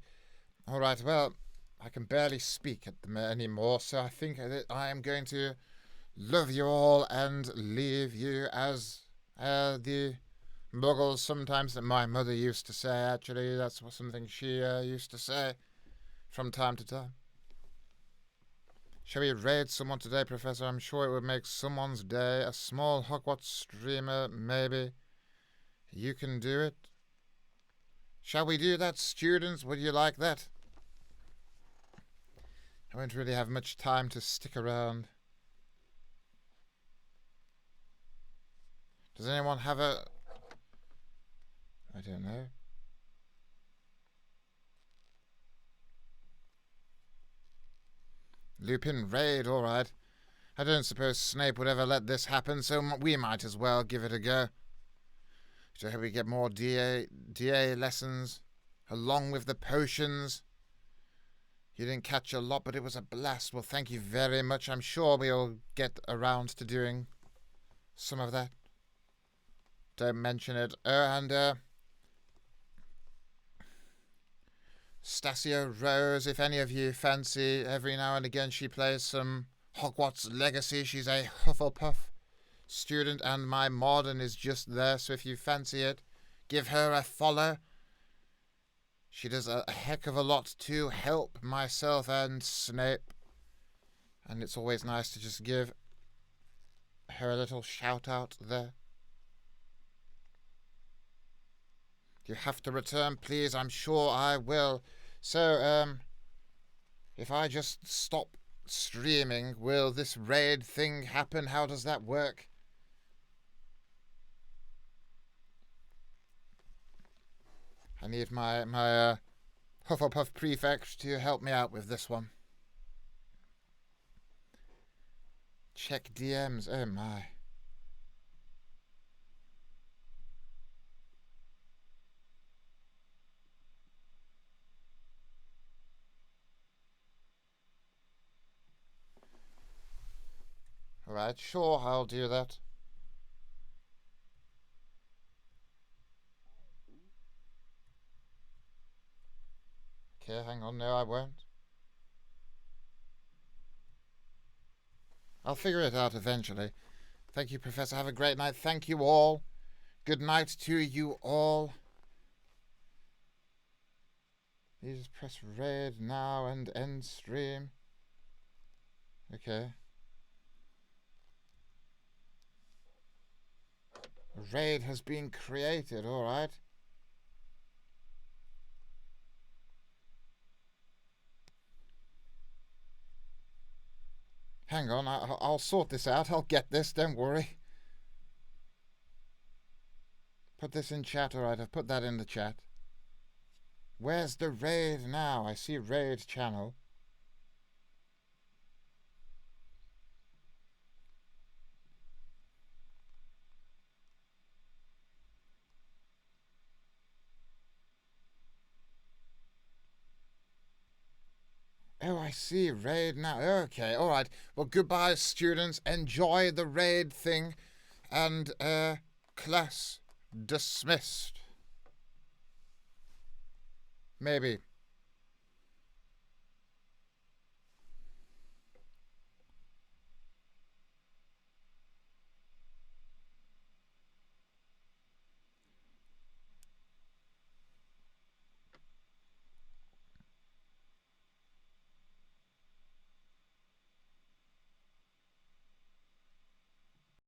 Alright, well, I can barely speak anymore, so I think that I am going to love you all and leave you as the Muggles sometimes that my mother used to say, actually. That's something she used to say from time to time. Shall we raid someone today, Professor? I'm sure it would make someone's day. A small Hogwarts streamer, maybe. You can do it. Shall we do that, students? Would you like that? I won't really have much time to stick around. Does anyone have a... I don't know. Lupin raid, alright. I don't suppose Snape would ever let this happen, so we might as well give it a go. So we get more DA lessons, along with the potions. You didn't catch a lot, but it was a blast. Well, thank you very much. I'm sure we'll get around to doing some of that. Don't mention it. And Stacia Rose, if any of you fancy, every now and again she plays some Hogwarts Legacy. She's a Hufflepuff student, and my modern is just there, so if you fancy it, give her a follow. She does a heck of a lot to help myself and Snape, and it's always nice to just give her a little shout out there. You have to return, please. I'm sure I will. So, if I just stop streaming, will this raid thing happen? How does that work? I need my Hufflepuff prefect to help me out with this one. Check DMs. Oh my. Alright, sure, I'll do that. Okay, hang on, no I won't. I'll figure it out eventually. Thank you, Professor. Have a great night. Thank you all. Good night to you all. You just press red now and end stream. Okay. A raid has been created, alright. Hang on, I'll sort this out. I'll get this, don't worry. Put this in chat, alright. I've put that in the chat. Where's the raid now? I see raid channel. Oh, I see. Raid now. Okay, alright. Well, goodbye, students. Enjoy the raid thing. And, class dismissed. Maybe.